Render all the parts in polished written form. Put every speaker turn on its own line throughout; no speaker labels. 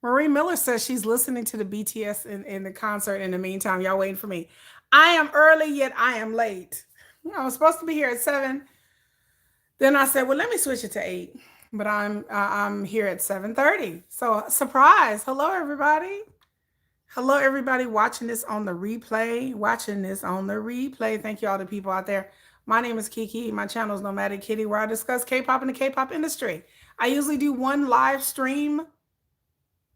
Marie Miller says she's listening to the BTS in the concert in the meantime. Y'all waiting for me. I am early, yet I am late. I was supposed to be here at 7. Then I said, well, let me switch it to 8. But I'm here at 7:30. So surprise. Hello, everybody. Hello, everybody watching this on the replay. Watching this on the replay. Thank you all the people out there. My name is Kiki. My channel is Nomadic Kitty, where I discuss K-pop and the K-pop industry. I usually do one live stream.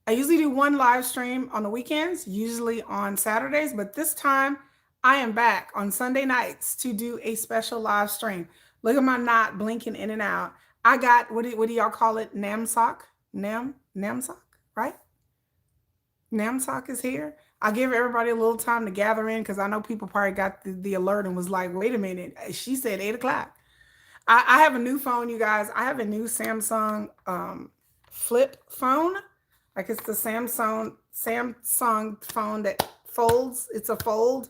On the weekends, usually on Saturdays, but this time I am back on Sunday nights to do a special live stream. Look at my knot blinking in and out. I got, what do y'all call it? Namsock? Namsock, right? Namsock is here. I give everybody a little time to gather in because I know people probably got the alert and was like, wait a minute. She said 8 o'clock. I have a new phone, you guys. I have a new Samsung flip phone. Like it's the Samsung phone that folds. It's a fold,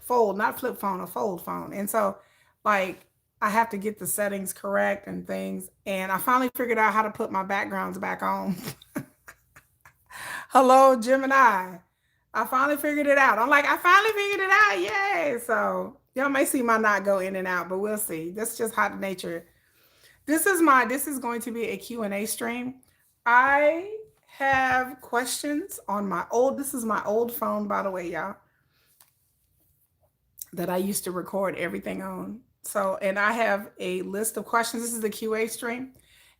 not flip phone, a fold phone. And so like I have to get the settings correct and things. And I finally figured out how to put my backgrounds back on. Hello, Gemini. I finally figured it out. I'm like, I finally figured it out. Yay. So y'all may see my knot go in and out, but we'll see. That's just hot nature. This is going to be a Q&A stream. I have questions on this is my old phone, by the way, y'all, that I used to record everything on. So, and I have a list of questions. This is the QA stream.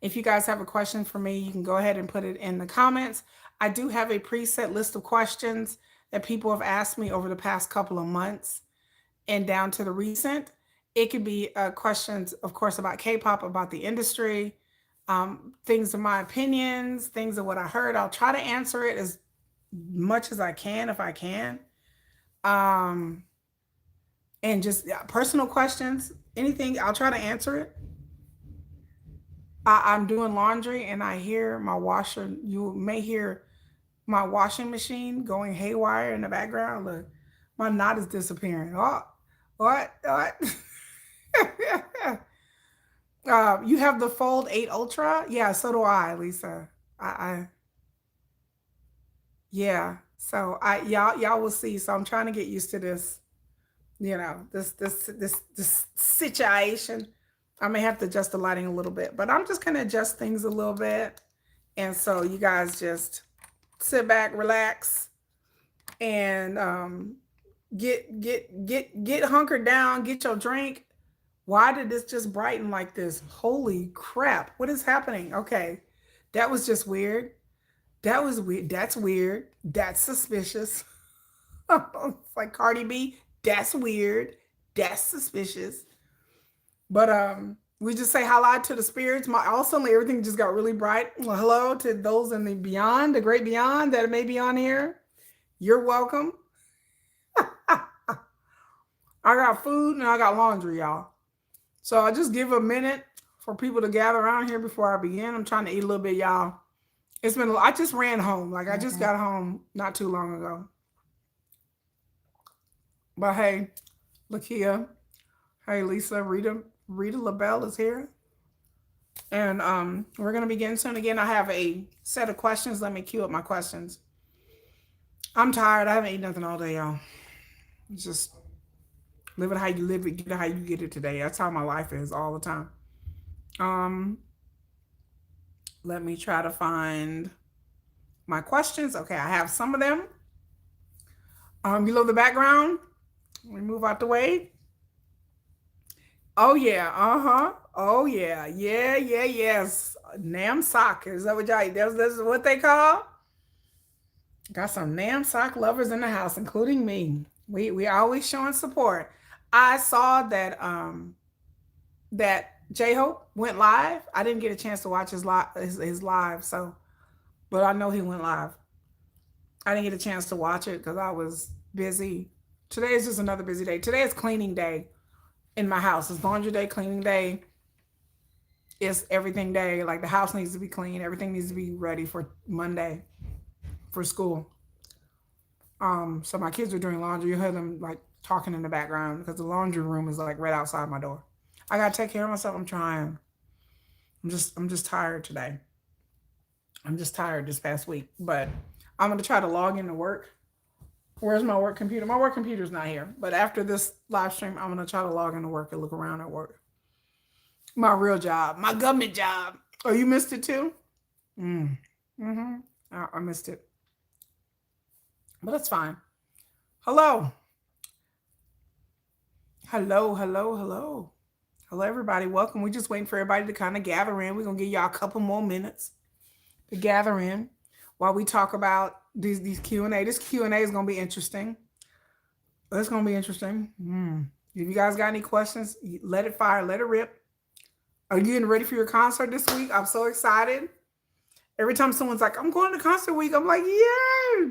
If you guys have a question for me, you can go ahead and put it in the comments. I do have a preset list of questions that people have asked me over the past couple of months and down to the recent. It could be questions, of course, about K-pop, about the industry, things of my opinions, things of what I heard. I'll try to answer it as much as I can, if I can. And just personal questions, anything, I'll try to answer it. I'm doing laundry and I hear my washer. You may hear my washing machine going haywire in the background. Look, my knot is disappearing. Oh, what? You have the Fold 8 Ultra? Yeah, so do I, Lisa. Yeah. So y'all will see. So I'm trying to get used to this, this situation. I may have to adjust the lighting a little bit, but I'm just gonna adjust things a little bit. And so you guys just sit back, relax, and get hunkered down, get your drink. Why did this just brighten like this? Holy crap. What is happening? Okay. That was just weird. That was weird. That's weird. That's suspicious. It's like Cardi B. That's weird. That's suspicious. But we just say hello to the spirits. All suddenly everything just got really bright. Well, hello to those in the beyond, the great beyond that may be on here. You're welcome. I got food and I got laundry, y'all. So I just give a minute for people to gather around here before I begin. I'm trying to eat a little bit, y'all. I just ran home. Like I just got home not too long ago. But hey, Lakia, hey Lisa, Rita LaBelle is here. And we're gonna begin soon. Again, I have a set of questions. Let me queue up my questions. I'm tired. I haven't eaten nothing all day, y'all. It's just live it how you live it, get it how you get it today. That's how my life is all the time. Let me try to find my questions. Okay, I have some of them. You love the background? Let me move out the way. Oh yeah, oh yeah, yes. Nam sock. Is that what y'all? That's what they call? Got some Nam sock lovers in the house, including me. We always showing support. I saw that that J-Hope went live. I didn't get a chance to watch his live, so but I know he went live. I didn't get a chance to watch it because I was busy. Today is just another busy day. Today is cleaning day in my house. It's laundry day, cleaning day. It's everything day. Like the house needs to be clean. Everything needs to be ready for Monday for school. So my kids are doing laundry. You hear them like talking in the background because the laundry room is like right outside my door. I gotta take care of myself. I'm trying. I'm just tired today. I'm just tired this past week, but I'm going to try to log into work. Where's my work computer? My work computer's not here. But after this live stream, I'm going to try to log into work and look around at work. My real job, my government job. Oh, you missed it too? Mm. Mm-hmm. I missed it. But that's fine. Hello. Hello, hello, hello. Hello, everybody. Welcome. We're just waiting for everybody to kind of gather in. We're going to give y'all a couple more minutes to gather in while we talk about these Q&A. This Q&A is going to be interesting. It's going to be interesting. If you guys got any questions, let it fire, let it rip. Are you getting ready for your concert this week? I'm so excited. Every time someone's like, I'm going to concert week, I'm like, yeah.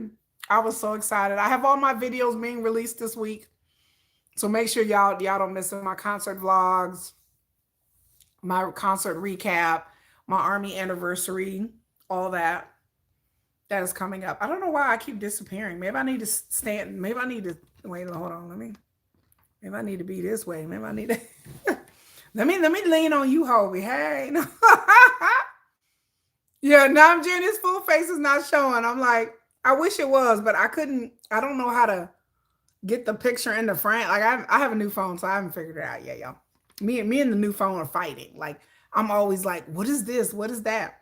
I was so excited. I have all my videos being released this week. So make sure y'all don't miss my concert vlogs, my concert recap, my Army anniversary, all that. That is coming up. I don't know why I keep disappearing. Maybe I need to stand. Maybe I need to wait. Hold on. Maybe I need to be this way. Maybe I need to. let me lean on you, Hobie. Hey. Yeah, now I'm Jen. His full face is not showing. I'm like, I wish it was, but I couldn't. I don't know how to get the picture in the front. Like I have a new phone, so I haven't figured it out yet, y'all. Me and the new phone are fighting. Like I'm always like, what is this? What is that?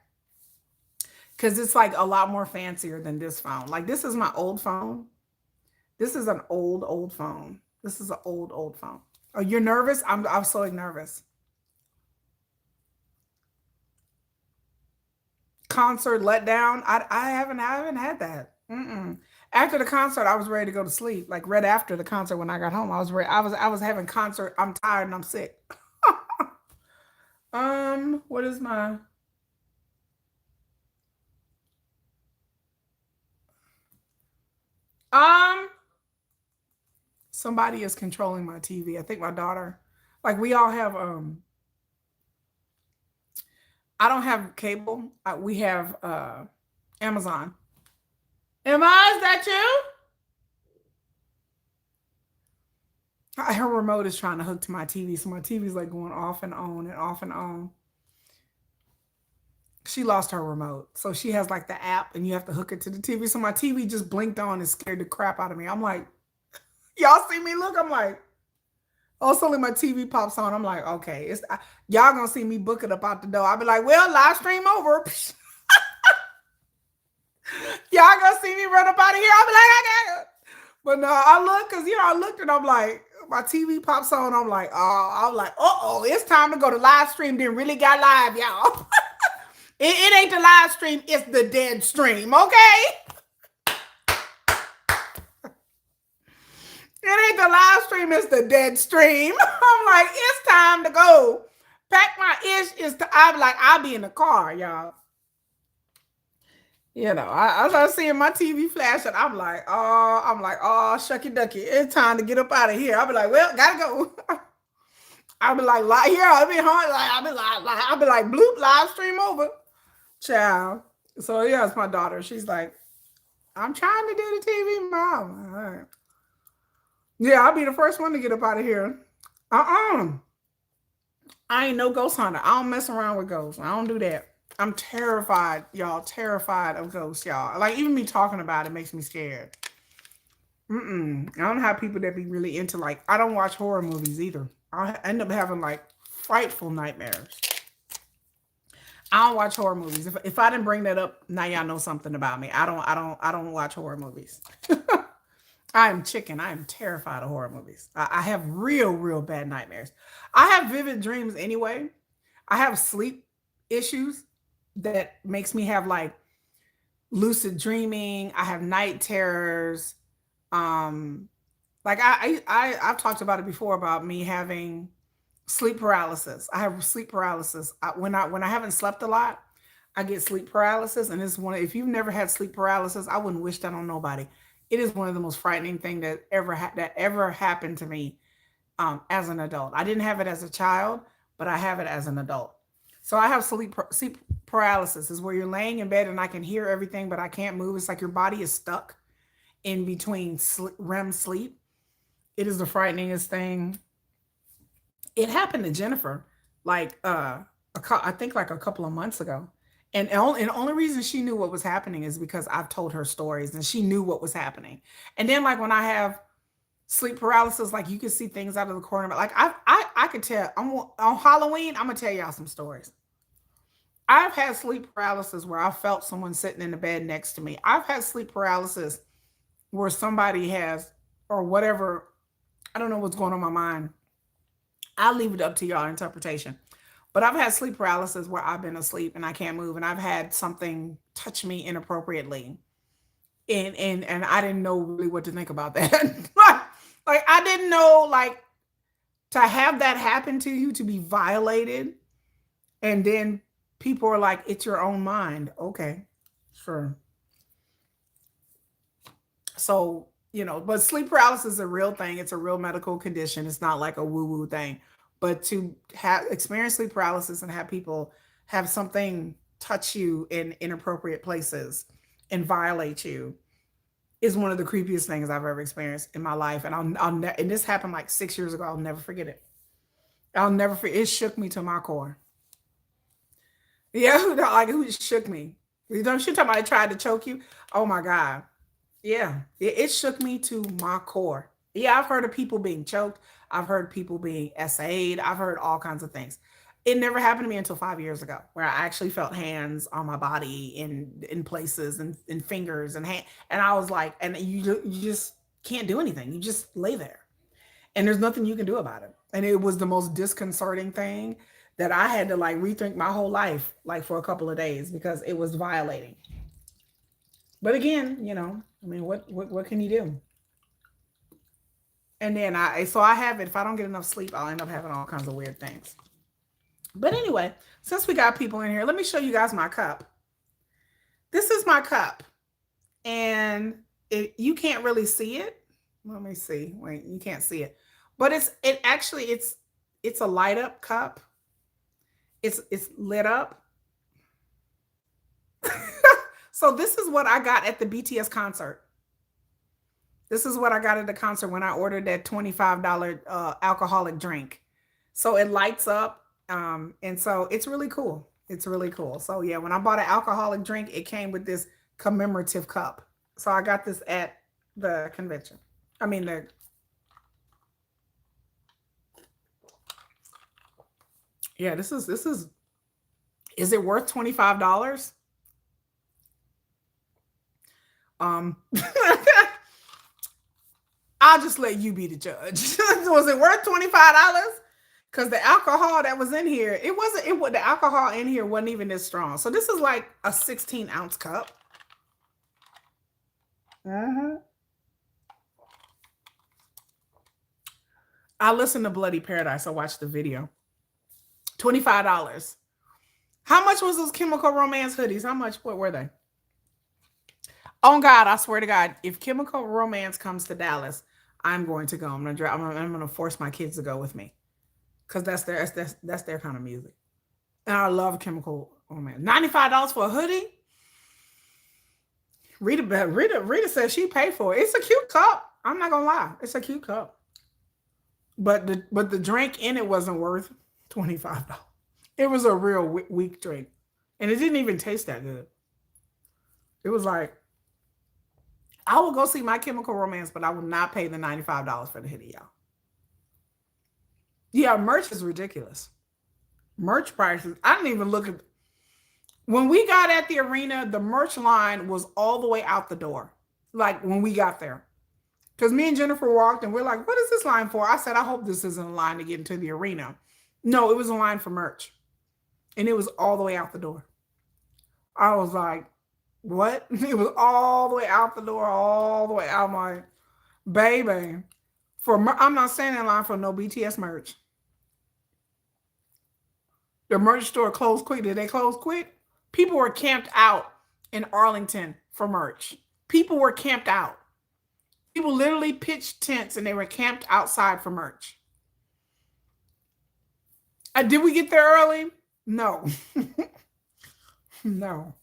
Because it's like a lot more fancier than this phone. Like this is my old phone. This is an old phone. This is an old phone. Oh, you're nervous? I'm so nervous. Concert letdown. I haven't had that. After the concert, I was ready to go to sleep. Like right after the concert, when I got home, I was ready. I was having concert. I'm tired and I'm sick. What is my um? Somebody is controlling my TV. I think my daughter. Like we all have I don't have cable. We have Amazon. Emma, is that you? Her remote is trying to hook to my TV, so my TV's like going off and on and off and on. She lost her remote, so she has like the app, and you have to hook it to the TV. So my TV just blinked on and scared the crap out of me. I'm like, y'all see me look? I'm like, oh, suddenly my TV pops on. I'm like, okay, y'all gonna see me book it up out the door. I'll be like, well, live stream over. Y'all gonna see me run up out of here. I'll be like, I got it. But no, I look, because I looked and I'm like, my TV pops on. I'm like, it's time to go to live stream. Then really got live, y'all. It ain't the live stream, it's the dead stream, okay? It ain't the live stream, it's the dead stream. I'm like, it's time to go. Pack my ish. I'll be in the car, y'all. I start seeing my TV flashing. I'm like, shucky ducky. It's time to get up out of here. I'll be like, well, gotta go. I'll be like, I'll be hard. I'll be like, bloop, live stream over. Child. So yeah, it's my daughter. She's like, I'm trying to do the TV, Mom. All right. Yeah, I'll be the first one to get up out of here. I ain't no ghost hunter. I don't mess around with ghosts. I don't do that. I'm terrified, y'all. Terrified of ghosts, y'all. Like even me talking about it makes me scared. I don't have people that be really into like. I don't watch horror movies either. I end up having like frightful nightmares. I don't watch horror movies. If I didn't bring that up, now y'all know something about me. I don't watch horror movies. I am chicken. I am terrified of horror movies. I have real bad nightmares. I have vivid dreams anyway. I have sleep issues that makes me have like lucid dreaming. I have night terrors. Like I've talked about it before about me having sleep paralysis. I have sleep paralysis. When I haven't slept a lot, I get sleep paralysis, and it's if you've never had sleep paralysis, I wouldn't wish that on nobody. It is one of the most frightening things that ever happened to me as an adult. I didn't have it as a child, but I have it as an adult. So I have sleep paralysis. Is where you're laying in bed and I can hear everything, but I can't move. It's like your body is stuck in between REM sleep. It is the frighteningest thing. It happened to Jennifer, like I think like a couple of months ago, And the only reason she knew what was happening is because I've told her stories and she knew what was happening. And then like when I have sleep paralysis, like you can see things out of the corner. Like I could tell on Halloween, I'm gonna tell y'all some stories. I've had sleep paralysis where I felt someone sitting in the bed next to me. I've had sleep paralysis where somebody has, or whatever, I don't know what's going on in my mind. I'll leave it up to y'all interpretation. But I've had sleep paralysis where I've been asleep and I can't move, and I've had something touch me inappropriately. And I didn't know really what to think about that. Like I didn't know, like, to have that happen to you, to be violated, and then people are like, it's your own mind. Okay, sure. So, but sleep paralysis is a real thing. It's a real medical condition. It's not like a woo-woo thing. But to have experience sleep paralysis and have people have something touch you in inappropriate places and violate you is one of the creepiest things I've ever experienced in my life. And and this happened like 6 years ago. I'll never forget it. I'll never forget. It shook me to my core. Yeah, like who shook me? You know, she talking about I tried to choke you. Oh my God. Yeah, it shook me to my core. Yeah, I've heard of people being choked. I've heard people being SA'd. I've heard all kinds of things. It never happened to me until 5 years ago, where I actually felt hands on my body in places and fingers and hand. And I was like, and you just can't do anything. You just lay there, and there's nothing you can do about it. And it was the most disconcerting thing that I had to like rethink my whole life, like for a couple of days, because it was violating. But again, I mean, what can you do? And then I have it. If I don't get enough sleep, I'll end up having all kinds of weird things. But anyway, since we got people in here, let me show you guys my cup. This is my cup, and you can't really see it. Let me see. Wait, you can't see it, but it's a light up cup. It's lit up. So this is what I got at the BTS concert. This is what I got at the concert when I ordered that $25 alcoholic drink. So it lights up, and so it's really cool. It's really cool. So yeah, when I bought an alcoholic drink, it came with this commemorative cup. So I got this at the convention. I mean the Yeah, this is it worth $25? Um I'll just let you be the judge. Was it worth $25? Because the alcohol that was in here, it wasn't. The alcohol in here wasn't even this strong. So this is like a 16-ounce cup. Mm-hmm. I listened to Bloody Paradise. I watched the video. $25. How much was those Chemical Romance hoodies? How much? What were they? Oh God, I swear to God, if Chemical Romance comes to Dallas, I'm going to go. I'm gonna force my kids to go with me because that's their kind of music. And I love Chemical Romance. $95 for a hoodie. Rita says she paid for it. It's a cute cup. I'm not gonna lie, it's a cute cup. But the drink in it wasn't worth $25. It was a real weak drink, and it didn't even taste that good. It was like, I will go see My Chemical Romance, but I will not pay the $95 for the hoodie, y'all. Yeah, merch is ridiculous. Merch prices. I didn't even look at. When we got at the arena, the merch line was all the way out the door. Like when we got there. Because me and Jennifer walked and we're like, what is this line for? I said, I hope this isn't a line to get into the arena. No, it was a line for merch. And it was all the way out the door. I was like, what? It was all the way out the door, all the way out. I'm like, baby, I'm not standing in line for no BTS merch. The merch store closed quick. Did they close quick? People were camped out in Arlington for merch. People were camped out. People literally pitched tents and they were camped outside for merch. Did we get there early? No. No.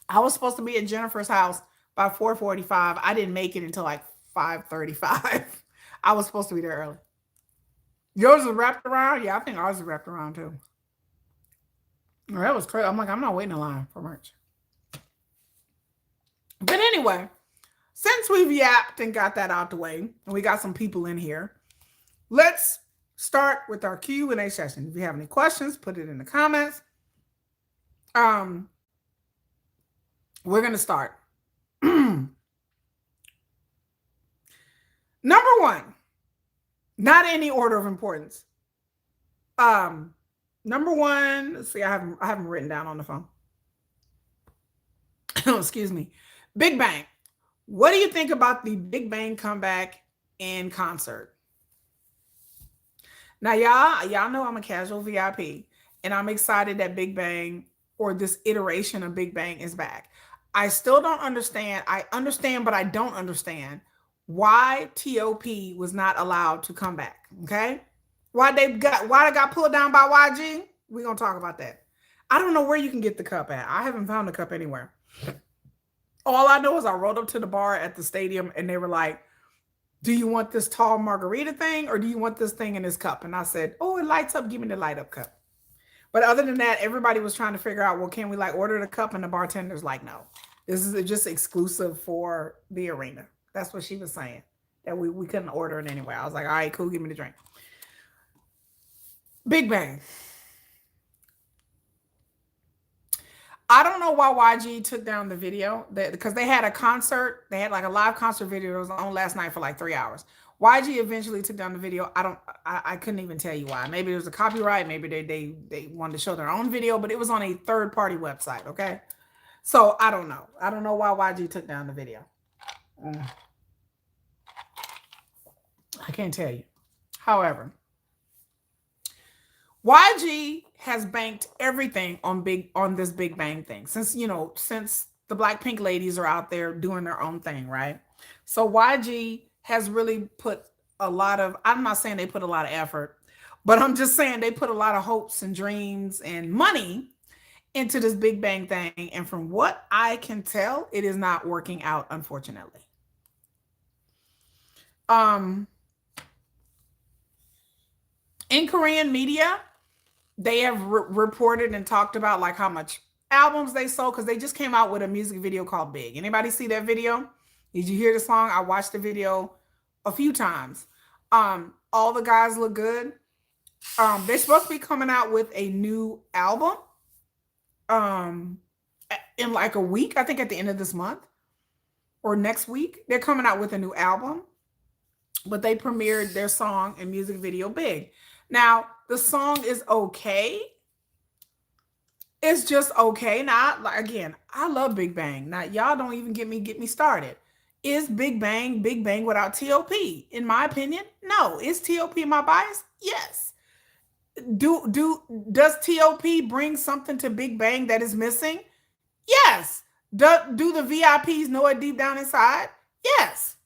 I was supposed to be at Jennifer's house by 4:45. I didn't make it until like 5:35. I was supposed to be there early. Yours is wrapped around? Yeah, I think ours is wrapped around too. That was crazy. I'm like, I'm not waiting in line for merch. But anyway, since we've yapped and got that out the way, and we got some people in here, let's start with our Q&A session. If you have any questions, put it in the comments. We're going to start. Number one, not any order of importance. Number one, let's see, I haven't written down on the phone. Excuse me. Big Bang. What do you think about the Big Bang comeback in concert? Now, y'all know I'm a casual VIP, and I'm excited that Big Bang, or this iteration of Big Bang, is back. I still don't understand. I understand, but I don't understand why T.O.P. was not allowed to come back. Okay, why they got pulled down by YG? We're gonna talk about that. I don't know where you can get the cup at. I haven't found the cup anywhere. All I know is I rolled up to the bar at the stadium, and they were like, do you want this tall margarita thing, or do you want this thing in this cup? And I said, oh, it lights up. Give me the light up cup. But other than that, everybody was trying to figure out, well, can we like order the cup? And the bartender's like, no, this is just exclusive for the arena. That's what she was saying, that we couldn't order it anywhere. I was like, all right, cool. Give me the drink. Big Bang. I don't know why YG took down the video, because they had a concert. They had like a live concert video that was on last night for like 3 hours. YG eventually took down the video. I couldn't even tell you why. Maybe it was a copyright. Maybe they wanted to show their own video, but it was on a third party website. Okay. So I don't know. I don't know why YG took down the video. I can't tell you. However, YG has banked everything on this Big Bang thing since the Blackpink ladies are out there doing their own thing, right? So YG has really put a lot of, I'm not saying they put a lot of effort, but I'm just saying they put a lot of hopes and dreams and money into this Big Bang thing. And from what I can tell, it is not working out, unfortunately. In Korean media, they have reported and talked about like how much albums they sold, because they just came out with a music video called Big. Anybody see that video? Did you hear the song? I watched the video a few times. All the guys look good. They're supposed to be coming out with a new album in like a week. I think at the end of this month or next week, they're coming out with a new album. But they premiered their song and music video Big. Now, the song is okay. It's just okay. Now, again, I love Big Bang. Now, y'all don't even get me started. Is Big Bang without T.O.P.? In my opinion, no. Is T.O.P. my bias? Yes. Does T.O.P. bring something to Big Bang that is missing? Yes. Do the VIPs know it deep down inside? Yes.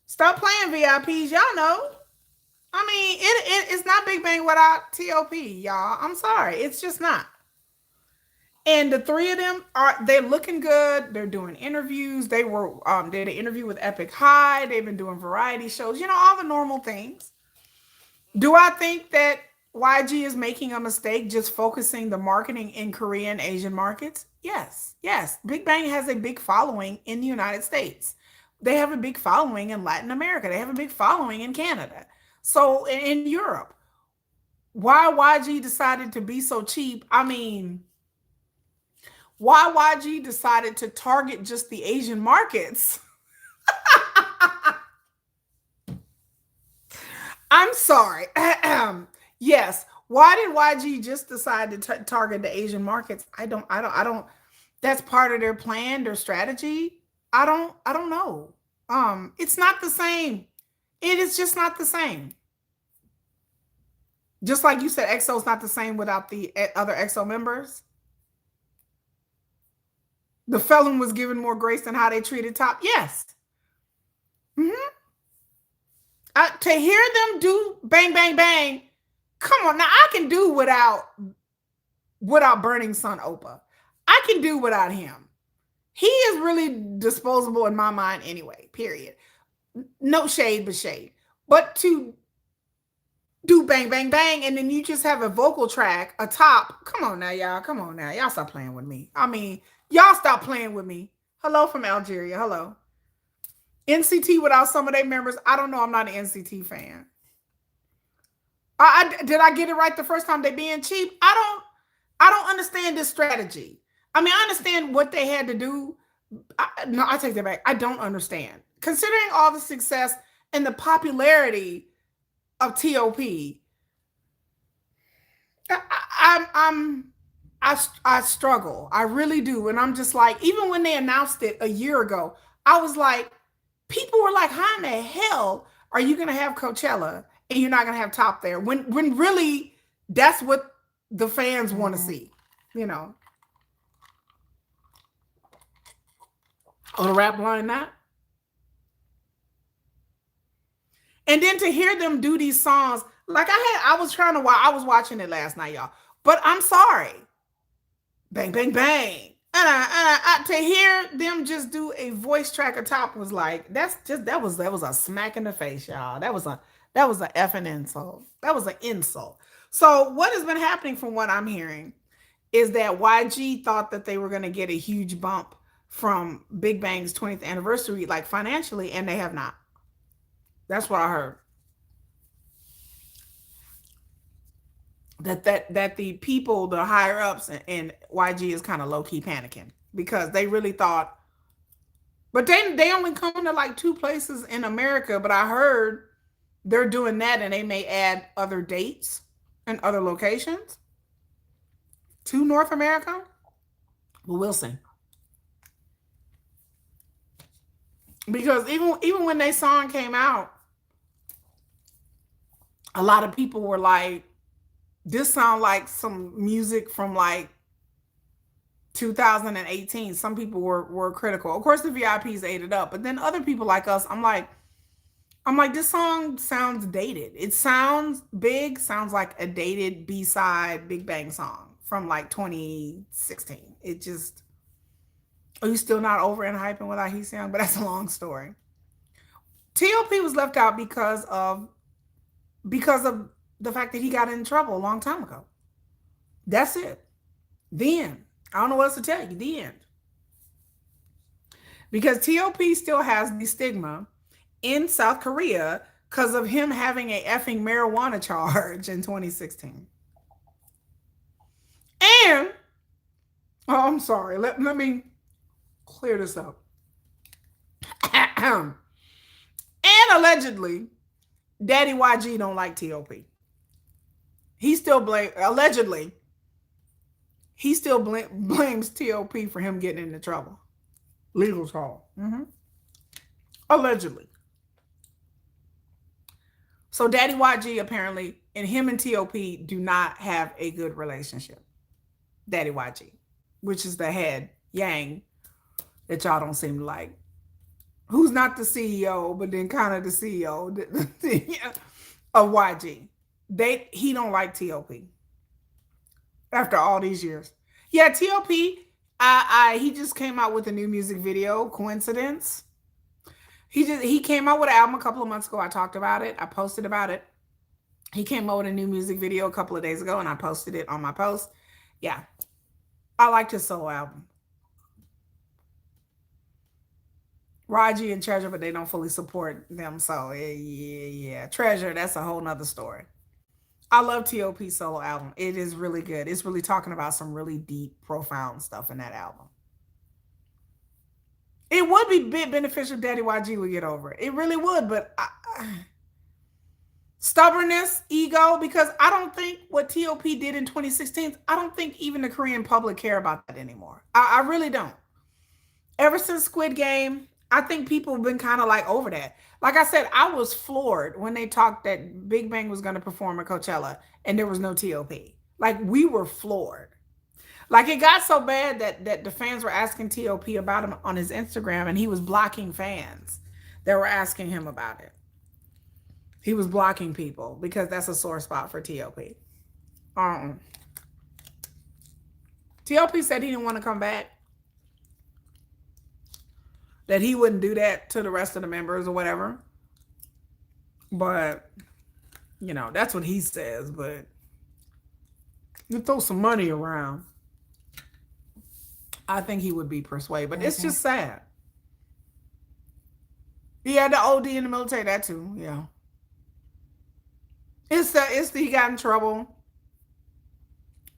Stop playing VIPs. Y'all know. I mean, it's not Big Bang without T.O.P., y'all. I'm sorry. It's just not. And the three of them they're looking good. They're doing interviews. They did an interview with Epic High. They've been doing variety shows, all the normal things. Do I think that YG is making a mistake just focusing the marketing in Korean Asian markets? Yes. Yes. Big Bang has a big following in the United States. They have a big following in Latin America. They have a big following in Canada. So in Europe, why YG decided to be so cheap? I mean, why YG decided to target just the Asian markets? I'm sorry. Yes. Why did YG just decide to target the Asian markets? I don't, that's part of their plan, their strategy. I don't know. It's not the same. It is just not the same. Just like you said, EXO is not the same without the other EXO members. The felon was given more grace than how they treated Top. Yes. To hear them do bang, bang, bang. Come on. Now I can do without Burning Sun Oppa. I can do without him. He is really disposable in my mind anyway, period. No shade, but shade. But to do bang, bang, bang, and then you just have a vocal track, a top. Come on now, y'all. Come on now. Y'all stop playing with me. I mean, y'all stop playing with me. Hello from Algeria. Hello. NCT without some of their members. I don't know. I'm not an NCT fan. Did I get it right the first time? They being cheap. I don't understand this strategy. I mean, I understand what they had to do. No, I take that back. I don't understand. Considering all the success and the popularity of TOP, I struggle. I really do. And I'm just like, even when they announced it a year ago, I was like, people were like, how in the hell are you gonna have Coachella and you're not gonna have Top there? When really that's what the fans want to see, you know. On a rap line that. And then to hear them do these songs, like I was watching it last night, y'all. But I'm sorry. Bang, bang, bang. To hear them just do a voice track at top was like, that was a smack in the face, y'all. That was a effing insult. That was an insult. So what has been happening from what I'm hearing is that YG thought that they were going to get a huge bump from Big Bang's 20th anniversary, like financially, and they have not. That's what I heard. That the people, the higher ups, and YG is kind of low key panicking because they really thought, but they only come to like 2 places in America. But I heard they're doing that, and they may add other dates and other locations to North America. But we'll see. Because even when their song came out, a lot of people were like, this sounds like some music from like 2018. Some people were critical. Of course, the VIPs ate it up, but then other people like us, I'm like, this song sounds dated. It sounds like a dated B-side Big Bang song from like 2016. It just, are you still not over and hyping with Ahisang? But that's a long story. TOP was left out because of the fact that he got in trouble a long time ago. That's it. The end. I don't know what else to tell you. The end. Because TOP still has the stigma in South Korea because of him having a effing marijuana charge in 2016. And, oh, I'm sorry. Let me clear this up. And allegedly, Daddy YG don't like TOP. He still blames TOP for him getting into trouble. Legal trouble. Allegedly. So Daddy YG apparently, and him and TOP do not have a good relationship. Daddy YG, which is the head Yang that y'all don't seem to like. Who's not the CEO, but then kind of the CEO of YG. He don't like TOP. After all these years. Yeah, TOP, he just came out with a new music video. Coincidence? He came out with an album a couple of months ago. I talked about it. I posted about it. He came out with a new music video a couple of days ago, and I posted it on my post. Yeah. I liked his solo album. Raji and Treasure, but they don't fully support them. So yeah. Treasure, that's a whole nother story. I love TOP's solo album. It is really good. It's really talking about some really deep, profound stuff in that album. It would be beneficial if Daddy YG would get over it. It really would, but stubbornness, ego, because I don't think what TOP did in 2016, I don't think even the Korean public care about that anymore. I really don't. Ever since Squid Game, I think people have been kind of like over that. Like I said, I was floored when they talked that Big Bang was going to perform at Coachella and there was no TOP. Like, we were floored. Like, it got so bad that the fans were asking TOP about him on his Instagram, and he was blocking fans that were asking him about it. He was blocking people because that's a sore spot for TOP. TOP said he didn't want to come back. That he wouldn't do that to the rest of the members or whatever. But You know, that's what he says, but you throw some money around, I think he would be persuaded. But it's just sad. Yeah, the OD in the military, that too. Yeah. It's the he got in trouble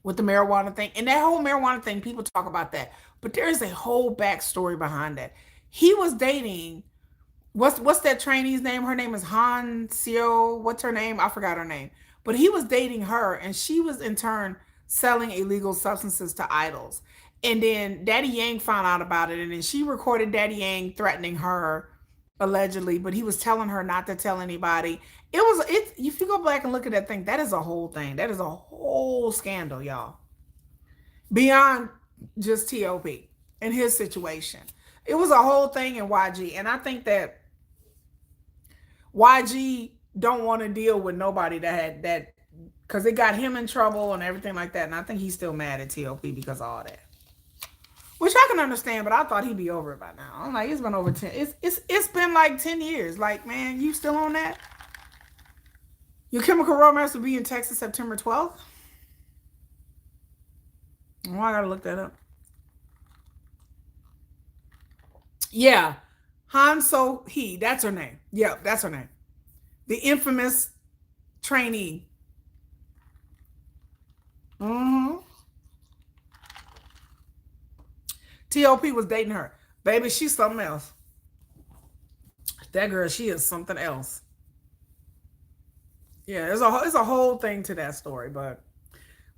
with the marijuana thing. And that whole marijuana thing, people talk about that. But there is a whole backstory behind that. He was dating, what's that trainee's name? Her name is Han Seo. What's her name? I forgot her name. But he was dating her, and she was in turn selling illegal substances to idols. And then Daddy Yang found out about it, and then she recorded Daddy Yang threatening her allegedly, but he was telling her not to tell anybody. It if you go back and look at that thing, that is a whole thing. That is a whole scandal, y'all. Beyond just TOP and his situation. It was a whole thing in YG. And I think that YG don't want to deal with nobody that had that, because it got him in trouble and everything like that. And I think he's still mad at TOP because of all that. Which I can understand, but I thought he'd be over it by now. I'm like, it's been over 10. It's been like 10 years. Like, man, you still on that? Your Chemical Romance will be in Texas September 12th. Oh, I gotta look that up. Yeah. Han So Hee. That's her name. Yep, that's her name. The infamous trainee. Mm-hmm. TOP was dating her. Baby, she's something else. That girl, she is something else. Yeah, there's a whole thing to that story, but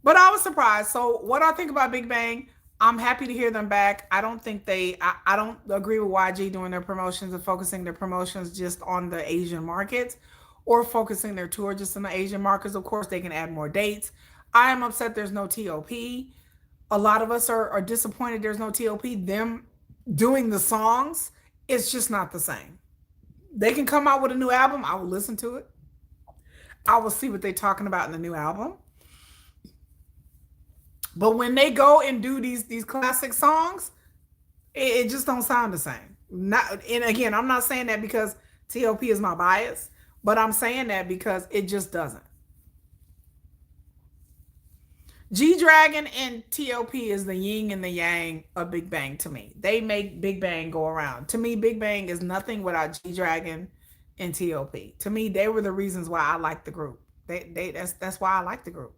I was surprised. So what I think about Big Bang, I'm happy to hear them back. I don't think I don't agree with YG doing their promotions and focusing their promotions just on the Asian markets, or focusing their tour just on the Asian markets. Of course, they can add more dates. I am upset there's no TOP. A lot of us are disappointed there's no TOP. Them doing the songs, it's just not the same. They can come out with a new album. I will listen to it. I will see what they're talking about in the new album. But when they go and do these classic songs, it just don't sound the same. And again, I'm not saying that because TOP is my bias, but I'm saying that because it just doesn't. G-Dragon and TOP is the yin and the yang of Big Bang to me. They make Big Bang go around. To me, Big Bang is nothing without G-Dragon and TOP. To me, they were the reasons why I like the group. That's why I like the group.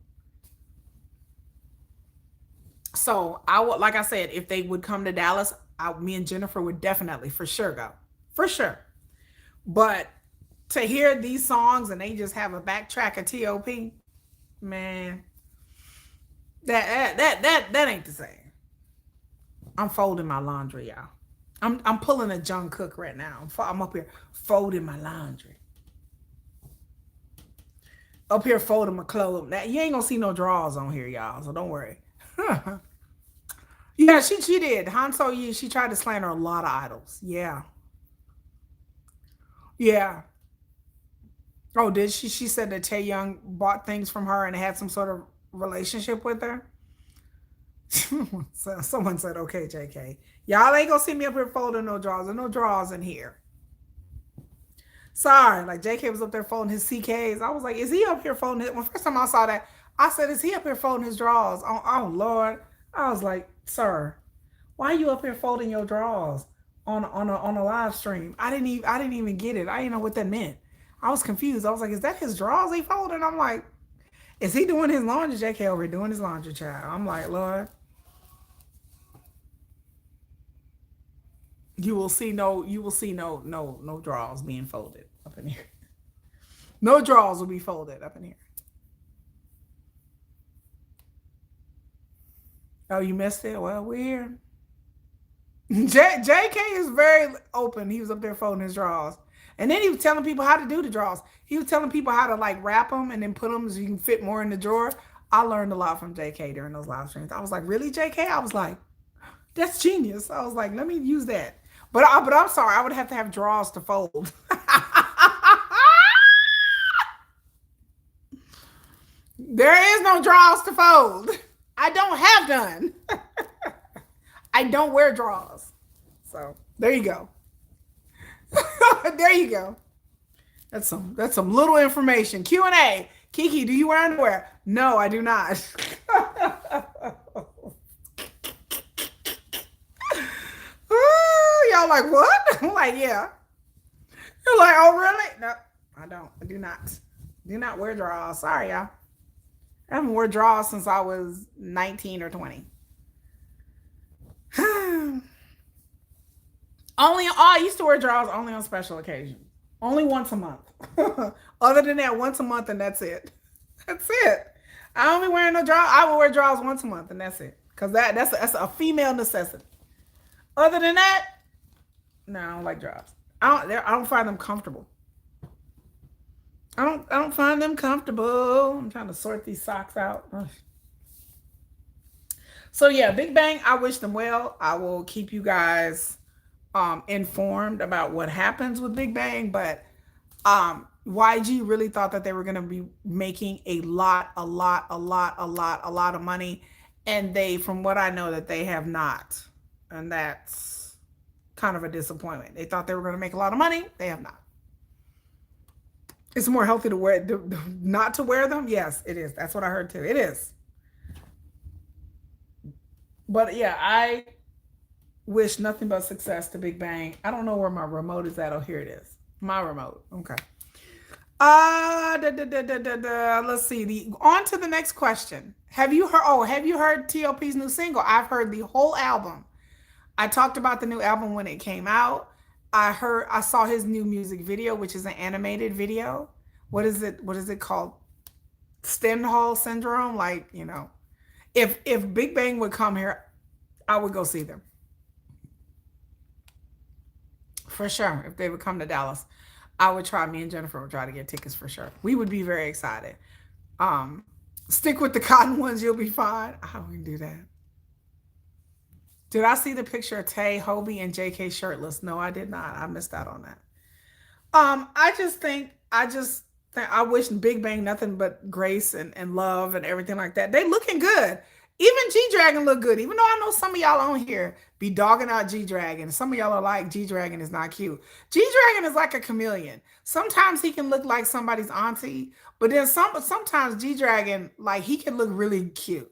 So I would, like I said, if they would come to Dallas, me and Jennifer would definitely for sure go. For sure. But to hear these songs and they just have a backtrack of TOP, man, that ain't the same. I'm folding my laundry, y'all. I'm pulling a John Cook right now. I'm up here folding my laundry. Up here folding my clothes. Now, you ain't gonna see no drawers on here, y'all, so don't worry. Yeah, she did. Han So Yi, she tried to slander a lot of idols. Yeah. Yeah. Oh, did she? She said that Taeyoung bought things from her and had some sort of relationship with her. So someone said, okay, JK. Y'all ain't gonna see me up here folding no drawers. There's no drawers in here. Sorry, like JK was up there folding his CKs. I was like, is he up here folding it? When first time I saw that, I said, is he up here folding his drawers? Oh Lord. I was like, sir, why are you up here folding your drawers on a live stream? I didn't even get it. I didn't know what that meant. I was confused. I was like, is that his drawers he folding? I'm like, is he doing his laundry? JK over here doing his laundry, child. I'm like, Lord. You will see no drawers being folded up in here. No drawers will be folded up in here. Oh, you missed it? Well, we're here. JK is very open. He was up there folding his drawers. And then he was telling people how to do the drawers. He was telling people how to like wrap them and then put them so you can fit more in the drawer. I learned a lot from JK during those live streams. I was like, really, JK? I was like, that's genius. I was like, let me use that. But I'm sorry, I would have to have drawers to fold. There is no drawers to fold. I don't have none. I don't wear drawers. So there you go. There you go. That's some little information. Q&A. Kiki, do you wear underwear? No, I do not. Ooh, y'all like what? I'm like, yeah. You're like, oh really? No, I don't. I do not. Do not wear drawers. Sorry, y'all. I haven't worn drawers since I was 19 or 20. I used to wear drawers only on special occasions. Only once a month. Other than that, once a month and that's it. That's it. I don't be wearing no drawers. I will wear drawers once a month and that's it. Cause that's a female necessity. Other than that, no, I don't like drawers. I don't find them comfortable. I don't find them comfortable. I'm trying to sort these socks out. Ugh. So yeah, Big Bang, I wish them well. I will keep you guys informed about what happens with Big Bang, but YG really thought that they were going to be making a lot of money, and they, from what I know, that they have not, and that's kind of a disappointment. They thought they were going to make a lot of money, they have not. It's more healthy to wear, not to wear them. Yes, it is. That's what I heard too. It is. But yeah, I wish nothing but success to Big Bang. I don't know where my remote is at. Oh, here it is. My remote. Okay. Let's see. On to the next question. Have you heard? Oh, have you heard T.O.P.'s new single? I've heard the whole album. I talked about the new album when it came out. I saw his new music video, which is an animated video. What is it? What is it called? Stendhal syndrome. Like, if Big Bang would come here, I would go see them for sure. If they would come to Dallas, I would try. Me and Jennifer would try to get tickets for sure. We would be very excited. Um, Stick with the cotton ones. You'll be fine. How do we do that? Did I see the picture of Tay, Hobie, and JK shirtless? No, I did not. I missed out on that. I just think I wish Big Bang nothing but grace and love and everything like that. They looking good. Even G Dragon look good. Even though I know some of y'all on here be dogging out G Dragon. Some of y'all are like G Dragon is not cute. G Dragon is like a chameleon. Sometimes he can look like somebody's auntie, but then sometimes G Dragon, like, he can look really cute.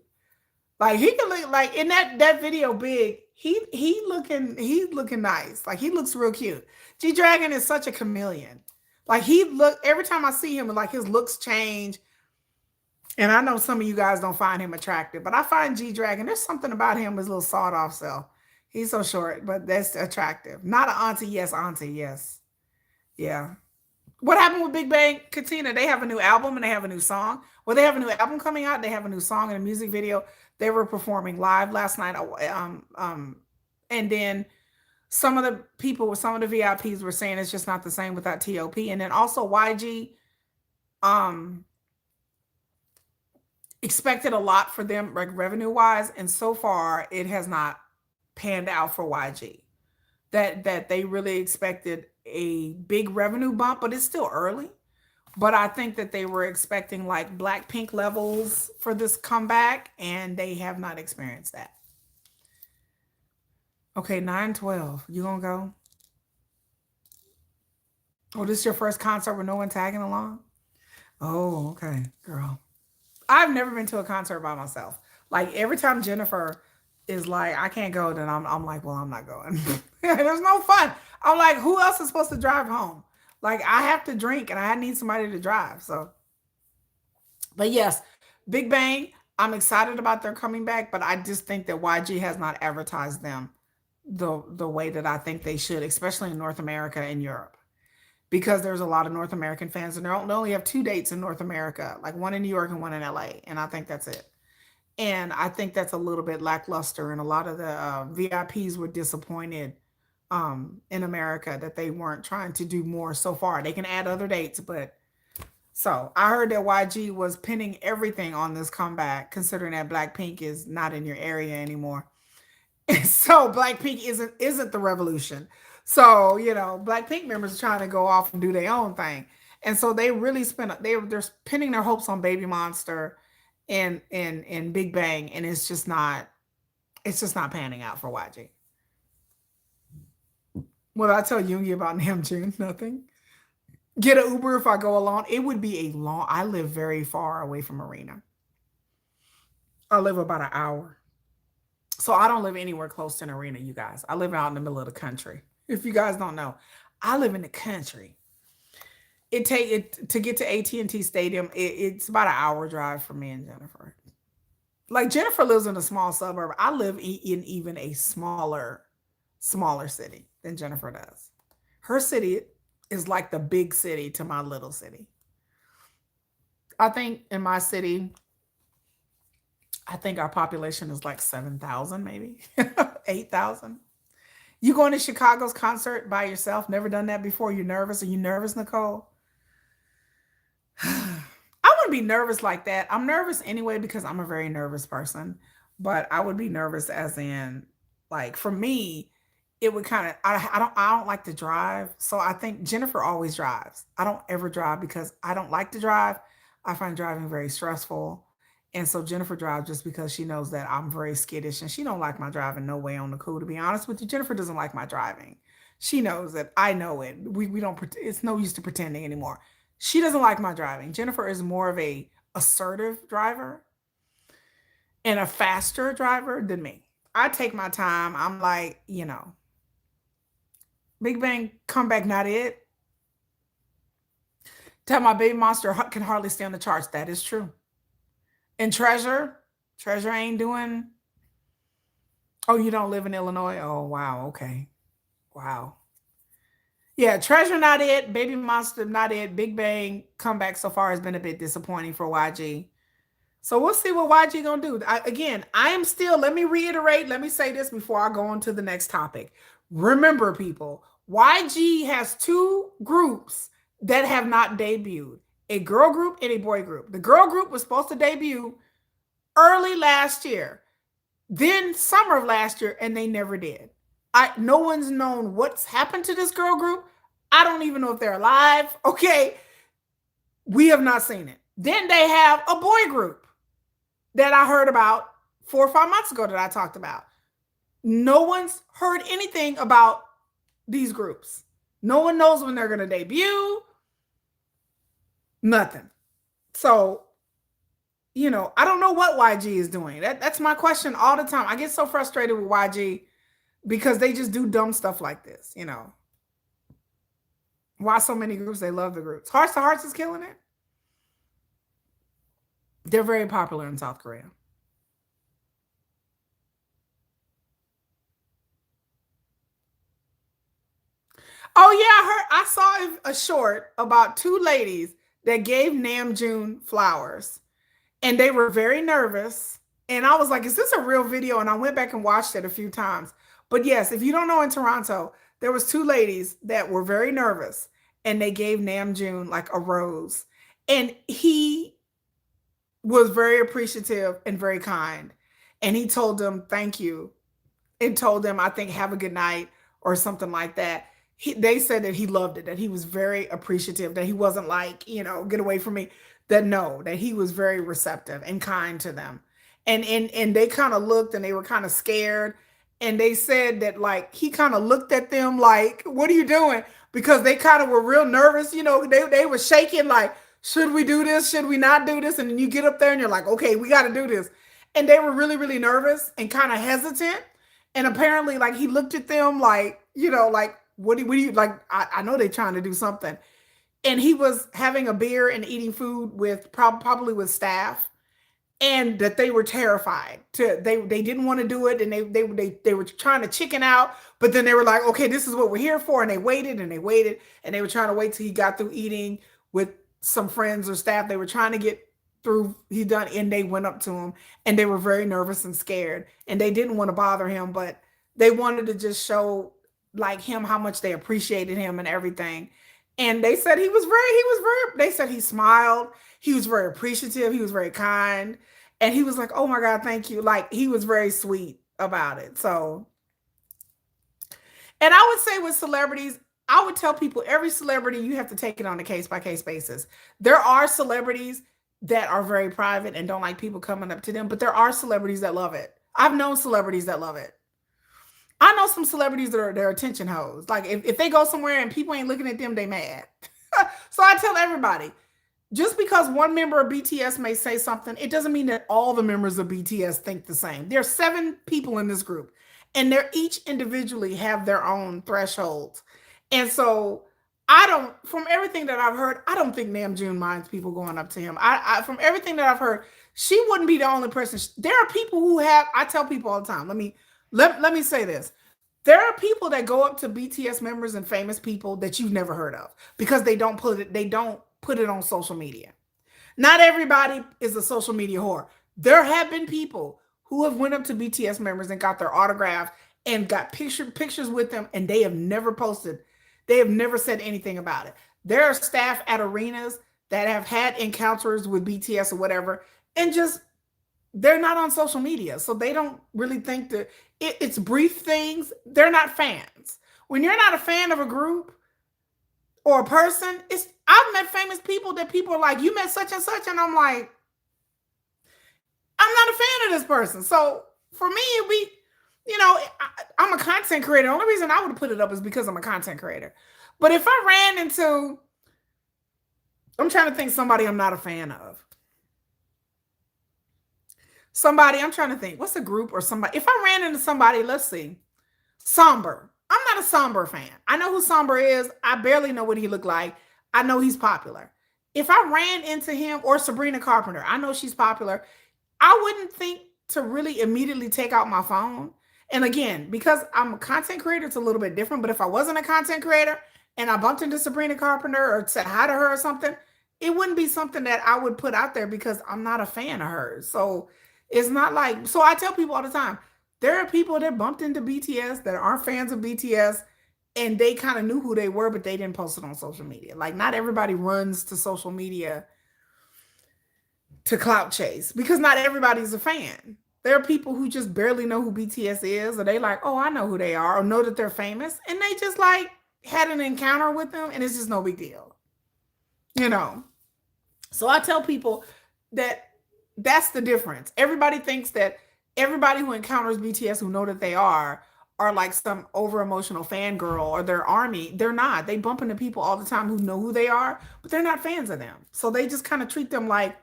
Like, he can look like in that video big. He looking nice. Like, he looks real cute. G Dragon is such a chameleon. Like, every time I see him, like, his looks change. And I know some of you guys don't find him attractive, but I find G Dragon, there's something about him, his little sawed off self. He's so short, but that's attractive. Not an auntie, yes, auntie, yes. Yeah. What happened with Big Bang? Katina, they have a new album and they have a new song. Well, they have a new album coming out. They have a new song and a music video. They were performing live last night. And then some of the people with some of the VIPs were saying it's just not the same without T.O.P. And then also YG expected a lot for them, like, revenue wise, and so far it has not panned out for YG. That they really expected a big revenue bump, but it's still early. But I think that they were expecting like Blackpink levels for this comeback, and they have not experienced that. Okay, 9/12. You gonna go? Oh, this is your first concert with no one tagging along? Oh, okay, girl. I've never been to a concert by myself. Like, every time Jennifer is like, I can't go, then I'm like, well, I'm not going. There's no fun. I'm like, who else is supposed to drive home? Like, I have to drink and I need somebody to drive. So, but yes, Big Bang, I'm excited about their coming back, but I just think that YG has not advertised them the way that I think they should, especially in North America and Europe. Because there's a lot of North American fans, and they only have two dates in North America, like one in New York and one in LA, and I think that's it. And I think that's a little bit lackluster, and a lot of the VIPs were disappointed in America that they weren't trying to do more so far. They can add other dates, but so I heard that YG was pinning everything on this comeback, considering that Blackpink is not in your area anymore. And so Blackpink isn't the revolution. So, Blackpink members are trying to go off and do their own thing. And so they really they're pinning their hopes on Baby Monster and Big Bang, and it's just not panning out for YG. What did I tell Yoongi about Namjoon? Nothing. get an Uber if I go alone. It would be a long, I live very far away from Marina. I live about an hour. So I don't live anywhere close to an arena, you guys. I live out in the middle of the country. If you guys don't know, I live in the country. It take it to get to AT&T Stadium. It's about an hour drive for me and Jennifer. Like Jennifer lives in a small suburb. I live in even a smaller city than Jennifer does. Her city is like the big city to my little city. I think in my city, I think our population is like 7,000, maybe 8,000. You going to Chicago's concert by yourself? Never done that before? You nervous? Are you nervous, Nicole? I wouldn't be nervous like that. I'm nervous anyway because I'm a very nervous person. But I would be nervous as in, like, for me, it would kind of I don't like to drive. So I think Jennifer always drives. I don't ever drive because I don't like to drive. I find driving very stressful. And so Jennifer drives just because she knows that I'm very skittish and she don't like my driving no way on the cool. To be honest with you, Jennifer doesn't like my driving. She knows that I know it. We don't. It's no use to pretending anymore. She doesn't like my driving. Jennifer is more of a assertive driver and a faster driver than me. I take my time. I'm like, Big Bang comeback, not it. Tell my baby monster can hardly stay on the charts. That is true. And Treasure ain't doing. Oh, you don't live in Illinois? Oh, wow. Okay. Wow. Yeah, Treasure not it. Baby Monster not it. Big Bang comeback so far has been a bit disappointing for YG. So we'll see what YG gonna do. I am still, let me reiterate, let me say this before I go on to the next topic. Remember, people, YG has two groups that have not debuted, a girl group and a boy group. The girl group was supposed to debut early last year, then summer of last year, and they never did. No one's known what's happened to this girl group. I don't even know if they're alive. Okay. We have not seen it. Then they have a boy group that I heard about 4 or 5 months ago that I talked about. No one's heard anything about these groups. No one knows when they're going to debut. Nothing. So, I don't know what YG is doing. That's my question all the time. I get so frustrated with YG because they just do dumb stuff like this, Why so many groups? They love the groups. Hearts to Hearts is killing it. They're very popular in South Korea. Oh yeah, I saw a short about 2 ladies that gave Namjoon flowers, and they were very nervous. And I was like, "Is this a real video?" And I went back and watched it a few times. But yes, if you don't know, in Toronto, there was 2 ladies that were very nervous, and they gave Namjoon like a rose, and he was very appreciative and very kind, and he told them thank you, and told them, I think, have a good night or something like that. They said that he loved it, that he was very appreciative, that he wasn't like, get away from me. That no, that he was very receptive and kind to them. And they kind of looked and they were kind of scared. And they said that like he kind of looked at them like, what are you doing? Because they kind of were real nervous, they were shaking like, should we do this? Should we not do this? And then you get up there and you're like, okay, we got to do this. And they were really, really nervous and kind of hesitant. And apparently, like, he looked at them like, like, what do you like? I know they're trying to do something. And he was having a beer and eating food with probably with staff, and that they were terrified. They didn't want to do it, and they were trying to chicken out. But then they were like, okay, this is what we're here for. And they waited and they waited, and they were trying to wait till he got through eating with some friends or staff. They were trying to get through. He done, and they went up to him, and they were very nervous and scared, and they didn't want to bother him, but they wanted to just show like him how much they appreciated him and everything. And they said they said he smiled, he was very appreciative, he was very kind, and he was like, oh my God, thank you. Like, he was very sweet about it. So, and I would say with celebrities, I would tell people every celebrity, you have to take it on a case-by-case basis. There are celebrities that are very private and don't like people coming up to them, but there are celebrities that love it. I've known celebrities that love it. I know some celebrities that are attention hoes. Like if they go somewhere and people ain't looking at them, they mad. So I tell everybody, just because one member of BTS may say something, it doesn't mean that all the members of BTS think the same. There are 7 people in this group, and they're each individually have their own thresholds. And so I don't, from everything that I've heard, I don't think Namjoon minds people going up to him. From everything that I've heard, she wouldn't be the only person. There are people who have, I tell people all the time, let me say this. There are people that go up to BTS members and famous people that you've never heard of because they don't put it on social media. Not everybody is a social media whore. There have been people who have went up to BTS members and got their autograph and got pictures with them, and they have never posted. They have never said anything about it. There are staff at arenas that have had encounters with BTS or whatever, and just they're not on social media, so they don't really think that it's brief things. They're not fans. When you're not a fan of a group or a person, I've met famous people that people are like, you met such and such, and I'm like, I'm not a fan of this person. So for me, it'd be, I'm a content creator. The only reason I would put it up is because I'm a content creator. But if I ran into, I'm trying to think somebody I'm not a fan of. Somebody, I'm trying to think, what's a group or somebody? If I ran into somebody, let's see, Somber. I'm not a Somber fan. I know who Somber is. I barely know what he looked like. I know he's popular. If I ran into him or Sabrina Carpenter, I know she's popular. I wouldn't think to really immediately take out my phone. And again, because I'm a content creator, it's a little bit different. But if I wasn't a content creator and I bumped into Sabrina Carpenter or said hi to her or something, it wouldn't be something that I would put out there because I'm not a fan of hers. So it's not like, so I tell people all the time, there are people that bumped into BTS that aren't fans of BTS and they kind of knew who they were, but they didn't post it on social media. Like not everybody runs to social media to clout chase because not everybody's a fan. There are people who just barely know who BTS is, or they like, oh, I know who they are, or know that they're famous, and they just like had an encounter with them, and it's just no big deal. So I tell people that that's the difference. Everybody thinks that everybody who encounters BTS who know that they are like some over emotional fangirl or their army. They're not. They bump into people all the time who know who they are, but they're not fans of them. So they just kind of treat them like,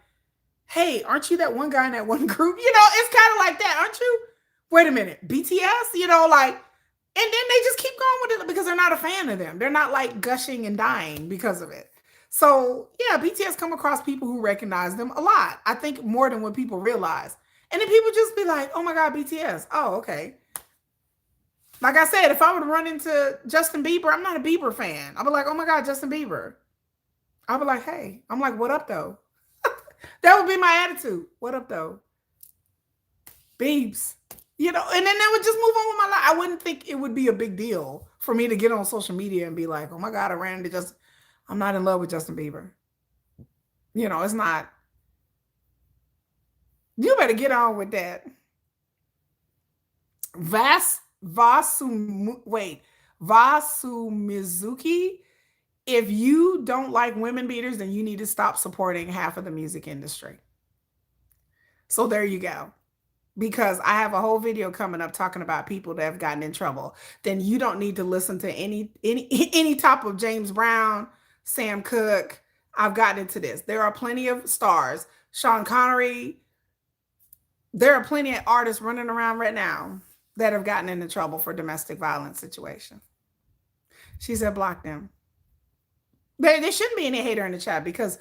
hey, aren't you that one guy in that one group? It's kind of like that, aren't you? Wait a minute, BTS, and then they just keep going with it because they're not a fan of them. They're not like gushing and dying because of it. So yeah, BTS come across people who recognize them a lot. I think more than what people realize. And then people just be like, oh my God, BTS. Oh, okay. Like I said, if I would run into Justin Bieber, I'm not a Bieber fan. I'll be like, oh my God, Justin Bieber. I'll be like, hey, I'm like, what up though? That would be my attitude. What up though? Biebs. And then they would just move on with my life. I wouldn't think it would be a big deal for me to get on social media and be like, oh my God, I ran into I'm not in love with Justin Bieber. It's not. You better get on with that. Vasumizuki. If you don't like women beaters, then you need to stop supporting half of the music industry. So there you go. Because I have a whole video coming up talking about people that have gotten in trouble. Then you don't need to listen to any type of James Brown, Sam Cooke. I've gotten into this. There are plenty of stars. Sean Connery. There are plenty of artists running around right now that have gotten into trouble for domestic violence situation. She said, block them. There shouldn't be any hater in the chat because,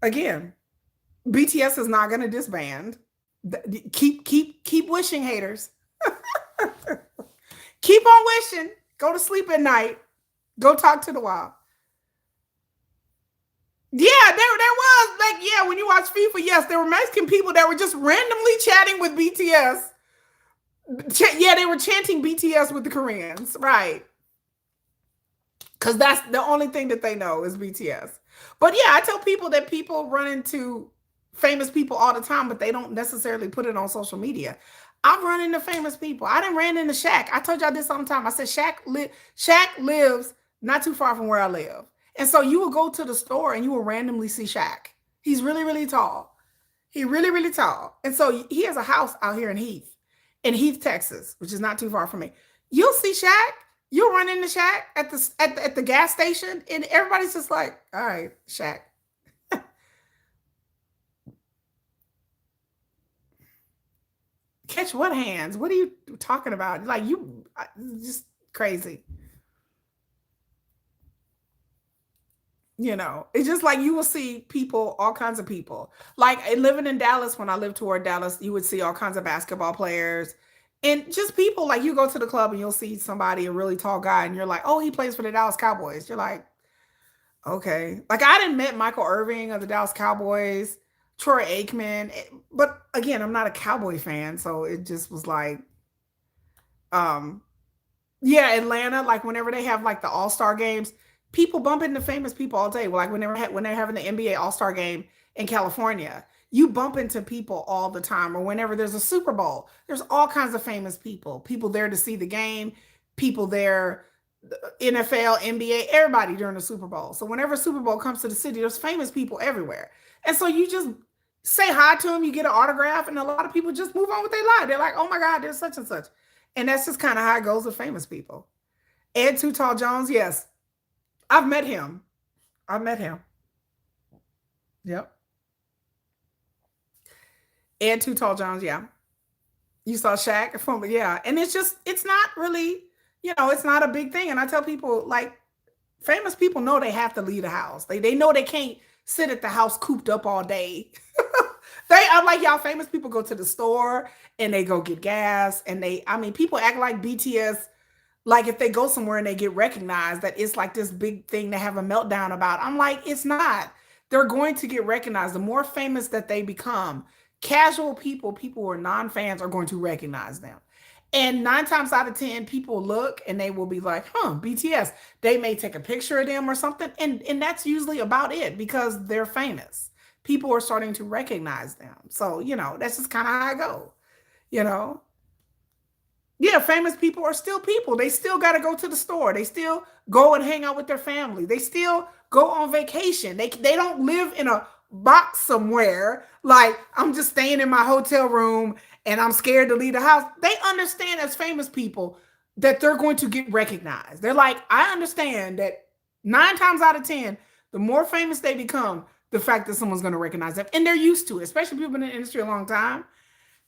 again, BTS is not going to disband. Keep wishing, haters. Keep on wishing. Go to sleep at night. Go talk to the wall. Yeah, there was when you watch FIFA, yes, there were Mexican people that were just randomly chatting with BTS. Yeah, they were chanting BTS with the Koreans, right? Because that's the only thing that they know is BTS. But yeah, I tell people that people run into famous people all the time, but they don't necessarily put it on social media. I've run into famous people. I done ran into Shaq. I told y'all this all the time. I said Shaq lives not too far from where I live. And so you will go to the store and you will randomly see Shaq. He's really, really tall. He's really, really tall. And so he has a house out here in Heath, Texas, which is not too far from me. You'll see Shaq. You'll run into Shaq at the gas station, and everybody's just like, all right, Shaq. Catch what hands? What are you talking about? Like you just crazy. It's just like you will see people, all kinds of people. Like living in Dallas, when I lived toward Dallas, you would see all kinds of basketball players and just people. Like you go to the club and you'll see somebody, a really tall guy, and you're like, oh, he plays for the Dallas Cowboys. You're like, okay. Like I didn't met Michael Irving of the Dallas Cowboys, Troy Aikman, but again, I'm not a Cowboy fan, so it just was like, um, yeah, Atlanta. Like whenever they have like the All Star games, people bump into famous people all day. Like when they're having the NBA All Star game in California, you bump into people all the time. Or whenever there's a Super Bowl, there's all kinds of famous people. People there to see the game. People there, NFL, NBA, everybody during the Super Bowl. So whenever Super Bowl comes to the city, there's famous people everywhere. And so you just say hi to them, you get an autograph, and a lot of people just move on with their life. They're like, oh my God, there's such and such. And that's just kind of how it goes with famous people. Ed Too Tall Jones, yes. I've met him. I've met him. Yep. Ed Too Tall Jones, yeah. You saw Shaq from, yeah. And it's not really, it's not a big thing. And I tell people, like, famous people know they have to leave the house. They know they can't sit at the house cooped up all day. I'm like, y'all famous people go to the store and they go get gas. And people act like BTS, like if they go somewhere and they get recognized, that it's like this big thing to have a meltdown about. I'm like, it's not. They're going to get recognized. The more famous that they become, casual people who are non-fans are going to recognize them. And 9 times out of 10, people look and they will be like, BTS. They may take a picture of them or something. And that's usually about it because they're famous. People are starting to recognize them. So, that's just kind of how I go, you know? Yeah, famous people are still people. They still got to go to the store. They still go and hang out with their family. They still go on vacation. They don't live in a box somewhere like I'm just staying in my hotel room and I'm scared to leave the house. They understand as famous people that they're going to get recognized. They're like, I understand that 9 times out of 10, the more famous they become, the fact that someone's going to recognize them. And they're used to it, especially people in the industry a long time.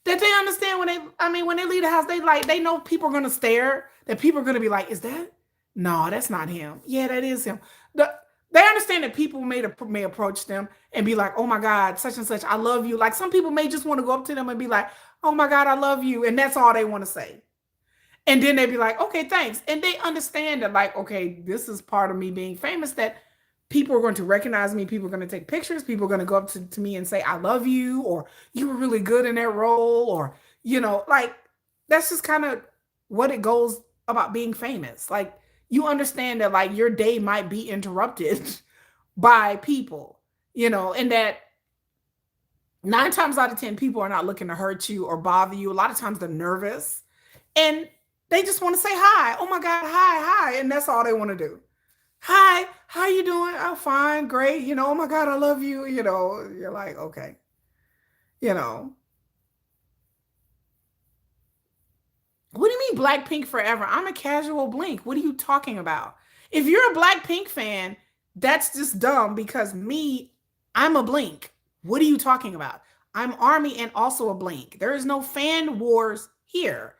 That they understand when they leave the house, they know people are gonna stare, that people are gonna be like, is that? No, that's not him. Yeah, that is him. They understand that people may approach them and be like, oh my God, such and such, I love you. Like some people may just want to go up to them and be like, oh my God, I love you. And that's all they want to say. And then they be like, okay, thanks. And they understand that, like, okay, this is part of me being famous, that people are going to recognize me. People are going to take pictures. People are going to go up to me and say, I love you, or you were really good in that role, or, like that's just kind of what it goes about being famous. Like you understand that like your day might be interrupted by people, and that 9 times out of 10, people are not looking to hurt you or bother you. A lot of times they're nervous and they just want to say hi. Oh my God, hi. And that's all they want to do. Hi, how you doing? I'm fine, great. Oh my God, I love you. You're like, okay. You know, what do you mean Blackpink forever? I'm a casual Blink. What are you talking about? If you're a Blackpink fan, that's just dumb because I'm a Blink. What are you talking about? I'm Army and also a Blink. There is no fan wars here.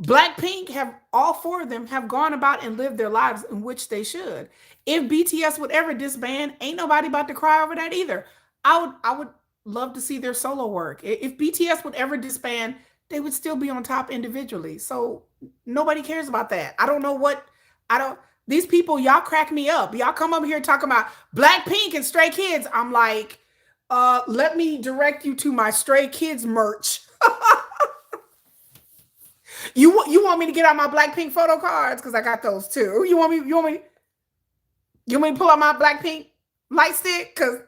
Blackpink have all 4 of them have gone about and lived their lives in which they should. If BTS would ever disband, ain't nobody about to cry over that either. I would love to see their solo work. If BTS would ever disband, they would still be on top individually. So nobody cares about that. These people, y'all crack me up. Y'all come up here talking about Blackpink and Stray Kids. I'm like, let me direct you to my Stray Kids merch. You want me to get out my Blackpink photo cards? Because I got those too. You want me to pull out my Blackpink light stick? Because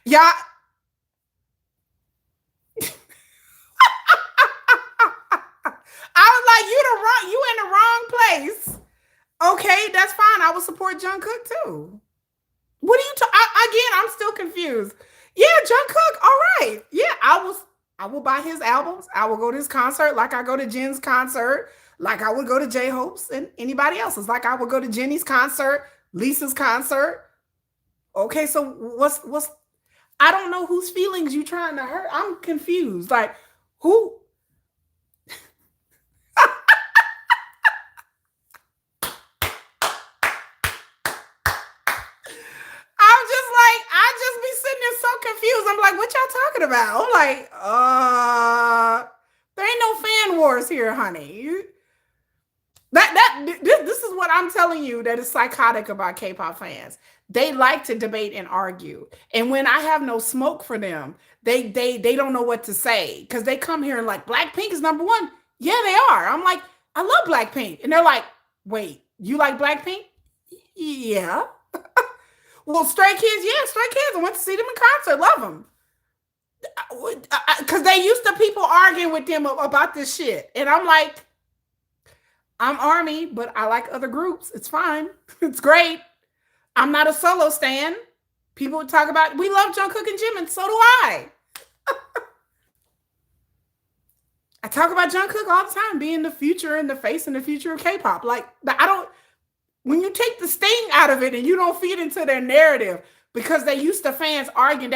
y'all, I was like, you in the wrong place. Okay, that's fine. I will support Jungkook too. What are you again, I'm still confused. Yeah, Jungkook, all right. Yeah, I will buy his albums. I will go to his concert like I go to Jen's concert. like I would go to J-Hope's and anybody else's. Like I would go to Jenny's concert, Lisa's concert. Okay, so what's I don't know whose feelings you trying to hurt. I'm confused. Like who I'm just like, I just be sitting there so confused. I'm like, what y'all talking about? I'm like, there ain't no fan wars here, honey. This is what I'm telling you that is psychotic about K-pop fans. They like to debate and argue. And when I have no smoke for them, they don't know what to say. Because they come here and like, Blackpink is number one. Yeah, they are. I'm like, I love Blackpink. And they're like, wait, you like Blackpink? Yeah. Well, Stray Kids, yeah, Stray Kids. I went to see them in concert. Love them. Because they used to people arguing with them about this shit. And I'm like, I'm Army, but I like other groups. It's fine. It's great. I'm not a solo stan. People would talk about, we love Jungkook and Jimin. So do I. I talk about Jungkook all the time, being the future and the face and the future of K-pop. Like, I don't, when you take the sting out of it and you don't feed into their narrative, because they used to fans arguing,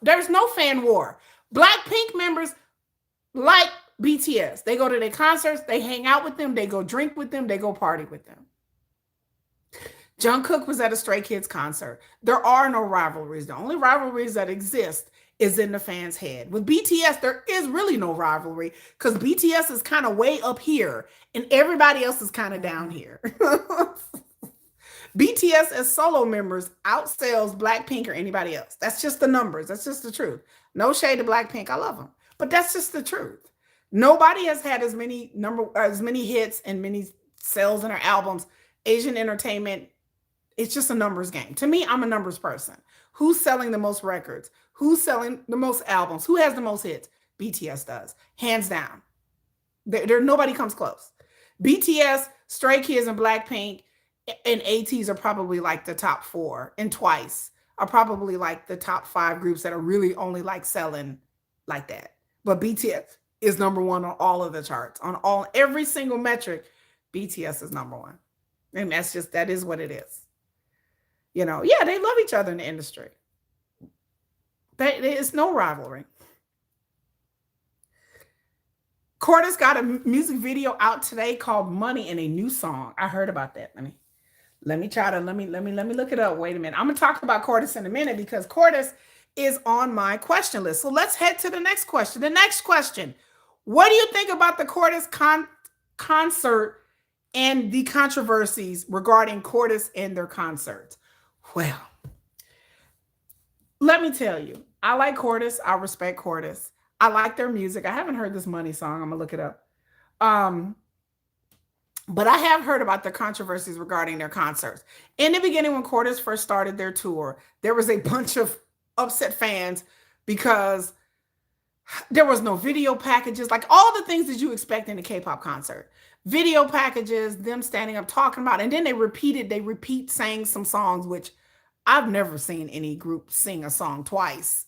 there's no fan war. Blackpink members like BTS. They go to their concerts, they hang out with them, they go drink with them, they go party with them. Jungkook was at a Stray Kids concert. There are no rivalries. The only rivalries that exist is in the fans' head. With BTS, there is really no rivalry because BTS is kind of way up here and everybody else is kind of down here. BTS as solo members outsells Blackpink or anybody else. That's just the numbers. That's just the truth. No shade to Blackpink. I love them. But that's just the truth. Nobody has had as many hits and many sales in their albums. Asian entertainment, it's just a numbers game. To me, I'm a numbers person. Who's selling the most records? Who's selling the most albums? Who has the most hits? BTS does. Hands down. Nobody comes close. BTS, Stray Kids, and Blackpink and ATEEZ are probably like the top 4. And Twice are probably like the top 5 groups that are really only like selling like that. But BTS is number 1 on all of the charts. On every single metric, BTS is number 1. And that is what it is. You know, yeah, they love each other in the industry. There's no rivalry. Cortis got a music video out today called Money and a new song. I heard about that. Let me look it up. Wait a minute. I'm gonna talk about Cortis in a minute because Cortis is on my question list. So let's head to the next question. The next question. What do you think about the Cortis concert and the controversies regarding Cortis and their concerts? Well, let me tell you, I like Cortis. I respect Cortis. I like their music. I haven't heard this Money song. I'm gonna look it up. But I have heard about the controversies regarding their concerts. In the beginning, when Cortis first started their tour, there was a bunch of upset fans because there was no video packages, like all the things that you expect in a K-pop concert. Video packages, them standing up talking about, and then they repeat saying some songs, which I've never seen any group sing a song twice,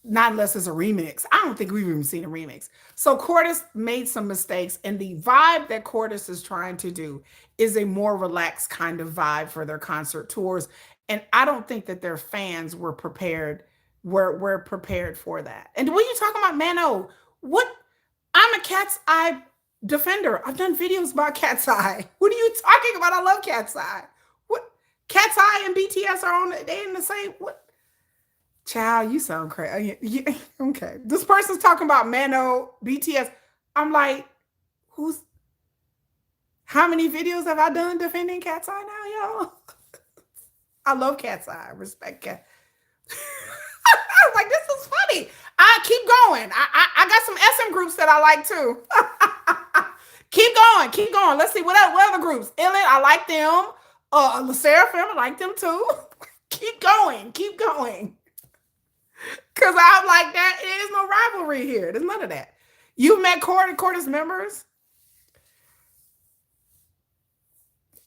not unless it's a remix. I don't think we've even seen a remix. So Cortis made some mistakes, and the vibe that Cortis is trying to do is a more relaxed kind of vibe for their concert tours. And I don't think that their fans were prepared for that. And when you talking about Mano, what? I'm a Cat's Eye defender. I've done videos about Cat's Eye. What are you talking about? I love Cat's Eye. What? Cat's Eye and BTS are they in the same, what? Child, you sound crazy. Okay. This person's talking about Mano, BTS. I'm like, how many videos have I done defending Cat's Eye now, y'all? I love Cat's Eye. I respect Cat. I was like, this is funny. I keep going. I got some SM groups that I like too. Keep going. Let's see what other groups. Illin, I like them. LE SSERAFIM, I like them too. Keep going. Because I'm like, there's no rivalry here. There's none of that. You've met Cortis members.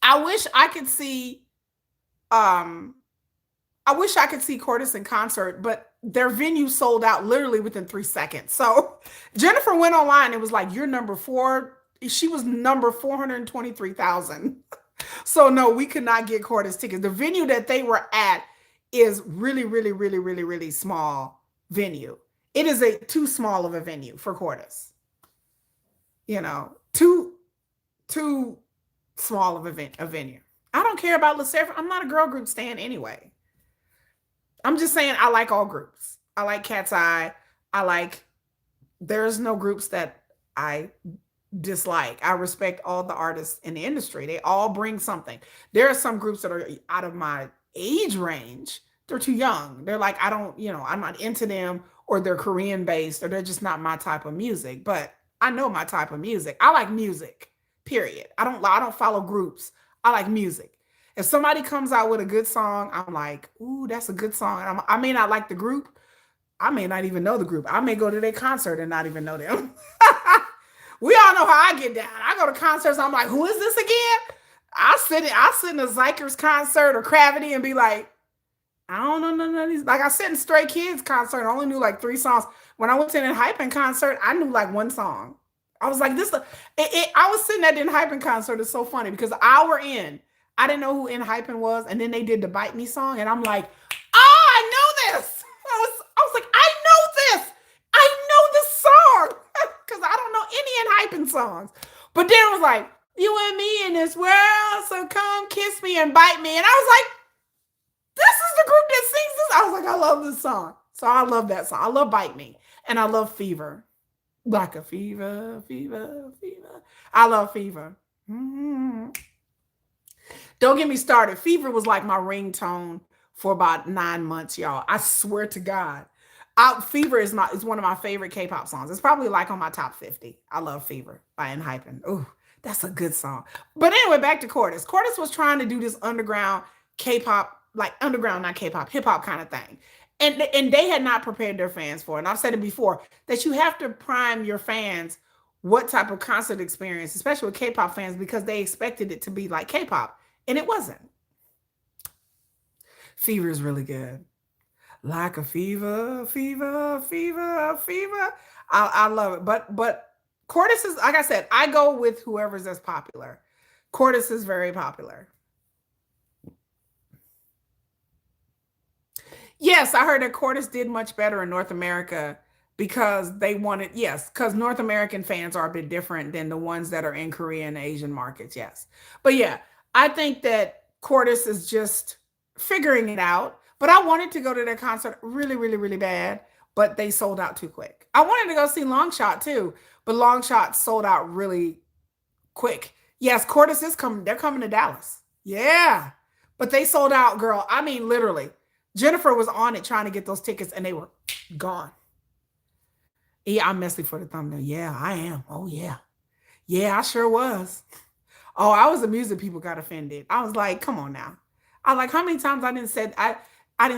I wish I could see Cortis in concert, but their venue sold out literally within 3 seconds. So Jennifer went online and was like, you're number 4 she was number 423,000. So no, we could not get Cordis tickets. The venue that they were at is really, really, really, really, really small venue. It is a too small of a venue for Cordis. You know, too small of a venue. I don't care about LeSaffron. I'm not a girl group stan anyway. I'm just saying I like all groups. I like Cat's Eye. I like, there's no groups that I dislike. I respect all the artists in the industry. They all bring something. There are some groups that are out of my age range. They're too young. They're like, I don't, I'm not into them, or they're Korean based, or they're just not my type of music. But I know my type of music. I like music, period. I don't follow groups. I like music. If somebody comes out with a good song, I'm like, ooh, that's a good song. I may not like the group. I may not even know the group. I may go to their concert and not even know them. We all know how I get down. I go to concerts, I'm like, who is this again? I'll sit in a Zykers concert or Gravity and be like, I don't know none of these. Like, I sit in Stray Kids concert, I only knew like 3 songs. When I went to an Hypen concert, I knew like 1 song. I was like, I was sitting at the Hypen concert. It's so funny because an hour in, I didn't know who Hypen was, and then they did the Bite Me song, and I'm like, oh, I know this. I was like, I know this. I know this song. Because I don't know any Hypen songs. But then it was like, you and me in this world, so come kiss me and bite me. And I was like, this is the group that sings this. I was like, I love this song. So I love that song. I love Bite Me. And I love Fever. Like a fever, fever, fever. I love Fever. Mm-hmm. Don't get me started. Fever was like my ringtone for about 9 months, y'all. I swear to God. Fever is one of my favorite K-pop songs. It's probably like on my top 50. I love Fever by Hypen. Oh, that's a good song. But anyway, back to Cordis. Cordis was trying to do this underground K-pop, like underground, not K-pop, hip-hop kind of thing. And they had not prepared their fans for it. And I've said it before, that you have to prime your fans what type of concert experience, especially with K-pop fans, because they expected it to be like K-pop. And it wasn't. Fever is really good. Like a fever, fever, fever, fever. I love it. But Cordis is, like I said, I go with whoever's as popular. Cordis is very popular. Yes, I heard that Cordis did much better in North America because they wanted, yes, because North American fans are a bit different than the ones that are in Korea and Asian markets, yes. But yeah, I think that Cordis is just figuring it out. But I wanted to go to their concert really, really, really bad, but they sold out too quick. I wanted to go see Longshot too, but Longshot sold out really quick. Yes, Cordis is coming. They're coming to Dallas. Yeah, but they sold out, girl. I mean, literally. Jennifer was on it trying to get those tickets, and they were gone. Yeah, I'm messy for the thumbnail. Yeah, I am. Oh, yeah. Yeah, I sure was. Oh, I was amused that people got offended. I was like, come on now. I was like, how many times I didn't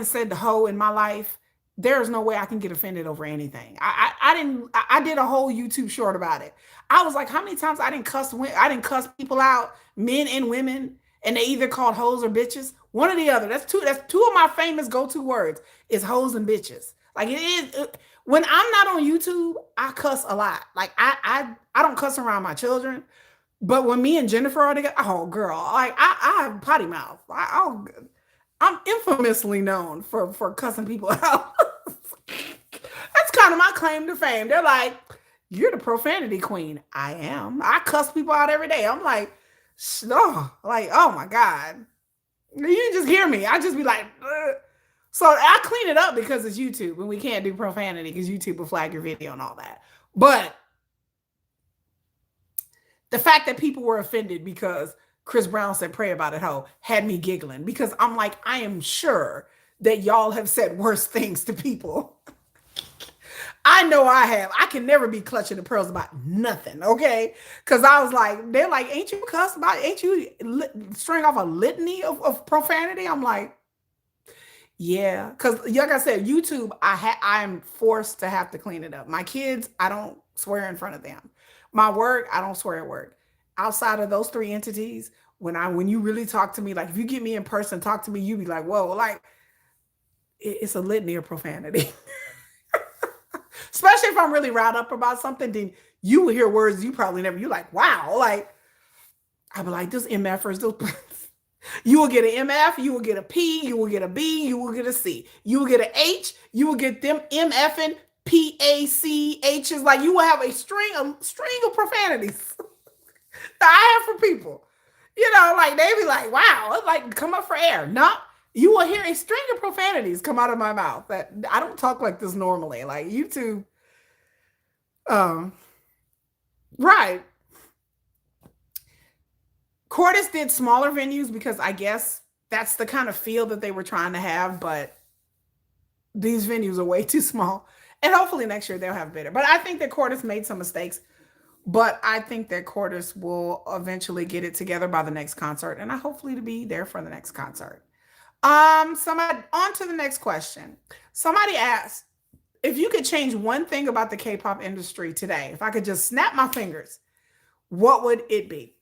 say the hoe in my life. There's no way I can get offended over anything. I did a whole YouTube short about it. I was like, how many times I didn't cuss people out, men and women, and they either called hoes or bitches. One or the other. That's two of my famous go-to words is hoes and bitches. Like it is when I'm not on YouTube, I cuss a lot. Like I don't cuss around my children. But when me and Jennifer are together, oh girl, like I have potty mouth. I'm infamously known for cussing people out. That's kind of my claim to fame. They're like, you're the profanity queen. I am. I cuss people out every day. I'm like, oh, oh my God. You didn't just hear me. I just be like, ugh. So I clean it up because it's YouTube and we can't do profanity because YouTube will flag your video and all that. But the fact that people were offended because Chris Brown said pray about it, ho, had me giggling because I'm like, I am sure that y'all have said worse things to people. I know I have. I can never be clutching the pearls about nothing, okay? Because I was like, they're like, ain't you cussed about, ain't you string off a litany of profanity? I'm like, yeah. Because like I said, YouTube, I'm forced to have to clean it up. My kids, I don't swear in front of them. My work, I don't swear at work. Outside of those 3 entities, when you really talk to me, like if you get me in person, talk to me, you be like, whoa, like it's a litany of profanity. Especially if I'm really riled up about something, then you will hear words you probably never, you're like, wow. Like, I'll be like, those MFers, those you will get an MF, you will get a P, you will get a B, you will get a C, you will get an H, you will get them MFing PACHs. Like, you will have a string of profanities that I have for people. You know, like they be like, wow, like come up for air. No, you will hear a string of profanities come out of my mouth. That I don't talk like this normally. Like YouTube, um, right. Cordis did smaller venues because I guess that's the kind of feel that they were trying to have, but these venues are way too small. And hopefully next year they'll have better. But I think that Cordis made some mistakes. But I think that Cordis will eventually get it together by the next concert, and I hopefully to be there for the next concert. Somebody on to the next question. Somebody asked if you could change one thing about the K-pop industry today, if I could just snap my fingers, what would it be?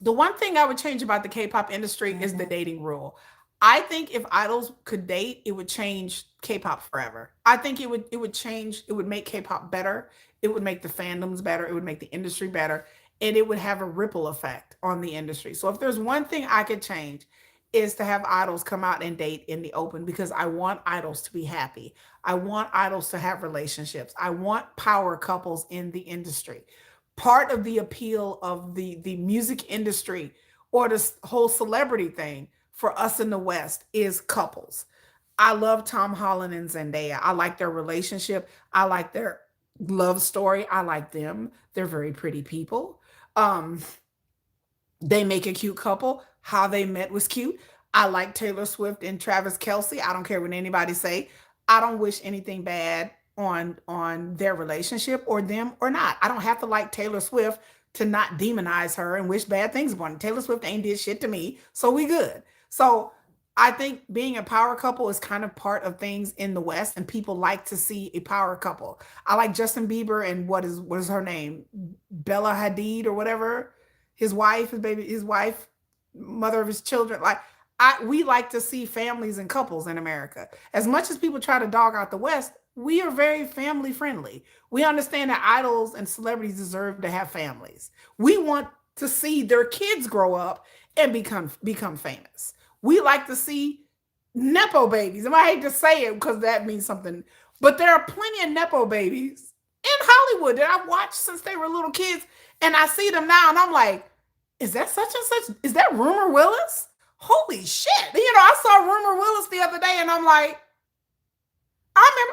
The one thing I would change about the K-pop industry is the dating rule. I think if idols could date, it would change K-pop forever. I think it would change, it would make K-pop better, it would make the fandoms better, it would make the industry better, and it would have a ripple effect on the industry. So if there's one thing I could change is to have idols come out and date in the open because I want idols to be happy. I want idols to have relationships. I want power couples in the industry. Part of the appeal of the music industry or this whole celebrity thing for us in the West is couples. I love Tom Holland and Zendaya. I like their relationship. I like their love story. I like them. They're very pretty people. Um, they make a cute couple. How they met was cute. I like Taylor Swift and Travis Kelce. I don't care what anybody say. I don't wish anything bad on their relationship or them or not. I don't have to like Taylor Swift to not demonize her and wish bad things upon her. Taylor Swift ain't did shit to me, so we good. So I think being a power couple is kind of part of things in the West, and people like to see a power couple. I like Justin Bieber and what is her name, Bella Hadid or whatever, his wife, his wife, mother of his children. Like we like to see families and couples in America. As much as people try to dog out the West, we are very family friendly. We understand that idols and celebrities deserve to have families. We want to see their kids grow up and become famous. We like to see nepo babies. And I hate to say it because that means something, but there are plenty of nepo babies in Hollywood that I've watched since they were little kids, and I see them now, and I'm like, is that such and such? Is that Rumor Willis? Holy shit! You know, I saw Rumor Willis the other day, and I'm like, I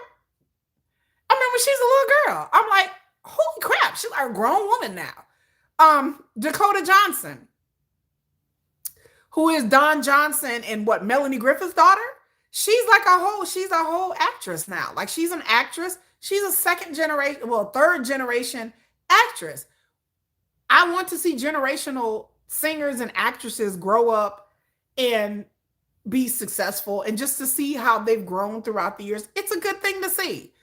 remember she's a little girl. I'm like, holy crap, she's like a grown woman now. Dakota Johnson, who is Don Johnson and what, Melanie Griffith's daughter? She's a whole actress now. Like she's an actress. She's a third generation actress. I want to see generational singers and actresses grow up and be successful, and just to see how they've grown throughout the years. It's a good thing to see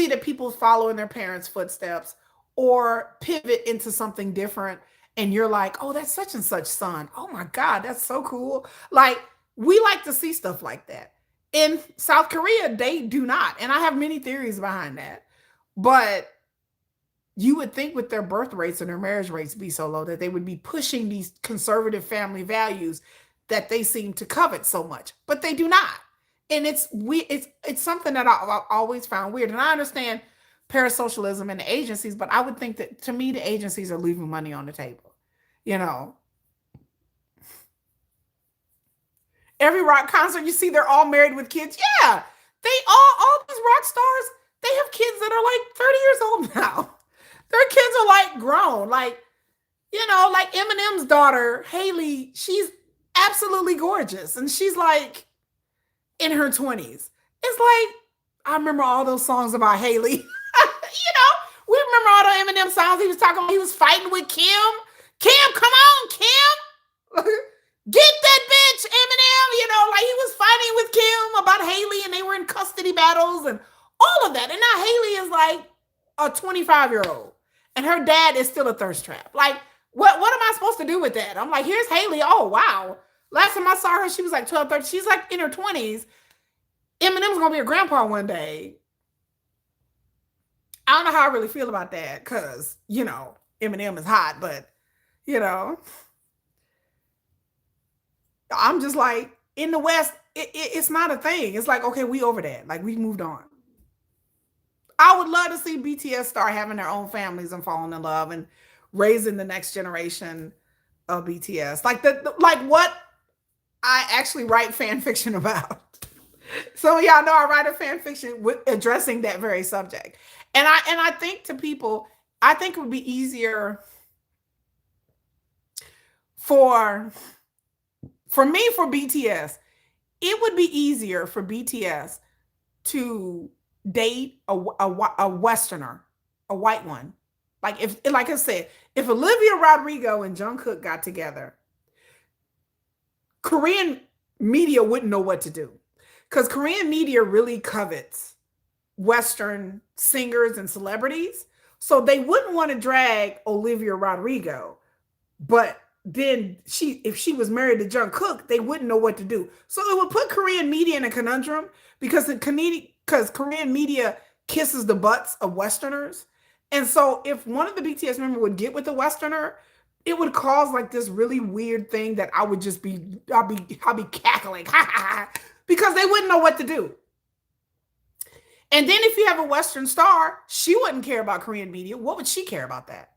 that people follow in their parents' footsteps or pivot into something different. And you're like, oh, that's such and such son. Oh my God, that's so cool. Like, we like to see stuff like that. In South Korea, they do not. And I have many theories behind that. But you would think with their birth rates and their marriage rates be so low that they would be pushing these conservative family values that they seem to covet so much. But they do not. And it's something that I've always found weird. And I understand parasocialism and the agencies, but I would think that, to me, the agencies are leaving money on the table. You know, every rock concert you see, they're all married with kids. Yeah, they all these rock stars, they have kids that are like 30 years old now. Their kids are like grown. Like, you know, like Eminem's daughter, Haley, she's absolutely gorgeous. And she's like in her 20s. It's like, I remember all those songs about Haley. You know, we remember all the Eminem songs he was talking about. He was fighting with Kim. Kim, come on, Kim. Get that bitch, Eminem. You know, like he was fighting with Kim about Haley, and they were in custody battles and all of that. And now Haley is like a 25-year-old, and her dad is still a thirst trap. Like, what am I supposed to do with that? I'm like, here's Haley. Oh, wow. Last time I saw her, she was like 12, 13. She's like in her 20s. Eminem's going to be a grandpa one day. I don't know how I really feel about that because, you know, Eminem is hot, but, you know, I'm just like, in the West, it's not a thing. It's like, okay, we over that. Like, we moved on. I would love to see BTS start having their own families and falling in love and raising the next generation of BTS. Like like what I actually write fan fiction about. So y'all know I write a fan fiction with addressing that very subject. And I think to people, I think it would be easier for me for BTS. It would be easier for BTS to date a Westerner, a white one. Like if, like I said, if Olivia Rodrigo and Jungkook got together, Korean media wouldn't know what to do because Korean media really covets Western singers and celebrities. So they wouldn't want to drag Olivia Rodrigo, but then if she was married to Jungkook, they wouldn't know what to do. So it would put Korean media in a conundrum because Korean media kisses the butts of Westerners. And so if one of the BTS members would get with a Westerner, it would cause like this really weird thing that I would just I'll be cackling because they wouldn't know what to do. And then if you have a Western star, she wouldn't care about Korean media. What would she care about that?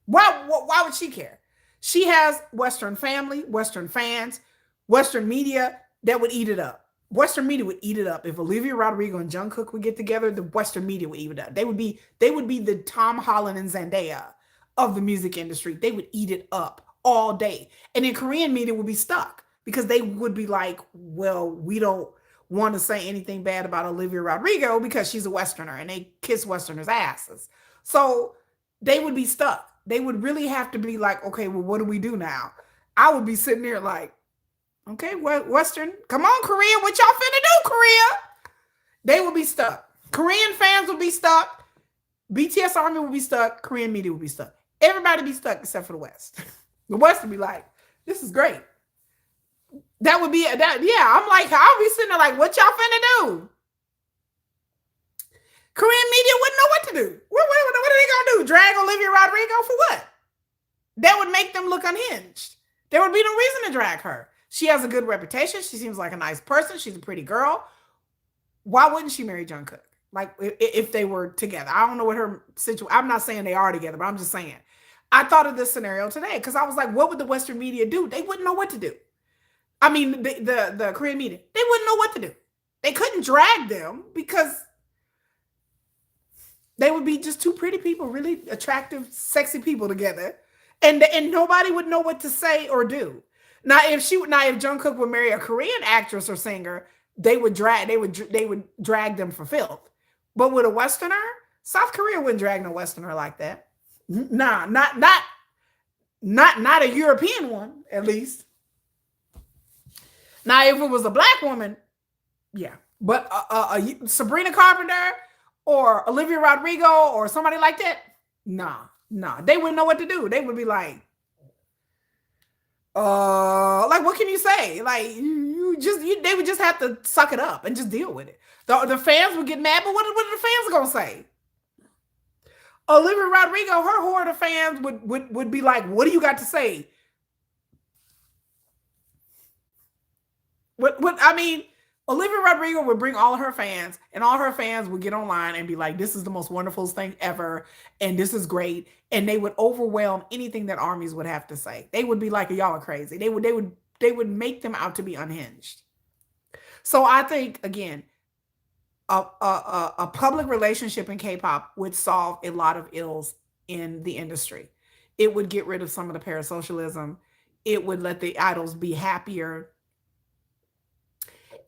Why would she care? She has Western family, Western fans, Western media that would eat it up. Western media would eat it up. If Olivia Rodrigo and Jungkook would get together, the Western media would eat it up. They would be the Tom Holland and Zendaya of the music industry. They would eat it up all day. And then Korean media would be stuck because they would be like, well, we don't want to say anything bad about Olivia Rodrigo because she's a Westerner and they kiss Westerners' asses. So they would be stuck. They would really have to be like, okay, well, what do we do now? I would be sitting there like, okay, Western, come on, Korea, what y'all finna do, Korea? They would be stuck. Korean fans would be stuck. BTS Army would be stuck. Korean media would be stuck. Everybody be stuck except for the West. The West would be like, this is great. That would be that. Yeah, I'm like, I'll be sitting there like, what y'all finna do? Korean media wouldn't know what to do. What are they gonna do? Drag Olivia Rodrigo for what? That would make them look unhinged. There would be no reason to drag her. She has a good reputation. She seems like a nice person. She's a pretty girl. Why wouldn't she marry Jungkook? Like if they were together. I don't know what her situation. I'm not saying they are together, but I'm just saying. I thought of this scenario today because I was like, what would the Western media do? They wouldn't know what to do. I mean, the Korean media, they wouldn't know what to do. They couldn't drag them because they would be just two pretty people, really attractive, sexy people together, and nobody would know what to say or do. Now, if Jungkook would marry a Korean actress or singer, they would drag them for filth. But with a Westerner, South Korea wouldn't drag no Westerner like that. Nah, not a European one, at least. Now, if it was a black woman, yeah. But Sabrina Carpenter or Olivia Rodrigo or somebody like that, nah. They wouldn't know what to do. They would be like what can you say? Like they would just have to suck it up and just deal with it. The fans would get mad, but what are the fans gonna say? Olivia Rodrigo, her horde of fans would be like, what do you got to say? What I mean, Olivia Rodrigo would bring all her fans, and all her fans would get online and be like, this is the most wonderful thing ever, and this is great. And they would overwhelm anything that armies would have to say. They would be like, y'all are crazy. They would make them out to be unhinged. So I think, again, a public relationship in K-pop would solve a lot of ills in the industry. It would get rid of some of the parasocialism. It would let the idols be happier.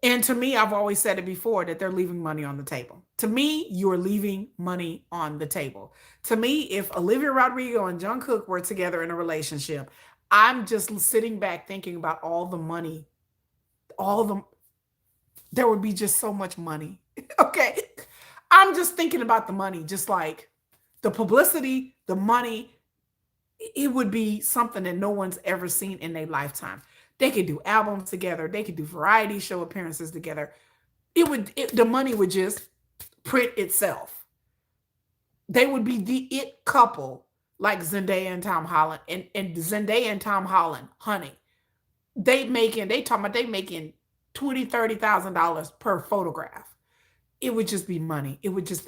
And to me, I've always said it before that they're leaving money on the table. To me, you're leaving money on the table. To me, if Olivia Rodrigo and Jungkook were together in a relationship, I'm just sitting back thinking about all the money, there would be just so much money. Okay. I'm just thinking about the money, just like the publicity, the money. It would be something that no one's ever seen in their lifetime. They could do albums together. They could do variety show appearances together. The money would just print itself. They would be the it couple, like Zendaya and Tom Holland. And Zendaya and Tom Holland, honey, they talking about they making $20,000-$30,000 per photograph. It would just be money. It would just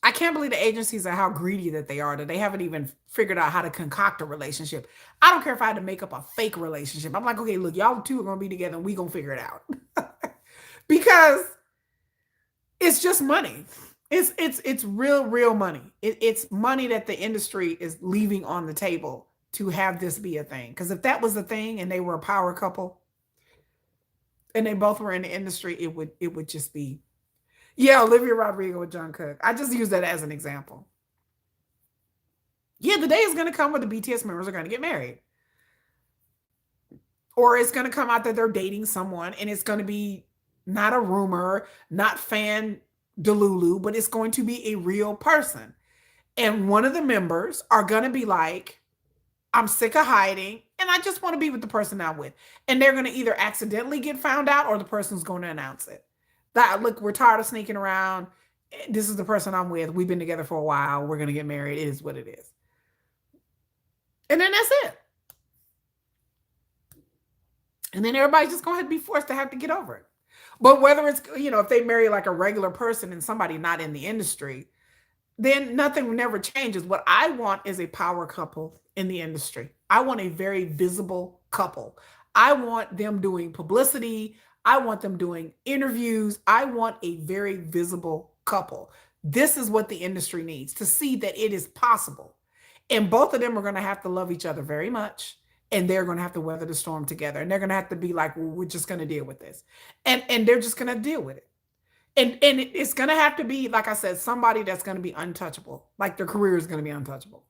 I can't believe the agencies are how greedy that they are, that they haven't even figured out how to concoct a relationship. I don't care if I had to make up a fake relationship. I'm like, okay, look, y'all two are gonna be together and we gonna figure it out. Because it's just money. It's real money. It's money that the industry is leaving on the table to have this be a thing. Because if that was a thing and they were a power couple and they both were in the industry, it would just be, yeah, Olivia Rodrigo with John Cook. I just use that as an example. Yeah, the day is going to come where the BTS members are going to get married. Or it's going to come out that they're dating someone and it's going to be not a rumor, not fan delulu, but it's going to be a real person. And one of the members are going to be like, I'm sick of hiding and I just want to be with the person I'm with. And they're going to either accidentally get found out or the person's going to announce it. That, look, we're tired of sneaking around. This is the person I'm with. We've been together for a while. We're going to get married. It is what it is. And then that's it. And then everybody's just going to be forced to have to get over it. But whether it's, if they marry like a regular person and somebody not in the industry, then nothing never changes. What I want is a power couple in the industry. I want a very visible couple. I want them doing publicity. I want them doing interviews. I want a very visible couple. This is what the industry needs to see that it is possible. And both of them are going to have to love each other very much. And they're going to have to weather the storm together. And they're going to have to be like, well, we're just going to deal with this. And they're just going to deal with it. And it's going to have to be, like I said, somebody that's going to be untouchable. Like their career is going to be untouchable.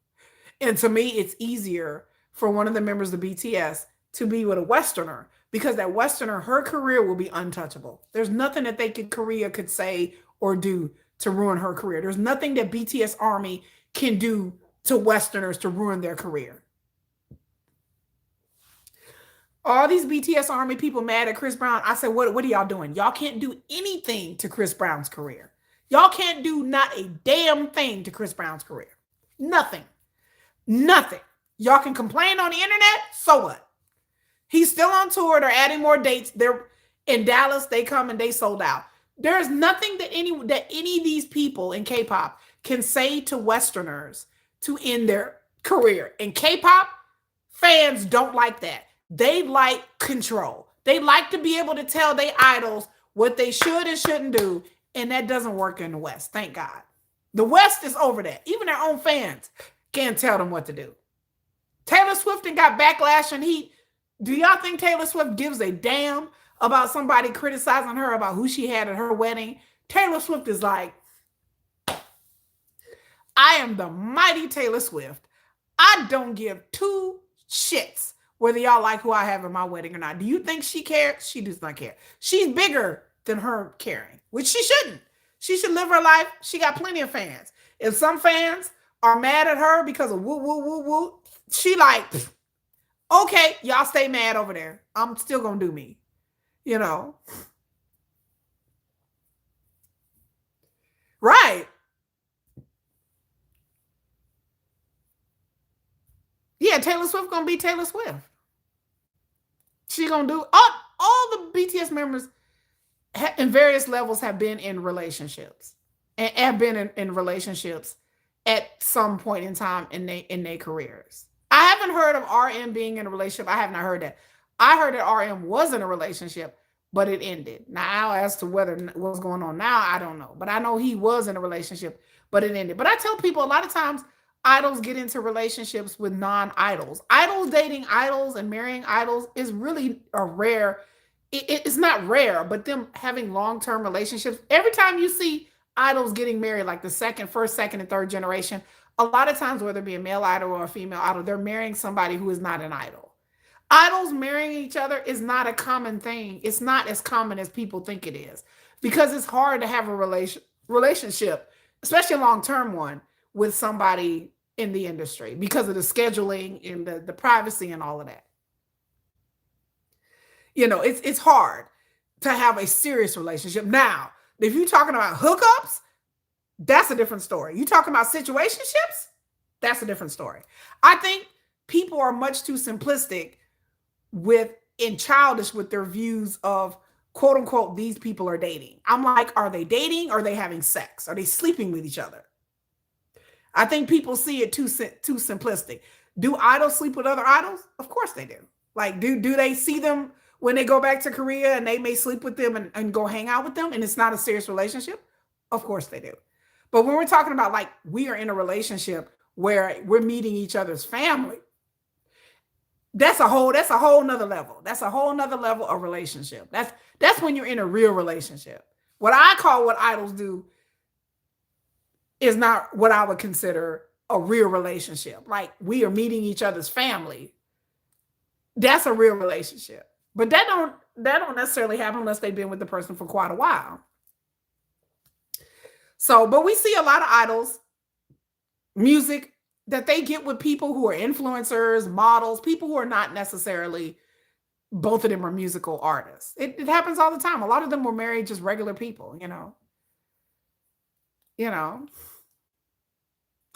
And to me, it's easier for one of the members of BTS to be with a Westerner, because that Westerner, her career will be untouchable. There's nothing that Korea could say or do to ruin her career. There's nothing that BTS Army can do to Westerners to ruin their career. All these BTS Army people mad at Chris Brown. I said, what are y'all doing? Y'all can't do anything to Chris Brown's career. Y'all can't do not a damn thing to Chris Brown's career. Nothing. Nothing. Y'all can complain on the internet. So what? He's still on tour. They're adding more dates. They're in Dallas. They come and they sold out. There's nothing that any of these people in K-pop can say to Westerners to end their career. In K-pop, fans don't like that. They like control. They like to be able to tell their idols what they should and shouldn't do. And that doesn't work in the West. Thank God. The West is over that. Even their own fans can't tell them what to do. Taylor Swift got backlash and heat. Do y'all think Taylor Swift gives a damn about somebody criticizing her about who she had at her wedding? Taylor Swift is like, I am the mighty Taylor Swift. I don't give two shits whether y'all like who I have at my wedding or not. Do you think she cares? She does not care. She's bigger than her caring, which she shouldn't. She should live her life. She got plenty of fans. If some fans are mad at her because of woo, woo, woo, woo, she like, okay, y'all stay mad over there. I'm still going to do me, Right. Yeah, Taylor Swift going to be Taylor Swift. She going to do all the BTS members in various levels have been in relationships and have been in relationships at some point in time in their careers. I haven't heard of RM being in a relationship. I have not heard that. I heard that RM was in a relationship, but it ended. Now, as to what's going on now, I don't know. But I know he was in a relationship, but it ended. But I tell people a lot of times idols get into relationships with non-idols. Idols dating idols and marrying idols is really a rare. It's not rare, but them having long-term relationships. Every time you see idols getting married, like the first, second, and third generation, a lot of times, whether it be a male idol or a female idol, they're marrying somebody who is not an idol. Idols marrying each other is not a common thing. It's not as common as people think it is, because it's hard to have a relationship, especially a long-term one, with somebody in the industry because of the scheduling and the privacy and all of that. It's hard to have a serious relationship. Now, if you're talking about hookups, That's a different story. You talking about situationships? That's a different story. I think people are much too simplistic with and childish with their views of quote unquote these people are dating. I'm like, are they dating? Are they having sex? Are they sleeping with each other? I think people see it too simplistic. Do idols sleep with other idols? Of course they do. Like, do they see them when they go back to Korea and they may sleep with them and go hang out with them and it's not a serious relationship? Of course they do. But when we're talking about like we are in a relationship where we're meeting each other's family, that's a whole nother level. That's a whole nother level of relationship. That's when you're in a real relationship. What I call what idols do is not what I would consider a real relationship. Like we are meeting each other's family. That's a real relationship. But that don't necessarily happen unless they've been with the person for quite a while. So, but we see a lot of idols, music that they get with people who are influencers, models, people who are not necessarily both of them are musical artists. It happens all the time. A lot of them were married just regular people, you know. You know.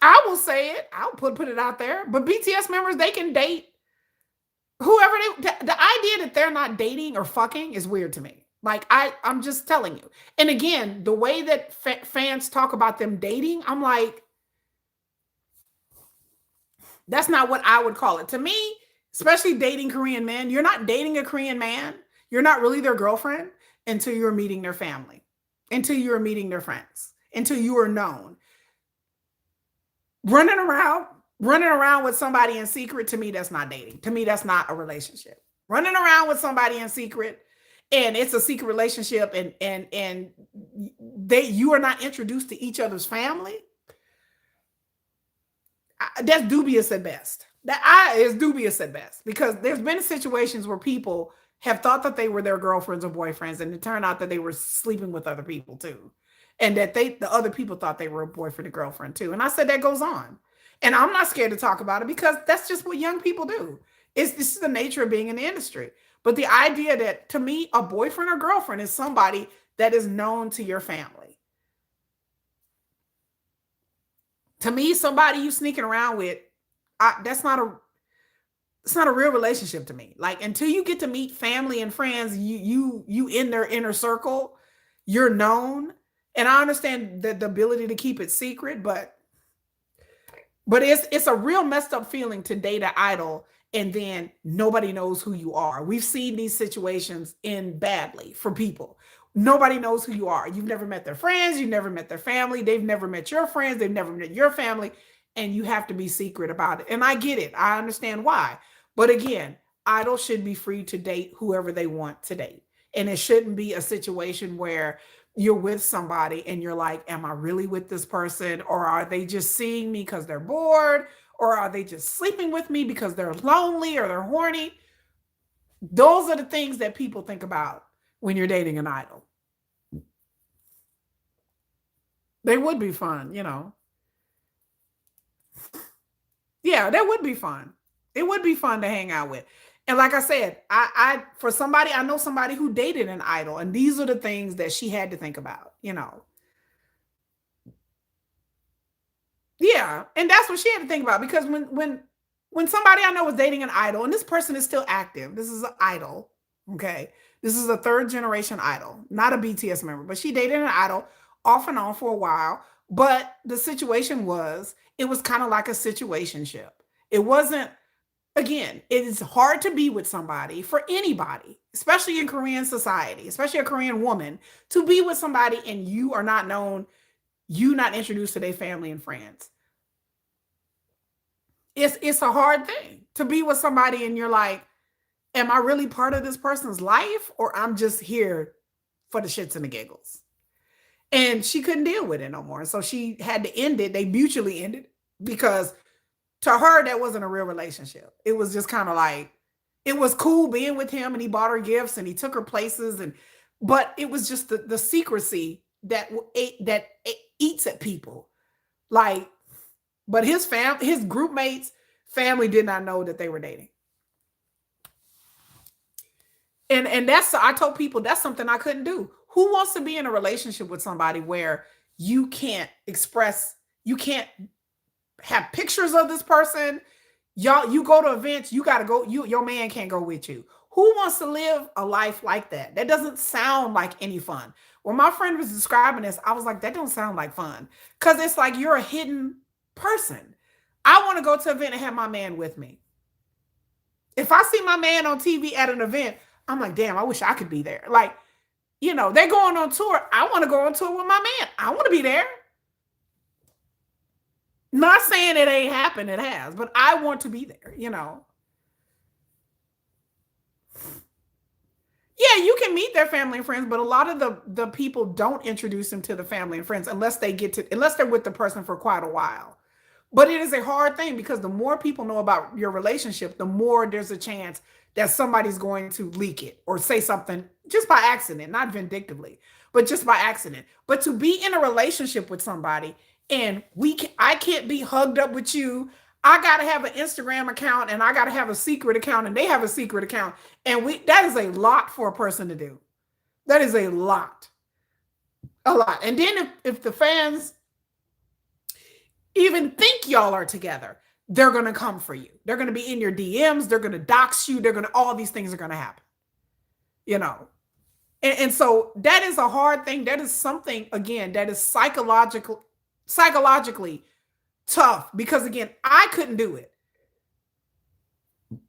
I will say it. I'll put it out there. But BTS members, they can date whoever they. The idea that they're not dating or fucking is weird to me. Like I'm just telling you. And again, the way that fans talk about them dating, I'm like, that's not what I would call it. To me, especially dating Korean men, you're not dating a Korean man. You're not really their girlfriend until you're meeting their family, until you're meeting their friends, until you are known. Running around, running around with somebody in secret, to me, that's not dating. To me, that's not a relationship. Running around with somebody in secret, and it's a secret relationship, and you are not introduced to each other's family. That's dubious at best. That is dubious at best because there's been situations where people have thought that they were their girlfriends or boyfriends, and it turned out that they were sleeping with other people too, and that the other people thought they were a boyfriend or girlfriend too. And I said that goes on, and I'm not scared to talk about it because that's just what young people do. This is the nature of being in the industry. But the idea that to me, a boyfriend or girlfriend is somebody that is known to your family. To me, somebody you sneaking around with, that's not a it's not a real relationship to me. Like until you get to meet family and friends, you in their inner circle, you're known. And I understand the ability to keep it secret, but it's a real messed up feeling to date an idol and then nobody knows who you are. We've seen these situations end badly for people. Nobody knows who you are. You've never met their friends, you've never met their family, they've never met your friends, they've never met your family, and you have to be secret about it. And I get it. I understand why. But again, idols should be free to date whoever they want to date. And it shouldn't be a situation where you're with somebody and you're like, am I really with this person? Or are they just seeing me because they're bored? Or are they just sleeping with me because they're lonely or they're horny? Those are the things that people think about when you're dating an idol. They would be fun, you know. Yeah, that would be fun. It would be fun to hang out with. And like I said, I for somebody, I know somebody who dated an idol, and these are the things that she had to think about, you know. Yeah, and that's what she had to think about because when somebody I know was dating an idol, and this person is still active, this is an idol, okay? This is a third generation idol, not a BTS member, but she dated an idol off and on for a while. But the situation was, it was kind of like a situationship. It wasn't, again, it is hard to be with somebody for anybody, especially in Korean society, especially a Korean woman, to be with somebody and you are not known, you not introduced to their family and friends. It's a hard thing to be with somebody and you're like, am I really part of this person's life or I'm just here for the shits and the giggles? And she couldn't deal with it no more. So she had to end it. They mutually ended because to her, that wasn't a real relationship. It was just kind of like, it was cool being with him and he bought her gifts and he took her places. But it was just the secrecy that eats at people. Like, but his group mates, family did not know that they were dating. And I told people that's something I couldn't do. Who wants to be in a relationship with somebody where you can't express, you can't have pictures of this person. Y'all, you go to events, you gotta go, your man can't go with you. Who wants to live a life like that? That doesn't sound like any fun. When my friend was describing this, I was like, that don't sound like fun. Because it's like you're a hidden person. I want to go to an event and have my man with me. If I see my man on TV at an event, I'm like, damn, I wish I could be there. Like, they're going on tour. I want to go on tour with my man. I want to be there. Not saying it ain't happened, it has, but I want to be there. Yeah, you can meet their family and friends, but a lot of the people don't introduce them to the family and friends unless they're with the person for quite a while. But it is a hard thing because the more people know about your relationship, the more there's a chance that somebody's going to leak it or say something just by accident, not vindictively, but just by accident. But to be in a relationship with somebody and I can't be hugged up with you. I got to have an Instagram account and I got to have a secret account and they have a secret account. And that is a lot for a person to do. That is a lot. A lot. And then if the fans even think y'all are together, they're going to come for you. They're going to be in your DMs. They're going to dox you. All these things are going to happen, And so that is a hard thing. That is something, again, that is psychologically tough because, again, I couldn't do it.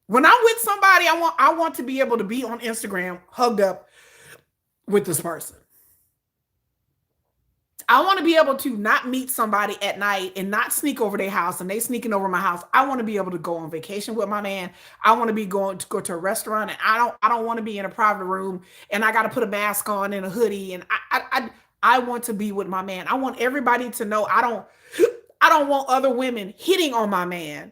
When I'm with somebody, I want to be able to be on Instagram hugged up with this person. I want to be able to not meet somebody at night and not sneak over their house and they sneaking over my house. I want to be able to go on vacation with my man. I want to be going to go to a restaurant and I don't want to be in a private room and I got to put a mask on and a hoodie. And I want to be with my man. I want everybody to know I don't want other women hitting on my man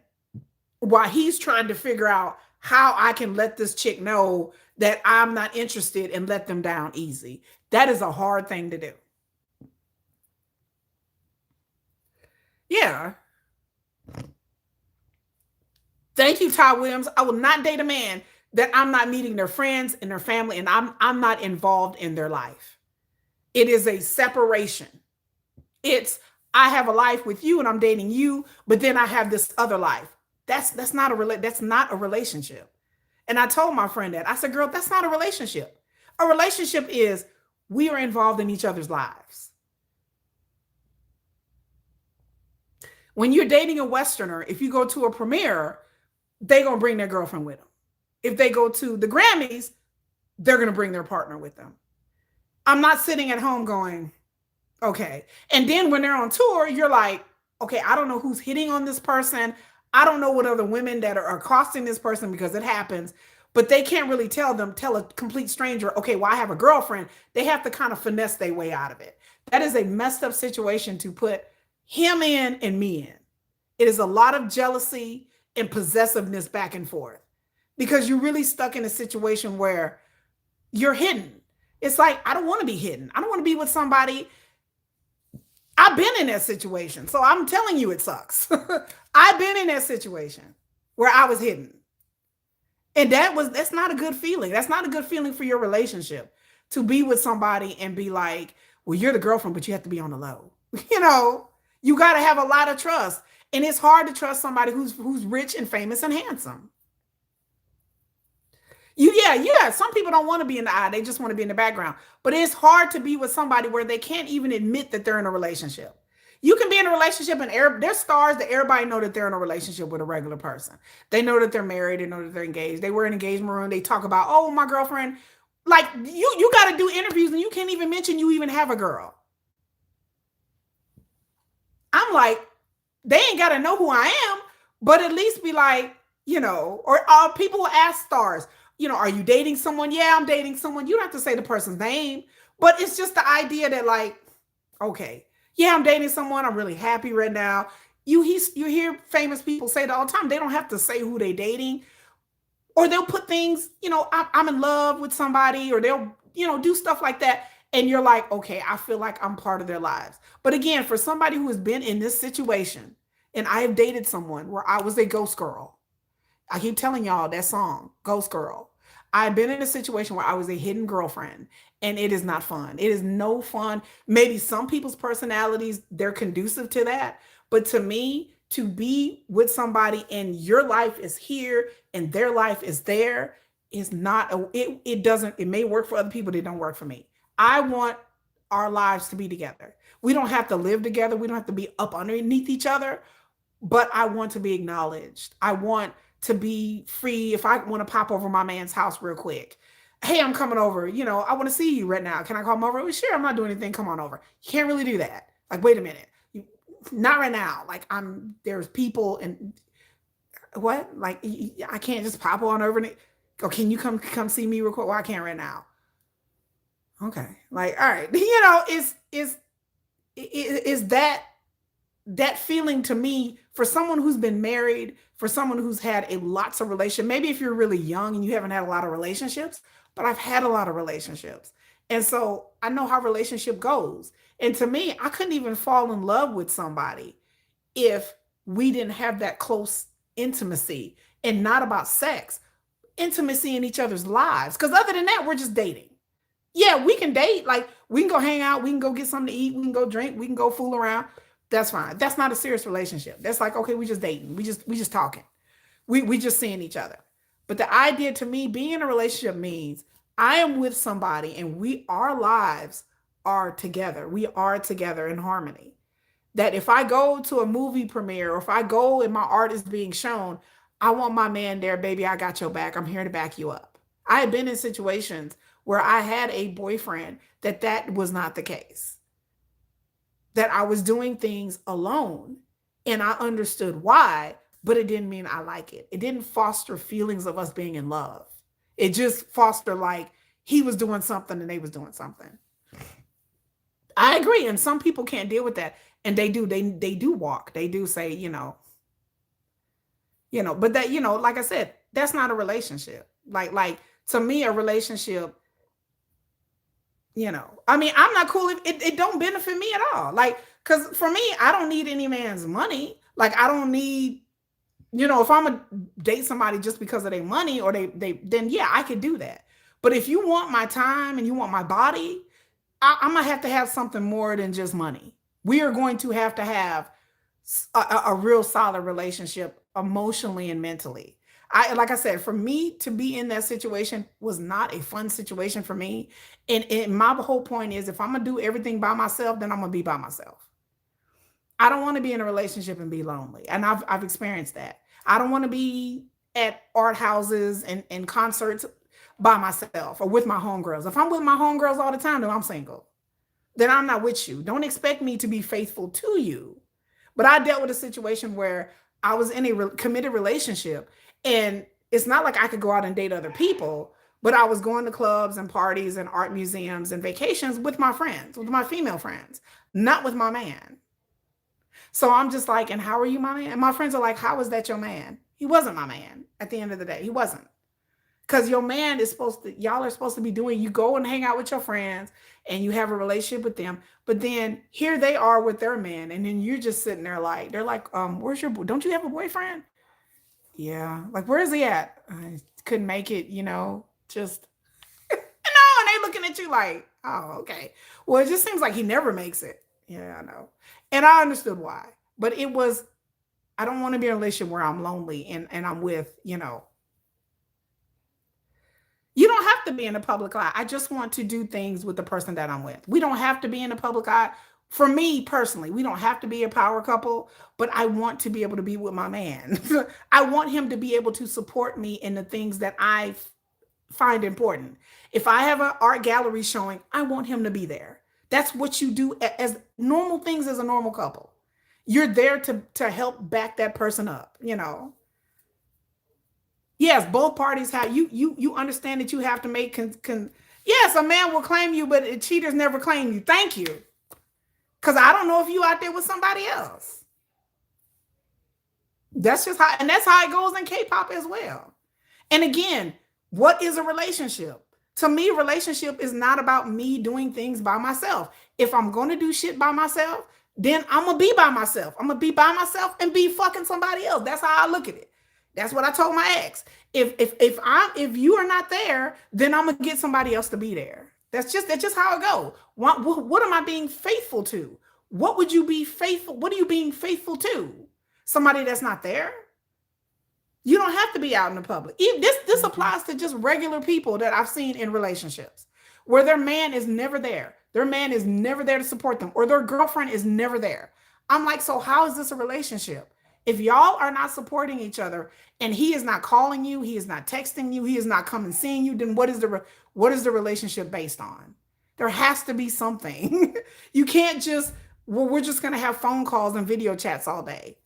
while he's trying to figure out how I can let this chick know that I'm not interested and let them down easy. That is a hard thing to do. Yeah. Thank you, Ty Williams. I will not date a man that I'm not meeting their friends and their family and I'm not involved in their life. It is a separation. It's I have a life with you and I'm dating you, but then I have this other life. That's not a relationship. And I told my friend that. I said, girl, that's not a relationship. A relationship is we are involved in each other's lives. When you're dating a Westerner, if you go to a premiere, they're going to bring their girlfriend with them. If they go to the Grammys, they're going to bring their partner with them. I'm not sitting at home going, okay. And then when they're on tour, you're like, okay, I don't know who's hitting on this person. I don't know what other women that are accosting this person because it happens, but they can't really tell a complete stranger, okay, well, I have a girlfriend. They have to kind of finesse their way out of it. That is a messed up situation to put him in and me in. It is a lot of jealousy and possessiveness back and forth because you're really stuck in a situation where you're hidden. It's like, I don't want to be hidden. I don't want to be with somebody. I've been in that situation. So I'm telling you, it sucks. I've been in that situation where I was hidden. And that's not a good feeling. That's not a good feeling for your relationship to be with somebody and be like, well, you're the girlfriend, but you have to be on the low. You got to have a lot of trust. And it's hard to trust somebody who's rich and famous and handsome. Yeah. Some people don't want to be in the eye. They just want to be in the background. But it's hard to be with somebody where they can't even admit that they're in a relationship. You can be in a relationship and there's stars that everybody know that they're in a relationship with a regular person. They know that they're married. They know that they're engaged. They wear an engagement ring. They talk about, oh, my girlfriend. Like you got to do interviews and you can't even mention you even have a girl. I'm like, they ain't got to know who I am, but at least be like, or people will ask stars, are you dating someone? Yeah, I'm dating someone. You don't have to say the person's name, but it's just the idea that like, okay, yeah, I'm dating someone. I'm really happy right now. You hear famous people say it all the time. They don't have to say who they're dating, or they'll put things, I'm in love with somebody, or they'll, do stuff like that. And you're like, okay, I feel like I'm part of their lives. But again, for somebody who has been in this situation, and I have dated someone where I was a ghost girl. I keep telling y'all that song, Ghost Girl. I've been in a situation where I was a hidden girlfriend, and it is not fun. It is no fun. Maybe some people's personalities, they're conducive to that. But to me, to be with somebody and your life is here and their life is there is not it doesn't, it may work for other people, it don't work for me. I want our lives to be together. We don't have to live together. We don't have to be up underneath each other, but I want to be acknowledged. I want to be free. If I want to pop over my man's house real quick, hey, I'm coming over. I want to see you right now. Can I come over? Well, sure, I'm not doing anything. Come on over. You can't really do that. Like, wait a minute. Not right now. Like, there's people and what? Like, I can't just pop on over and go, can you come see me real quick? Well, I can't right now. Okay. Like, all right. Is that feeling to me, for someone who's been married, for someone who's had a lots of relationships, maybe if you're really young and you haven't had a lot of relationships, but I've had a lot of relationships. And so I know how relationship goes. And to me, I couldn't even fall in love with somebody if we didn't have that close intimacy, and not about sex, intimacy in each other's lives. Because other than that, we're just dating. Yeah, we can date. Like, we can go hang out. We can go get something to eat. We can go drink. We can go fool around. That's fine. That's not a serious relationship. That's like, okay, we just dating. We just talking. We just seeing each other. But the idea, to me, being in a relationship means I am with somebody and our lives are together. We are together in harmony. That if I go to a movie premiere, or if I go and my art is being shown, I want my man there, baby, I got your back. I'm here to back you up. I have been in situations where I had a boyfriend that was not the case. That I was doing things alone, and I understood why, but it didn't mean I like it. It didn't foster feelings of us being in love. It just fostered like he was doing something and they was doing something. I agree. And some people can't deal with that. And they do walk. They do say, but that, like I said, that's not a relationship. Like to me, a relationship, I'm not cool if it don't benefit me at all. Like, because for me, I don't need any man's money. Like, I don't need, if I'm gonna date somebody just because of their money, or then yeah, I could do that. But if you want my time and you want my body, I'm gonna have to have something more than just money. We are going to have a real solid relationship emotionally and mentally. Like I said, for me to be in that situation was not a fun situation for me. And my whole point is, if I'm gonna do everything by myself, then I'm gonna be by myself. I don't want to be in a relationship and be lonely. And I've experienced that. I don't want to be at art houses and concerts by myself or with my homegirls. If I'm with my homegirls all the time, then I'm single. Then I'm not with you. Don't expect me to be faithful to you. But I dealt with a situation where I was in a committed relationship, and it's not like I could go out and date other people, but I was going to clubs and parties and art museums and vacations with my friends, with my female friends, not with my man. So I'm just like, and how are you my man? And my friends are like, how is that your man? He wasn't my man at the end of the day. He wasn't. Because your man is y'all are supposed to be doing, you go and hang out with your friends and you have a relationship with them. But then here they are with their man. And then you're just sitting there like, they're like, where's don't you have a boyfriend? Yeah. Like, where is he at? I couldn't make it, just, and they looking at you like, oh, okay. Well, it just seems like he never makes it. Yeah, I know. And I understood why. But it was, I don't want to be in a relationship where I'm lonely and I'm with, you don't have to be in the public eye. I just want to do things with the person that I'm with. We don't have to be in the public eye. For me personally, we don't have to be a power couple, but I want to be able to be with my man. I want him to be able to support me in the things that I find important. If I have an art gallery showing, I want him to be there. That's what you do as normal things as a normal couple. You're there to help back that person up, Yes, both parties have, you understand that you have to make, yes, a man will claim you, but cheaters never claim you. Thank you. Because I don't know if you out there with somebody else. That's just how, and that's how it goes in K-pop as well. And again, what is a relationship? To me, relationship is not about me doing things by myself. If I'm going to do shit by myself, then I'm going to be by myself. I'm going to be by myself and be fucking somebody else. That's how I look at it. That's what I told my ex. If you are not there, then I'm gonna get somebody else to be there. That's just how it goes. What am I being faithful to? What would you be faithful? What are you being faithful to? Somebody that's not there? You don't have to be out in the public. This applies to just regular people that I've seen in relationships where their man is never there. Their man is never there to support them, or their girlfriend is never there. I'm like, so how is this a relationship? If y'all are not supporting each other and he is not calling you, he is not texting you, he is not coming seeing you, then what is the relationship based on? There has to be something. You can't just, well, we're just going to have phone calls and video chats all day.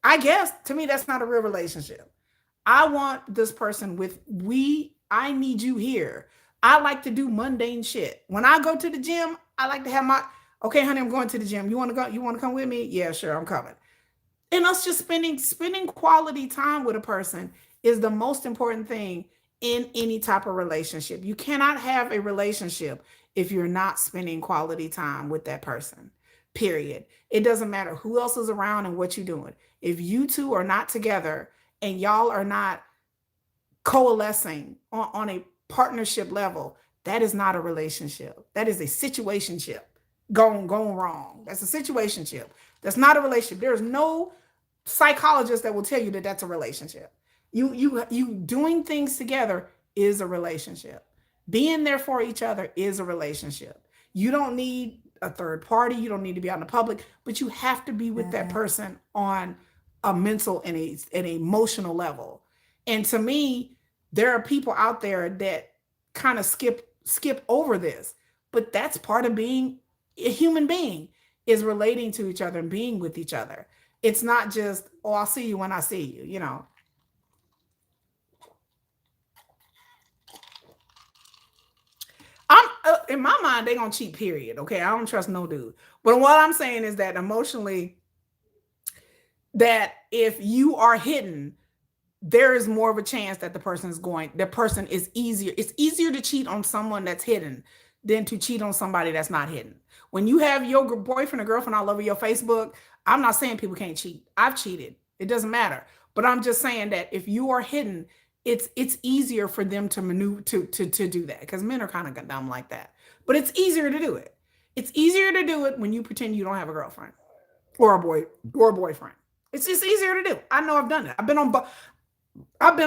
I guess to me, that's not a real relationship. I want this person with I need you here. I like to do mundane shit. When I go to the gym, I like to have okay, honey, I'm going to the gym. You want to go? You want to come with me? Yeah, sure, I'm coming. And us just spending quality time with a person is the most important thing in any type of relationship. You cannot have a relationship if you're not spending quality time with that person. Period. It doesn't matter who else is around and what you're doing. If you two are not together and y'all are not coalescing on a partnership level, that is not a relationship. That is a situationship going wrong. That's a situationship. That's not a relationship. There's no psychologist that will tell you that that's a relationship. You doing things together is a relationship. Being there for each other is a relationship. You don't need a third party. You don't need to be out in the public, but you have to be with that person on a mental and an emotional level. And to me, there are people out there that kind of skip over this, but that's part of being a human being, is relating to each other and being with each other. It's not just, oh, I'll see you when I see you, you know. I'm in my mind, they gonna cheat, period. Okay. I don't trust no dude. But what I'm saying is that emotionally, that if you are hidden, there is more of a chance that the person is easier. It's easier to cheat on someone that's hidden than to cheat on somebody that's not hidden. When you have your boyfriend or girlfriend all over your Facebook, I'm not saying people can't cheat. I've cheated. It doesn't matter. But I'm just saying that if you are hidden, it's easier for them to maneuver to do that, because men are kind of dumb like that. But it's easier to do it. It's easier to do it when you pretend you don't have a girlfriend or a boyfriend. It's just easier to do. I know I've done it. I've been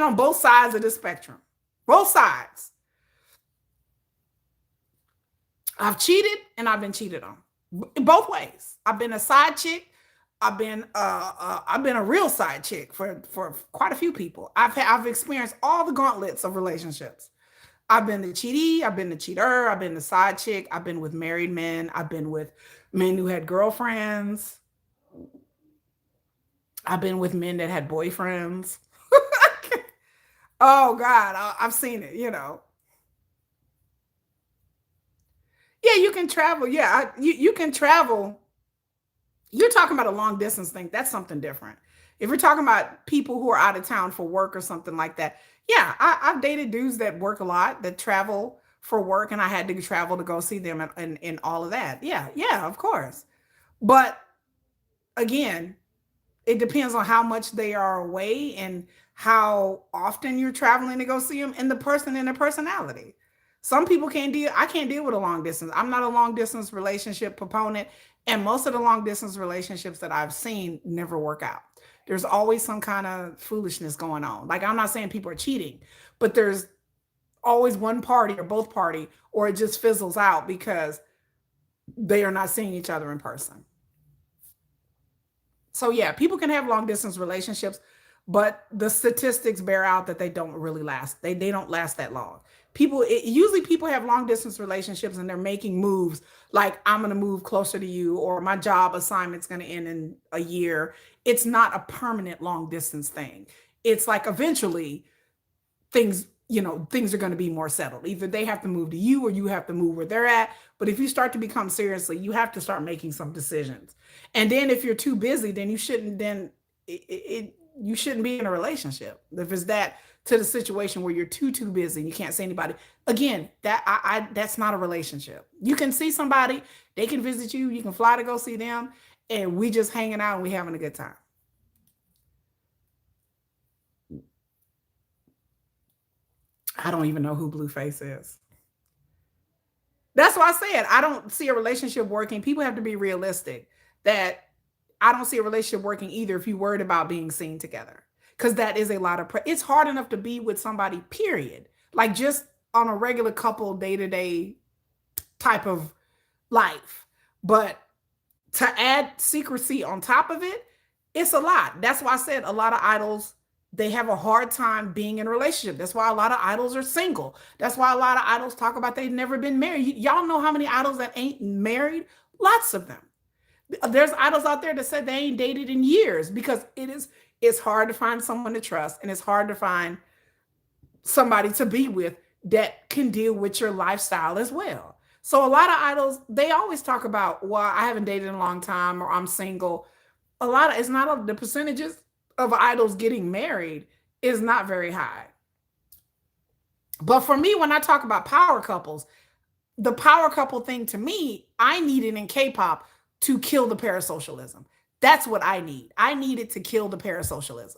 on both sides of the spectrum. Both sides. I've cheated and I've been cheated on. Both ways. I've been a side chick. I've been a real side chick for quite a few people. I've experienced all the gauntlets of relationships. I've been the cheatee, I've been the cheater, I've been the side chick, I've been with married men, I've been with men who had girlfriends. I've been with men that had boyfriends. Oh God, I've seen it, you know. Yeah, you can travel. Yeah, you can travel. You're talking about a long distance thing. That's something different. If you're talking about people who are out of town for work or something like that, yeah, I've dated dudes that work a lot, that travel for work, and I had to travel to go see them and all of that. Yeah, yeah, of course. But again, it depends on how much they are away and how often you're traveling to go see them, and the person and their personality. Some people I can't deal with a long distance. I'm not a long distance relationship proponent. And most of the long distance relationships that I've seen never work out. There's always some kind of foolishness going on. Like, I'm not saying people are cheating, but there's always one party or both party, or it just fizzles out because they are not seeing each other in person. So yeah, people can have long distance relationships, but the statistics bear out that they don't really last. They don't last that long. Usually people have long distance relationships and they're making moves like, I'm going to move closer to you, or my job assignment's going to end in a year. It's not a permanent long distance thing. It's like eventually things are going to be more settled. Either they have to move to you or you have to move where they're at. But if you start to become seriously, you have to start making some decisions. And then if you're too busy, then you shouldn't you shouldn't be in a relationship. If it's that to the situation where you're too busy and you can't see anybody. Again, that's not a relationship. You can see somebody, they can visit you, you can fly to go see them, and we just hanging out and we having a good time. I don't even know who Blueface is. That's why I said I don't see a relationship working. People have to be realistic that I don't see a relationship working either if you're worried about being seen together. Because that is a lot of it's hard enough to be with somebody, period. Like just on a regular couple day-to-day type of life. But to add secrecy on top of it, it's a lot. That's why I said a lot of idols, they have a hard time being in a relationship. That's why a lot of idols are single. That's why a lot of idols talk about they've never been married. Y'all know how many idols that ain't married? Lots of them. There's idols out there that said they ain't dated in years because it's hard to find someone to trust, and it's hard to find somebody to be with that can deal with your lifestyle as well. So a lot of idols, they always talk about, well, I haven't dated in a long time or I'm single. A lot of it's not the percentages of idols getting married is not very high. But for me, when I talk about power couples, the power couple thing to me, I need it in K-pop to kill the parasocialism. That's what I need. I need it to kill the parasocialism.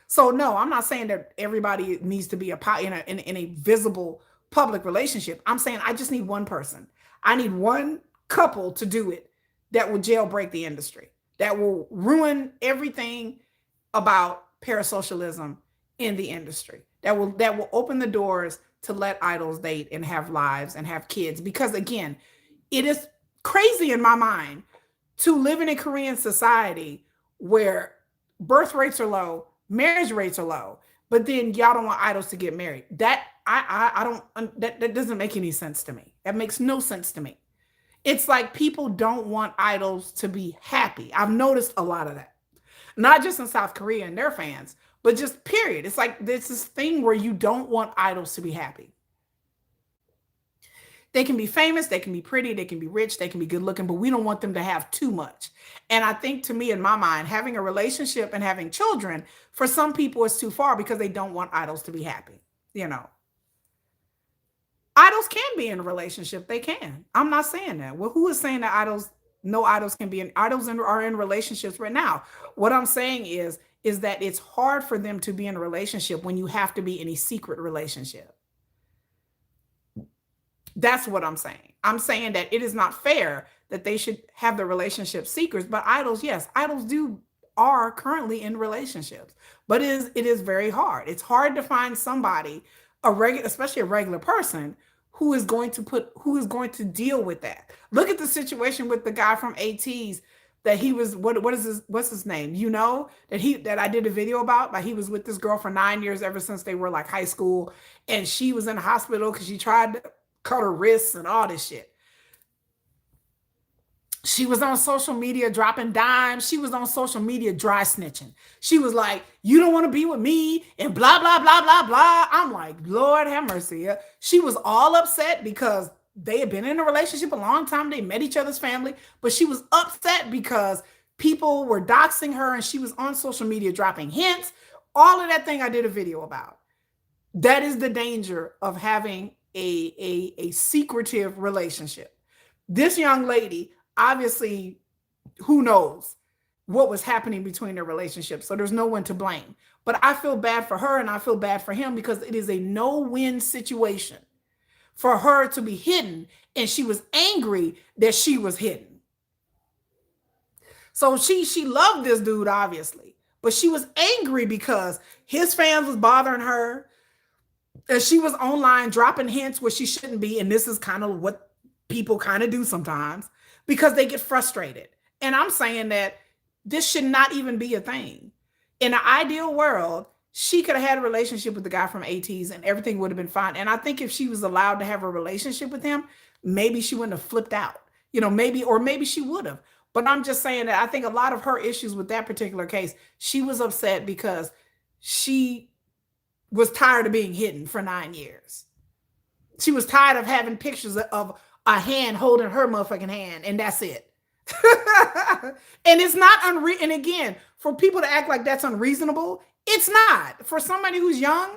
So no, I'm not saying that everybody needs to be in a visible public relationship. I'm saying I just need one person. I need one couple to do it that will jailbreak the industry, that will ruin everything about parasocialism in the industry, that will open the doors to let idols date and have lives and have kids. Because again, it is crazy in my mind to live in a Korean society where birth rates are low, marriage rates are low, but then y'all don't want idols to get married. That I don't, that doesn't make any sense to me. That makes no sense to me. It's like people don't want idols to be happy. I've noticed a lot of that. Not just in South Korea and their fans, but just period. It's like there's this thing where you don't want idols to be happy. They can be famous, they can be pretty, they can be rich, they can be good looking, but we don't want them to have too much. And I think to me, in my mind, having a relationship and having children, for some people, is too far because they don't want idols to be happy. You know, idols can be in a relationship. They can. I'm not saying that. Well, who is saying that no idols can be in, are in relationships right now? What I'm saying is that it's hard for them to be in a relationship when you have to be in a secret relationship. That's what I'm saying. I'm saying that it is not fair that they should have the relationship secrets, but idols, yes, idols are currently in relationships, but it is very hard. It's hard to find somebody, especially a regular person, who is going to deal with that. Look at the situation with the guy from ATs that he was, what's his name? You know, that I did a video about, but he was with this girl for 9 years, ever since they were like high school. And she was in the hospital because she tried to cut her wrists and all this shit. She was on social media dropping dimes. She was on social media dry snitching. She was like, you don't want to be with me and blah, blah, blah, blah, blah. I'm like, Lord have mercy. She was all upset because they had been in a relationship a long time. They met each other's family, but she was upset because people were doxing her and she was on social media dropping hints. All of that thing I did a video about. That is the danger of having a secretive relationship. This young lady, obviously, who knows what was happening between their relationship. So there's no one to blame. But I feel bad for her and I feel bad for him because it is a no-win situation for her to be hidden. And she was angry that she was hidden. So she loved this dude, obviously, but she was angry because his fans was bothering her. And she was online dropping hints where she shouldn't be. And this is kind of what people kind of do sometimes because they get frustrated. And I'm saying that this should not even be a thing. In an ideal world, she could have had a relationship with the guy from ATs and everything would have been fine. And I think if she was allowed to have a relationship with him, maybe she wouldn't have flipped out, maybe she would have. But I'm just saying that I think a lot of her issues with that particular case, she was upset because she was tired of being hidden for 9 years. She was tired of having pictures of a hand holding her motherfucking hand, and that's it. And it's not and again, for people to act like that's unreasonable, it's not. For somebody who's young,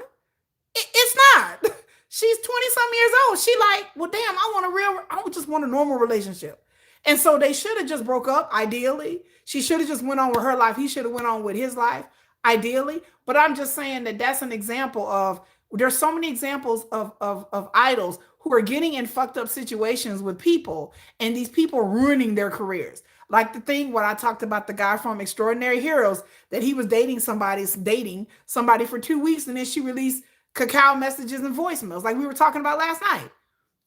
it's not. She's 20-something years old. She like, well, damn, I would just want a normal relationship. And so they should have just broke up, ideally. She should have just went on with her life. He should have went on with his life, ideally. But I'm just saying that that's an example of There's so many examples of idols who are getting in fucked up situations with people, and these people ruining their careers. Like the thing when I talked about the guy from Extraordinary Heroes, that he was dating somebody for 2 weeks, and then she released cacao messages and voicemails, like we were talking about last night.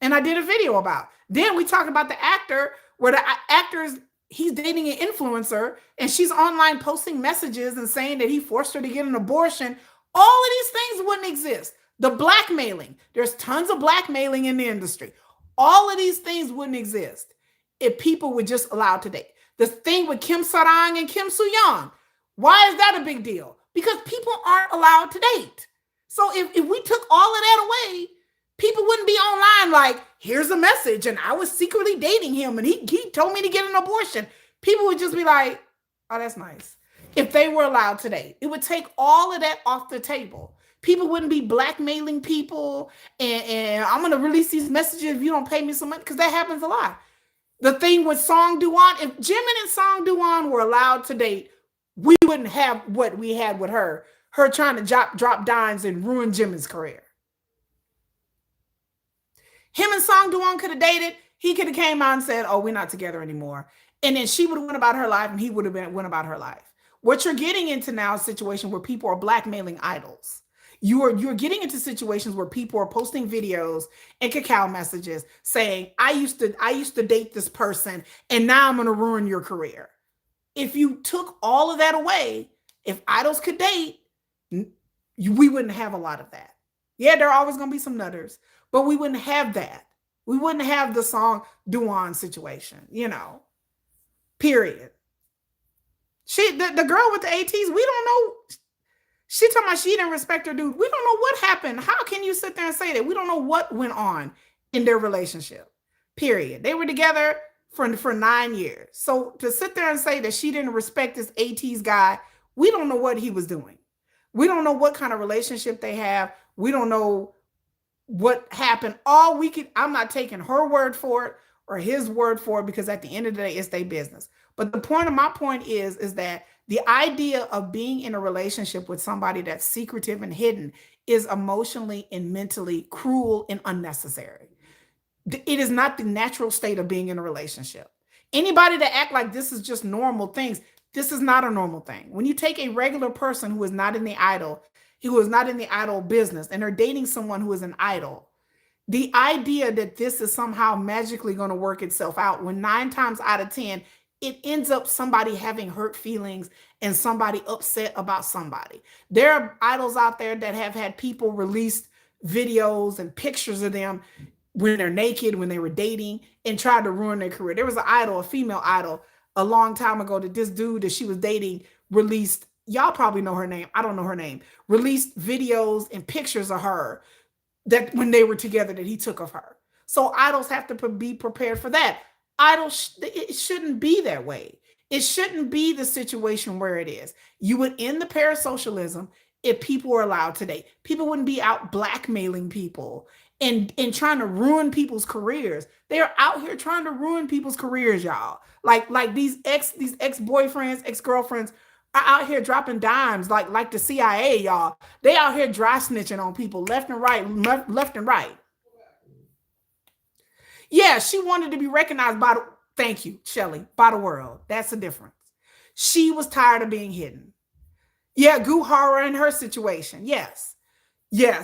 And I did a video about. Then we talked about the actor, where the actor he's dating an influencer, and she's online posting messages and saying that he forced her to get an abortion. All of these things wouldn't exist. The blackmailing, there's tons of blackmailing in the industry. All of these things wouldn't exist if people were just allowed to date. The thing with Kim Sarang and Kim Soo-young, why is that a big deal? Because people aren't allowed to date. So if we took all of that away, people wouldn't be online like, here's a message, and I was secretly dating him, and he told me to get an abortion. People would just be like, oh, that's nice. If they were allowed to date, it would take all of that off the table. People wouldn't be blackmailing people, and I'm going to release these messages if you don't pay me some money, because that happens a lot. The thing with Song Do-won, if Jimin and Song Do-won were allowed to date, we wouldn't have what we had with her trying to drop dimes and ruin Jimin's career. Him and Song Do-won could have dated. He could have came out and said, oh, we're not together anymore. And then she would have went about her life, and he would have went about her life. What you're getting into now is a situation where people are blackmailing idols. You're getting into situations where people are posting videos and cacao messages saying, I used to date this person, and now I'm going to ruin your career. If you took all of that away, if idols could date, we wouldn't have a lot of that. Yeah, there are always going to be some nutters, but we wouldn't have that. We wouldn't have the Song Do-won situation, period. The girl with the ATs, we don't know. She talking about she didn't respect her dude. We don't know what happened. How can you sit there and say that? We don't know what went on in their relationship, period. They were together for 9 years. So to sit there and say that she didn't respect this ATs guy, we don't know what he was doing. We don't know what kind of relationship they have. We don't know what happened. I'm not taking her word for it or his word for it, because at the end of the day, it's their business. But the point of my point is that the idea of being in a relationship with somebody that's secretive and hidden is emotionally and mentally cruel and unnecessary. It is not the natural state of being in a relationship. Anybody that act like this is just normal things, this is not a normal thing. When you take a regular person who is not in the idol business, and they're dating someone who is an idol, the idea that this is somehow magically going to work itself out, when 9 times out of 10, it ends up somebody having hurt feelings and somebody upset about somebody. There are idols out there that have had people release videos and pictures of them when they're naked, when they were dating, and tried to ruin their career. There was an idol, a female idol, a long time ago, that this dude that she was dating released, y'all probably know her name, I don't know her name, released videos and pictures of her that when they were together that he took of her. So idols have to be prepared for that. Idols, it shouldn't be that way. It shouldn't be the situation where it is. You would end the parasocialism if people were allowed to date. People wouldn't be out blackmailing people and trying to ruin people's careers. They're out here trying to ruin people's careers, y'all. Like these ex-boyfriends, ex-girlfriends are out here dropping dimes like the CIA, y'all. They out here dry snitching on people left and right, left and right. Yeah, she wanted to be recognized thank you, Shelly, by the world. That's the difference. She was tired of being hidden. Yeah, Guhara in her situation. Yes.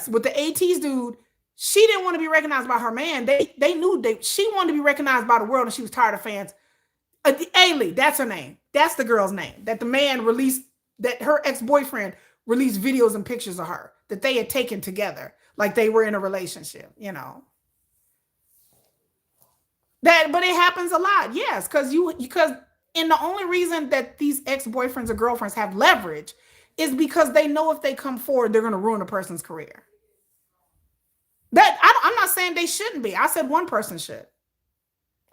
With the ATs dude, she didn't want to be recognized by her man. They knew she wanted to be recognized by the world, and she was tired of fans. Ailey, that's her name. That's the girl's name. That the man released, that her ex-boyfriend released videos and pictures of her that they had taken together, like they were in a relationship, But it happens a lot, yes, because the only reason that these ex-boyfriends or girlfriends have leverage is because they know if they come forward, they're going to ruin a person's career. I'm not saying they shouldn't be. I said one person should.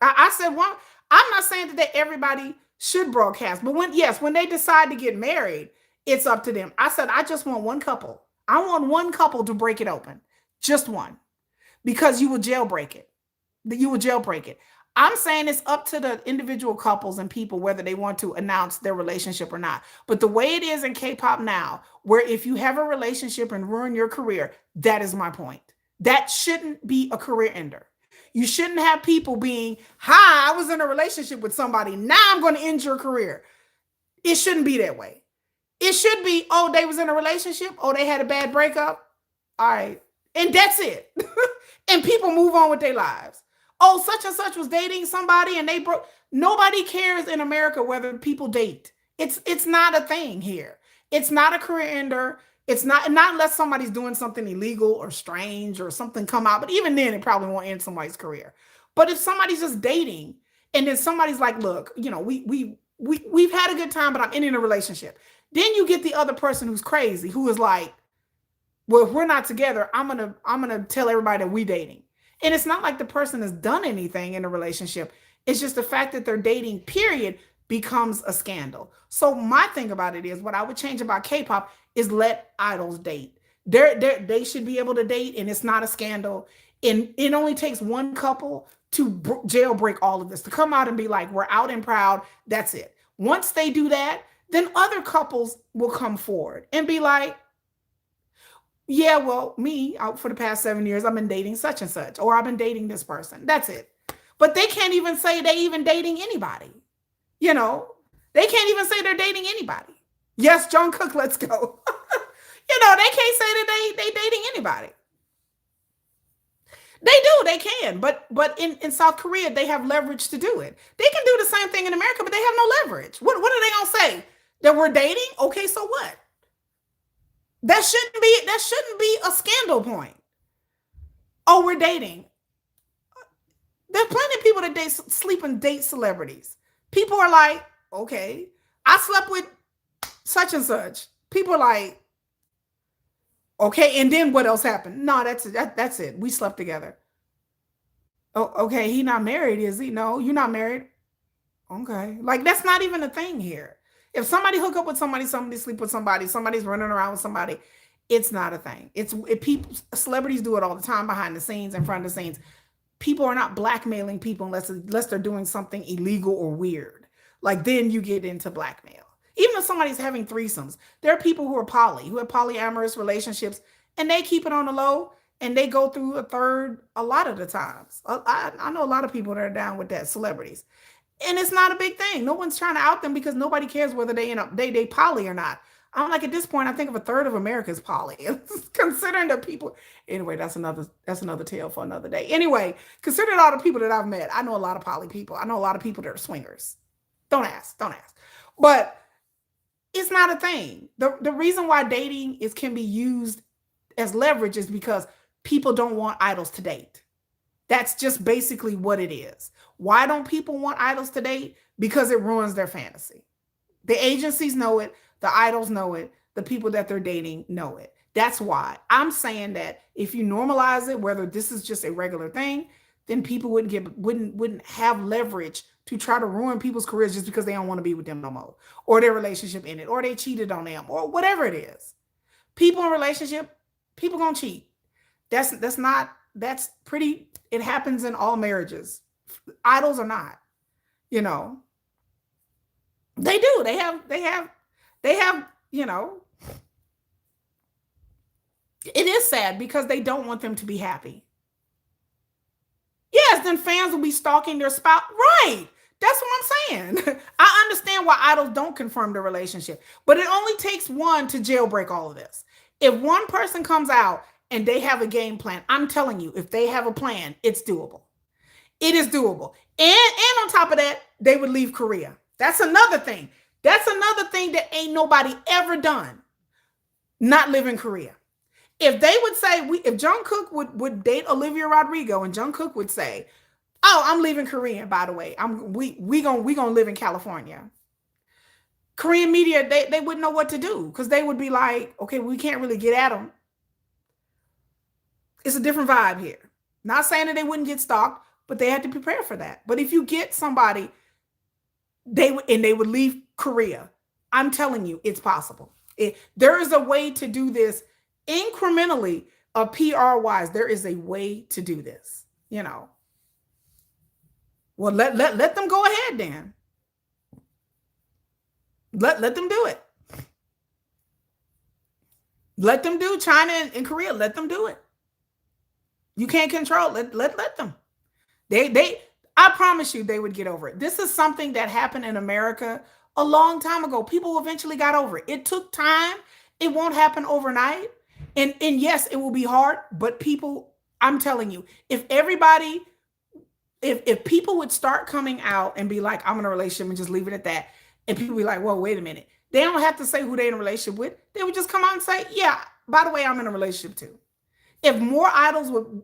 I said one. I'm not saying that everybody should broadcast, but when they decide to get married, it's up to them. I said I just want one couple. I want one couple to break it open, just one, because you will jailbreak it. You will jailbreak it. I'm saying it's up to the individual couples and people whether they want to announce their relationship or not. But the way it is in K-pop now, where if you have a relationship and ruin your career, that is my point. That shouldn't be a career ender. You shouldn't have people being, hi, I was in a relationship with somebody. Now I'm going to end your career. It shouldn't be that way. It should be, oh, they was in a relationship. Oh, they had a bad breakup. All right. And that's it. And people move on with their lives. Oh, such and such was dating somebody and they broke. Nobody cares in America whether people date. It's not a thing here. It's not a career ender. It's not unless somebody's doing something illegal or strange or something come out. But even then, it probably won't end somebody's career. But if somebody's just dating and then somebody's like, look, you know, we've had a good time, but I'm ending a relationship. Then you get the other person who's crazy, who is like, well, if we're not together, I'm gonna tell everybody that we dating. And it's not like the person has done anything in a relationship. It's just the fact that they're dating, period, becomes a scandal. So my thing about it is, what I would change about K-pop is let idols date. They should be able to date, and it's not a scandal. And it only takes one couple to jailbreak all of this, to come out and be like, we're out and proud. That's it. Once they do that, then other couples will come forward and be like, yeah, well, me, out for the past 7 years, I've been dating such and such, or I've been dating this person. That's it. But they can't even say they even dating anybody. You know, they can't even say they're dating anybody. Yes, Jungkook, let's go. You know, they can't say that they dating anybody. They do, they can. But in South Korea, they have leverage to do it. They can do the same thing in America, but they have no leverage. What are they gonna say? That we're dating? Okay, so what? That shouldn't be a scandal point. Oh, we're dating. There's plenty of people that sleep and date celebrities. People are like, okay, I slept with such and such. People are like, okay, and then what else happened? No, that's it. That's it. We slept together. Oh, okay, he not married, is he? No, you're not married. Okay, like that's not even a thing here. If somebody hook up with somebody sleep with somebody, somebody's running around with somebody, it's not a thing. People, celebrities do it all the time behind the scenes, in front of the scenes. People are not blackmailing people unless they're doing something illegal or weird. Like then you get into blackmail. Even if somebody's having threesomes, there are people who are who have polyamorous relationships, and they keep it on the low, and they go through a third a lot of the times. I know a lot of people that are down with that, celebrities. And it's not a big thing. No one's trying to out them because nobody cares whether they poly or not. I'm like, at this point, I think of a third of America is poly. Considering the people, anyway, that's another tale for another day. Anyway, considering all the people that I've met, I know a lot of poly people. I know a lot of people that are swingers. Don't ask. But it's not a thing. The reason why dating can be used as leverage is because people don't want idols to date. That's just basically what it is. Why don't people want idols to date? Because it ruins their fantasy. The agencies know it. The idols know it. The people that they're dating know it. That's why I'm saying that if you normalize it, whether this is just a regular thing, then people wouldn't have leverage to try to ruin people's careers just because they don't want to be with them no more, or their relationship ended, or they cheated on them, or whatever it is. People in relationship, people gonna cheat. That's pretty. It happens in all marriages. Idols or not, you know, they do. They have, you know, it is sad because they don't want them to be happy. Yes, then fans will be stalking their spouse. Right. That's what I'm saying. I understand why idols don't confirm the relationship, but it only takes one to jailbreak all of this. If one person comes out and they have a game plan, I'm telling you, if they have a plan, it's doable. It is doable. And on top of that, they would leave Korea. That's another thing. That's another thing that ain't nobody ever done. Not live in Korea. If they would say, if Jungkook would date Olivia Rodrigo, and Jungkook would say, oh, I'm leaving Korea, by the way. We gonna live in California. Korean media, they wouldn't know what to do, because they would be like, okay, we can't really get at them. It's a different vibe here. Not saying that they wouldn't get stalked, but they had to prepare for that. But if you get somebody, they would leave Korea, I'm telling you, it's possible. There is a way to do this incrementally, PR wise. There is a way to do this, you know. Well, let them go ahead then. Let them do it. Let them do China and Korea. Let them do it. You can't control. Let them. They I promise you they would get over it. This is something that happened in America a long time ago. People eventually got over it. It took time. It won't happen overnight. And yes, it will be hard, but people, I'm telling you, if everybody, if people would start coming out and be like, I'm in a relationship and just leave it at that, and people be like, well, wait a minute. They don't have to say who they're in a relationship with. They would just come out and say, yeah, by the way, I'm in a relationship too. If more idols would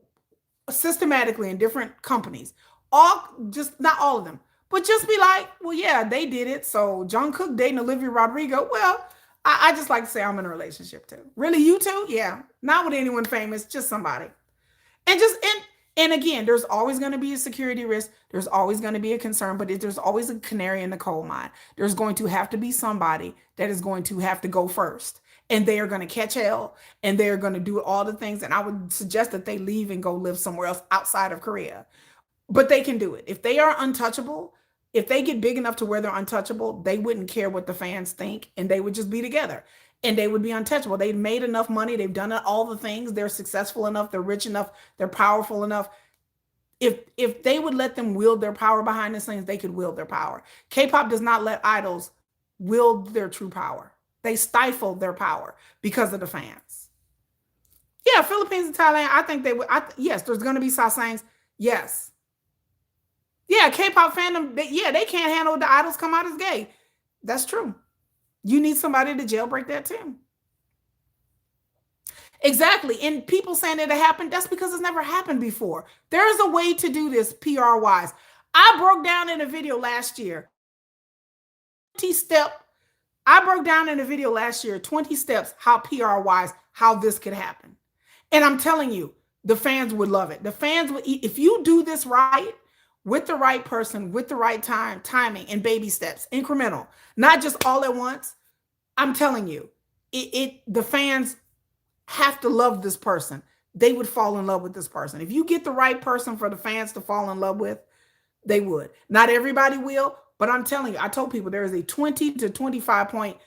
systematically in different companies, all just not all of them, but just be like, well, yeah, they did it. So John Cook dating Olivia Rodrigo. Well, I just like to say I'm in a relationship too. Really, you too? Yeah, not with anyone famous, just somebody. And just and again, there's always going to be a security risk. There's always going to be a concern, but there's always a canary in the coal mine. There's going to have to be somebody that is going to have to go first. And they are going to catch hell and they're going to do all the things. And I would suggest that they leave and go live somewhere else outside of Korea. But they can do it. If they are untouchable, if they get big enough to where they're untouchable, they wouldn't care what the fans think and they would just be together and they would be untouchable. They've made enough money. They've done all the things. They're successful enough. They're rich enough. They're powerful enough. If they would let them wield their power behind the scenes, they could wield their power. K-pop does not let idols wield their true power. They stifle their power because of the fans. Yeah, Philippines and Thailand, I think they would. Yes, there's going to be sasaengs. Yes. Yeah, K-pop fandom, they can't handle the idols come out as gay. That's true. You need somebody to jailbreak that too. Exactly. And people saying it happened, that's because it's never happened before. There is a way to do this PR wise. I broke down in a video last year. 20 steps how PR wise, how this could happen. And I'm telling you, the fans would love it. The fans would, if you do this right, with the right person, with the right timing and baby steps, incremental, not just all at once. I'm telling you, the fans have to love this person. They would fall in love with this person. If you get the right person for the fans to fall in love with, they would. Not everybody will, but I'm telling you, I told people there is a 20 to 25 point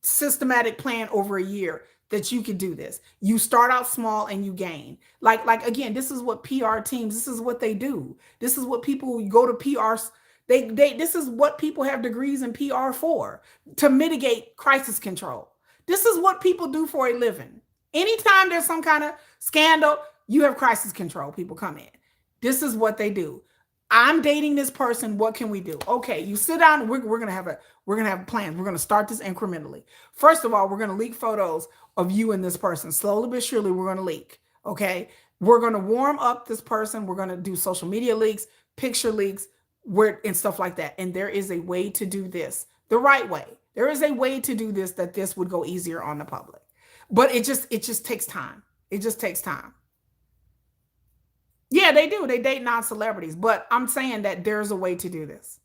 systematic plan over a year that you could do this. You start out small and you gain. Like again, this is what PR teams, this is what they do. This is what people who go to PRs, this is what people have degrees in PR for, to mitigate crisis control. This is what people do for a living. Anytime there's some kind of scandal, you have crisis control people come in. This is what they do. I'm dating this person. What can we do? Okay, you sit down. We're gonna have a plan. We're gonna start this incrementally. First of all, we're gonna leak photos of you and this person. Slowly but surely, we're gonna leak. Okay, we're gonna warm up this person. We're gonna do social media leaks, picture leaks, and stuff like that. And there is a way to do this the right way. There is a way to do this that this would go easier on the public. But it just takes time. It just takes time. Yeah, they do. They date non-celebrities. But I'm saying that there's a way to do this.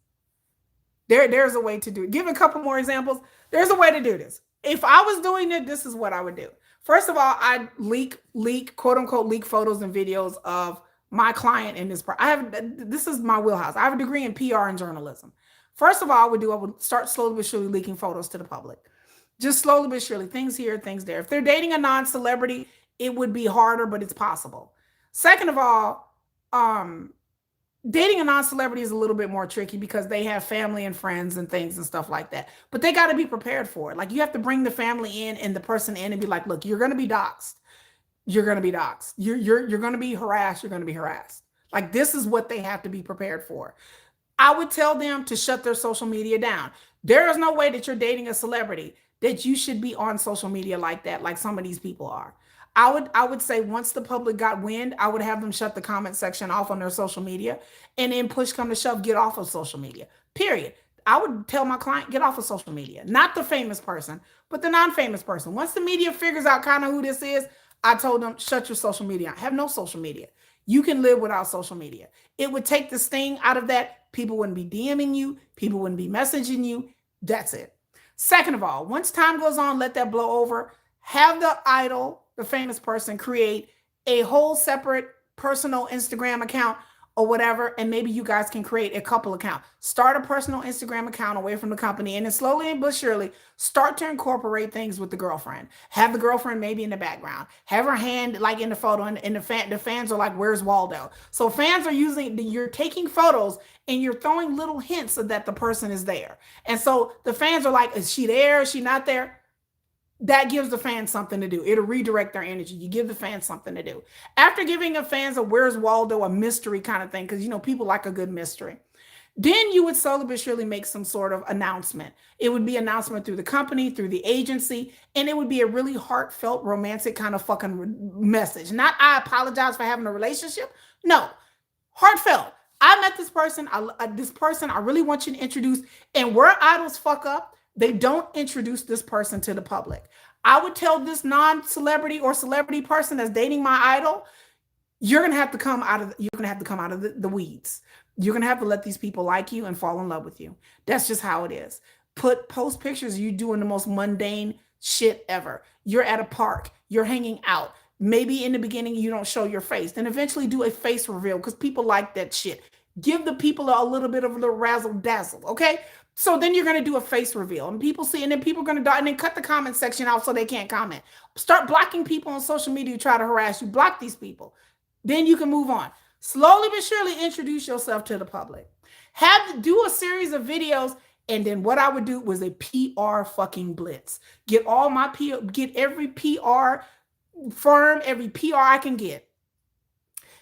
There's a way to do it. Give a couple more examples. There's a way to do this. If I was doing it, this is what I would do. First of all, I leak, quote unquote, leak photos and videos of my client in this. This is my wheelhouse. I have a degree in PR and journalism. First of all, I would start slowly but surely leaking photos to the public. Just slowly but surely, things here, things there. If they're dating a non-celebrity, it would be harder, but it's possible. Second of all, dating a non-celebrity is a little bit more tricky because they have family and friends and things and stuff like that. But they got to be prepared for it. Like, you have to bring the family in and the person in and be like, look, you're going to be doxxed. You're going to be doxxed. You're going to be harassed. You're going to be harassed. Like, this is what they have to be prepared for. I would tell them to shut their social media down. There is no way that you're dating a celebrity that you should be on social media like that, like some of these people are. I would say once the public got wind, I would have them shut the comment section off on their social media, and then push come to shove, get off of social media, period. I would tell my client, get off of social media, not the famous person, but the non-famous person. Once the media figures out kind of who this is, I told them, shut your social media. Have no social media. You can live without social media. It would take the sting out of that. People wouldn't be DMing you. People wouldn't be messaging you. That's it. Second of all, once time goes on, let that blow over. Have the idol, the famous person, create a whole separate personal Instagram account or whatever, and maybe you guys can create a couple account. Start a personal Instagram account away from the company, and then slowly but surely start to incorporate things with the girlfriend. Have the girlfriend maybe in the background. Have her hand like in the photo, and the fans are like, "Where's Waldo?" So fans are you're taking photos and you're throwing little hints so that the person is there. And so the fans are like, "Is she there? Is she not there?" That gives the fans something to do. It'll redirect their energy. You give the fans something to do. After giving the fans a "Where's Waldo?" a mystery kind of thing, because people like a good mystery. Then you would slowly but surely make some sort of announcement. It would be announcement through the company, through the agency, and it would be a really heartfelt, romantic kind of fucking message. Not "I apologize for having a relationship." No, heartfelt. I met this person. I really want you to introduce. And where idols fuck up, they don't introduce this person to the public. I would tell this non-celebrity or celebrity person that's dating my idol, you're gonna have to come out of the weeds. You're gonna have to let these people like you and fall in love with you. That's just how it is. Post pictures of you doing the most mundane shit ever. You're at a park, you're hanging out. Maybe in the beginning you don't show your face. Then eventually do a face reveal because people like that shit. Give the people a little bit of a little razzle dazzle, okay? So then you're gonna do a face reveal, and people see, and then people are gonna die, and then cut the comment section out so they can't comment. Start blocking people on social media who try to harass you. Block these people. Then you can move on. Slowly but surely introduce yourself to the public. Do a series of videos, and then what I would do was a PR fucking blitz. Get every PR firm, every PR I can get.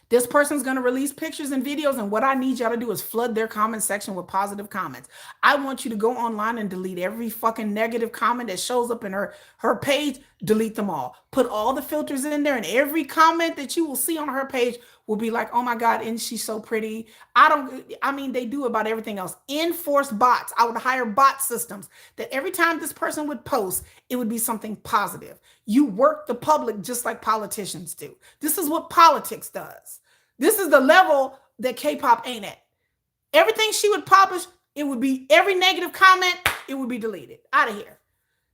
This person's going to release pictures and videos, and what I need y'all to do is flood their comment section with positive comments. I want you to go online and delete every fucking negative comment that shows up in her page. Delete them all. Put all the filters in there, and every comment that you will see on her page will be like, "Oh my God, isn't she so pretty?" They do about everything else. Enforce bots. I would hire bot systems that every time this person would post, it would be something positive. You work the public just like politicians do. This is what politics does. This is the level that K-pop ain't at. Everything she would publish, it would be every negative comment, it would be deleted. Out of here.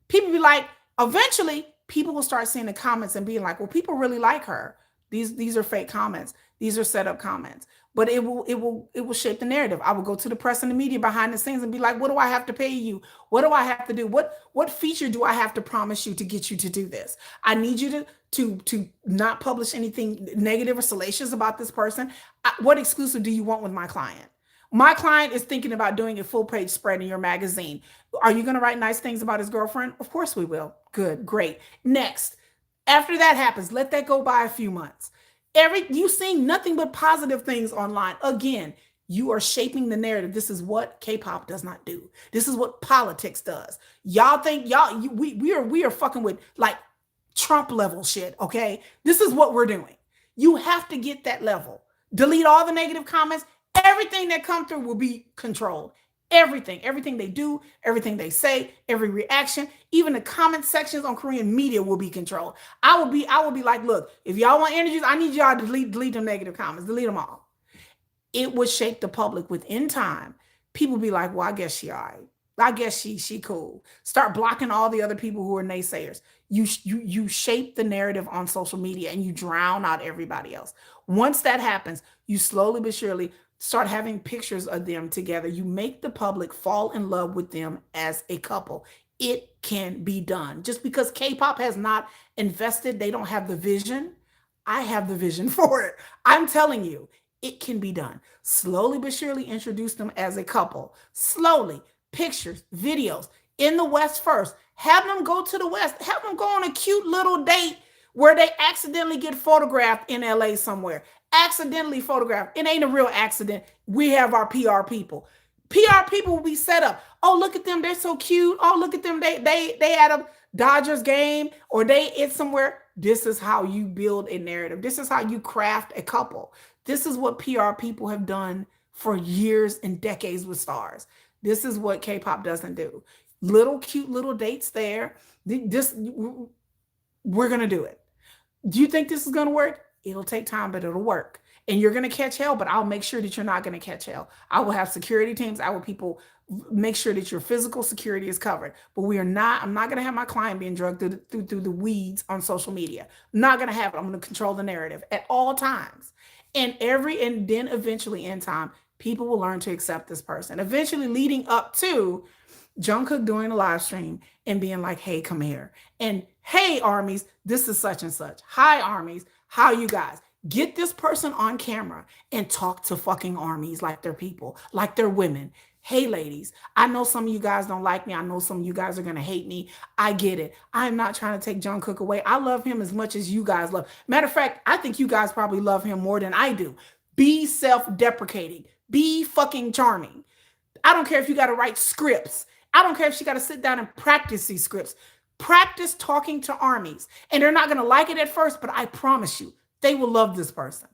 People be like, eventually, people will start seeing the comments and being like, "Well, people really like her. These are fake comments. These are set up comments." But it will shape the narrative. I will go to the press and the media behind the scenes and be like, "What do I have to pay you? What do I have to do? What feature do I have to promise you to get you to do this? I need you to not publish anything negative or salacious about this person. What exclusive do you want with my client? My client is thinking about doing a full page spread in your magazine. Are you going to write nice things about his girlfriend? Of course we will. Good, great. Next. After that happens, let that go by a few months. You seeing nothing but positive things online. Again, you are shaping the narrative. This is what K-pop does not do. This is what politics does. Y'all think we are fucking with like Trump level shit, okay? This is what we're doing. You have to get that level. Delete all the negative comments. Everything that come through will be controlled. Everything they do, everything they say, every reaction, even the comment sections on Korean media will be controlled. I will be like, "Look, if y'all want energies, I need y'all to delete them negative comments, delete them all." It would shape the public within time. People be like, "Well, I guess she all right. I guess she cool." Start blocking all the other people who are naysayers. You shape the narrative on social media and you drown out everybody else. Once that happens, you slowly but surely start having pictures of them together. You make the public fall in love with them as a couple. It can be done. Just because K-pop has not invested, they don't have the vision. I have the vision for it. I'm telling you, it can be done. Slowly but surely introduce them as a couple. Slowly, pictures, videos. In the West first. Have them go to the West. Have them go on a cute little date where they accidentally get photographed in LA somewhere. Accidentally photographed. It ain't a real accident. We have our PR people. PR people will be set up. "Oh, look at them. They're so cute. Oh, look at them. They at a Dodgers game or it's somewhere." This is how you build a narrative. This is how you craft a couple. This is what PR people have done for years and decades with stars. This is what K-pop doesn't do. Little cute little dates there. We're going to do it. Do you think this is going to work? It'll take time, but it'll work. And you're going to catch hell, but I'll make sure that you're not going to catch hell. I will have security teams. I will make sure that your physical security is covered. But I'm not going to have my client being drugged through the weeds on social media. I'm not going to have it. I'm going to control the narrative at all times. And then eventually in time, people will learn to accept this person. Eventually leading up to Jungkook doing a live stream and being like, hey, come here. And hey, armies, this is such and such. Hi, armies. How you guys? Get this person on camera and talk to fucking armies like they're people, like they're women. Hey, ladies, I know some of you guys don't like me. I know some of you guys are going to hate me. I get it. I'm not trying to take Jungkook away. I love him as much as you guys love. Matter of fact, I think you guys probably love him more than I do. Be self-deprecating. Be fucking charming. I don't care if you got to write scripts. I don't care if she got to sit down and practice these scripts. Practice talking to armies. And they're not going to like it at first, but I promise you, they will love this person.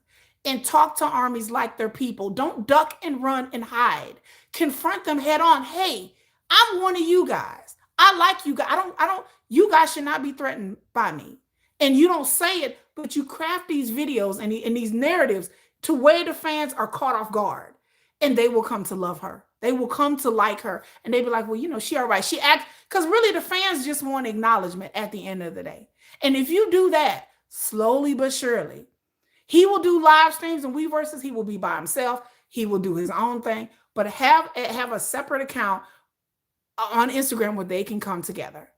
And talk to armies like they're people. Don't duck and run and hide. Confront them head on. Hey, I'm one of you guys. I like you guys. You guys should not be threatened by me. And you don't say it, but you craft these videos and these narratives to where the fans are caught off guard. And they will come to love her. They will come to like her. And they be like, well, you know, she all right. She acts, because really the fans just want acknowledgement at the end of the day. And if you do that, slowly but surely, he will do live streams and Weverses. He will be by himself. He will do his own thing. But have a separate account on Instagram where they can come together.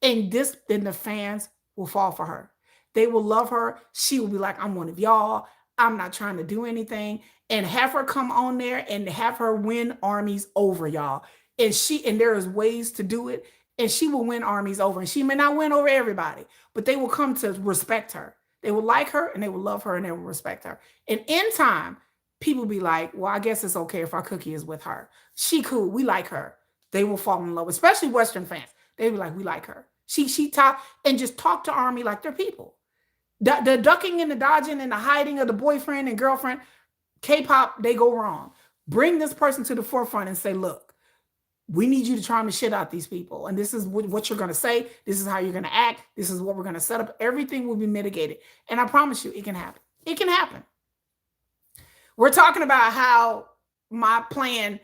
And then the fans will fall for her. They will love her. She will be like, I'm one of y'all. I'm not trying to do anything. And have her come on there and have her win armies over, y'all. And there is ways to do it. And she will win armies over. And she may not win over everybody, but they will come to respect her. They will like her and they will love her and they will respect her. And in time, people be like, well, I guess it's okay if our cookie is with her. She cool. We like her. They will fall in love, especially Western fans. They be like, we like her. She talk and just talk to army like they're people. The ducking and the dodging and the hiding of the boyfriend and girlfriend, K-pop, they go wrong. Bring this person to the forefront and say, look, we need you to charm the shit out these people. And this is what you're going to say. This is how you're going to act. This is what we're going to set up. Everything will be mitigated. And I promise you, it can happen. It can happen. We're talking about how my plan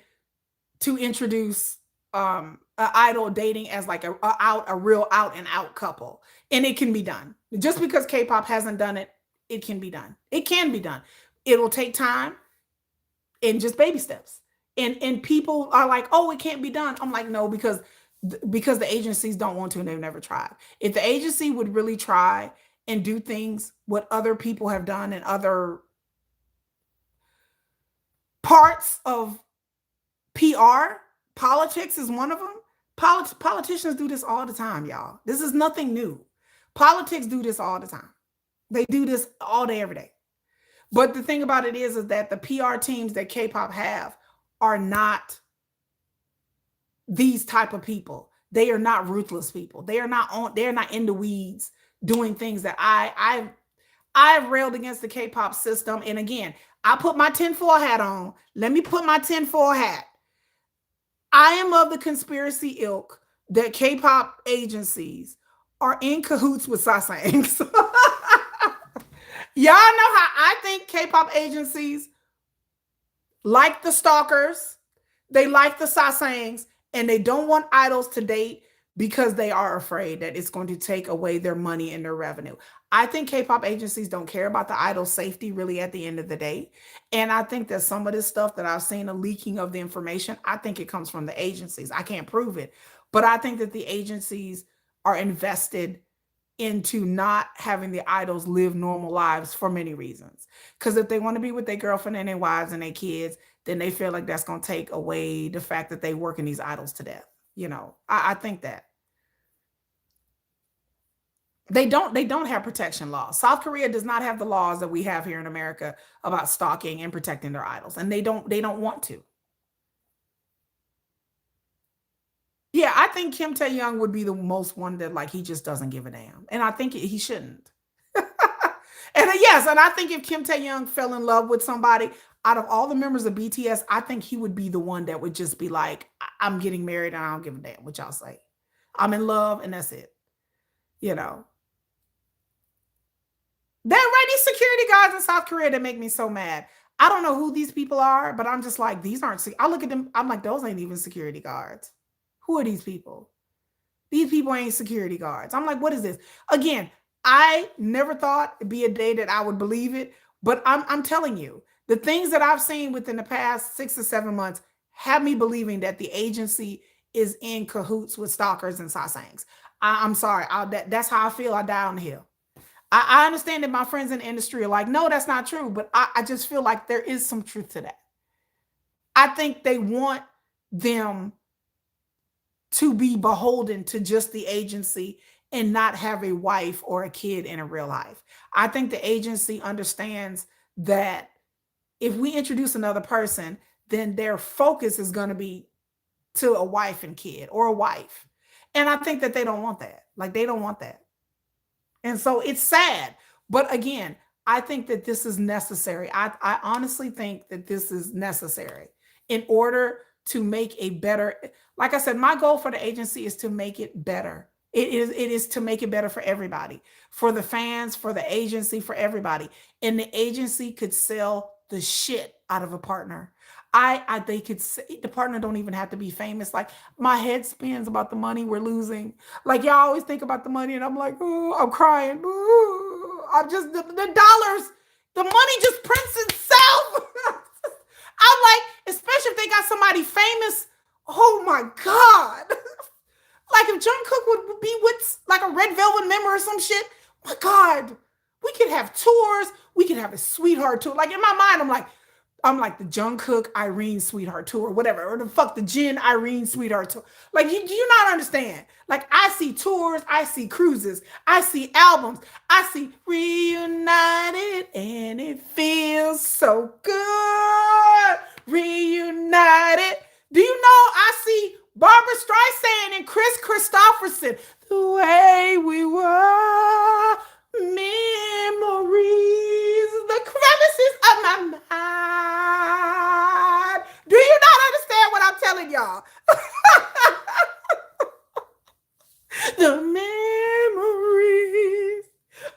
to introduce idol dating as like a real out and out couple. And it can be done. Just because K-pop hasn't done it, it can be done. It can be done. It will take time and just baby steps. And people are like, oh, it can't be done. I'm like, no, because the agencies don't want to and they've never tried. If the agency would really try and do things what other people have done in other parts of PR, politics is one of them. Politicians do this all the time, y'all. This is nothing new. Politics do this all the time. They do this all day, every day. But the thing about it is that the PR teams that K-pop have are not these type of people. They are not ruthless people. They're not in the weeds doing things that I've railed against the K-pop system. And again, I put my tinfoil hat on. Let me put my tinfoil hat. I am of the conspiracy ilk that K-pop agencies are in cahoots with sasaengs. Y'all know how I think K-pop agencies like the stalkers, they like the sasaengs, and they don't want idols to date because they are afraid that it's going to take away their money and their revenue. I think K-pop agencies don't care about the idol safety really at the end of the day. And I think that some of this stuff that I've seen, a leaking of the information, I think it comes from the agencies. I can't prove it, but I think that the agencies are invested into not having the idols live normal lives for many reasons. Because if they want to be with their girlfriend and their wives and their kids, then they feel like that's going to take away the fact that they working these idols to death. You know, I think that. They don't have protection laws. South Korea does not have the laws that we have here in America about stalking and protecting their idols. And they don't want to. Yeah, I think Kim Tae-young would be the most one that like he just doesn't give a damn. And I think he shouldn't. And yes, and I think if Kim Tae-young fell in love with somebody, out of all the members of BTS, I think he would be the one that would just be like, I'm getting married and I don't give a damn what y'all say. I'm in love and that's it. You know. They're already security guards in South Korea that make me so mad. I don't know who these people are, but I'm just like, these aren't, I look at them, I'm like, those ain't even security guards. Who are these people? These people ain't security guards. I'm like, what is this? Again, I never thought it'd be a day that I would believe it, But I'm telling you, the things that I've seen within the past 6 to 7 months have me believing that the agency is in cahoots with stalkers and sasaengs. I'm sorry. That's how I feel. I die on the hill. I understand that my friends in the industry are like, no, that's not true. But I just feel like there is some truth to that. I think they want them to be beholden to just the agency and not have a wife or a kid in a real life. I think the agency understands that if we introduce another person, then their focus is going to be to a wife and kid or a wife. And I think that they don't want that. Like, they don't want that. And so it's sad. But again, I think that this is necessary. I honestly think that this is necessary in order to make a better, like I said, my goal for the agency is to make it better. It is to make it better for everybody, for the fans, for the agency, for everybody. And the agency could sell the shit out of a partner. They could say the partner don't even have to be famous. Like, my head spins about the money we're losing. Like, y'all always think about the money, and I'm like, oh, I'm crying. Ooh, I'm just the dollars, the money just prints itself. I'm like, especially if they got somebody famous. Oh my God. Like, if Jungkook would be with like a Red Velvet member or some shit, my God, we could have tours. We could have a sweetheart tour. Like, in my mind, I'm like the Jungkook Irene sweetheart tour, or whatever, or the fuck the Jin Irene sweetheart tour. Like, do you not understand? Like, I see tours, I see cruises, I see albums, I see reunited, and it feels so good. Reunited. Do you know I see Barbara Streisand and Chris Christopherson? The way we were, memories, the crevices of my mind. Do you not understand what I'm telling y'all? The memories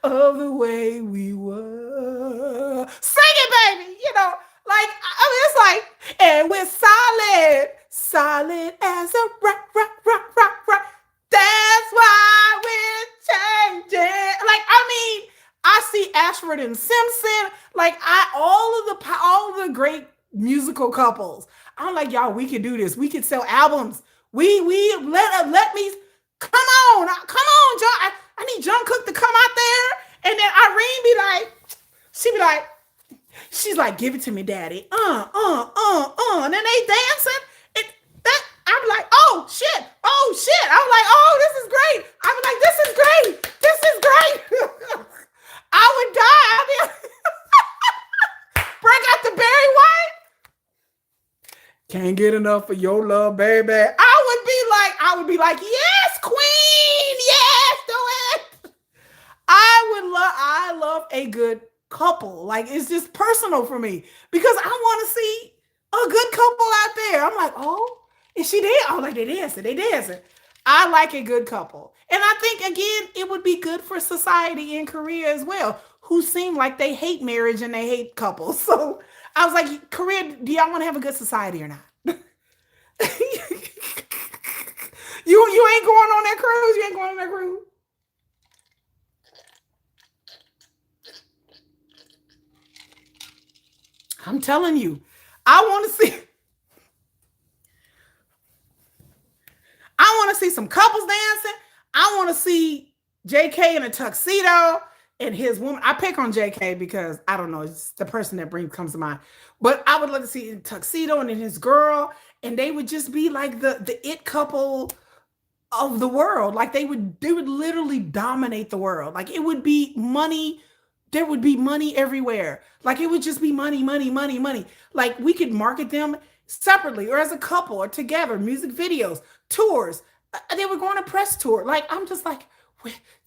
of the way we were. Sing it, baby. You know, like, I mean, it's like, and we're solid as a rock. That's why we're changing. Like, I mean, I see Ashford and Simpson, like, all the great musical couples. I'm like, y'all, we could do this. We could sell albums. We let me come on, John. I need Jungkook to come out there, and then Irene be like, she's like, give it to me, daddy. And then they dancing. I'm like, oh shit. I'm like, oh, this is great. I'm like, this is great. I would die. I mean, break out the Barry White. Can't get enough of your love, baby. I would be like, yes, queen. Yes, do it. I love a good couple. Like, it's just personal for me because I want to see a good couple out there. I'm like, oh, is she there? Oh, like, they dancing. I like a good couple. And I think, again, it would be good for society in Korea as well, who seem like they hate marriage and they hate couples. So I was like, Korea, do y'all want to have a good society or not? You ain't going on that cruise? You ain't going on that cruise? I'm telling you, I want to see some couples dancing. I want to see JK in a tuxedo and his woman. I pick on JK because I don't know, it's the person that comes to mind. But I would love to see a tuxedo and then his girl, and they would just be like the it couple of the world. Like, they would literally dominate the world. Like, it would be money. There would be money everywhere. Like, it would just be money. Like, we could market them separately or as a couple or together, music videos, tours. They were going to press tour. Like, I'm just like,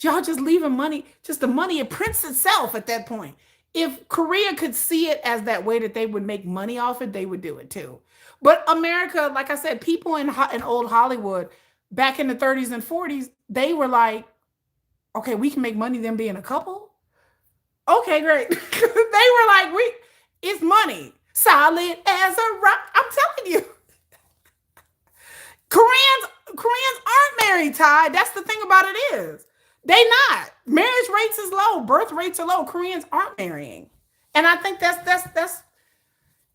y'all just leaving money, just the money, it prints itself at that point. If Korea could see it as that way that they would make money off it, they would do it too. But America, like I said, people in old Hollywood back in the 30s and 40s, they were like, okay, we can make money them being a couple. Okay, great. They were like, it's money. Solid as a rock. I'm telling you. Koreans aren't married, Ty. That's the thing about it is. They not. Marriage rates is low. Birth rates are low. Koreans aren't marrying. And I think that's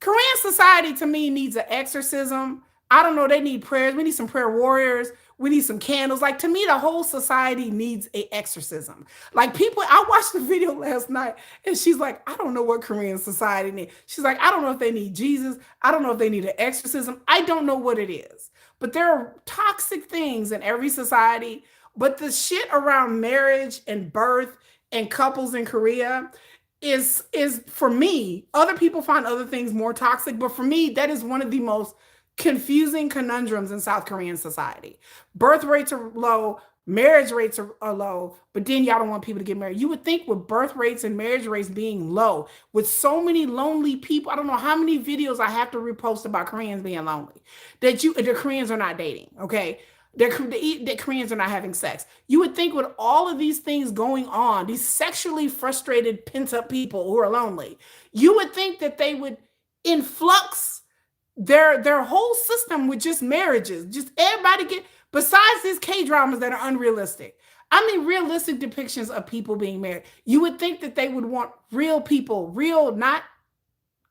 Korean society to me needs an exorcism. I don't know. They need prayers. We need some prayer warriors. We need some candles. Like to me, the whole society needs a exorcism. Like people, I watched the video last night, and she's like, I don't know what Korean society needs. She's like, I don't know if they need Jesus. I don't know if they need an exorcism. I don't know what it is. But there are toxic things in every society. But the shit around marriage and birth and couples in Korea is for me, other people find other things more toxic, but for me that is one of the most confusing conundrums in South Korean society. Birth rates are low, marriage rates are low, but then y'all don't want people to get married. You would think with birth rates and marriage rates being low, with so many lonely people, I don't know how many videos I have to repost about Koreans being lonely, that the Koreans are not dating, okay? That Koreans are not having sex. You would think with all of these things going on, these sexually frustrated, pent up people who are lonely, you would think that they would influx their whole system with just marriages. Just everybody get, besides these K dramas that are unrealistic. I mean, realistic depictions of people being married. You would think that they would want real people, real, not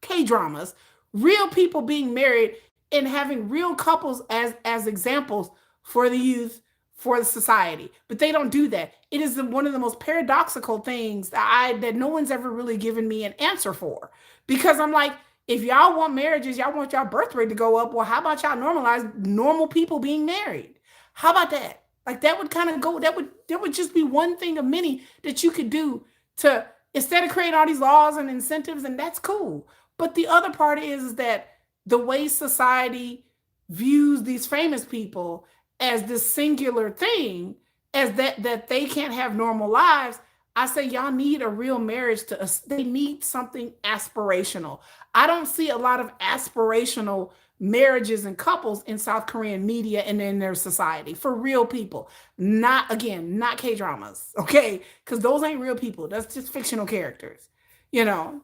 K dramas, real people being married and having real couples as examples for the youth, for the society. But they don't do that. It is one of the most paradoxical things that no one's ever really given me an answer for. Because I'm like, if y'all want marriages, y'all want y'all birth rate to go up, well, how about y'all normalize normal people being married? How about that? Like that would kind of go, that would just be one thing of many that you could do to, instead of creating all these laws and incentives, and that's cool. But the other part is that the way society views these famous people as this singular thing, as that they can't have normal lives. I say y'all need a real marriage to us. They need something aspirational. I don't see a lot of aspirational marriages and couples in South Korean media and in their society for real people. Not again, not K dramas, okay? Because those ain't real people. That's just fictional characters, you know.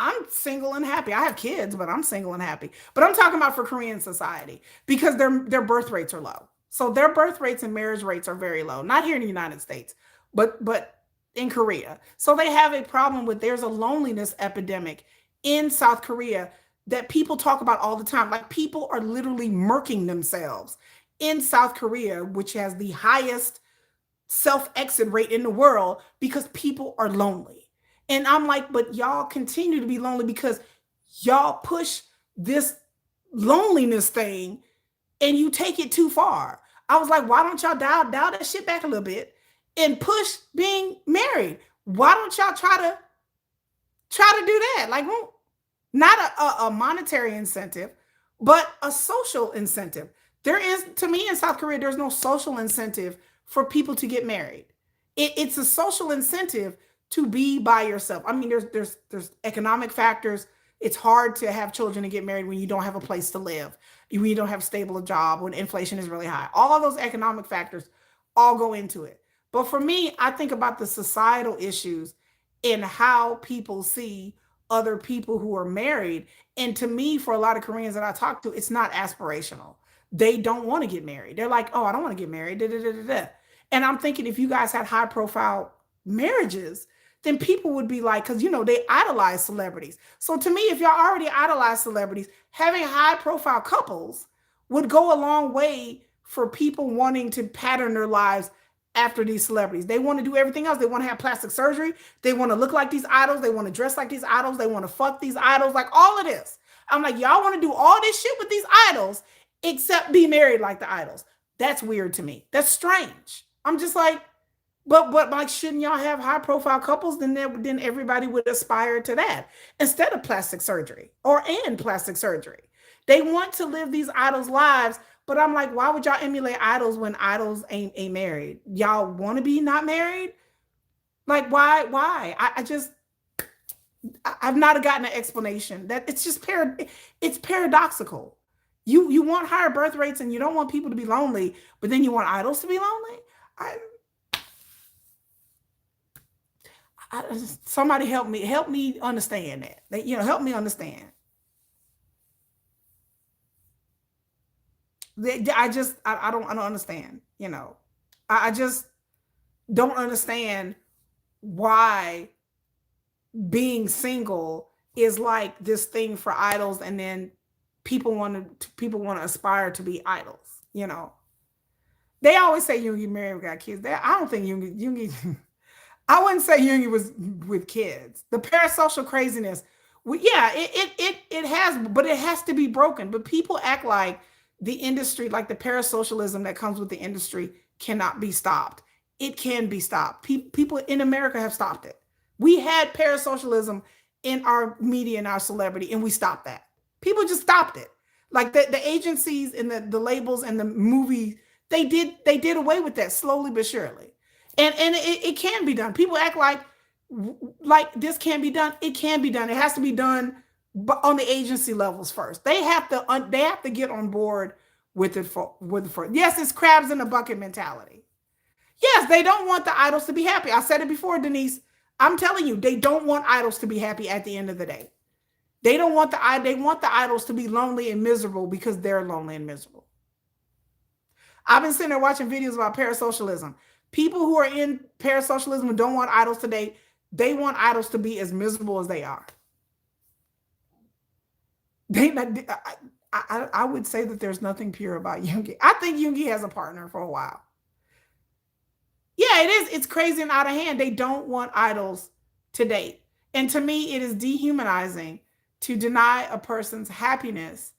I'm single and happy. I have kids, but I'm single and happy. But I'm talking about for Korean society because their birth rates are low. So their birth rates and marriage rates are very low. Not here in the United States, but in Korea. So they have a problem with, there's a loneliness epidemic in South Korea that people talk about all the time. Like people are literally murking themselves in South Korea, which has the highest self exit rate in the world because people are lonely. And I'm like, but y'all continue to be lonely because y'all push this loneliness thing and you take it too far. I was like, why don't y'all dial that shit back a little bit and push being married? Why don't y'all try to do that? Like, well, not a monetary incentive, but a social incentive. There is, to me in South Korea, there's no social incentive for people to get married. It's a social incentive to be by yourself. I mean, there's economic factors. It's hard to have children and get married when you don't have a place to live, when you don't have a stable job, when inflation is really high. All of those economic factors all go into it. But for me, I think about the societal issues in how people see other people who are married. And to me, for a lot of Koreans that I talk to, it's not aspirational. They don't want to get married. They're like, oh, I don't want to get married. Da, da, da, da, da. And I'm thinking if you guys had high profile marriages, then people would be like, because they idolize celebrities. So to me, if y'all already idolize celebrities, having high profile couples would go a long way for people wanting to pattern their lives after these celebrities. They want to do everything else. They want to have plastic surgery. They want to look like these idols. They want to dress like these idols. They want to fuck these idols, like all of this. I'm like, y'all want to do all this shit with these idols except be married like the idols. That's weird to me. That's strange. I'm just like, but like, shouldn't y'all have high profile couples? Then everybody would aspire to that instead of plastic surgery and plastic surgery. They want to live these idols' lives, but I'm like, why would y'all emulate idols when idols ain't married? Y'all want to be not married? Like, why? I've not gotten an explanation. That it's just it's paradoxical. You want higher birth rates and you don't want people to be lonely, but then you want idols to be lonely. Somebody help me understand that. Help me understand. I don't understand. I just don't understand why being single is like this thing for idols, and then people want to aspire to be idols. They always say Yoongi married got kids. I don't think Yoongi I wouldn't say Yoongi was with kids. The parasocial craziness, yeah, it has, but it has to be broken. But people act like the industry, like the parasocialism that comes with the industry, cannot be stopped. It can be stopped. People in America have stopped it. We had parasocialism in our media and our celebrity, and we stopped that. People just stopped it. Like the agencies and the labels and the movies, they did away with that slowly but surely. And it can be done. People act like this can't be done. It can be done. It has to be done, but on the agency levels first. They have to get on board with it for. Yes, it's crabs in the bucket mentality. Yes, they don't want the idols to be happy. I said it before, Denise. I'm telling you, they don't want idols to be happy at the end of the day. They want the idols to be lonely and miserable because they're lonely and miserable. I've been sitting there watching videos about parasocialism. People who are in parasocialism and don't want idols today, they want idols to be as miserable as they are. I would say that there's nothing pure about Yoongi. I think Yoongi has a partner for a while. Yeah, it is. It's crazy and out of hand. They don't want idols to date. And to me, it is dehumanizing to deny a person's happiness,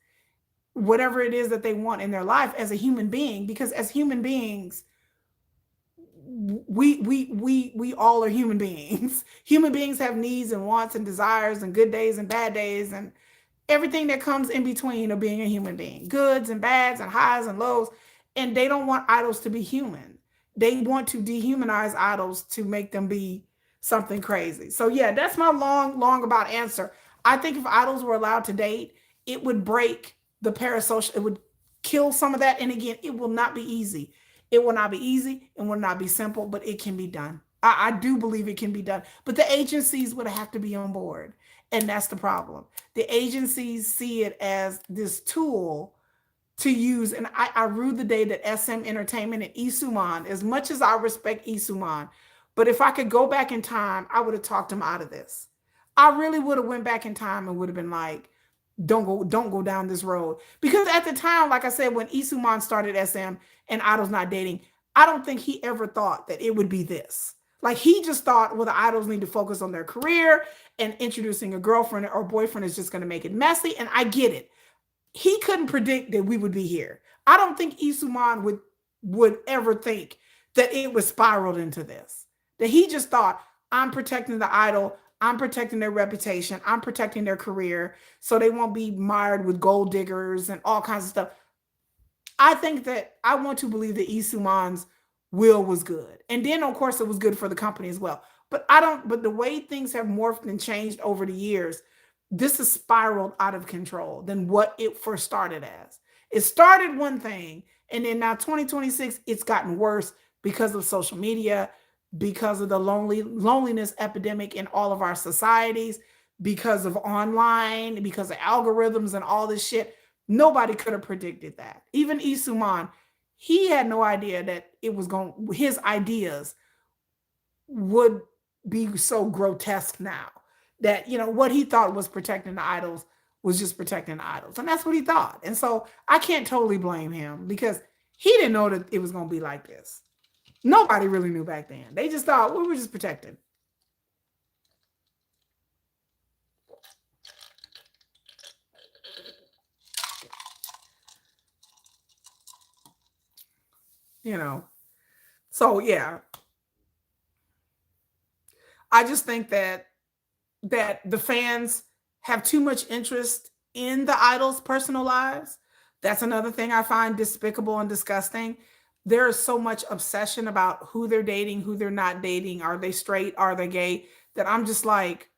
whatever it is that they want in their life as a human being, because as human beings, we all are human beings. Human beings have needs and wants and desires and good days and bad days and everything that comes in between of being a human being, goods and bads and highs and lows. And they don't want idols to be human. They want to dehumanize idols to make them be something crazy. So yeah, that's my long about answer. I think if idols were allowed to date, it would break the parasocial, it would kill some of that. And again, it will not be easy. It will not be easy and will not be simple, but it can be done. I do believe it can be done, but the agencies would have to be on board. And that's the problem. The agencies see it as this tool to use. And I rue the day that SM Entertainment and Isuman, as much as I respect Isuman, but if I could go back in time, I would have talked him out of this. I really would have went back in time and would have been like, don't go down this road. Because at the time, like I said, when Isuman started SM and Idol's not dating, I don't think he ever thought that it would be this. Like he just thought, well, the idols need to focus on their career, and introducing a girlfriend or boyfriend is just going to make it messy. And I get it. He couldn't predict that we would be here. I don't think Isuman would ever think that it was spiraled into this. That he just thought, I'm protecting the idol, I'm protecting their reputation, I'm protecting their career, so they won't be mired with gold diggers and all kinds of stuff. I think that I want to believe that Isuman's will was good. And then of course it was good for the company as well. But the way things have morphed and changed over the years, this has spiraled out of control than what it first started as. It started one thing, and then now 2026, it's gotten worse because of social media, because of the loneliness epidemic in all of our societies, because of online, because of algorithms and all this shit. Nobody could have predicted that. Even Isuman, he had no idea that his ideas would be so grotesque now. That, what he thought was protecting the idols was just protecting the idols. And that's what he thought. And so I can't totally blame him because he didn't know that it was going to be like this. Nobody really knew back then. They just thought, well, we were just protecting. So yeah. I just think that the fans have too much interest in the idols' personal lives. That's another thing I find despicable and disgusting. There is so much obsession about who they're dating, who they're not dating, are they straight, are they gay, that I'm just like,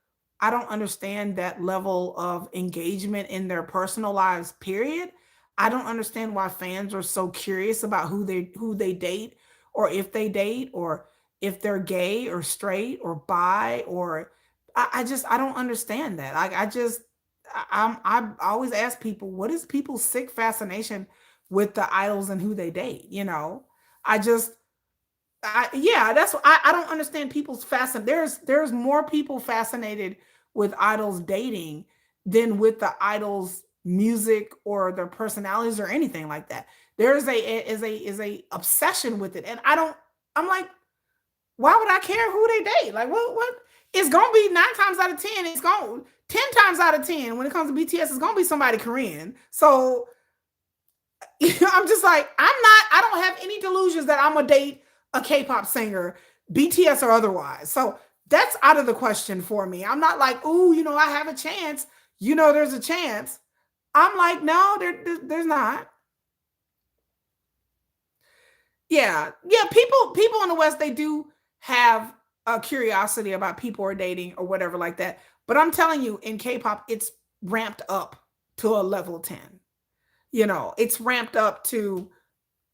I don't understand that level of engagement in their personal lives, period. I don't understand why fans are so curious about who they date, or if they date, or if they're gay or straight or bi, or I don't understand that. I always ask people, what is people's sick fascination with the idols and who they date? I just Yeah, that's what I don't understand people's fascin. There's more people fascinated with idols dating than with the idols music or their personalities or anything like that. There's a obsession with it, and I'm like, why would I care who they date? Like, what? It's gonna be 9 times out of 10. It's going 10 times out of 10 when it comes to BTS. It's gonna be somebody Korean. So I'm just like, I don't have any delusions that I'm gonna date a K-pop singer, BTS or otherwise. So that's out of the question for me. I'm not like, ooh, I have a chance. There's a chance. I'm like, no, there's not. Yeah. Yeah. People in the West, they do have a curiosity about people are dating or whatever like that. But I'm telling you, in K-pop, it's ramped up to a level 10. It's ramped up to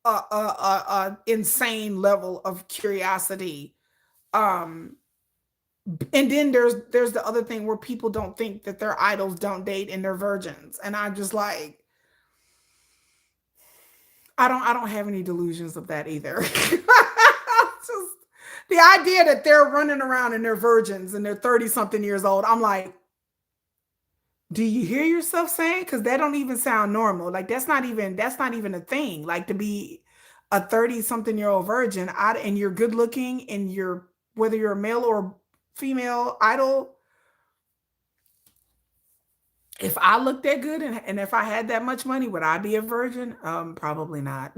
a insane level of curiosity. Um, and then there's the other thing where people don't think that their idols don't date and they're virgins. And I'm just like, I don't have any delusions of that either. Just the idea that they're running around and they're virgins and they're 30 something years old. I'm like, do you hear yourself saying? Because that don't even sound normal. Like that's not even a thing. Like to be a 30 something year old virgin and you're good looking and you're whether you're a male or female idol. If I looked that good and if I had that much money, would I be a virgin? Probably not.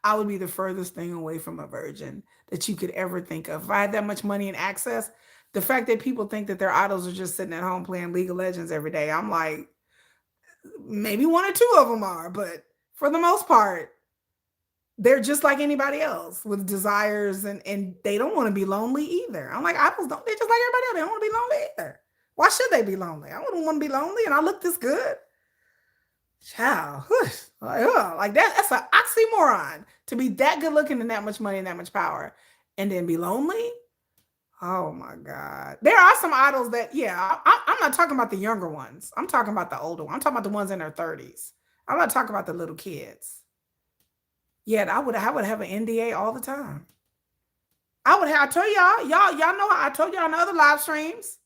I would be the furthest thing away from a virgin that you could ever think of. If I had that much money and access, the fact that people think that their idols are just sitting at home playing League of Legends every day, I'm like, maybe one or two of them are, but for the most part, they're just like anybody else with desires and they don't want to be lonely either. I'm like, idols don't, they're just like everybody else. They don't want to be lonely either. Why should they be lonely? I wouldn't want to be lonely and I look this good. Child, like that's an oxymoron to be that good looking and that much money and that much power and then be lonely. Oh my God. There are some idols that, yeah, I'm not talking about the younger ones. I'm talking about the older ones. I'm talking about the ones in their 30s. I'm not talking about the little kids. Yeah, I would have an NDA all the time. I told y'all know I told y'all in other live streams.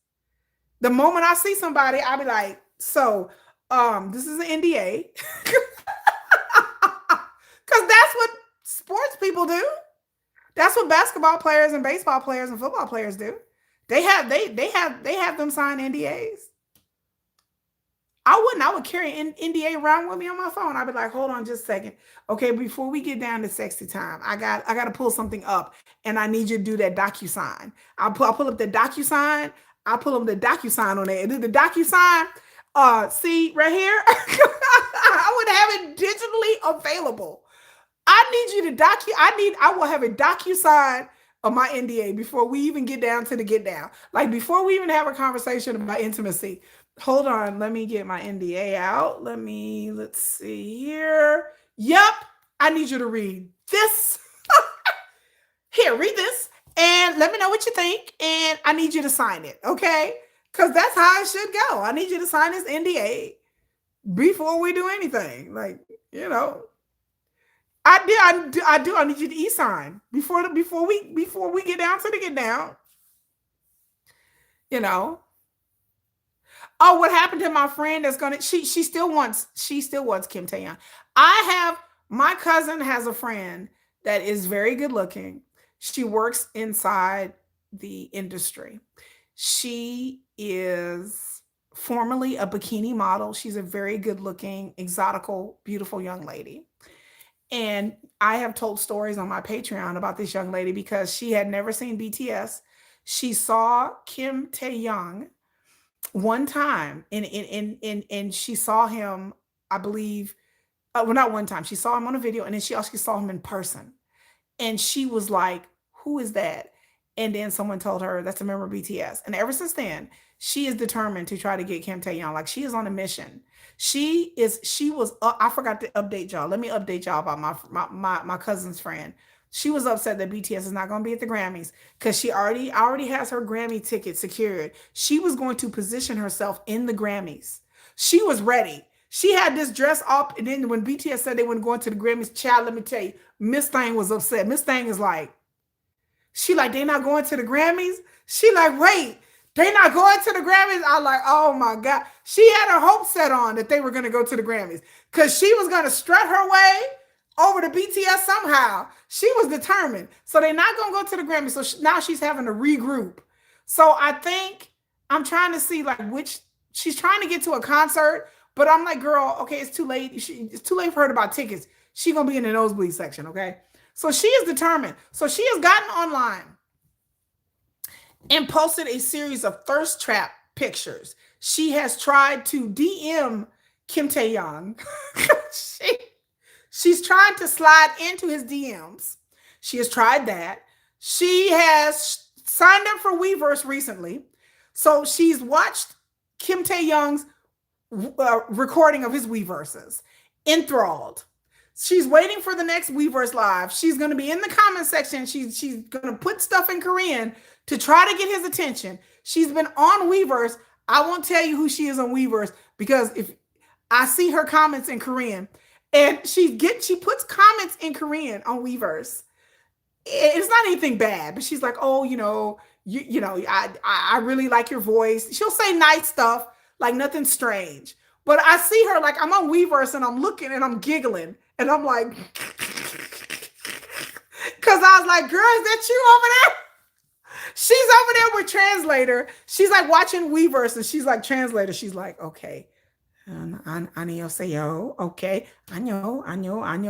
The moment I see somebody, I'll be like, so this is an NDA. Because that's what sports people do. That's what basketball players and baseball players and football players do. They have them sign NDAs. I would carry an NDA around with me on my phone. I'd be like, hold on just a second. Okay, before we get down to sexy time, I gotta pull something up and I need you to do that DocuSign. I'll pull up the DocuSign. I'll pull up the DocuSign on there. And do the DocuSign, see right here? I would have it digitally available. I need you to I will have a DocuSign of my NDA before we even get down to the get down. Like before we even have a conversation about intimacy. Hold on, let me get my NDA out. Let's see here. Yep, I need you to read this. Here, read this and let me know what you think. And I need you to sign it, okay? Because that's how it should go. I need you to sign this NDA before we do anything. Like, I do. I need you to e-sign before we get down to the get down. Oh, what happened to my friend that's gonna she still wants Kim Taehyung. My cousin has a friend that is very good looking. She works inside the industry. She is formerly a bikini model. She's a very good looking, exotical, beautiful young lady. And I have told stories on my Patreon about this young lady because she had never seen BTS. She saw Kim Taehyung one time and she saw him, I believe, well, not one time. She saw him on a video and then she also saw him in person. And she was like, who is that? And then someone told her that's a member of BTS. And ever since then, she is determined to try to get Kim Taehyung. Like she is on a mission. I forgot to update y'all. Let me update y'all about my cousin's friend. She was upset that BTS is not going to be at the Grammys because she already has her Grammy ticket secured. She was going to position herself in the Grammys. She was ready. She had this dress up, and then when BTS said they weren't going to the Grammys, child, let me tell you, Miss Thang was upset. Miss Thang is like, She like, they not going to the Grammys? She like, wait, they not going to the Grammys? I like, oh my God. She had her hopes set on that they were going to go to the Grammys because she was going to strut her way over to BTS somehow. She was determined. So they're not going to go to the Grammys. So now she's having to regroup. So I think I'm trying to see like which, she's trying to get to a concert, but I'm like, girl, okay, it's too late. It's too late for her to buy tickets. She's going to be in the nosebleed section, okay? So she is determined. So she has gotten online and posted a series of thirst trap pictures. She has tried to DM Kim Tae-young. She's trying to slide into his DMs. She has tried that. She has signed up for Weverse recently. So she's watched Kim Tae-young's recording of his Weverses. Enthralled. She's waiting for the next Weverse live. She's going to be in the comment section. She's going to put stuff in Korean to try to get his attention. She's been on Weverse. I won't tell you who she is on Weverse because if I see her comments in Korean, and she puts comments in Korean on Weverse. It's not anything bad, but she's like, oh, I really like your voice. She'll say nice stuff, like nothing strange. But I see her like I'm on Weverse and I'm looking and I'm giggling and I'm like, because I was like, girl, is that you over there? She's over there with translator. She's like watching Weverse and she's like translator. She's like, okay. 안녕하세요. Okay. 안녕,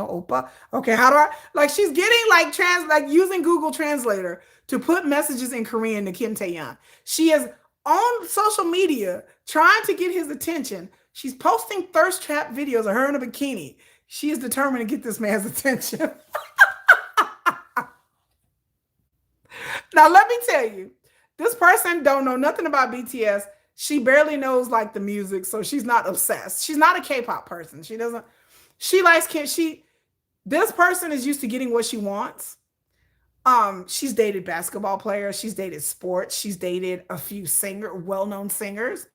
오빠. Okay, how do I like she's getting like using Google Translator to put messages in Korean to Kim Tae-young. She is on social media trying to get his attention. She's posting thirst trap videos of her in a bikini. She is determined to get this man's attention. Now, let me tell you, this person don't know nothing about BTS. She barely knows like the music, so she's not obsessed. She's not a K-pop person. She likes Kim. This person is used to getting what she wants. She's dated basketball players. She's dated sports. She's dated a few well-known singers.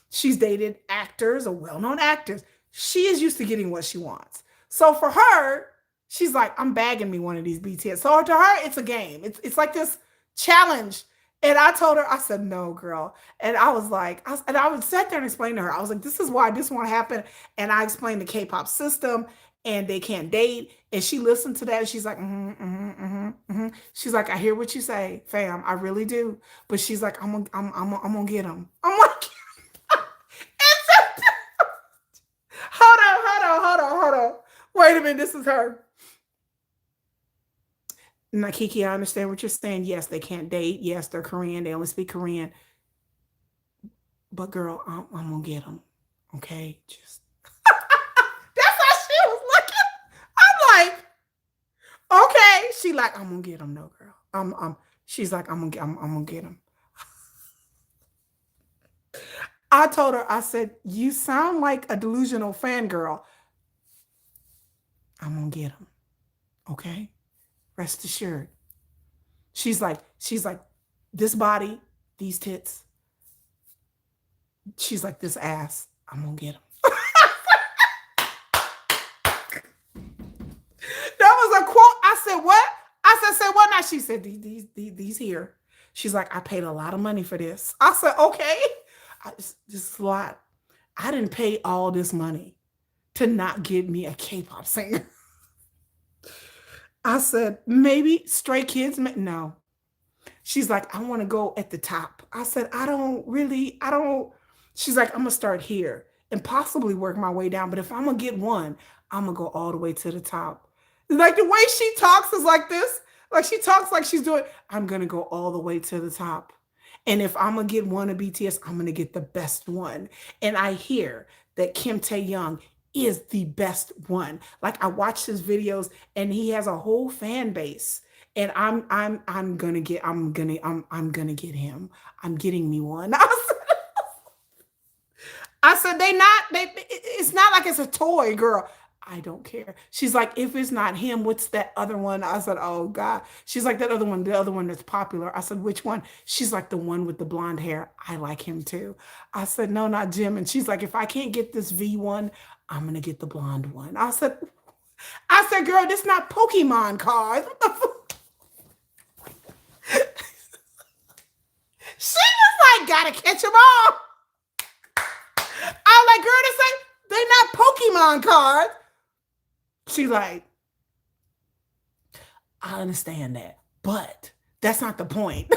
She's dated actors or well-known actors. She is used to getting what she wants. So for her, she's like, I'm bagging me one of these BTS. So to her, it's a game. It's like this challenge. And I told her, I said, no, girl. And I was like, I would sit there and explain to her. I was like, this is why this won't happen. And I explained the K-pop system and they can't date. And she listened to that. And she's like, She's like, I hear what you say, fam. I really do. But she's like, I'm gonna get him. I'm like, hold on. Wait a minute. This is her. Now, Kiki, I understand what you're saying. Yes, they can't date. Yes, they're Korean. They only speak Korean. But girl, I'm going to get them. Okay? Just. That's how she was looking. I'm like, okay. She like, I'm going to get them. No, girl. She's like, I'm going to get them. I told her, I said, you sound like a delusional fangirl. I'm going to get them. Okay? Rest assured. She's like, this body, these tits. She's like, this ass, I'm gonna get him. That was a quote. I said, what? I said what now? She said, these here. She's like, I paid a lot of money for this. I said, okay. This is a lot. I didn't pay all this money to not get me a K-pop singer. I said, maybe Stray Kids. No. She's like, I want to go at the top. I said, I don't. She's like, I'm going to start here and possibly work my way down. But if I'm going to get one, I'm going to go all the way to the top. Like the way she talks is like this. Like she talks like she's doing, I'm going to go all the way to the top. And if I'm going to get one of BTS, I'm going to get the best one. And I hear that Kim Tae-young is the best one. Like I watched his videos and he has a whole fan base. And I'm gonna get him. I'm getting me one. I said it's not like it's a toy, girl. I don't care. She's like, if it's not him, what's that other one? I said, oh God. She's like, the other one that's popular. I said, which one? She's like, the one with the blonde hair. I like him too. I said, no, not Jim. And she's like, if I can't get this V1, I'm going to get the blonde one. I said, girl, this not Pokemon cards. What the fuck? She was like, gotta catch them all. I'm like, girl, this ain't, they're not Pokemon cards. She's like, I understand that, but that's not the point.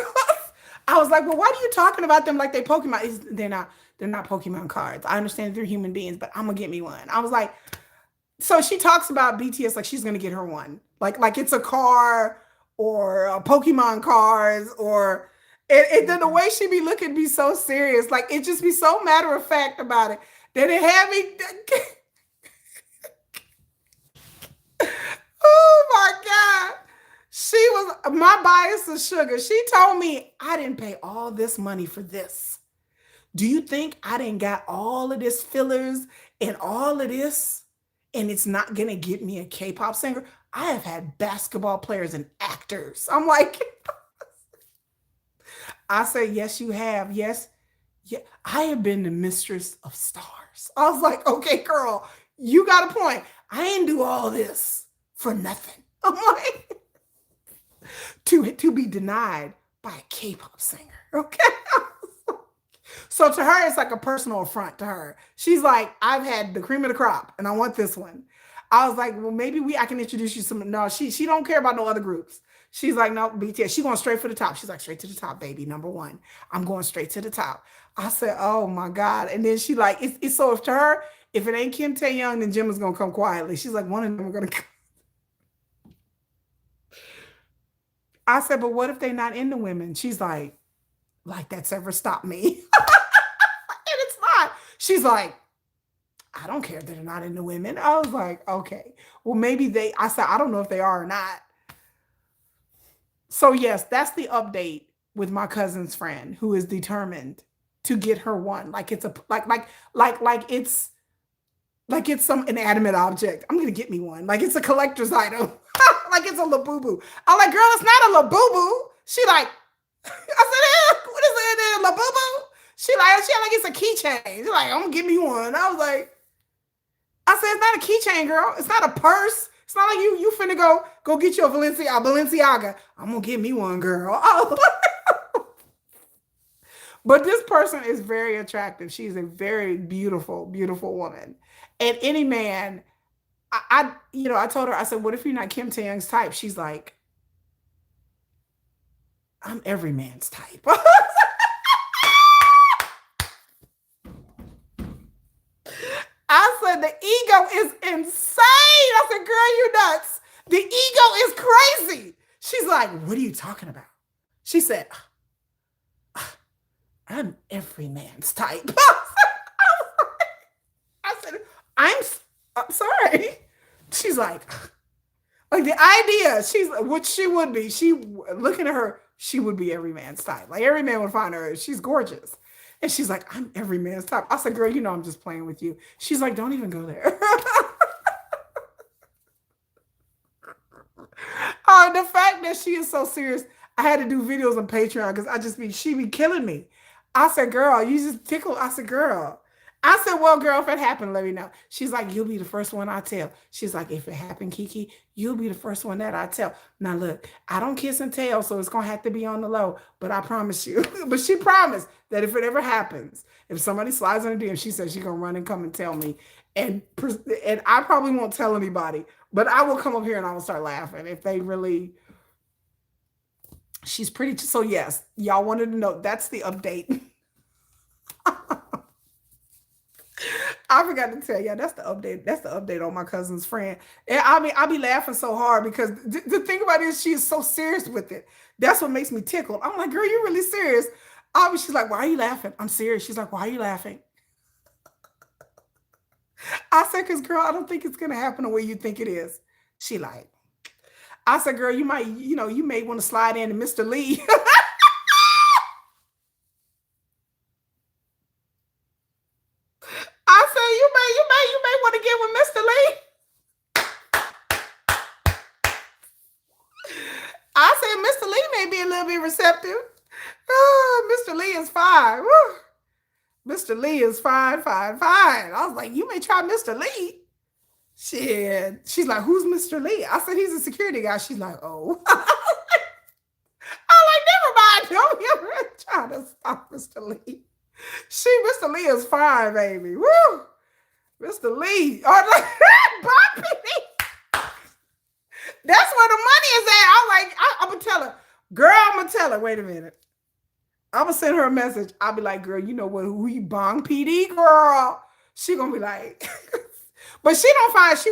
I was like, well, why are you talking about them like they Pokemon? They're not Pokemon cards. I understand they're human beings, but I'm gonna get me one. I was like, so she talks about BTS like she's gonna get her one, like it's a car or a Pokemon cards or. And then the way she be looking be so serious, like it just be so matter of fact about it. That it had me. Oh my God. She was my bias is sugar. She told me I didn't pay all this money for this. Do you think I didn't got all of this fillers and all of this and it's not gonna get me a K-pop singer? I have had basketball players and actors. I'm like, I say, yes, you have. Yes. Yeah. I have been the mistress of stars. I was like, okay, girl, you got a point. I didn't do all this for nothing. I'm like, to be denied by a K-pop singer. Okay. So to her, it's like a personal affront to her. She's like, I've had the cream of the crop and I want this one. I was like, well, maybe I can introduce you some. No, she don't care about no other groups. She's like, no, BTS. She's going straight for the top. She's like, straight to the top, baby. Number one. I'm going straight to the top. I said, oh my God. And then she like, it's so if to her, if it ain't Kim Tae-young, then Jim is going to come quietly. She's like, one of them are going to come. I said, but what if they're not into women? She's like that's ever stopped me. And it's not. She's like, I don't care that they're not into women. I was like, okay, well, maybe I said, I don't know if they are or not. So yes, that's the update with my cousin's friend who is determined to get her one. Like it's a like it's some inanimate object. I'm gonna get me one. Like it's a collector's item. Like it's a Labubu. I'm like, girl, it's not a Labubu. She like, I said, what is it? Labubu? She like it's a keychain. She's like, I'm gonna give me one. I was like, I said, it's not a keychain, girl. It's not a purse. It's not like you finna go get you a Balenciaga. I'm gonna get me one, girl. Oh. But this person is very attractive. She's a very beautiful, beautiful woman. And any man, I told her, I said, what if you're not Kim Tae-young's type? She's like, I'm every man's type. I said, the ego is insane. I said, girl, you nuts. The ego is crazy. She's like, what are you talking about? She said, I'm every man's type. I said, I'm sorry. She's like the idea, she's what she would be. She looking at her, she would be every man's type. Like every man would find her. She's gorgeous. And she's like, I'm every man's type. I said, girl, I'm just playing with you. She's like, don't even go there. The fact that she is so serious, I had to do videos on Patreon because she be killing me. I said, girl, you just tickle. I said, girl. I said, well, girl, if it happened, let me know. She's like, you'll be the first one I tell. She's like, if it happened, Kiki, you'll be the first one that I tell. Now, look, I don't kiss and tell, so it's going to have to be on the low. But I promise you. But she promised that if it ever happens, if somebody slides on a DM, she says she's going to run and come and tell me. And I probably won't tell anybody. But I will come up here and I will start laughing if they really... She's pretty... So, yes, y'all wanted to know. That's the update. I forgot to tell you, that's the update. That's the update on my cousin's friend. And I'll be laughing so hard because the thing about it is she is so serious with it. That's what makes me tickle. I'm like, girl, you're really serious. She's like, why are you laughing? I'm serious. She's like, why are you laughing? I said, because girl, I don't think it's going to happen the way you think it is. She like, I said, girl, you may want to slide in to Mr. Lee. I said, you may want to get with Mr. Lee. I said, Mr. Lee may be a little bit receptive. Oh, Mr. Lee is fine. Woo. Mr. Lee is fine. I was like, you may try Mr. Lee. Shit. She's like, who's Mr. Lee? I said, he's a security guy. She's like, oh. I'm like, Trying to stop Mr. Lee. Mr. Lee is fine, baby. Woo! Mr. Lee. Oh, Bob P. That's where the money is at. I'm going to tell her. Girl, I'm going to tell her. Wait a minute. I'm going to send her a message. I'll be like, girl, you know what? Who you Bong PD, girl? She going to be like, but she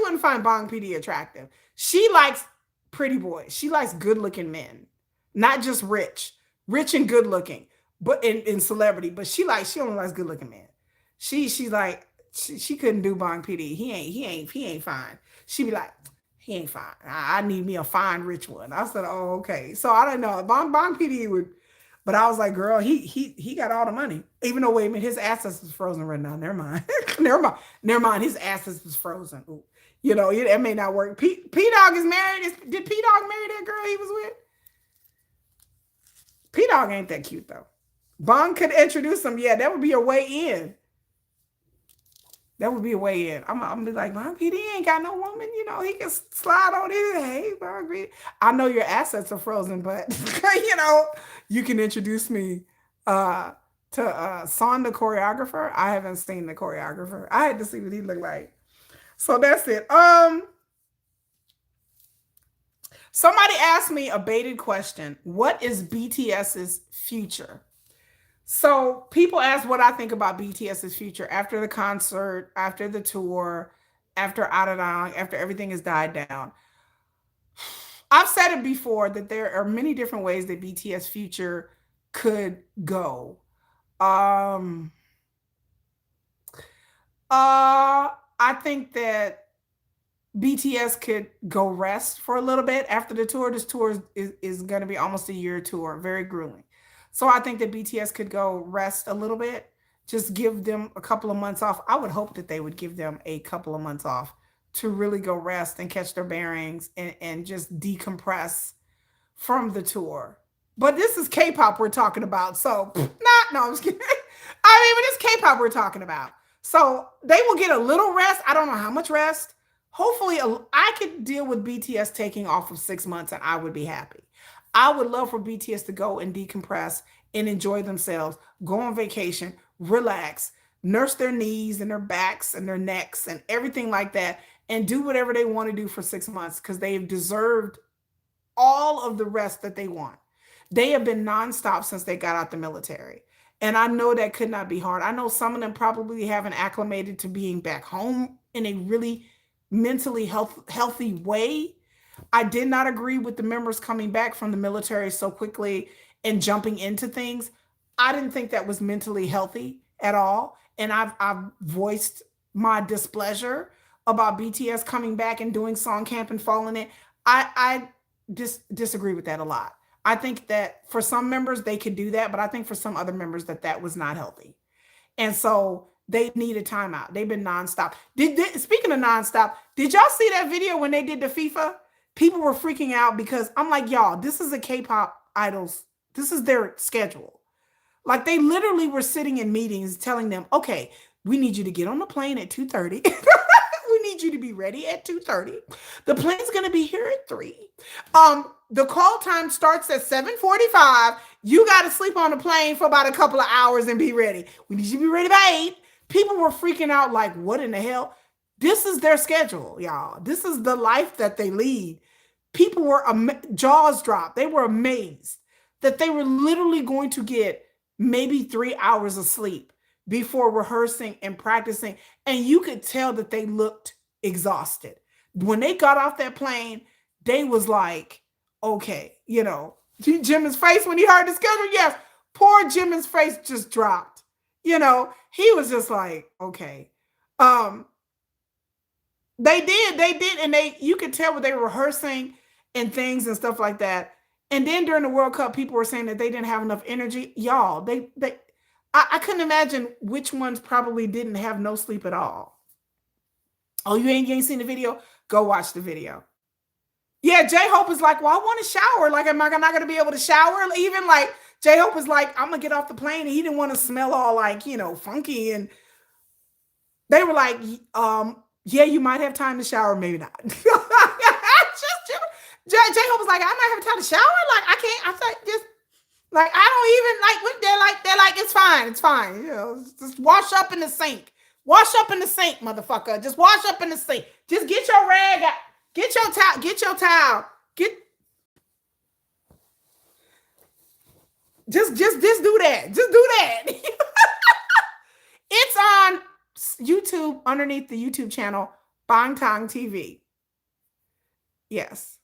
wouldn't find Bong PD attractive. She likes pretty boys. She likes good looking men, not just rich and good looking, but in celebrity. But she only likes good looking men. She's like, she couldn't do Bong PD. He ain't fine. She'd be like, he ain't fine. I need me a fine rich one. I said, oh, okay. So I don't know. Bong PD would, but I was like, girl, he got all the money. Even though, wait a minute, his assets is frozen right now. Never mind. Never mind. His assets is frozen. Ooh. You know, it may not work. P-Dog is married. Did P-Dog marry that girl he was with? P-Dog ain't that cute, though. Bong could introduce him. Yeah, that would be a way in. That would be a way in. I'm going to be like, Bong PD ain't got no woman. You know, he can slide on it. Hey, Bong PD. I know your assets are frozen, but, you know, you can introduce me to Son, the choreographer. I haven't seen the choreographer. I had to see what he looked like. So that's it. Somebody asked me a baited question. What is BTS's future? So people ask what I think about BTS's future after the concert, after the tour, after Adadang, after everything has died down. I've said it before that there are many different ways that BTS future could go. I think that BTS could go rest for a little bit after the tour. This tour is going to be almost a year tour, very grueling. So I think that BTS could go rest a little bit, just give them a couple of months off. I would hope that they would give them a couple of months off to really go rest and catch their bearings and just decompress from the tour. But this is K-pop we're talking about. So, no, I'm just kidding. I mean, but it's K-pop we're talking about. So they will get a little rest. I don't know how much rest. Hopefully, I could deal with BTS taking off of 6 months and I would be happy. I would love for BTS to go and decompress and enjoy themselves, go on vacation, relax, nurse their knees and their backs and their necks and everything like that, and do whatever they want to do for 6 months because they've deserved all of the rest that they want. They have been nonstop since they got out the military. And I know that could not be hard. I know some of them probably haven't acclimated to being back home in a really mentally healthy way. I did not agree with the members coming back from the military so quickly and jumping into things. I didn't think that was mentally healthy at all. And I've voiced my displeasure about BTS coming back and doing song camp and falling in. I disagree with that a lot. I think that for some members, they could do that, but I think for some other members that was not healthy. And so they need a timeout. They've been nonstop. Speaking of nonstop, did y'all see that video when they did the FIFA? People were freaking out because I'm like, y'all, this is a K-pop idols. This is their schedule. Like they literally were sitting in meetings telling them, okay, we need you to get on the plane at 2:30. We need you to be ready at 2:30. The plane's going to be here at 3. The call time starts at 7:45. You got to sleep on the plane for about a couple of hours and be ready. We need you to be ready by 8. People were freaking out like, what in the hell? This is their schedule, y'all. This is the life that they lead. People were jaws dropped. They were amazed that they were literally going to get maybe 3 hours of sleep before rehearsing and practicing. And you could tell that they looked exhausted. When they got off that plane, they was like, okay, you know, Jimin's face when he heard the schedule. Yes, poor Jimin's face just dropped. You know, he was just like, okay. They did. And you could tell what they were rehearsing and things and stuff like that. And then during the World Cup, people were saying that they didn't have enough energy. Y'all, I couldn't imagine which ones probably didn't have no sleep at all. Oh, you ain't seen the video? Go watch the video. Yeah, J-Hope is like, well, I want to shower. Like, am I not going to be able to shower? Even like, J-Hope is like, I'm going to get off the plane. And he didn't want to smell all like, you know, funky. And they were like, yeah, you might have time to shower. Maybe not. J-Hope was like, I might have time to shower. Like, I can't. I thought just, Like I don't even like. They're like it's fine. It's fine. You know, just wash up in the sink. Wash up in the sink, motherfucker. Just wash up in the sink. Just get your rag out. Get your towel. Get your towel. Get just do that. Just do that. It's on YouTube underneath the YouTube channel Bang Tang TV. Yes.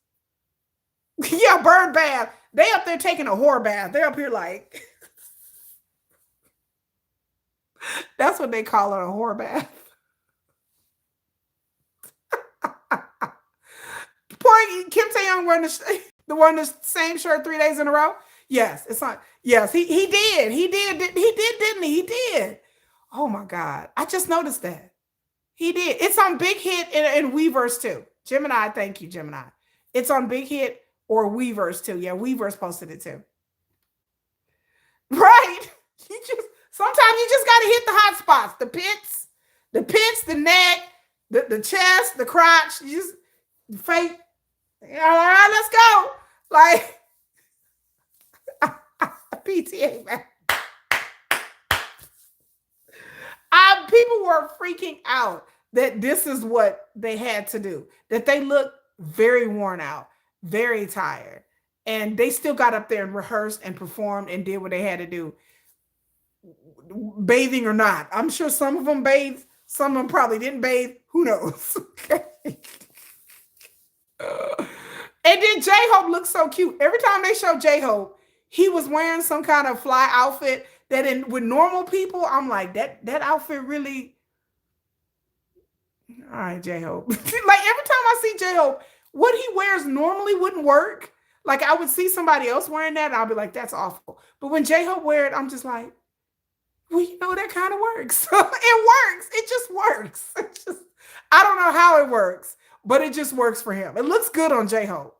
Yeah, bird bath. They up there taking a whore bath. They're up here like that's what they call it, a whore bath. Poor Kim Tae-young wearing the same shirt 3 days in a row. Yes, it's on. Yes, he did. He did. He did, didn't he? He did. Oh my God. I just noticed that. He did. It's on Big Hit and Weverse too. Gemini, thank you, Gemini. It's on Big Hit or Weverse too. Yeah, Weverse posted it too. Right. You just sometimes you just gotta hit the hot spots. The pits, the neck, the chest, the crotch. You just fake. All right, let's go. Like PTA, man. People were freaking out that this is what they had to do, that they looked very worn out, very tired. And they still got up there and rehearsed and performed and did what they had to do, bathing or not. I'm sure some of them bathed, some of them probably didn't bathe. Who knows? And then J-Hope looked so cute. Every time they showed J-Hope, he was wearing some kind of fly outfit that with normal people, I'm like, that outfit really. All right, J-Hope. Like every time I see J-Hope, what he wears normally wouldn't work. Like I would see somebody else wearing that and I'll be like, that's awful. But when J-Hope wear it, I'm just like, well, you know, that kind of works. It works. It just works. I don't know how it works, but it just works for him. It looks good on J-Hope.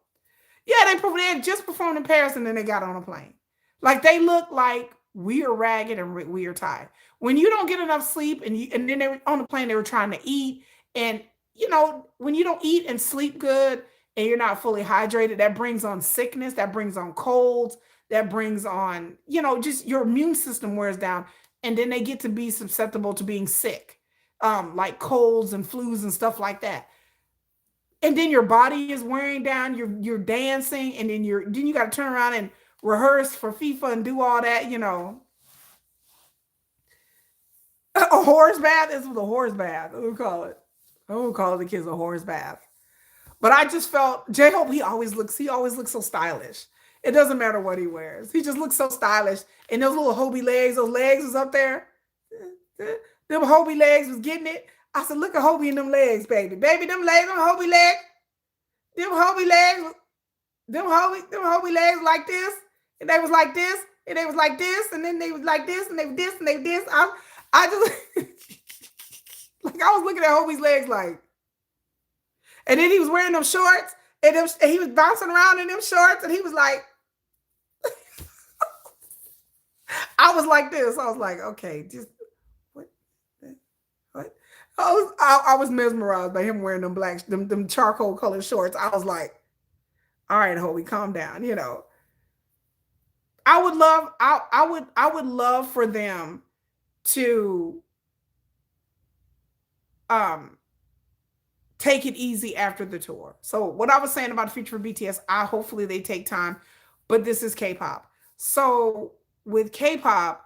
Yeah, they had just performed in Paris and then they got on a plane. Like they look like we are ragged and we are tired. When you don't get enough sleep and then they were on the plane, they were trying to eat. And, you know, when you don't eat and sleep good and you're not fully hydrated, that brings on sickness, that brings on colds, that brings on, you know, just your immune system wears down. And then they get to be susceptible to being sick, like colds and flus and stuff like that. And then your body is wearing down, you're dancing, and then you got to turn around and rehearse for FIFA and do all that, you know. A horse bath? This was a horse bath. What do we call it? I would call the kids a horse bath. But I just felt J-Hope, he always looks so stylish. It doesn't matter what he wears. He just looks so stylish. And those little Hobie legs, those legs was up there. Them Hobie legs was getting it. I said, look at Hobie in them legs, baby. Baby, them legs, them Hobie legs. Them Hobie legs, them Hobie legs like this. And they was like this. And they was like this. And then they was like this. And they was this. And they was this. I just, like, I was looking at Hobie's legs like. And then he was wearing them shorts. And he was bouncing around in them shorts. And he was like. I was like this. I was like, okay, just. What? I was mesmerized by him wearing them charcoal colored shorts. I was like, all right, Hobie, calm down. You know, I would love for them to take it easy after the tour. So what I was saying about the future of BTS, hopefully they take time, but this is K-pop. So with K-pop,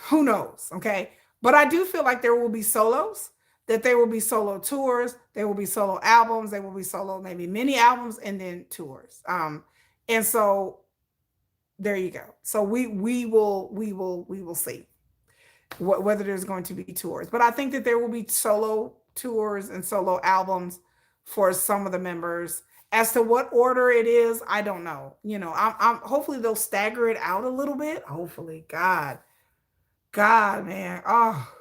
who knows? Okay. But I do feel like there will be solos, that there will be solo tours, there will be solo albums, there will be solo, maybe mini albums, and then tours. And so there you go. So we will see whether there's going to be tours. But I think that there will be solo tours and solo albums for some of the members. As to what order it is, I don't know. You know, I'm hopefully they'll stagger it out a little bit. Hopefully, God, man. Oh,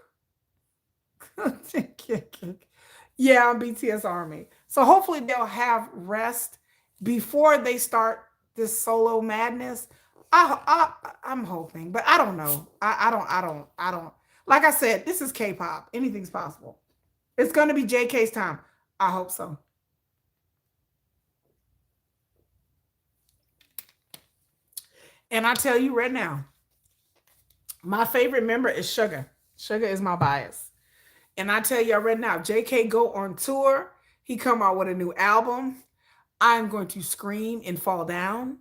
yeah, I'm BTS Army. So hopefully they'll have rest before they start this solo madness. I'm hoping, but I don't know. I don't. Like I said, this is K-pop. Anything's possible. It's going to be JK's time. I hope so. And I tell you right now, my favorite member is Sugar. Sugar is my bias. And I tell you right now, JK go on tour. He come out with a new album. I'm going to scream and fall down.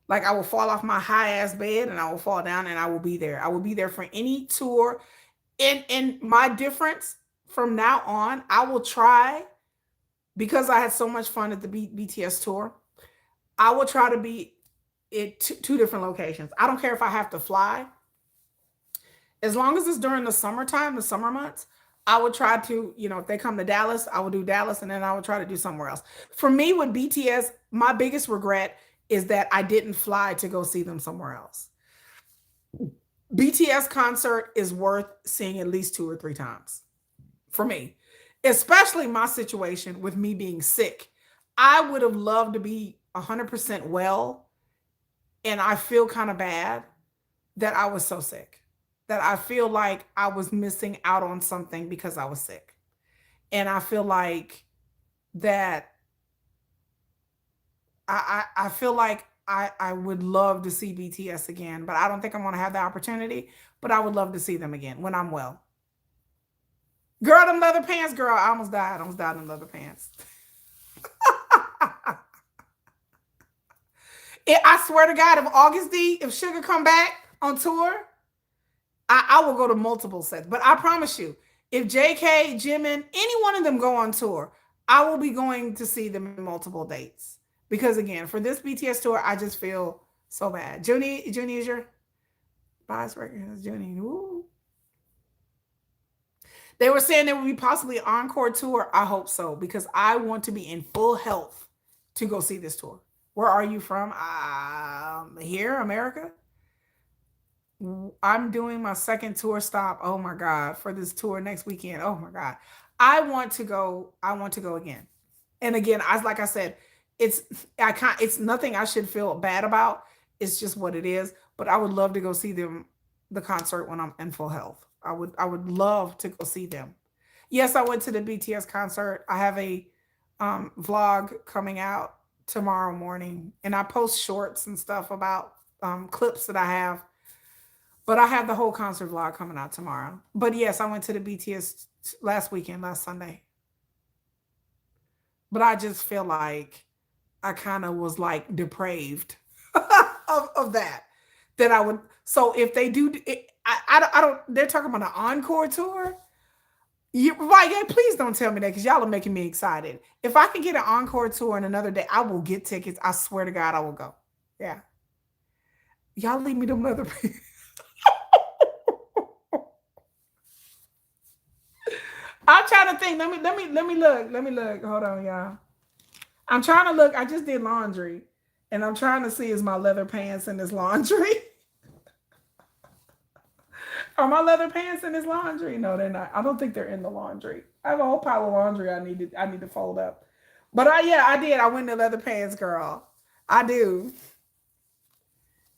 Like I will fall off my high ass bed and I will fall down and I will be there. I will be there for any tour. And my difference from now on, I will try because I had so much fun at the BTS tour. I will try to be at two different locations. I don't care if I have to fly. As long as it's during the summertime, the summer months, I would try to, if they come to Dallas, I will do Dallas and then I would try to do somewhere else. For me with BTS, my biggest regret is that I didn't fly to go see them somewhere else. BTS concert is worth seeing at least 2 or 3 times for me, especially my situation with me being sick. I would have loved to be 100% well, and I feel kind of bad that I was so sick, that I feel like I was missing out on something because I was sick. And I feel like that I feel like I would love to see BTS again, but I don't think I'm going to have the opportunity, but I would love to see them again when I'm well. Girl, them leather pants, girl, I almost died. I almost died in leather pants. I swear to God, if Sugar come back on tour, I will go to multiple sets. But I promise you, if JK, Jimin, any one of them go on tour, I will be going to see them in multiple dates. Because again, for this BTS tour, I just feel so bad. Junie is your bias record. Junie. Ooh. They were saying there would be possibly an encore tour. I hope so, because I want to be in full health to go see this tour. Where are you from? Here, America. I'm doing my second tour stop. Oh my God, for this tour next weekend. Oh my God. I want to go again. And again, like I said, it's nothing I should feel bad about. It's just what it is. But I would love to go see the concert when I'm in full health. I would love to go see them. Yes, I went to the BTS concert. I have a vlog coming out tomorrow morning, and I post shorts and stuff about clips that I have. But I have the whole concert vlog coming out tomorrow. But yes, I went to the BTS last Sunday. But I just feel like I kind of was like depraved of that. That I would. So if they do, I don't. They're talking about an encore tour. Right? Yeah, please don't tell me that, because y'all are making me excited. If I can get an encore tour in another day, I will get tickets. I swear to God, I will go. Yeah. Y'all leave me them leather pants. I'm trying to think. Let me look. Hold on, y'all. I'm trying to look. I just did laundry, and I'm trying to see is my leather pants in this laundry. Are my leather pants in this laundry? No, they're not. I don't think they're in the laundry. I have a whole pile of laundry I need to fold up. But I did. I went to leather pants, girl. I do.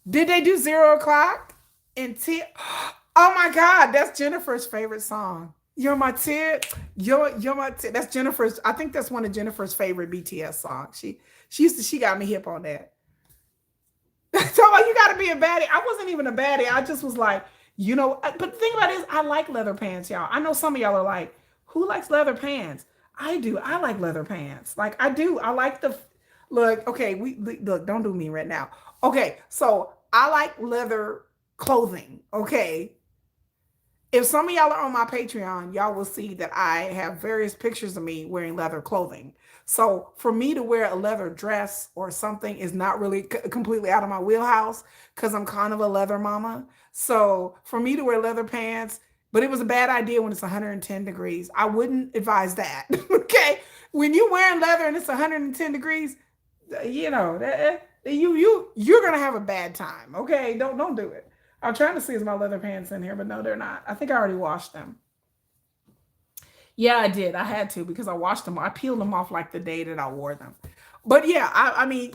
Did they do 0 o'clock? Oh my God, that's Jennifer's favorite song. You're my tear. You're my tear. That's Jennifer's. I think that's one of Jennifer's favorite BTS songs. She got me hip on that. So you got to be a baddie. I wasn't even a baddie. I just was like, but the thing about it is, I like leather pants, y'all. I know some of y'all are like, who likes leather pants? I do. I like leather pants. Like I do. I like look, okay, look, don't do me right now. Okay, so I like leather clothing, okay? If some of y'all are on my Patreon, y'all will see that I have various pictures of me wearing leather clothing. So for me to wear a leather dress or something is not really completely out of my wheelhouse, because I'm kind of a leather mama. So for me to wear leather pants, but it was a bad idea when it's 110 degrees. I wouldn't advise that, okay? When you're wearing leather and it's 110 degrees, you're going to have a bad time, okay? Don't do it. I'm trying to see is my leather pants in here, but no, they're not. I think I already washed them. Yeah, I did. I had to, because I washed them. I peeled them off like the day that I wore them. But yeah, I mean,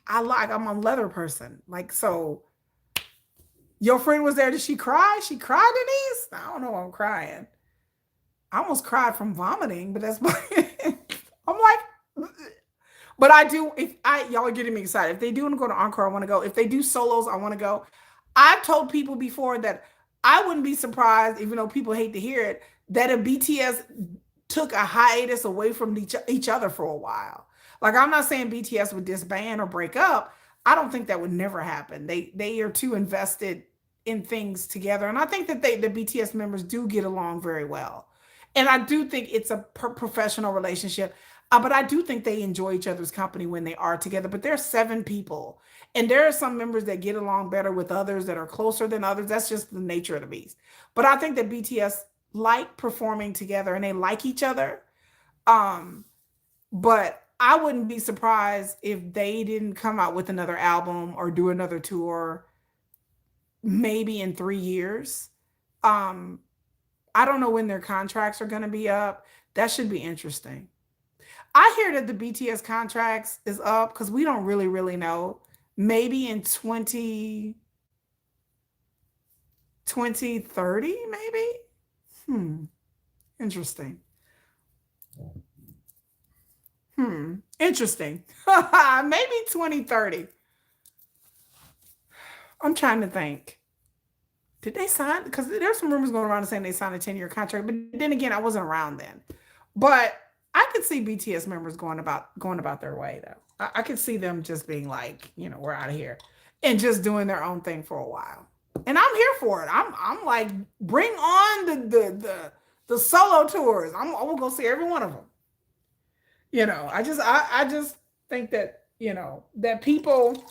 I'm a leather person. Like, so your friend was there. Did she cry? She cried, Denise? I don't know why I'm crying. I almost cried from vomiting, but that's I'm like, But I do, if I y'all are getting me excited. If they do want to go to Encore, I want to go. If they do solos, I want to go. I've told people before that I wouldn't be surprised, even though people hate to hear it, that if BTS took a hiatus away from each other for a while. Like, I'm not saying BTS would disband or break up. I don't think that would never happen. They are too invested in things together, and I think that the BTS members do get along very well. And I do think it's a professional relationship. But I do think they enjoy each other's company when they are together. But there's 7 people, and there are some members that get along better with others that are closer than others. That's just the nature of the beast. But I think that BTS like performing together and they like each other. Um, but I wouldn't be surprised if they didn't come out with another album or do another tour maybe in 3 years. Um, I don't know when their contracts are going to be up. That should be interesting. I hear that the BTS contracts is up because we don't really know. Maybe in 2030, maybe? Interesting. Interesting. Maybe 2030. I'm trying to think. Did they sign? Because there's some rumors going around saying they signed a 10-year contract, but then again, I wasn't around then. But I could see BTS members going about their way though. I could see them just being like, we're out of here, and just doing their own thing for a while. And I'm here for it. I'm like, bring on the solo tours. I'm gonna go see every one of them. I just think that that people,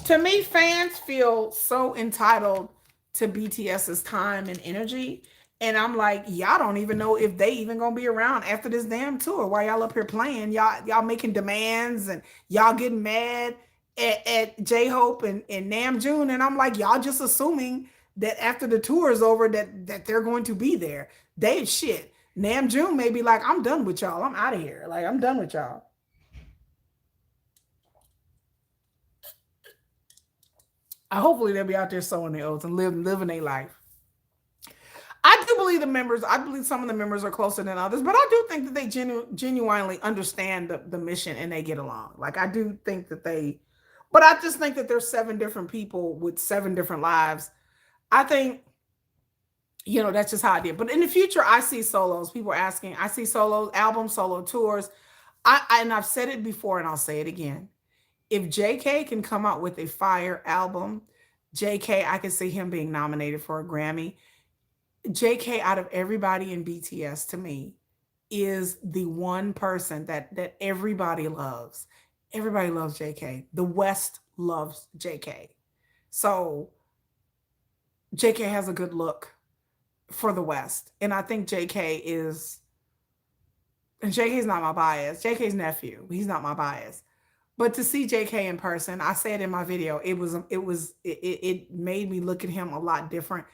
to me, fans feel so entitled to BTS's time and energy. And I'm like, y'all don't even know if they even gonna be around after this damn tour. While y'all up here playing, y'all making demands and y'all getting mad at J-Hope and Namjoon. And I'm like, y'all just assuming that after the tour is over that they're going to be there. They shit. Namjoon may be like, I'm done with y'all. I'm out of here. Like, I'm done with y'all. Hopefully they'll be out there sowing their oats and living their life. I do believe I believe some of the members are closer than others, but I do think that they genuinely understand the mission and they get along. Like, I do think that but I just think that there's 7 different people with 7 different lives. I think, that's just how I did. But in the future, I see solos. People are asking, I see solos, albums, solo tours. And I've said it before and I'll say it again. If JK can come out with a fire album, JK, I can see him being nominated for a Grammy. JK, out of everybody in BTS, to me, is the one person that everybody loves. Everybody loves JK. The West loves JK. So JK has a good look for the West. And I think JK is, and JK's not my bias. JK's nephew. He's not my bias. But to see JK in person, I said in my video, it made me look at him a lot different.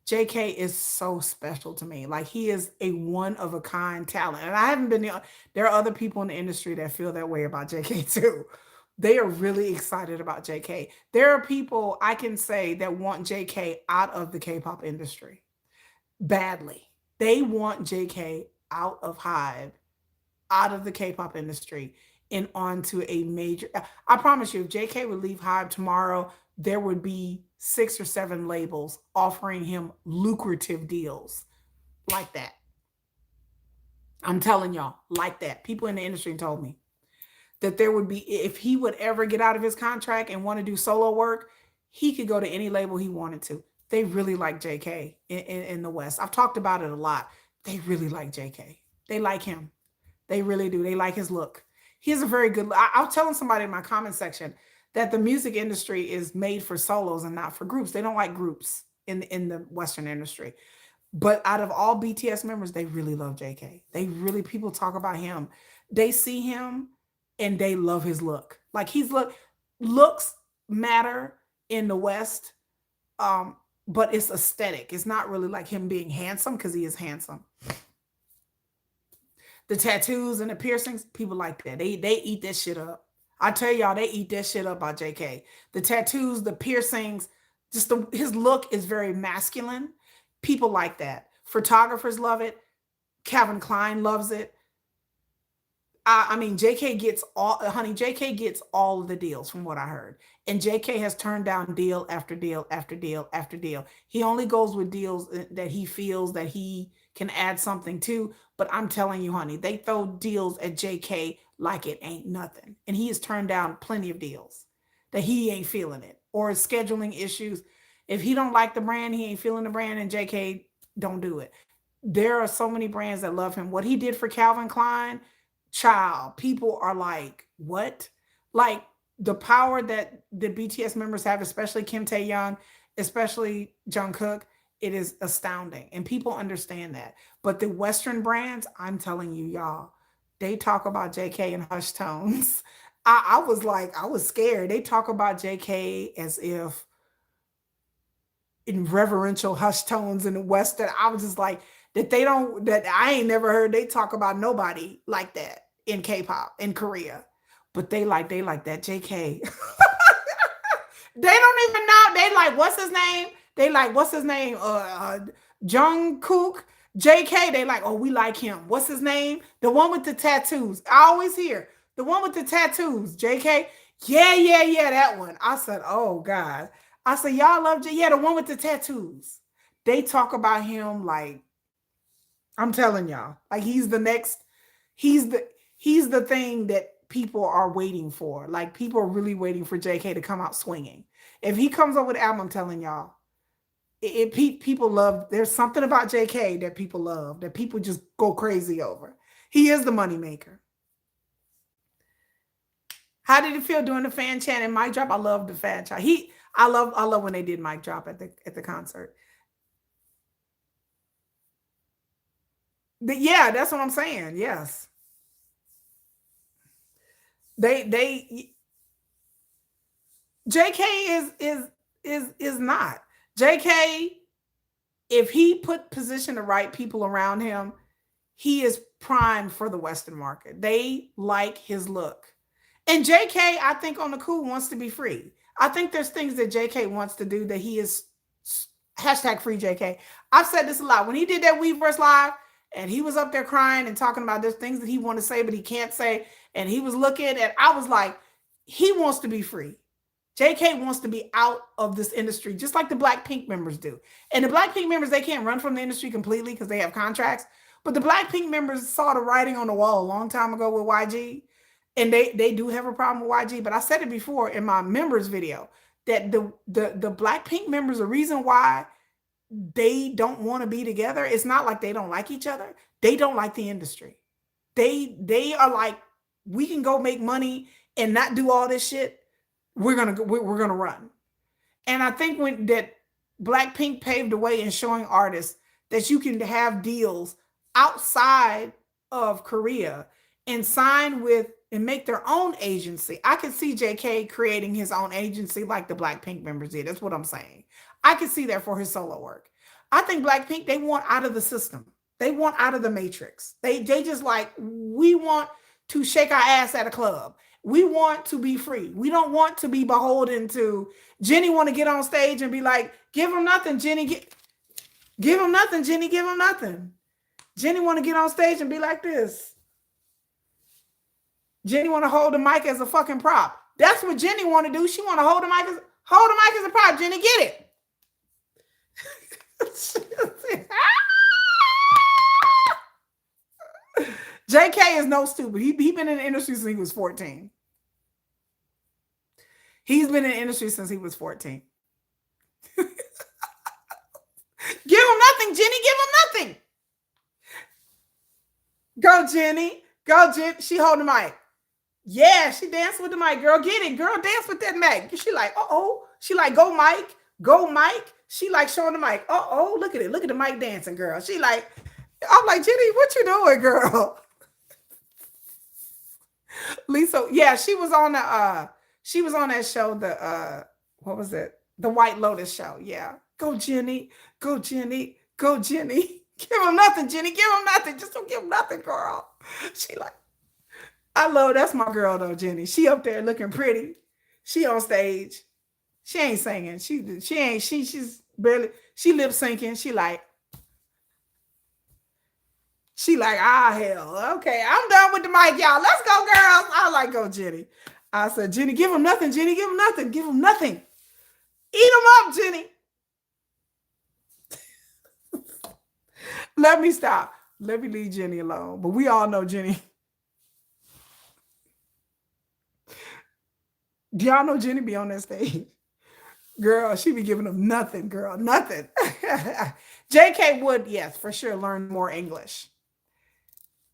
JK is so special to me. Like, he is a one-of-a-kind talent. And I haven't been there are other people in the industry that feel that way about JK too. They are really excited about JK. There are people I can say that want JK out of the K-pop industry badly. They want JK out of HYBE, out of the K-pop industry, and onto a major. I promise you, if JK would leave HYBE tomorrow, there would be 6 or 7 labels offering him lucrative deals like that. I'm telling y'all, like that. People in the industry told me that there would be, if he would ever get out of his contract and want to do solo work, he could go to any label he wanted to. They really like JK in the West. I've talked about it a lot. They really like JK. They like him. They really do. They like his look. He has a very good look. I was telling somebody in my comment section that the music industry is made for solos and not for groups. They don't like groups in the Western industry. But out of all BTS members, they really love JK. People talk about him. They see him and they love his look. Like, looks matter in the West, but it's aesthetic. It's not really like him being handsome, because he is handsome. The tattoos and the piercings, people like that. They eat that shit up. I tell y'all, they eat that shit up by JK. The tattoos, the piercings, his look is very masculine. People like that. Photographers love it. Calvin Klein loves it. I mean, JK gets all, honey, JK gets all of the deals from what I heard. And JK has turned down deal after deal after deal after deal. He only goes with deals that he feels that he can add something to. But I'm telling you, honey, they throw deals at JK like it ain't nothing. And he has turned down plenty of deals that he ain't feeling it or scheduling issues. If he don't like the brand, he ain't feeling the brand, and JK don't do it. There are so many brands that love him. What he did for Calvin Klein, child, people are like, what? Like the power that the BTS members have, especially Kim Tae-young, especially Jungkook, it is astounding. And people understand that. But the Western brands, I'm telling you, y'all, they talk about JK in hushed tones. I was like, I was scared. They talk about JK as if in reverential hushed tones in the West, that I was just like, that they don't, that I ain't never heard they talk about nobody like that in K-pop in Korea. But they like that JK. They don't even know. They like, what's his name? They like, what's his name? Jungkook, JK. They like, oh, we like him. What's his name? The one with the tattoos. I always hear the one with the tattoos. JK. Yeah, that one. I said, oh God. I said, y'all love J. Yeah, the one with the tattoos. They talk about him like, I'm telling y'all, like he's the next, he's the thing that people are waiting for. Like people are really waiting for JK to come out swinging. If he comes up with an album, I'm telling y'all, people love. There's something about JK that people love, that people just go crazy over. He is the moneymaker. How did it feel doing the fan chant and mic drop? I love the fan chant. I love when they did mic drop at the concert. Yeah, that's what I'm saying. Yes. They JK is not. JK, if he position the right people around him, he is primed for the Western market. They like his look. And JK, I think on the cool wants to be free. I think there's things that JK wants to do that he is hashtag free JK. I've said this a lot. When he did that Weverse Live and he was up there crying and talking about there's things that he want to say, but he can't say. And he was looking and I was like, he wants to be free. JK wants to be out of this industry, just like the Blackpink members do. And the Blackpink members, they can't run from the industry completely because they have contracts. But the Blackpink members saw the writing on the wall a long time ago with YG. And they do have a problem with YG. But I said it before in my members video that the Blackpink members, the reason why they don't want to be together, it's not like they don't like each other. They don't like the industry. They are like, we can go make money and not do all this shit. We're gonna run. And I think when that Blackpink paved the way in showing artists that you can have deals outside of Korea and sign with and make their own agency. I could see JK creating his own agency like the Blackpink members did. That's what I'm saying. I could see that for his solo work. I think Blackpink, they want out of the system. They want out of the matrix. They just like, we want to shake our ass at a club. We want to be free. We don't want to be beholden to Jenny want to get on stage and be like, give him nothing, Jenny. Give him nothing, Jenny. Give him nothing. Jenny want to get on stage and be like this. Jenny want to hold the mic as a fucking prop. That's what Jenny want to do. She want to hold the mic as a prop. Jenny, get it. JK is no stupid. He been in the industry since he was 14. He's been in the industry since he was 14. Give him nothing, Jenny. Give him nothing. Go, Jenny. Go, Jenny. She holding the mic. Yeah, she danced with the mic. Girl, get it. Girl, dance with that mic. She like, uh-oh. She like, go, Mike. Go, Mike. She like showing the mic. Uh-oh, look at it. Look at the mic dancing, girl. She like, I'm like, Jenny, what you doing, girl? Lisa, yeah, she was on that show, what was it? The White Lotus show. Yeah. Go, Jenny. Go, Jenny. Go, Jenny. Give him nothing, Jenny. Give him nothing. Just don't give him nothing, girl. She like, that's my girl though, Jenny. She up there looking pretty. She on stage. She ain't singing. She's barely, she lip syncing. She like, She like, ah, hell. Okay, I'm done with the mic, y'all. Let's go, girls. I like, go, Jenny. I said, Jenny, give him nothing. Jenny, give him nothing. Give him nothing. Eat him up, Jenny. Let me stop. Let me leave Jenny alone. But we all know Jenny. Do y'all know Jenny be on that stage? Girl, she be giving them nothing, girl. Nothing. JK would, yes, for sure, learn more English.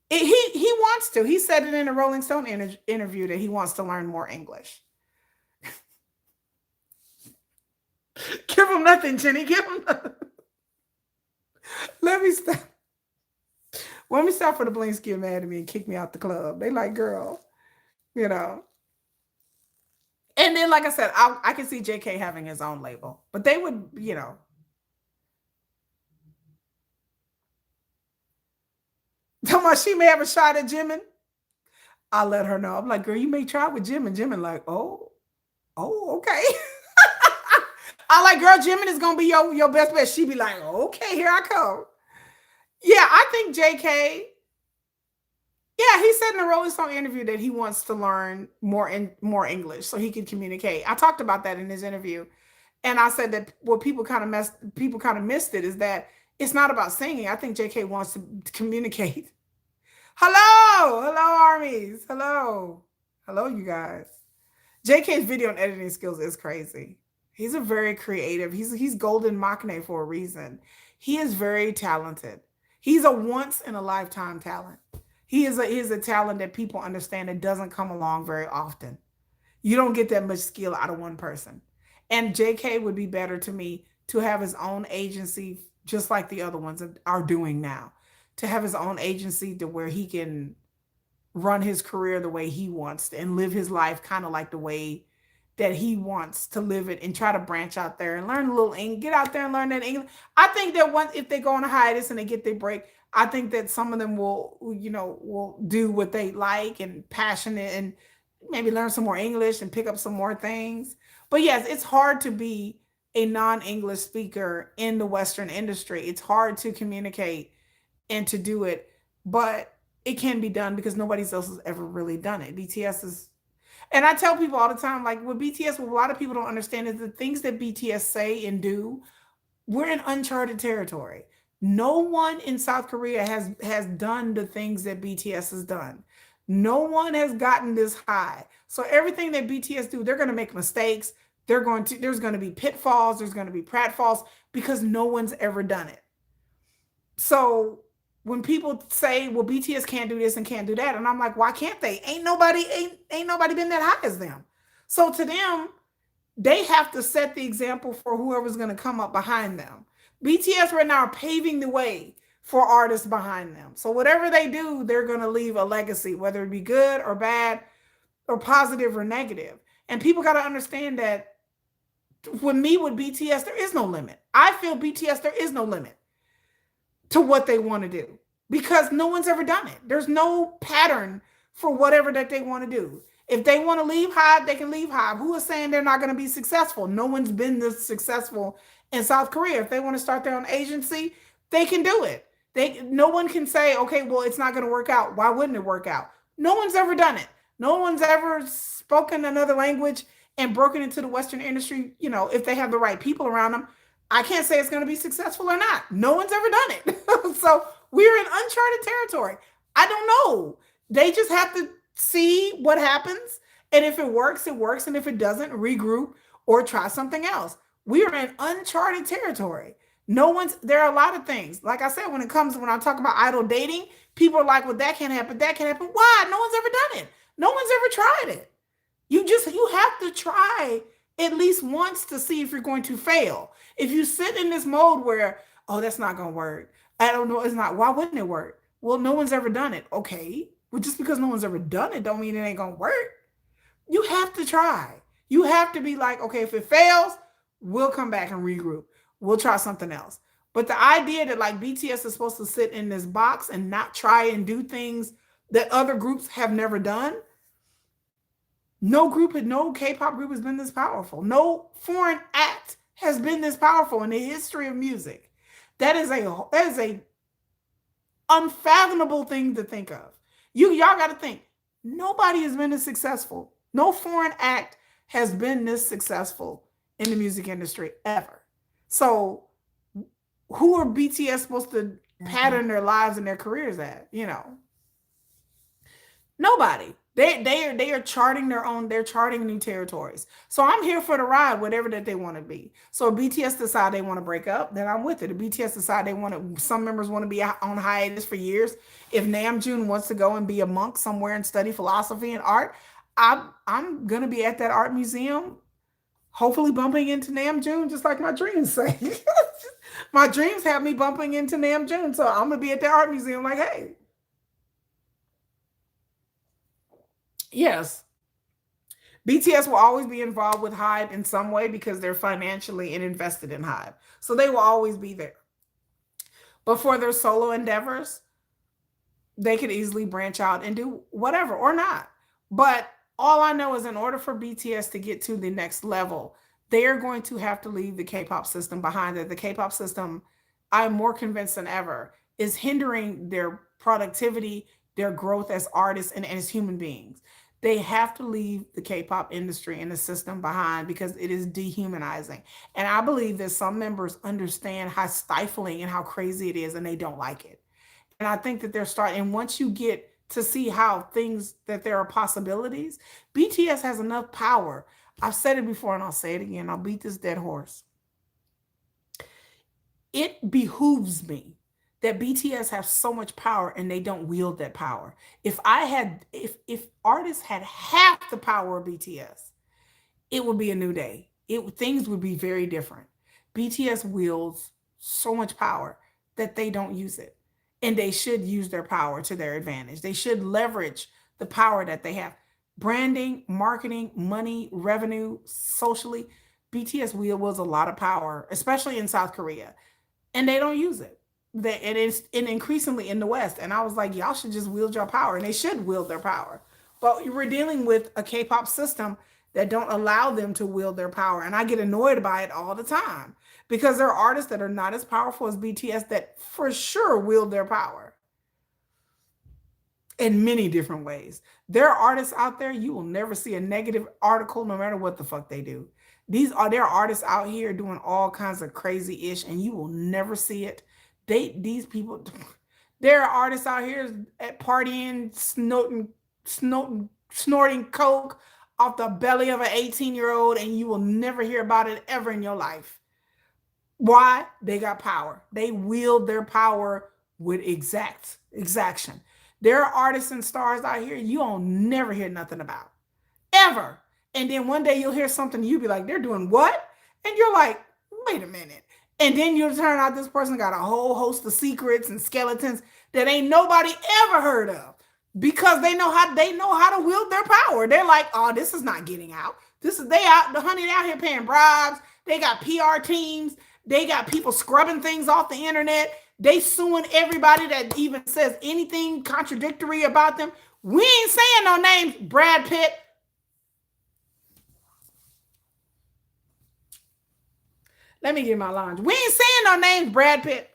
He wants to. He said it in a Rolling Stone interview that he wants to learn more English. Give him nothing, Jenny. Give him nothing. Let me stop. Let me stop for the Blinks get mad at me and kick me out the club. They like, girl, you know. And then, like I said, I can see JK having his own label, but they would, you know. Tell me she may have a shot at Jimin. I'll let her know. I'm like, girl, you may try with Jimin. Jimin like, oh, okay. I like, girl, Jimin is gonna be your best bet. She be like, okay, here I come. Yeah, I think JK. Yeah, he said in the Rolling Stone interview that he wants to learn more English so he can communicate. I talked about that in his interview, and I said that what people kind of missed it is that it's not about singing. I think JK wants to communicate. Hello, armies. Hello, you guys. JK's video and editing skills is crazy. He's a very creative. He's golden maknae for a reason. He is very talented. He's a once in a lifetime talent. He is a talent that people understand that doesn't come along very often. You don't get that much skill out of one person. And JK would be better to me to have his own agency, just like the other ones are doing now. To have his own agency to where he can run his career the way he wants to and live his life kind of like the way that he wants to live it, and try to branch out there and learn a little English, get out there and learn that English. I think that once, if they go on a hiatus and they get their break, I think that some of them will do what they like and passionate and maybe learn some more English and pick up some more things. But yes, it's hard to be a non-English speaker in the Western industry. It's hard to communicate and to do it, but it can be done because nobody else has ever really done it. BTS is, and I tell people all the time, like with BTS, what a lot of people don't understand is the things that BTS say and do, we're in uncharted territory. No one in South Korea has done the things that BTS has done. No one has gotten this high. So everything that BTS do, they're going to make mistakes. There's going to be pitfalls. There's going to be pratfalls because no one's ever done it. So when people say, well, BTS can't do this and can't do that, and I'm like, why can't they? Ain't nobody been that high as them. So to them, they have to set the example for whoever's going to come up behind them. BTS right now are paving the way for artists behind them. So whatever they do, they're going to leave a legacy, whether it be good or bad or positive or negative. And people got to understand that with BTS, there is no limit. I feel BTS, there is no limit to what they want to do because no one's ever done it. There's no pattern for whatever that they want to do. If they want to leave HYBE, they can leave HYBE. Who is saying they're not going to be successful? No one's been this successful in South Korea. If they want to start their own agency, they can do it. No one can say, okay, well, it's not going to work out. Why wouldn't it work out? No one's ever done it. No one's ever spoken another language and broken into the Western industry. You know, if they have the right people around them, I can't say it's going to be successful or not. No one's ever done it. So we're in uncharted territory. I don't know. They just have to see what happens. And if it works, it works. And if it doesn't, regroup or try something else. We are in uncharted territory. There are a lot of things. Like I said, when I talk about idol dating, people are like, well, that can't happen. That can't happen. Why? No one's ever done it. No one's ever tried it. You have to try at least once to see if you're going to fail. If you sit in this mode where, oh, that's not going to work. I don't know. It's not. Why wouldn't it work? Well, no one's ever done it. Okay. Well, just because no one's ever done it don't mean it ain't going to work. You have to try. You have to be like, okay, if it fails, we'll come back and regroup. We'll try something else. But the idea that like BTS is supposed to sit in this box and not try and do things that other groups have never done. No K-pop group has been this powerful. No foreign act has been this powerful in the history of music. That is a unfathomable thing to think of. Y'all got to think. Nobody has been this successful. No foreign act has been this successful in the music industry ever. So who are BTS supposed to pattern their lives and their careers at? Nobody. They are charting their own. They're charting new territories. So I'm here for the ride, whatever that they want to be. So if BTS decide they want to break up, then I'm with it. If BTS decide they want to, some members want to be on hiatus for years. If Namjoon wants to go and be a monk somewhere and study philosophy and art, I'm gonna be at that art museum, hopefully bumping into Namjoon, just like my dreams say. My dreams have me bumping into Namjoon, so I'm gonna be at the art museum like, hey. Yes, BTS will always be involved with Hybe in some way because they're financially and invested in Hybe. So they will always be there. But for their solo endeavors, they could easily branch out and do whatever or not. But all I know is in order for BTS to get to the next level, they are going to have to leave the K-pop system behind. That the K-pop system, I'm more convinced than ever, is hindering their productivity, their growth as artists and as human beings. They have to leave the K-pop industry and the system behind because it is dehumanizing. And I believe that some members understand how stifling and how crazy it is, and they don't like it. And I think that they're starting. And once you get to see how things, that there are possibilities, BTS has enough power. I've said it before and I'll say it again. I'll beat this dead horse. It behooves me that BTS have so much power and they don't wield that power. If artists had half the power of BTS, it would be a new day. Things would be very different. BTS wields so much power that they don't use it. And they should use their power to their advantage. They should leverage the power that they have. Branding, marketing, money, revenue, socially, BTS wields a lot of power, especially in South Korea. And they don't use it. And it's increasingly in the West. And I was like, y'all should just wield your power. And they should wield their power. But we're dealing with a K-pop system that don't allow them to wield their power. And I get annoyed by it all the time because there are artists that are not as powerful as BTS that for sure wield their power in many different ways. There are artists out there, you will never see a negative article no matter what the fuck they do. There are artists out here doing all kinds of crazy ish and you will never see it. These people, there are artists out here at partying, snorting coke off the belly of an 18-year-old and you will never hear about it ever in your life. Why? They got power. They wield their power with exaction. There are artists and stars out here you will never hear nothing about. Ever. And then one day you'll hear something, you'll be like, they're doing what? And you're like, wait a minute. And then you'll turn out this person got a whole host of secrets and skeletons that ain't nobody ever heard of because they know how to wield their power. They're like, oh, this is not getting out. They out here paying bribes. They got PR teams. They got people scrubbing things off the internet. They suing everybody that even says anything contradictory about them. We ain't saying no names, Brad Pitt. Let me get my laundry. We ain't saying no names, Brad Pitt.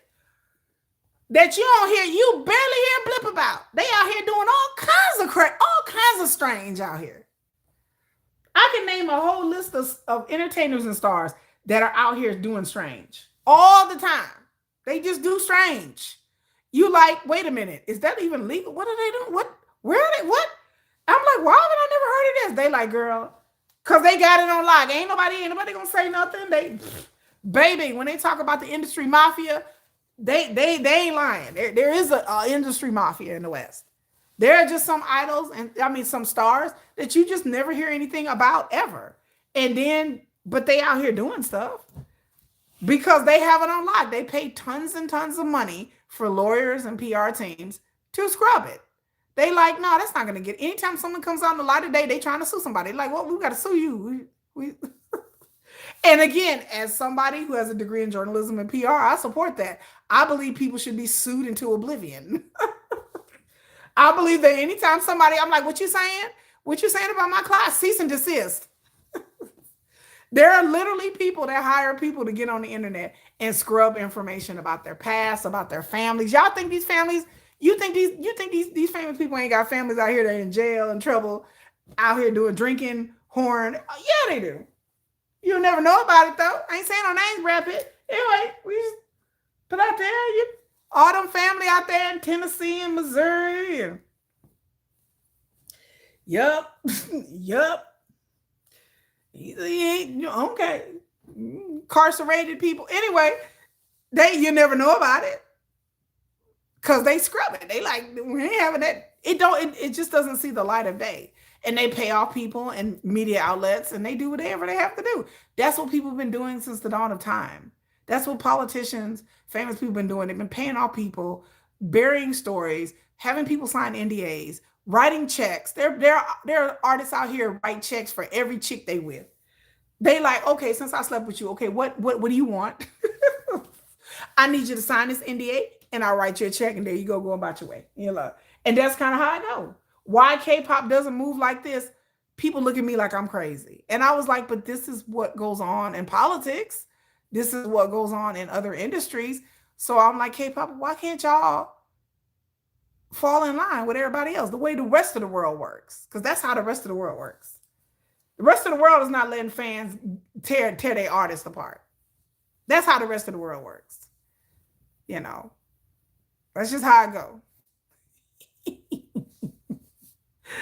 That you don't hear, you barely hear a blip about. They out here doing all kinds of strange out here. I can name a whole list of entertainers and stars that are out here doing strange all the time. They just do strange. You like, wait a minute, is that even legal? What are they doing? What? Where are they? What? I'm like, why haven't I never heard of this? They like, girl, because they got it on lock. Ain't nobody gonna say nothing. Baby, when they talk about the industry mafia, they ain't lying. There is an industry mafia in the West. There are just some idols and some stars that you just never hear anything about ever. But they out here doing stuff because they have it on lock. They pay tons and tons of money for lawyers and PR teams to scrub it. They like, no, that's not going to get. Anytime someone comes out in the light of day, they trying to sue somebody. Like, well, we got to sue you. And again, as somebody who has a degree in journalism and PR, I support that. I believe people should be sued into oblivion. I believe that anytime somebody, I'm like, what you saying? What you saying about my class? Cease and desist. There are literally people that hire people to get on the internet and scrub information about their past, about their families. Y'all think these families You think these famous people ain't got families out here that in jail and trouble, out here doing drinking, horn? Yeah, they do. You'll never know about it though. I ain't saying no names, Brad Pitt. Anyway, we just put out there, all them family out there in Tennessee and Missouri. And, yup, yup. He ain't okay. Incarcerated people. Anyway, you never know about it because they scrub it. They like we ain't having that. It just doesn't see the light of day. And they pay off people and media outlets and they do whatever they have to do. That's what people have been doing since the dawn of time. That's what politicians, famous people have been doing. They've been paying off people, burying stories, having people sign NDAs, writing checks. There are artists out here write checks for every chick they with. They like, okay, since I slept with you, okay, what do you want? I need you to sign this NDA and I'll write you a check and there you go about your way. And that's kind of how I know. Why K-pop doesn't move like this, people look at me like I'm crazy. And I was like, but this is what goes on in politics. This is what goes on in other industries. So I'm like, K-pop, why can't y'all fall in line with everybody else, the way the rest of the world works? Because that's how the rest of the world works. The rest of the world is not letting fans tear their artists apart. That's how the rest of the world works. That's just how I go.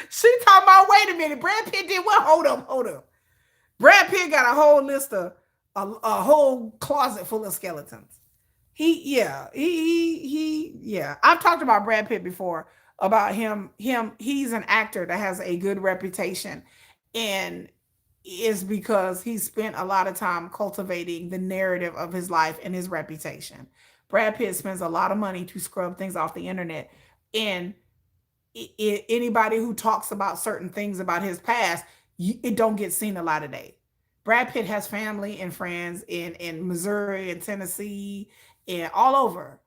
She talking about, wait a minute, Brad Pitt did what? Hold up. Brad Pitt got a whole list of a whole closet full of skeletons. I've talked about Brad Pitt before, about him. He's an actor that has a good reputation, and is because he spent a lot of time cultivating the narrative of his life and his reputation. Brad Pitt spends a lot of money to scrub things off the internet, and anybody who talks about certain things about his past, it don't get seen a lot today. Brad Pitt has family and friends in Missouri and Tennessee and all over,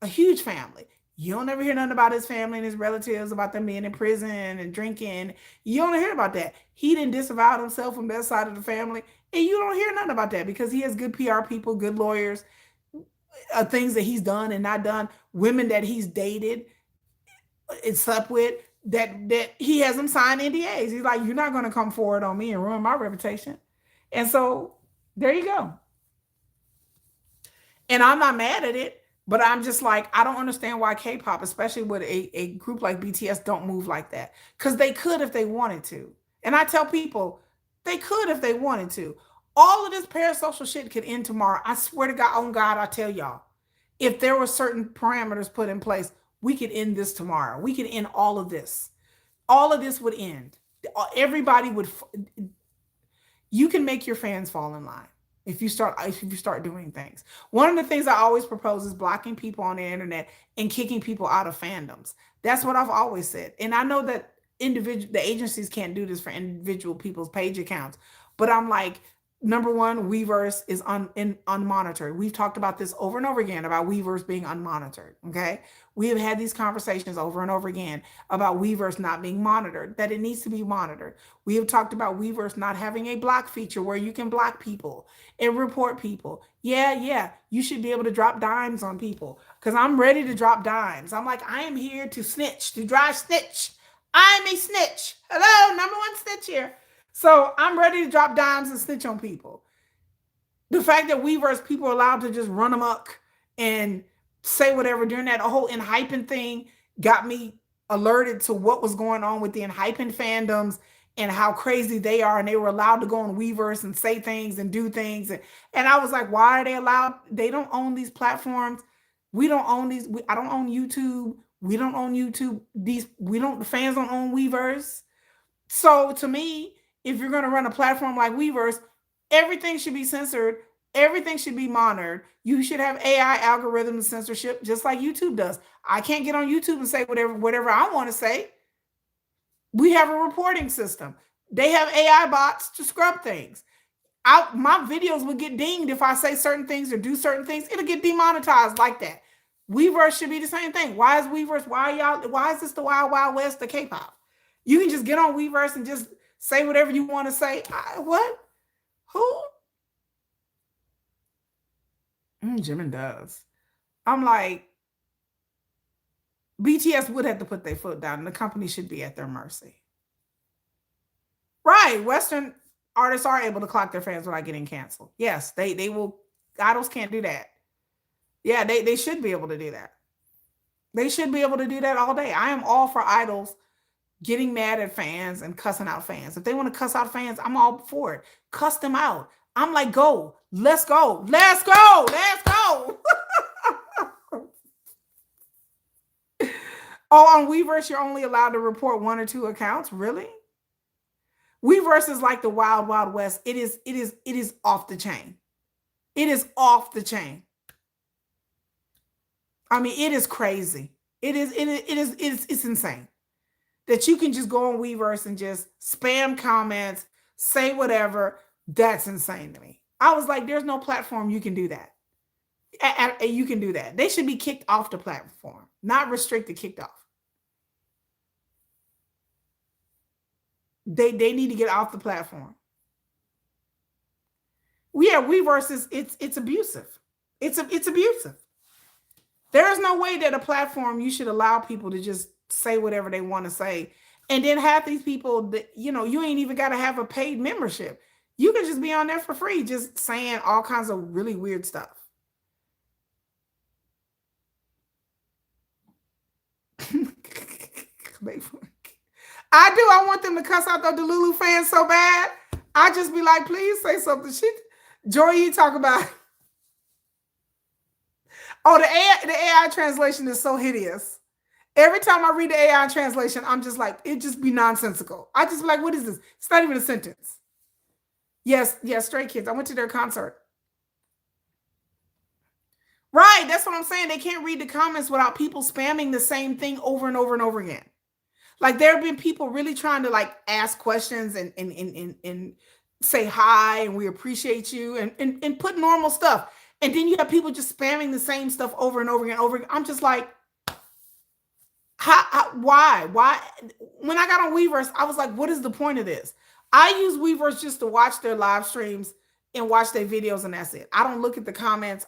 a huge family. You don't ever hear nothing about his family and his relatives, about them being in prison and drinking. You don't hear about that. He didn't disavow himself from that side of the family, and you don't hear nothing about that because he has good PR people, good lawyers, things that he's done and not done, women that he's dated and slept with, that he has them sign NDAs. He's like, you're not going to come forward on me and ruin my reputation. And so there you go. And I'm not mad at it, but I'm just like, I don't understand why K-pop, especially with a group like BTS, don't move like that. Because they could if they wanted to. And I tell people, they could if they wanted to. All of this parasocial shit could end tomorrow. I swear to God, on God, I tell y'all, if there were certain parameters put in place, we could end this tomorrow. We could end all of this. All of this would end. Everybody would. You can make your fans fall in line if you start doing things. One of the things I always propose is blocking people on the internet and kicking people out of fandoms. That's what I've always said. And I know that the agencies can't do this for individual people's page accounts, but I'm like, number one, Weverse is unmonitored. We've talked about this over and over again about Weverse being unmonitored. Okay. We have had these conversations over and over again about Weverse not being monitored, that it needs to be monitored. We have talked about Weverse not having a block feature where you can block people and report people. Yeah. You should be able to drop dimes on people, because I'm ready to drop dimes. I'm like, I am here to snitch, to dry snitch. I'm a snitch. Hello, number one snitch here. So I'm ready to drop dimes and snitch on people. The fact that Weverse people are allowed to just run amok and say whatever during that whole enhyping thing got me alerted to what was going on with the enhyping fandoms and how crazy they are. And they were allowed to go on Weverse and say things and do things. And I was like, why are they allowed? They don't own these platforms. We don't own these. I don't own YouTube. We don't own YouTube. The fans don't own Weverse. So to me, if you're going to run a platform like Weverse, everything should be censored. Everything should be monitored. You should have AI algorithm censorship, just like YouTube does. I can't get on YouTube and say whatever I want to say. We have a reporting system. They have AI bots to scrub things. My videos will get dinged if I say certain things or do certain things. It'll get demonetized like that. Weverse should be the same thing. Why is Weverse? Why is this the Wild Wild West of K-pop? You can just get on Weverse and just say whatever you want to say. What? Who? Jimin does. I'm like, BTS would have to put their foot down, and the company should be at their mercy. Right. Western artists are able to clock their fans without getting canceled. Yes, they will. Idols can't do that. Yeah, they should be able to do that. They should be able to do that all day. I am all for idols getting mad at fans and cussing out fans. If they want to cuss out fans, I'm all for it. Cuss them out. I'm like, go. Let's go. Let's go. Let's go. Oh, on Weverse, you're only allowed to report 1 or 2 accounts? Really? Weverse is like the wild, wild west. It is off the chain. It is off the chain. I mean, it is crazy. It's insane that you can just go on Weverse and just spam comments, say whatever. That's insane to me. I was like, there's no platform you can do that. You can do that. They should be kicked off the platform, not restricted, kicked off. They need to get off the platform. Yeah, Weverse is it's abusive. It's abusive. There is no way that a platform you should allow people to just say whatever they want to say, and then have these people that you ain't even got to have a paid membership. You can just be on there for free, just saying all kinds of really weird stuff. I do. I want them to cuss out the Delulu fans so bad. I just be like, please say something. Joy, you talk about. Oh, the AI translation is so hideous. Every time I read the AI translation, I'm just like, it just be nonsensical. I just be like, what is this? It's not even a sentence. Yes, Stray Kids. I went to their concert. Right, that's what I'm saying. They can't read the comments without people spamming the same thing over and over and over again. Like there have been people really trying to like ask questions and say hi and we appreciate you and put normal stuff. And then you have people just spamming the same stuff over and over again. I'm just like, why? When I got on Weverse, I was like, what is the point of this? I use Weverse just to watch their live streams and watch their videos, and that's it. I don't look at the comments.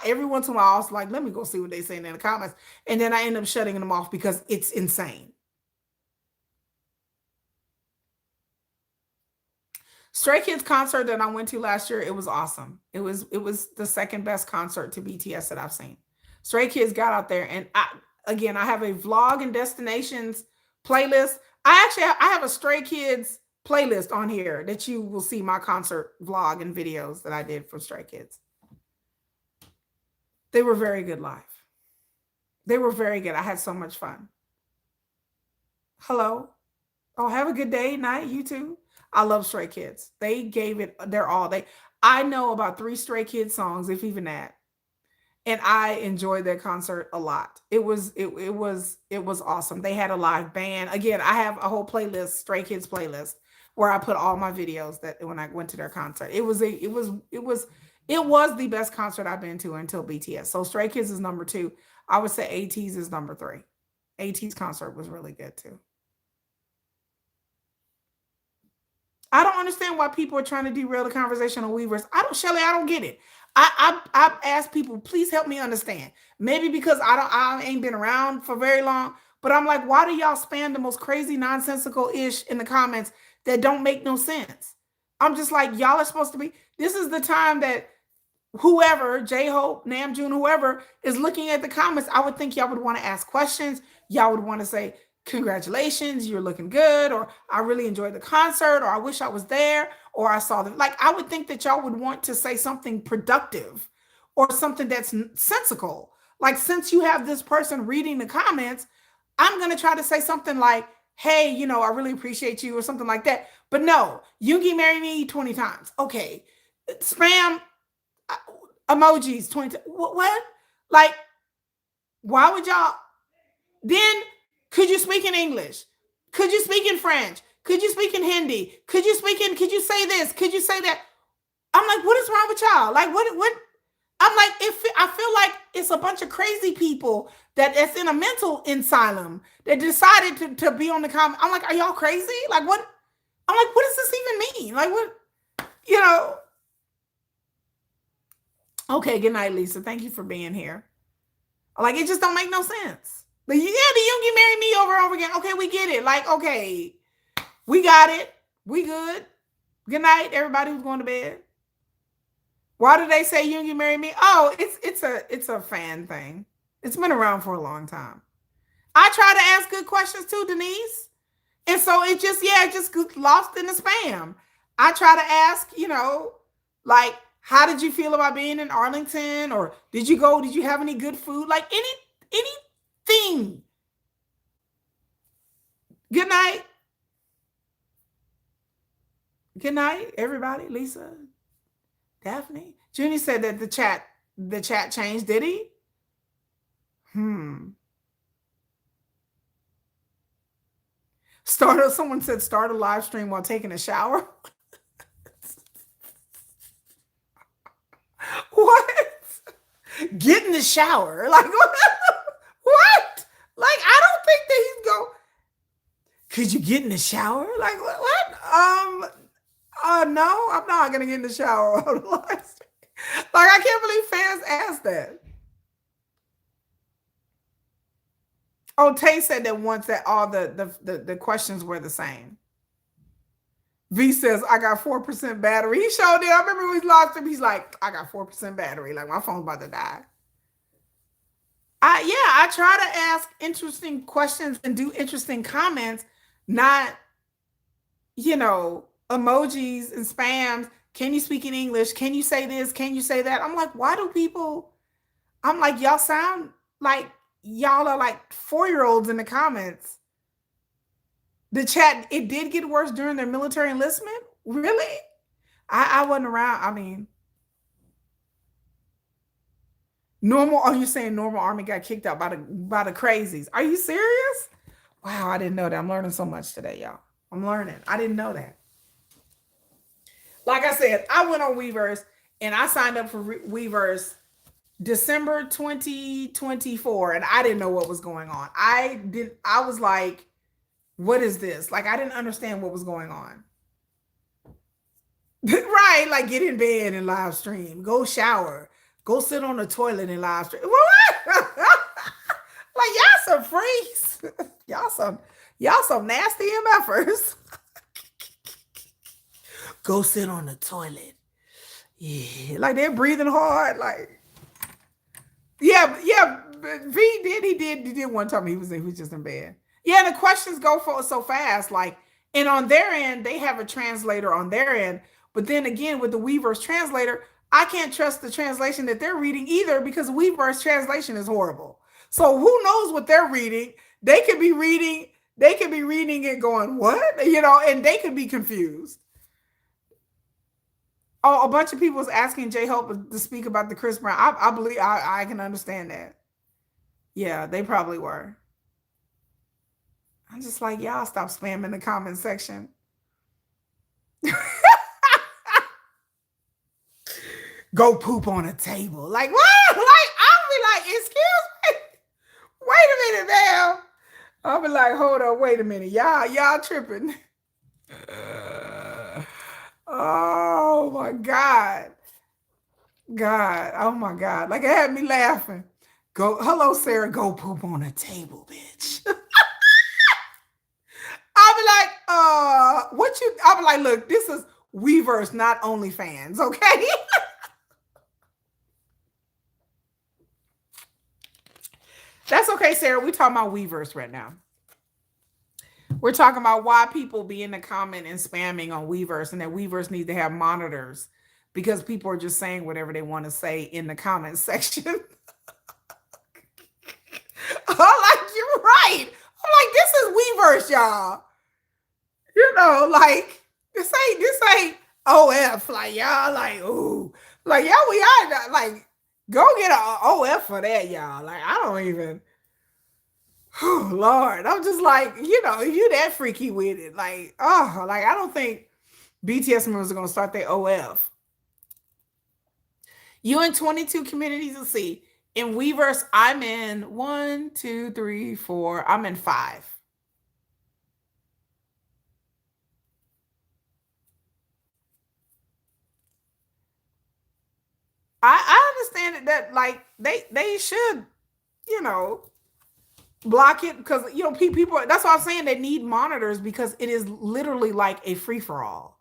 Every once in a while, I was like, let me go see what they're saying in the comments. And then I end up shutting them off because it's insane. Stray Kids concert that I went to last year, it was awesome. It was the second best concert to BTS that I've seen. Stray Kids got out there, and I have a vlog and destinations playlist. I have a Stray Kids playlist on here that you will see my concert vlog and videos that I did for Stray Kids. They were very good live. They were very good. I had so much fun. Hello. Oh, have a good day, night, you too. I love Stray Kids. They gave it their all. I know about 3 Stray Kids songs, if even that. And I enjoyed their concert a lot. It was awesome. They had a live band. Again, I have a whole playlist, Stray Kids playlist, where I put all my videos that when I went to their concert. It was the best concert I've been to until BTS. So Stray Kids is number 2. I would say ATEEZ is number 3. ATEEZ concert was really good too. I don't understand why people are trying to derail the conversation on Weverse. Shelly, I don't get it. I've asked people, please help me understand. Maybe because I ain't been around for very long, but I'm like, why do y'all spam the most crazy nonsensical ish in the comments that don't make no sense? I'm just like, y'all are supposed to be. This is the time that whoever, J-Hope, Namjoon, whoever is looking at the comments, I would think y'all would want to ask questions. Y'all would want to say, congratulations, you're looking good, or I really enjoyed the concert, or I wish I was there, or I saw them. Like, I would think that y'all would want to say something productive or something that's sensical. Like, since you have this person reading the comments, I'm going to try to say something like, hey, I really appreciate you, or something like that. But no, Yoongi marry me 20 times. Okay. Spam emojis 20 times. What? Like, why would y'all? Then, could you speak in English? Could you speak in French? Could you speak in Hindi? Could you say this? Could you say that? I'm like, what is wrong with y'all? Like, what? I'm like, I feel like it's a bunch of crazy people that's in a mental asylum that decided to be on the comment. I'm like, are y'all crazy? Like, what? I'm like, what does this even mean? Like, what? Okay, good night, Lisa. Thank you for being here. Like, it just don't make no sense. But yeah, the Yoongi married me over and over again. Okay, we get it. Like, okay, we got it. We good. Good night, everybody who's going to bed. Why do they say Yoongi married me? Oh, it's a fan thing. It's been around for a long time. I try to ask good questions too, Denise. And so it just got lost in the spam. I try to ask, like, how did you feel about being in Arlington? Or did you have any good food? Like anything. Good night. Good night, everybody. Lisa, Daphne. Junie said that the chat changed, did he? Someone said start a live stream while taking a shower. What? Get in the shower. Like what? Like I don't think that he's go. Could you get in the shower? Like what? No, I'm not gonna get in the shower on the live stream. Like I can't believe fans asked that. Oh, Tay said that once that all the questions were the same. V says, I got 4% battery. He showed it. I remember when he lost him. He's like, I got 4% battery. Like my phone's about to die. I try to ask interesting questions and do interesting comments, not, emojis and spams. Can you speak in English? Can you say this? Can you say that? I'm like, why do people? I'm like, y'all sound like y'all are like 4-year-olds in the comments. The chat, it did get worse during their military enlistment. Really? I wasn't around. I mean, normal. Oh, you're saying normal army got kicked out by the crazies? Are you serious? Wow, I didn't know that. I'm learning so much today, y'all. I'm learning. I didn't know that. Like I said, I went on Weverse and I signed up for Weverse December 2024, and I didn't know what was going on. I was like, what is this? Like I didn't understand what was going on. Right, like get in bed and live stream, go shower, go sit on the toilet and live stream. What? Like y'all some freaks. y'all some nasty MFers. Go sit on the toilet. Yeah, like they're breathing hard. Like, yeah. He did one time. He was just in bed. Yeah, the questions go for so fast. Like, and on their end, they have a translator on their end. But then again, with the Weverse translator, I can't trust the translation that they're reading either because Weverse translation is horrible. So who knows what they're reading? They could be reading it going, what? And they could be confused. Oh, a bunch of people was asking J Hope to speak about the Chris Brown. I believe I can understand that. Yeah, they probably were. I'm just like, y'all stop spamming the comment section. Go poop on a table. Like, what? Like, I'll be like, excuse me. Wait a minute, man. I'll be like, hold on, wait a minute. Y'all tripping. Oh my God. God. Oh my God. Like it had me laughing. Hello, Sarah, go poop on a table, bitch. I'll be like, I'll be like, look, this is Weverse, not OnlyFans, okay? That's okay, Sarah. We're talking about Weverse right now. We're talking about why people be in the comment and spamming on Weverse and that Weverse needs to have monitors because people are just saying whatever they want to say in the comment section. I'm like, you're right. I'm like, this is Weverse, y'all. Like this ain't OF. Like y'all, like ooh, like y'all, we are like go get a OF for that, y'all. Like I don't even. Oh Lord, I'm just like, if you that freaky with it, like, like I don't think BTS members are gonna start their OF. You in 22 communities, let's see. In Weverse, I'm in 1, 2, 3, 4. I'm in 5. I understand that like they should, Block it because people. That's why I'm saying they need monitors because it is literally like a free for all.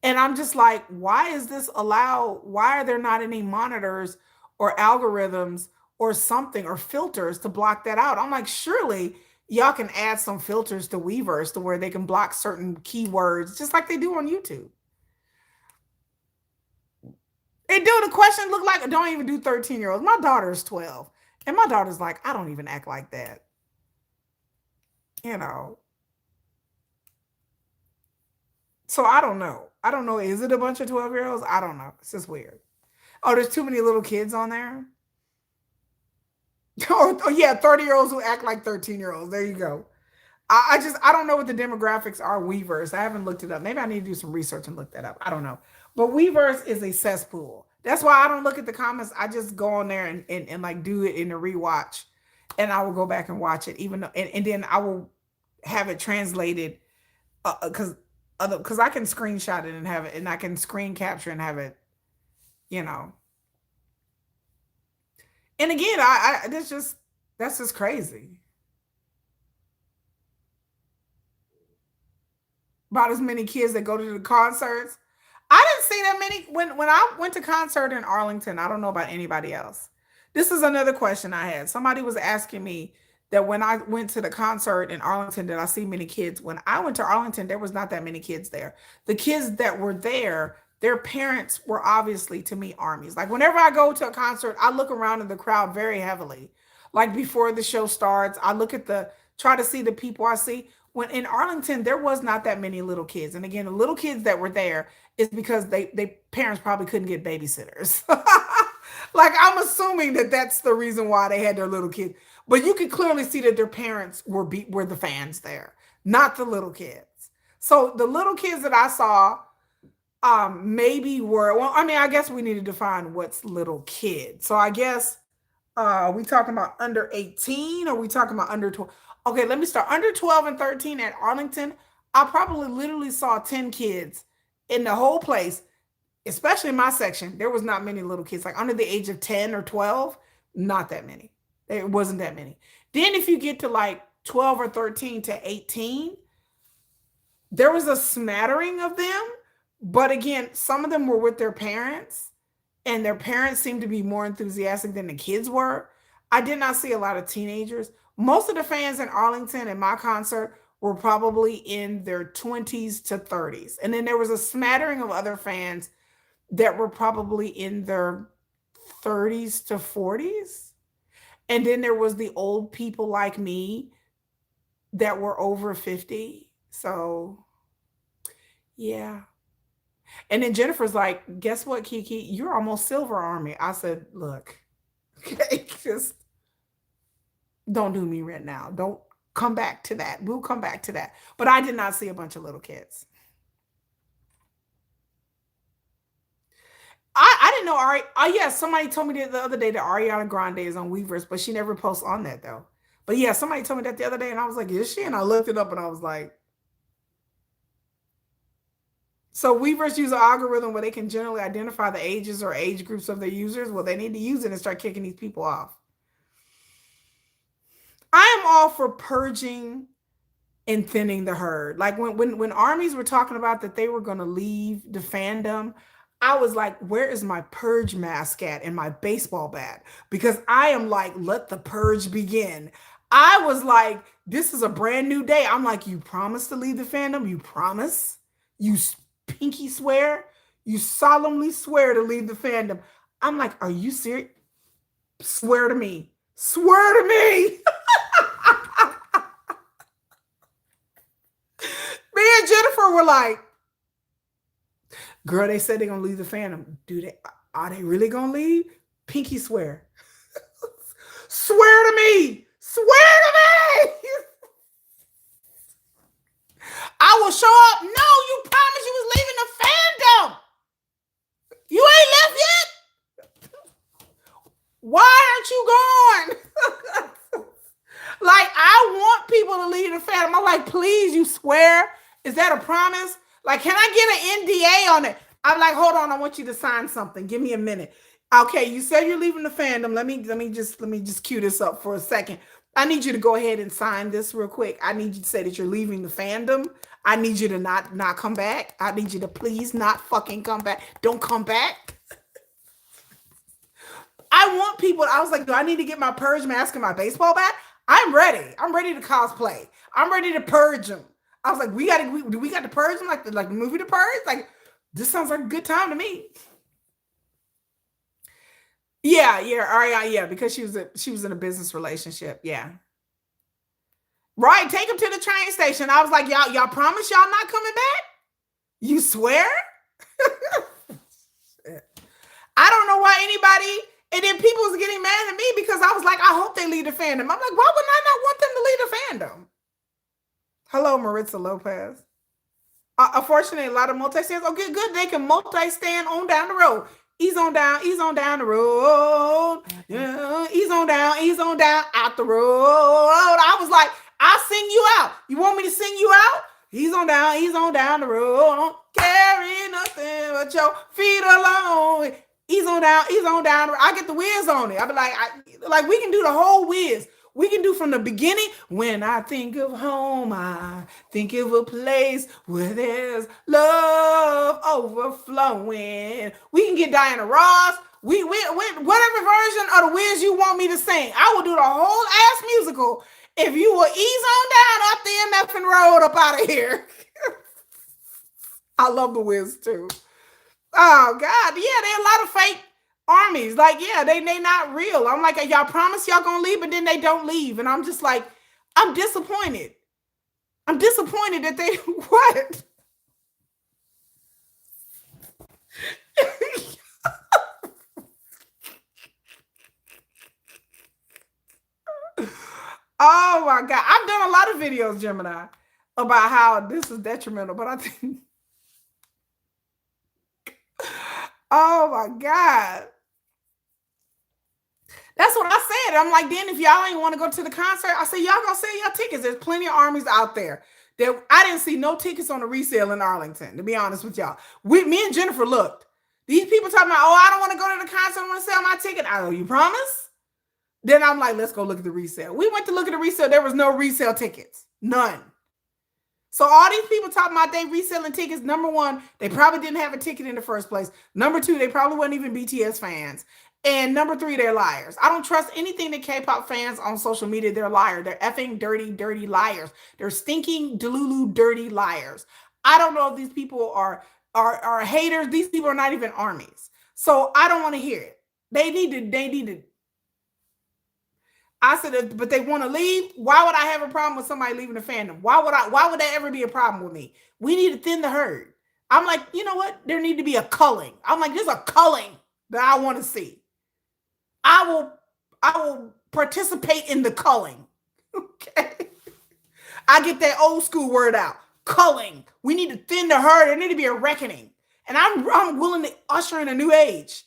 And I'm just like, why is this allowed? Why are there not any monitors or algorithms or something or filters to block that out? I'm like, surely y'all can add some filters to Weverse to where they can block certain keywords, just like they do on YouTube. They do. The question look like don't even do 13-year-olds. My daughter is 12. And my daughter's like, I don't even act like that. You know. So I don't know. I don't know. Is it a bunch of 12-year-olds? I don't know. It's just weird. Oh, there's too many little kids on there. Oh yeah, 30-year-olds who act like 13-year-olds. There you go. I don't know what the demographics are. Weverse. I haven't looked it up. Maybe I need to do some research and look that up. I don't know. But Weverse is a cesspool. That's why I don't look at the comments. I just go on there and like do it in the rewatch, and I will go back and watch it. Even though, and then I will have it translated because I can screenshot it and have it, and I can screen capture and have it. You know. And again, that's just crazy. About as many kids that go to the concerts. I didn't see that many when I went to concert in Arlington. I don't know about anybody else. This is another question I had. Somebody was asking me that when I went to the concert in Arlington, did I see many kids? When I went to Arlington, there was not that many kids there. The kids that were there, their parents were obviously to me armies. Like whenever I go to a concert, I look around in the crowd very heavily. Like before the show starts, I look at try to see the people I see. When in Arlington, there was not that many little kids. And again, the little kids that were there is because they parents probably couldn't get babysitters. Like I'm assuming that that's the reason why they had their little kids. But you could clearly see that their parents were the fans there, not the little kids. So the little kids that I saw maybe were, well, I mean, I guess we need to define what's little kid. So I guess are we talking about under 18 or are we talking about under 12? Okay, let me start. Under 12 and 13 at Arlington, I probably literally saw 10 kids in the whole place, especially in my section. There was not many little kids, like under the age of 10 or 12, not that many. It wasn't that many. Then if you get to like 12 or 13 to 18, there was a smattering of them. But again, some of them were with their parents, and their parents seemed to be more enthusiastic than the kids were. I did not see a lot of teenagers. Most of the fans in Arlington at my concert were probably in their 20s to 30s. And then there was a smattering of other fans that were probably in their 30s to 40s. And then there was the old people like me that were over 50. So, yeah. And then Jennifer's like, guess what, Kiki? You're almost Silver Army. I said, look, okay, just don't do me right now. Don't come back to that. We'll come back to that. But I did not see a bunch of little kids. I didn't know Ari. Oh yeah, somebody told me the other day that Ariana Grande is on Weverse, but she never posts on that though. But yeah, somebody told me that the other day, and I was like, is she? And I looked it up, and I was like, so Weverse use an algorithm where they can generally identify the ages or age groups of their users. Well, they need to use it and start kicking these people off. I am all for purging and thinning the herd. Like when armies were talking about that they were going to leave the fandom, I was like, where is my purge mask at and my baseball bat? Because I am like, let the purge begin. I was like, this is a brand new day. I'm like, you promise to leave the fandom? You promise? You pinky swear? You solemnly swear to leave the fandom? I'm like, are you serious? Swear to me. Swear to me. Me and Jennifer were like, girl, they said they're gonna leave the fandom. Are they really gonna leave? Pinky swear. Swear to me. Swear to me. I will show up. No, you promised you was leaving the fandom. You ain't left yet? Why aren't you gone? Like, I want people to leave the fandom. I'm like, please, you swear? Is that a promise? Like, can I get an NDA on it? I'm like, hold on, I want you to sign something. Give me a minute. Okay, you said you're leaving the fandom. Let me just cue this up for a second. I need you to go ahead and sign this real quick. I need you to say that you're leaving the fandom. I need you to not come back. I need you to please not fucking come back. Don't come back. I want people. I was like, do I need to get my purge mask and my baseball bat? I'm ready. I'm ready to cosplay. I'm ready to purge them. I was like, we got to purge them like the movie The Purge. Like, this sounds like a good time to me. Yeah, yeah, because she was in a business relationship. Yeah. Right, take him to the train station. I was like, y'all promise y'all not coming back? You swear? I don't know why anybody, and then people was getting mad at me because I was like, I hope they leave the fandom. I'm like, why would I not want them to leave the fandom? Hello, Maritza Lopez. Unfortunately, a lot of multi-stands. Okay, good. They can multi-stand on down the road. Ease on down the road. Yeah, ease on down, out the road. I was like, I'll sing you out. You want me to sing you out? Ease on down the road. Don't carry nothing but your feet alone. Ease on down. I get the whiz on it. I be like, we can do the whole whiz. We can do from the beginning. When I think of home, I think of a place where there's love overflowing. We can get Diana Ross. We whatever version of the Wiz you want me to sing. I will do the whole ass musical if you will ease on down up the MFing road up out of here. I love the Wiz too. Oh God, yeah, there are a lot of fake armies. Like, yeah, they not real. I'm like, y'all promise y'all gonna leave, but then they don't leave. And I'm just like, I'm disappointed. I'm disappointed that they what? Oh my God. I've done a lot of videos, Gemini, about how this is detrimental, but I think oh my God. That's what I said. I'm like, then if y'all ain't want to go to the concert, I said, y'all gonna sell y'all tickets. There's plenty of armies out there. I didn't see no tickets on the resale in Arlington, to be honest with y'all. Me and Jennifer looked. These people talking about, oh, I don't want to go to the concert. I want to sell my ticket. I go, you promise? Then I'm like, let's go look at the resale. We went to look at the resale. There was no resale tickets. None. So all these people talking about they reselling tickets. Number one, they probably didn't have a ticket in the first place. Number two, they probably weren't even BTS fans. And number three, they're liars. I don't trust anything that K-pop fans on social media. They're liars. They're effing dirty liars. They're stinking, delulu, dirty liars. I don't know if these people are haters. These people are not even armies. So I don't want to hear it. They need to. I said, but they want to leave. Why would I have a problem with somebody leaving the fandom? Why would that ever be a problem with me? We need to thin the herd. I'm like, you know what? There need to be a culling. I'm like, there's a culling that I want to see. I will participate in the culling. Okay. I get that old school word out. Culling. We need to thin the herd. There need to be a reckoning. And I'm willing to usher in a new age.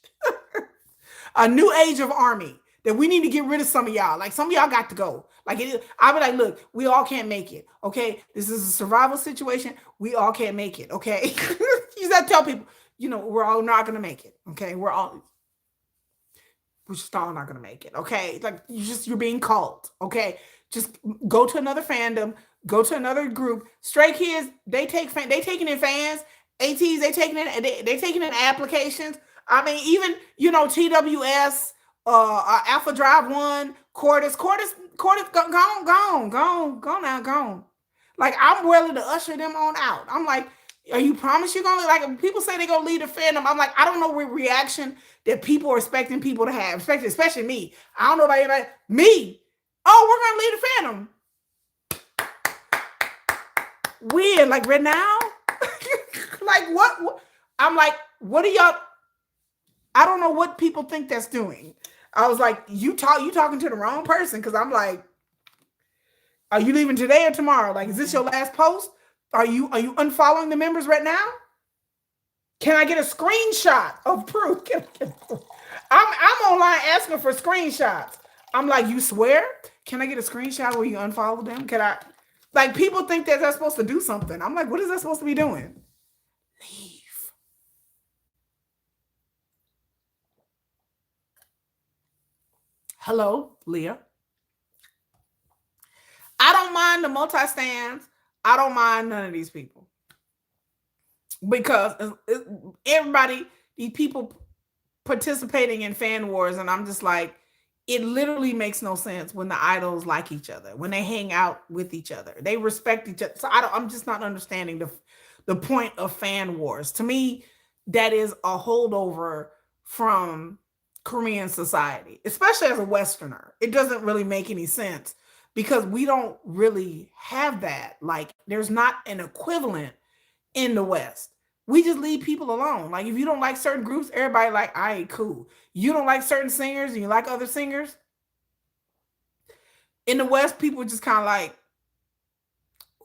A new age of army. That we need to get rid of some of y'all. Like, some of y'all got to go. Like, I'll be like, look, we all can't make it. Okay. This is a survival situation. We all can't make it. Okay. You got to tell people, we're all not going to make it. Okay. We're just all not going to make it. Okay. Like, you're being called. Okay. Just go to another fandom, go to another group. Stray Kids, they taking in fans. ATs, they taking in applications. I mean, even, TWS, Alpha Drive 1, Cordis, gone now. Like, I'm willing to usher them on out. I'm like, are you promise you're gonna, like, people say they're gonna lead the fandom. I'm like, I don't know what reaction that people are expecting people to have, especially me. I don't know about anybody. Me. Oh, we're gonna lead the fandom. When? Like, right now? Like, what? I'm like, what are y'all? I don't know what people think that's doing. I was like, you talking to the wrong person, because I'm like, are you leaving today or tomorrow? Like, is this your last post? Are you unfollowing the members right now? Can I get a screenshot of proof? I'm online asking for screenshots. I'm like, you swear? Can I get a screenshot where you unfollow them? Can I? Like, people think that they're supposed to do something. I'm like, what is that supposed to be doing? Leave. Hello, Leah. I don't mind the multi-stands. I don't mind none of these people because everybody, these people participating in fan wars, and I'm just like, it literally makes no sense when the idols like each other, when they hang out with each other, they respect each other. So I'm just not understanding the point of fan wars. To me, that is a holdover from Korean society, especially as a Westerner. It doesn't really make any sense because we don't really have that. Like, there's not an equivalent in the West. We just leave people alone. Like, if you don't like certain groups, everybody like, I ain't cool. You don't like certain singers and you like other singers. In the West, people just kind of like,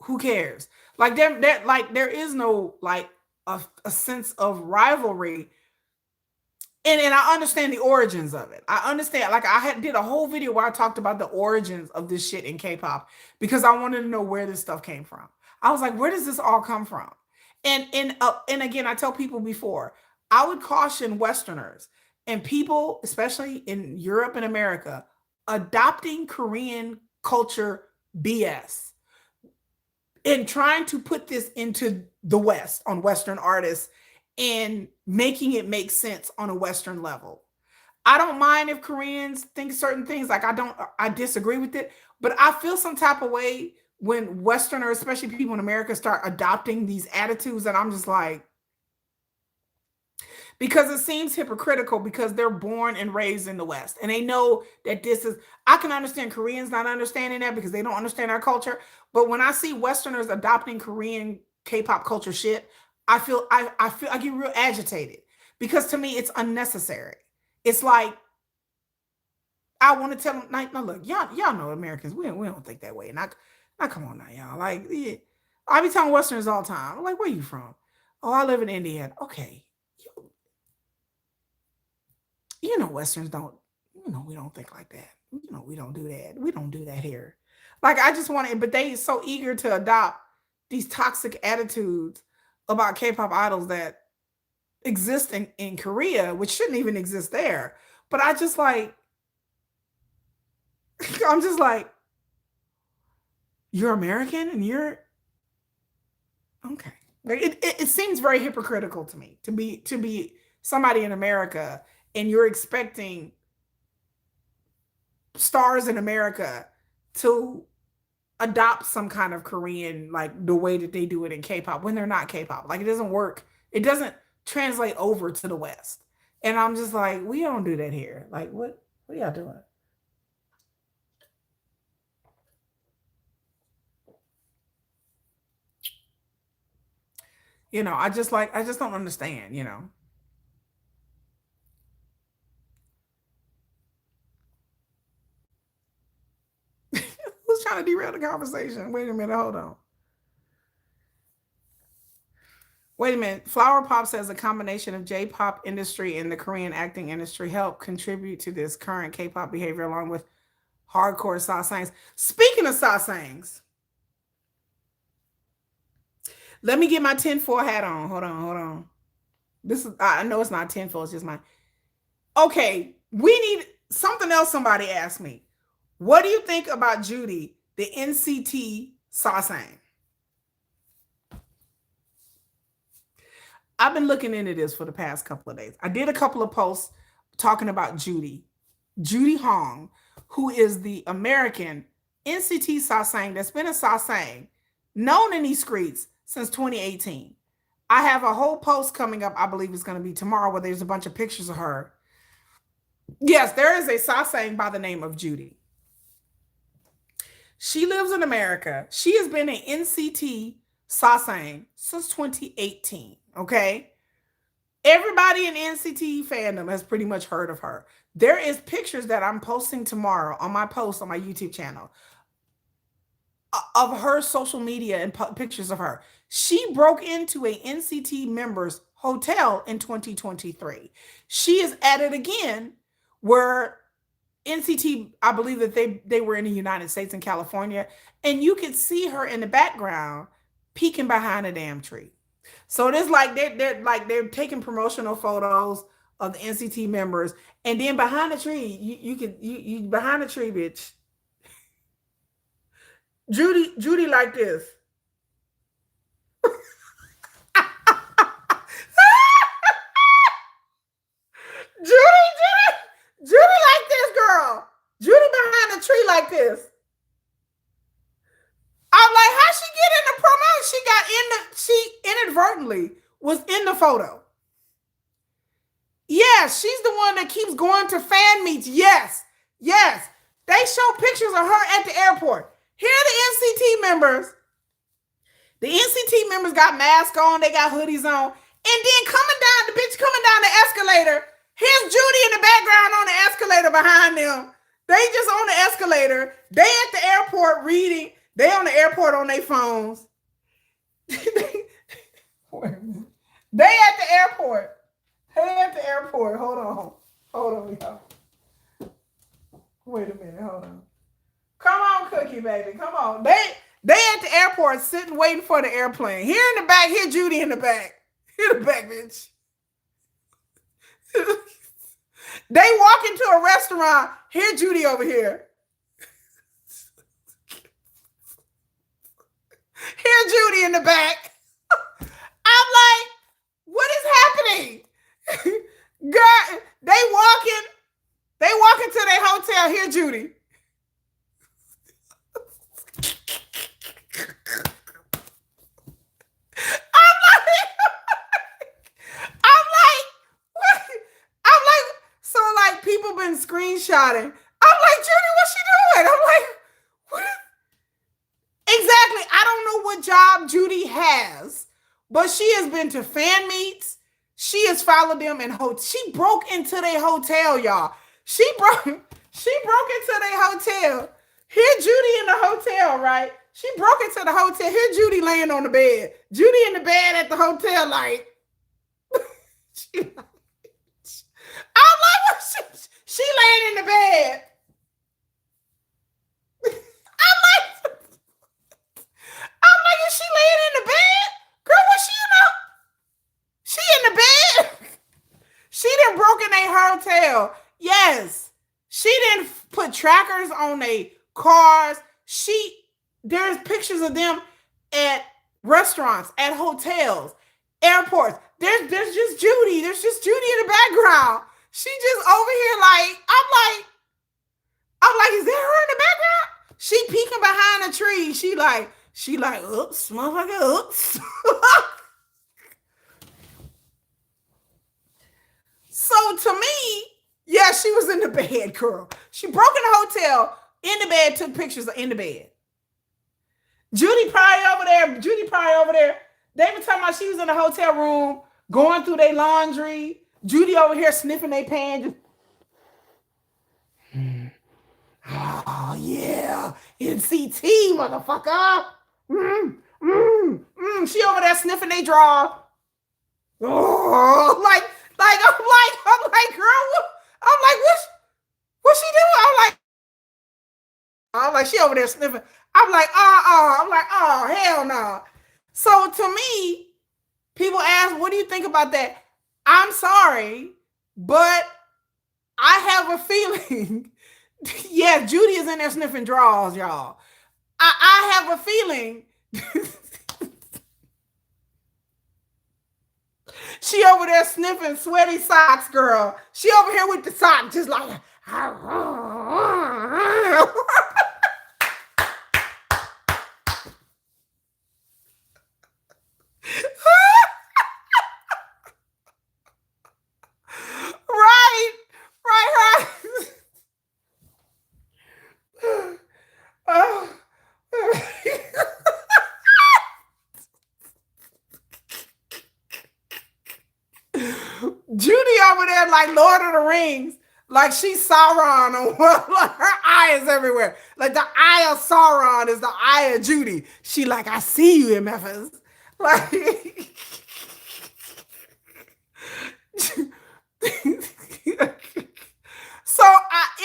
who cares? Like, there is no like a sense of rivalry. And I understand the origins of it. I understand. Like, did a whole video where I talked about the origins of this shit in K-pop because I wanted to know where this stuff came from. I was like, where does this all come from? And again, I tell people before, I would caution Westerners and people, especially in Europe and America, adopting Korean culture BS and trying to put this into the West on Western artists and making it make sense on a Western level. I don't mind if Koreans think certain things. Like, I disagree with it, but I feel some type of way when Westerners, especially people in America, start adopting these attitudes. And I'm just like, because it seems hypocritical because they're born and raised in the West. And they know that I can understand Koreans not understanding that because they don't understand our culture. But when I see Westerners adopting Korean K-pop culture shit, I get real agitated because to me, it's unnecessary. It's like, I want to tell them, like, no, look, y'all know Americans, we don't think that way. And now come on now, y'all. Like, yeah. I be telling Westerners all the time, I'm like, where you from? Oh, I live in India. Okay. You know, Westerns don't, we don't think like that. We don't do that. We don't do that here. Like, I just want it, but they so eager to adopt these toxic attitudes about K-pop idols that exist in Korea, which shouldn't even exist there. But I'm just like, you're American and you're okay. Like, it seems very hypocritical to me to be somebody in America and you're expecting stars in America to adopt some kind of Korean, like the way that they do it in K-pop when they're not K-pop. Like, it doesn't work. It doesn't translate over to the West. And I'm just like, we don't do that here. Like, what are y'all doing? I just don't understand, Who's trying to derail the conversation? Wait a minute, hold on. Wait a minute. Flower Pop says a combination of J-pop industry and the Korean acting industry help contribute to this current K-pop behavior along with hardcore sasaengs. Speaking of sasaengs, let me get my tinfoil hat on. Hold on. I know it's not tinfoil, it's just my. Okay, we need something else. Somebody asked me, what do you think about Judy, the NCT sasaeng? I've been looking into this for the past couple of days. I did a couple of posts talking about Judy Hong, who is the American NCT sasaeng that's been a sasaeng known in these streets since 2018. I have a whole post coming up, I believe it's going to be tomorrow, where there's a bunch of pictures of her. Yes, there is a sasaeng by the name of Judy. She lives in America. She has been an NCT sasaeng since 2018. Okay. Everybody in NCT fandom has pretty much heard of her. There is pictures that I'm posting tomorrow on my post on my YouTube channel of her social media and pictures of her. She broke into a NCT member's hotel in 2023. She is at it again where NCT, I believe that they were in the United States and California, and you could see her in the background peeking behind a damn tree. So it is like they're taking promotional photos of the NCT members, and then behind the tree, you behind the tree, bitch. Judy like this. Judy like this, girl. Judy behind the tree like this. I'm like, how she get in the promo? She inadvertently was in the photo. Yes, she's the one that keeps going to fan meets. Yes. They show pictures of her at the airport. Here are the NCT members. The NCT members got masks on, they got hoodies on. And then the bitch coming down the escalator. Here's Judy in the background on the escalator behind them. They just on the escalator. They at the airport reading. They on the airport on their phones. They at the airport. Hold on, y'all. Wait a minute. Hold on. Come on, Cookie, baby. Come on. They at the airport sitting waiting for the airplane. Here in the back. Here Judy in the back. Here the back, bitch. They walk into a restaurant. Here Judy over here. Here Judy in the back. I'm like, what is happening? Girl, they walking to their hotel. Here Judy. People been screenshotting. I'm like, Judy, what's she doing? I'm like, what? Exactly. I don't know what job Judy has, but she has been to fan meets. She has followed them in She broke into their hotel, y'all. She broke into their hotel. Here Judy in the hotel, right? She broke into the hotel. Here Judy laying on the bed. Judy in the bed at the hotel, like. I'm like, she laying in the bed. I'm like, is she laying in the bed? Girl, what she in the bed? She done broke in a hotel. Yes. She didn't put trackers on their cars. There's pictures of them at restaurants, at hotels, airports. There's just Judy. There's just Judy in the background. She just over here like, I'm like, is that her in the background? She peeking behind a tree. She like, oops, motherfucker, oops. So to me, yeah, she was in the bed, girl. She broke in the hotel, in the bed, took pictures in the bed. Judy probably over there. They were talking about she was in the hotel room, going through their laundry. Judy over here sniffing their pants. Oh, yeah. NCT, motherfucker. She over there sniffing their draw. Oh, I'm like, girl, what's she doing? I'm like, she over there sniffing. I'm like, oh, hell no. So to me, people ask, what do you think about that? I'm sorry, but I have a feeling. Yeah, Judy is in there sniffing drawers, y'all. I have a feeling. She over there sniffing sweaty socks, girl. She over here with the sock, just like. Right. Judy over there like Lord of the Rings, like she's Sauron, or like her eye is everywhere. Like the eye of Sauron is the eye of Judy. She like, I see you in Memphis. Like, so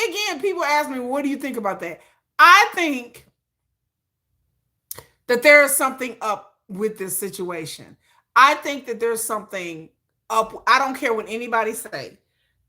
again, people ask me, what do you think about that? I think that there is something up with this situation. I think that there's something up. I don't care what anybody say.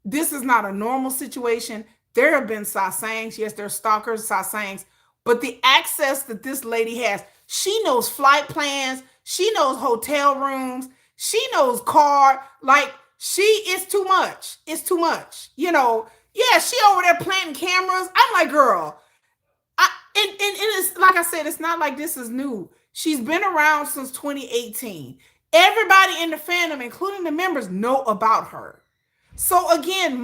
This is not a normal situation. There have been sasaengs. Yes, there's stalkers, sasaengs. but the access that this lady has, she knows flight plans, she knows hotel rooms, she knows car, like it's too much. It's too much. Yeah, she over there planting cameras. I'm like, girl, and it's like I said, it's not like this is new. She's been around since 2018. Everybody in the fandom, including the members, know about her. So again,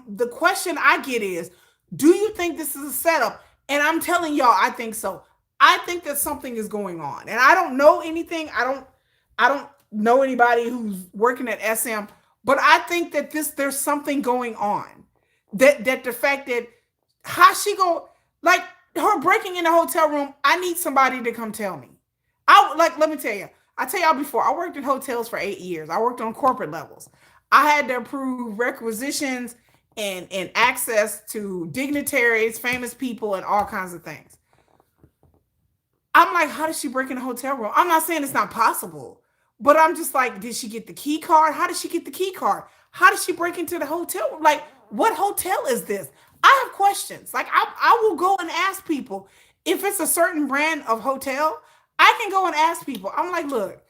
the question I get is, do you think this is a setup? And I'm telling y'all, I think so. I think that something is going on. And I don't know anything. I don't know anybody who's working at SM, but I think that there's something going on. That the fact that how she go, like, her breaking in the hotel room, I need somebody to come tell me. Let me tell you. I tell y'all before, I worked in hotels for 8 years. I worked on corporate levels. I had to approve requisitions and access to dignitaries, famous people, and all kinds of things. I'm like, how did she break in a hotel room? I'm not saying it's not possible, but I'm just like, did she get the key card? How did she get the key card? How did she break into the hotel room? Like, what hotel is this? I have questions. Like, I will go and ask people. If it's a certain brand of hotel, I can go and ask people. I'm like, look,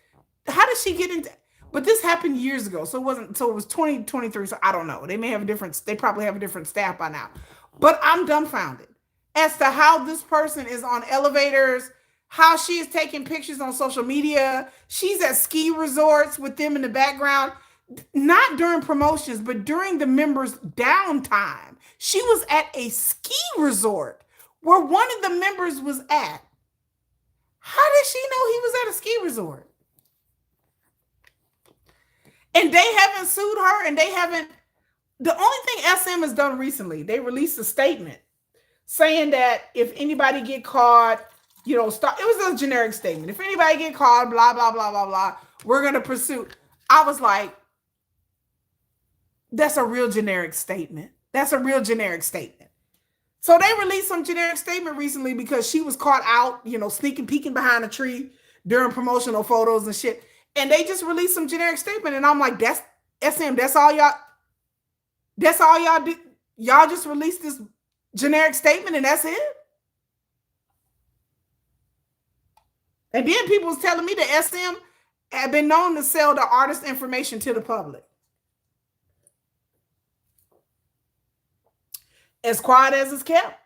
how did she get into? But this happened years ago, so it was 2023. So I don't know. They probably have a different staff by now. But I'm dumbfounded as to how this person is on elevators, how she is taking pictures on social media. She's at ski resorts with them in the background, not during promotions, but during the members' downtime. She was at a ski resort where one of the members was at. How did she know he was at a ski resort? And they haven't sued her, and they haven't. The only thing SM has done recently, they released a statement saying that if anybody get caught, it was a generic statement. If anybody get caught, blah, blah, blah, blah, blah, we're going to pursue. I was like, that's a real generic statement. That's a real generic statement. So they released some generic statement recently because she was caught out, sneaking, peeking behind a tree during promotional photos and shit. And they just released some generic statement. And I'm like, that's SM. That's all y'all do. Y'all just released this generic statement and that's it. And then people was telling me that SM had been known to sell the artist information to the public. As quiet as it's kept.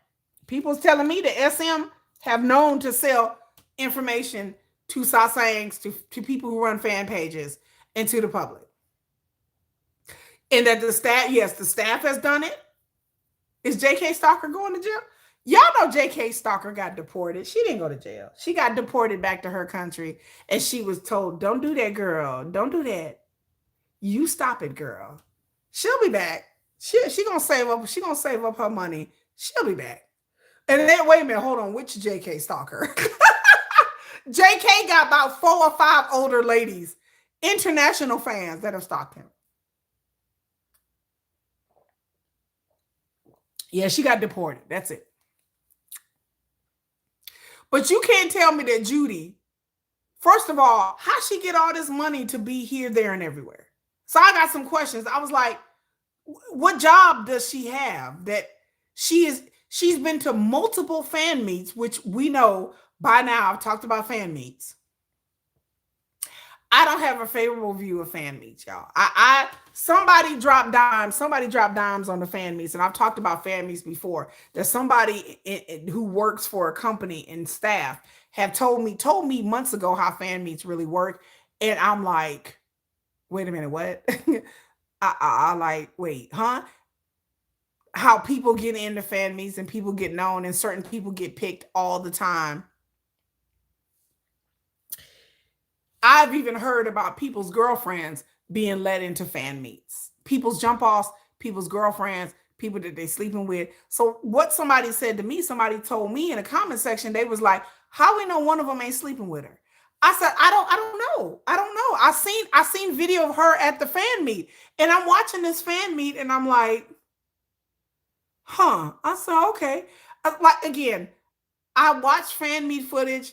People's telling me that SM have known to sell information to sasaengs, to people who run fan pages, and to the public. And that the staff has done it. Is JK Stalker going to jail? Y'all know JK Stalker got deported. She didn't go to jail. She got deported back to her country, and she was told, don't do that, girl. Don't do that. You stop it, girl. She'll be back. She gonna save up. She gonna save up her money. She'll be back. And then, wait a minute, hold on. Which JK Stalker? JK got about 4 or 5 older ladies, international fans that have stalked him. Yeah, she got deported. That's it. But you can't tell me that Judy, first of all, how she get all this money to be here, there, and everywhere? So I got some questions. I was like, what job does she have that she's been to multiple fan meets, which we know by now. I've talked about fan meets. I don't have a favorable view of fan meets, y'all. Somebody dropped dimes on the fan meets, and I've talked about fan meets before. There's somebody who works for a company and staff have told me months ago how fan meets really work, and I'm like, wait a minute, what? I like, wait, huh? How people get into fan meets and people get known and certain people get picked all the time. I've even heard about people's girlfriends being led into fan meets. People's jump offs, people's girlfriends, people that they're sleeping with. So what somebody said to me, somebody told me in the comment section, they was like, how we know one of them ain't sleeping with her? I said, I don't know. I seen video of her at the fan meet, and I'm watching this fan meet, and I'm like, huh. I said, okay. Like, again, I watch fan meet footage.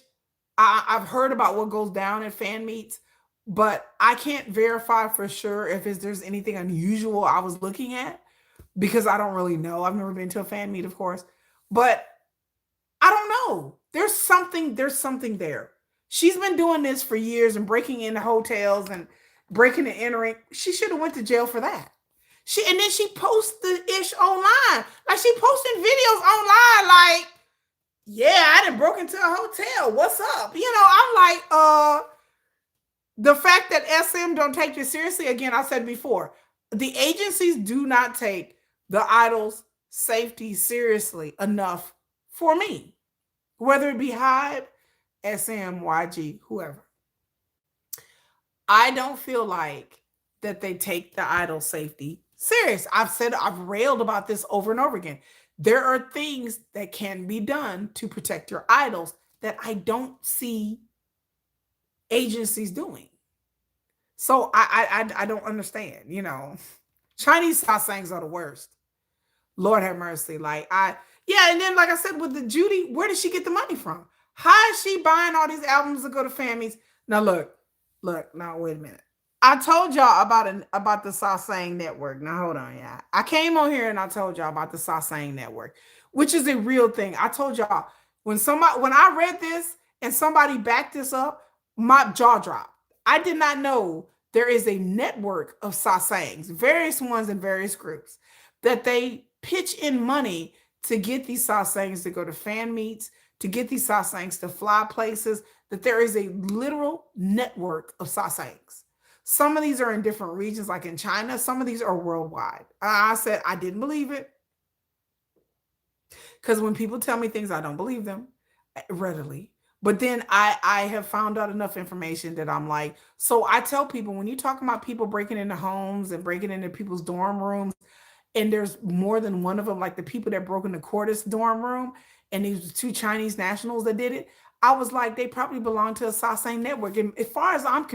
I've heard about what goes down at fan meets, but I can't verify for sure if there's anything unusual I was looking at, because I don't really know. I've never been to a fan meet, of course. But I don't know. There's something there. She's been doing this for years and breaking into hotels and breaking and entering. She should have went to jail for that. And then she posts the ish online. Like she posting videos online like, yeah, I done broke into a hotel. What's up? I'm like, the fact that SM don't take you seriously, again, I said before, the agencies do not take the idols' safety seriously enough for me, whether it be Hive, SM, YG, whoever. I don't feel like that they take the idol safety serious. I've railed about this over and over again. There are things that can be done to protect your idols that I don't see agencies doing. So I don't understand, Chinese sasaengs are the worst. Lord have mercy. Yeah, and then like I said with the Judy, where did she get the money from? How is she buying all these albums to go to Fammies? Now look, now wait a minute. I told y'all about the Sasang Network. Now hold on, yeah. I came on here and I told y'all about the Sasang Network, which is a real thing. I told y'all when I read this and somebody backed this up, my jaw dropped. I did not know there is a network of Sasangs, various ones in various groups, that they pitch in money to get these Sasangs to go to fan meets, to get these Sasangs to fly places, that there is a literal network of Sasangs. Some of these are in different regions, like in China. Some of these are worldwide. I said I didn't believe it. Because when people tell me things, I don't believe them readily. But then I have found out enough information that I'm like, so I tell people when you're talking about people breaking into homes and breaking into people's dorm rooms, and there's more than one of them, like the people that broke into Cordis dorm room, and these two Chinese nationals that did it, I was like, they probably belong to a Sasang network. And as far as I'm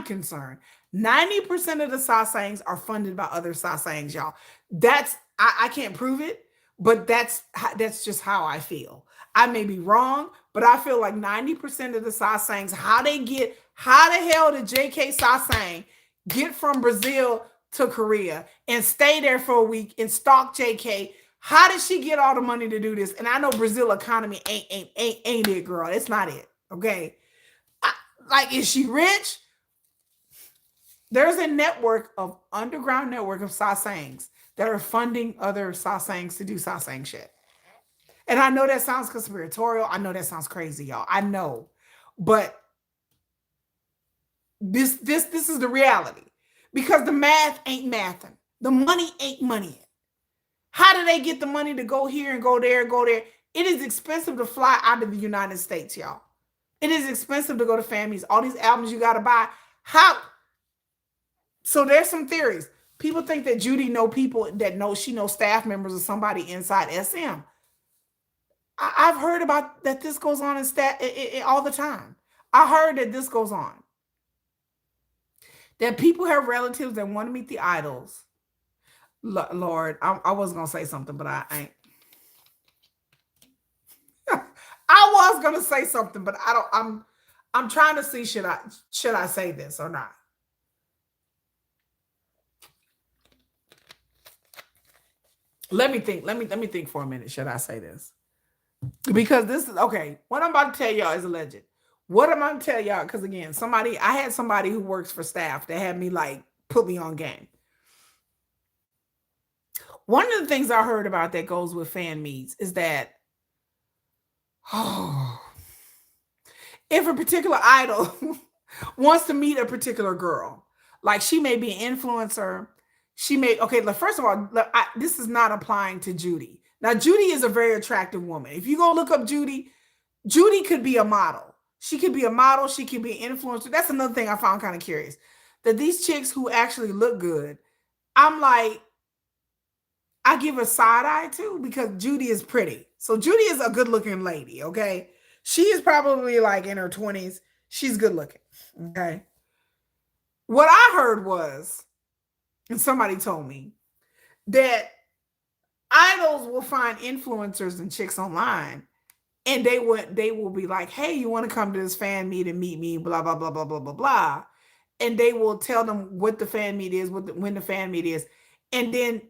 concerned, 90% of the Sasangs are funded by other Sasangs, y'all. I can't prove it, but that's just how I feel. I may be wrong, but I feel like 90% of the Sasangs, how the hell did JK Sasang get from Brazil to Korea and stay there for a week and stalk JK? How did she get all the money to do this? And I know Brazil economy ain't it, girl. It's not it. Okay. Is she rich? There's a underground network of Sasangs that are funding other Sasangs to do Sasang shit. And I know that sounds conspiratorial. I know that sounds crazy, y'all. I know. But this is the reality. Because the math ain't mathing. The money ain't money. How do they get the money to go here and go there and go there? It is expensive to fly out of the United States, y'all. It is expensive to go to Fammies. All these albums you got to buy. How? So there's some theories. People think that Judy know people that she knows staff members or somebody inside SM. I've heard about that this goes on in all the time. I heard that this goes on. That people have relatives that want to meet the idols. Lord, I was gonna say something, but I ain't. I was gonna say something, but I don't. I'm trying to see should I say this or not. Let me think. Let me think for a minute. Should I say this? Because this is okay. What I'm about to tell y'all is alleged. What I'm about to tell y'all, because again, I had somebody who works for staff that had me put me on game. One of the things I heard about that goes with fan meets is that, if a particular idol wants to meet a particular girl, like she may be an influencer, first of all, this is not applying to Judy. Now, Judy is a very attractive woman. If you go look up Judy could be a model. She could be a model. She could be an influencer. That's another thing I found kind of curious. That these chicks who actually look good, I'm like, I give a side eye to because Judy is pretty. So Judy is a good looking lady, okay? She is probably in her 20s. She's good looking, okay? What I heard was, and somebody told me, that idols will find influencers and chicks online and they will be like, hey, you want to come to this fan meet and meet me, blah, blah, blah, blah, blah, blah, blah. And they will tell them what the fan meet is, when the fan meet is. And then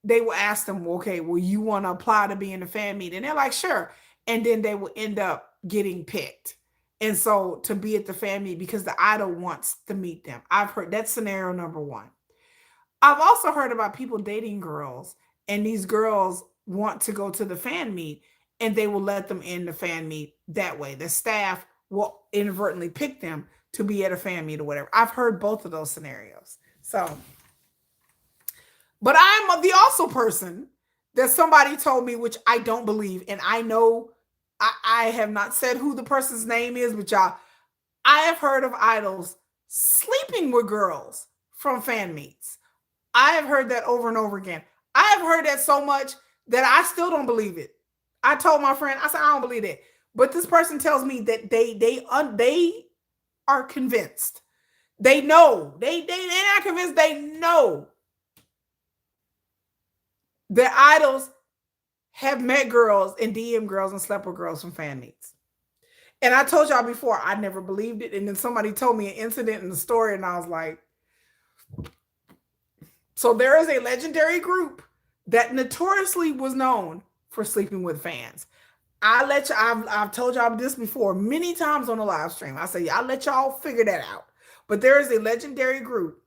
they will ask them, okay, well, you want to apply to be in the fan meet? And they're like, sure. and then they will end up getting picked. And so to be at the fan meet because the idol wants to meet them. I've heard that's scenario number one. I've also heard about people dating girls, and these girls want to go to the fan meet, and they will let them in the fan meet that way. The staff will inadvertently pick them to be at a fan meet or whatever. I've heard both of those scenarios. So, but I'm the also person that somebody told me, which I don't believe, and I know I have not said who the person's name is, but y'all, I have heard of idols sleeping with girls from fan meets. I have heard that over and over again. I have heard that so much that I still don't believe it. I told my friend, I said, I don't believe it. But this person tells me that they are convinced. They know. They're not convinced. They know that idols have met girls and DM girls and slept with girls from fan meets. And I told y'all before, I never believed it. And then somebody told me an incident in the story, and I was like, so there is a legendary group that notoriously was known for sleeping with fans. I've told y'all this before many times on the live stream. I say, I'll let y'all figure that out. But there is a legendary group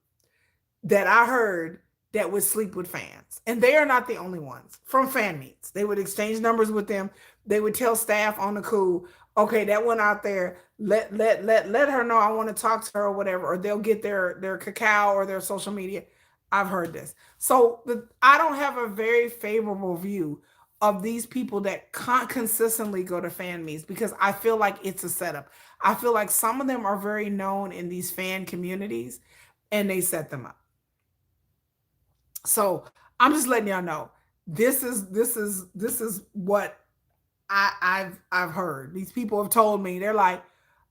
that I heard that would sleep with fans. And they are not the only ones from fan meets. They would exchange numbers with them. They would tell staff on the cool, okay, that one out there, let her know I want to talk to her or whatever, or they'll get their cacao or their social media. I've heard this. So I don't have a very favorable view of these people that consistently go to fan meets because I feel like it's a setup. I feel like some of them are very known in these fan communities and they set them up. So I'm just letting y'all know this is what I've heard. These people have told me. They're like,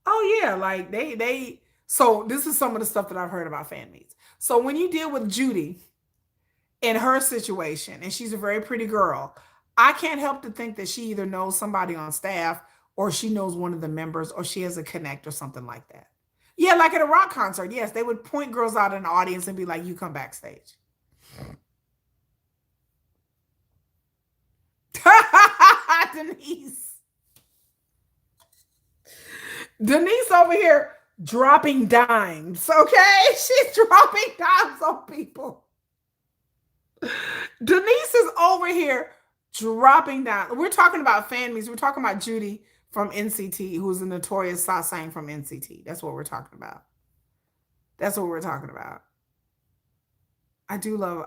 oh yeah, like they so this is some of the stuff that I've heard about fan meets. So when you deal with Judy in her situation, and she's a very pretty girl, I can't help to think that she either knows somebody on staff or she knows one of the members or she has a connect or something like that. Yeah, like at a rock concert, yes, they would point girls out in the audience and be like, you come backstage. Denise over here dropping dimes, okay? She's dropping dimes on people. Denise is over here dropping down. We're talking about fan meets. We're talking about Judy from NCT, who's a notorious Sasang from NCT. That's what we're talking about. That's what we're talking about. I do love,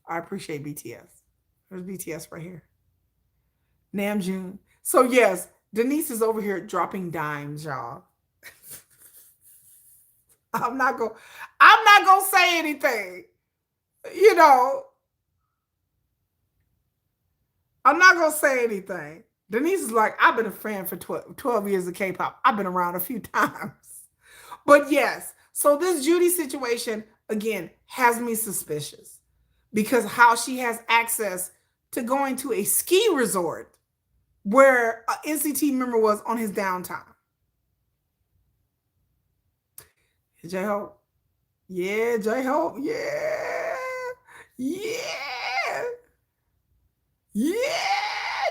I appreciate BTS. There's BTS right here. Namjoon. So yes, Denise is over here dropping dimes, y'all. I'm not gonna say anything. You know, I'm not gonna say anything. Denise is like, I've been a fan for 12 years of K-pop. I've been around a few times. But yes, so this Judy situation, again, has me suspicious because how she has access to going to a ski resort where an NCT member was on his downtime. J-Hope. Yeah, J-Hope. Yeah. Yeah. Yeah,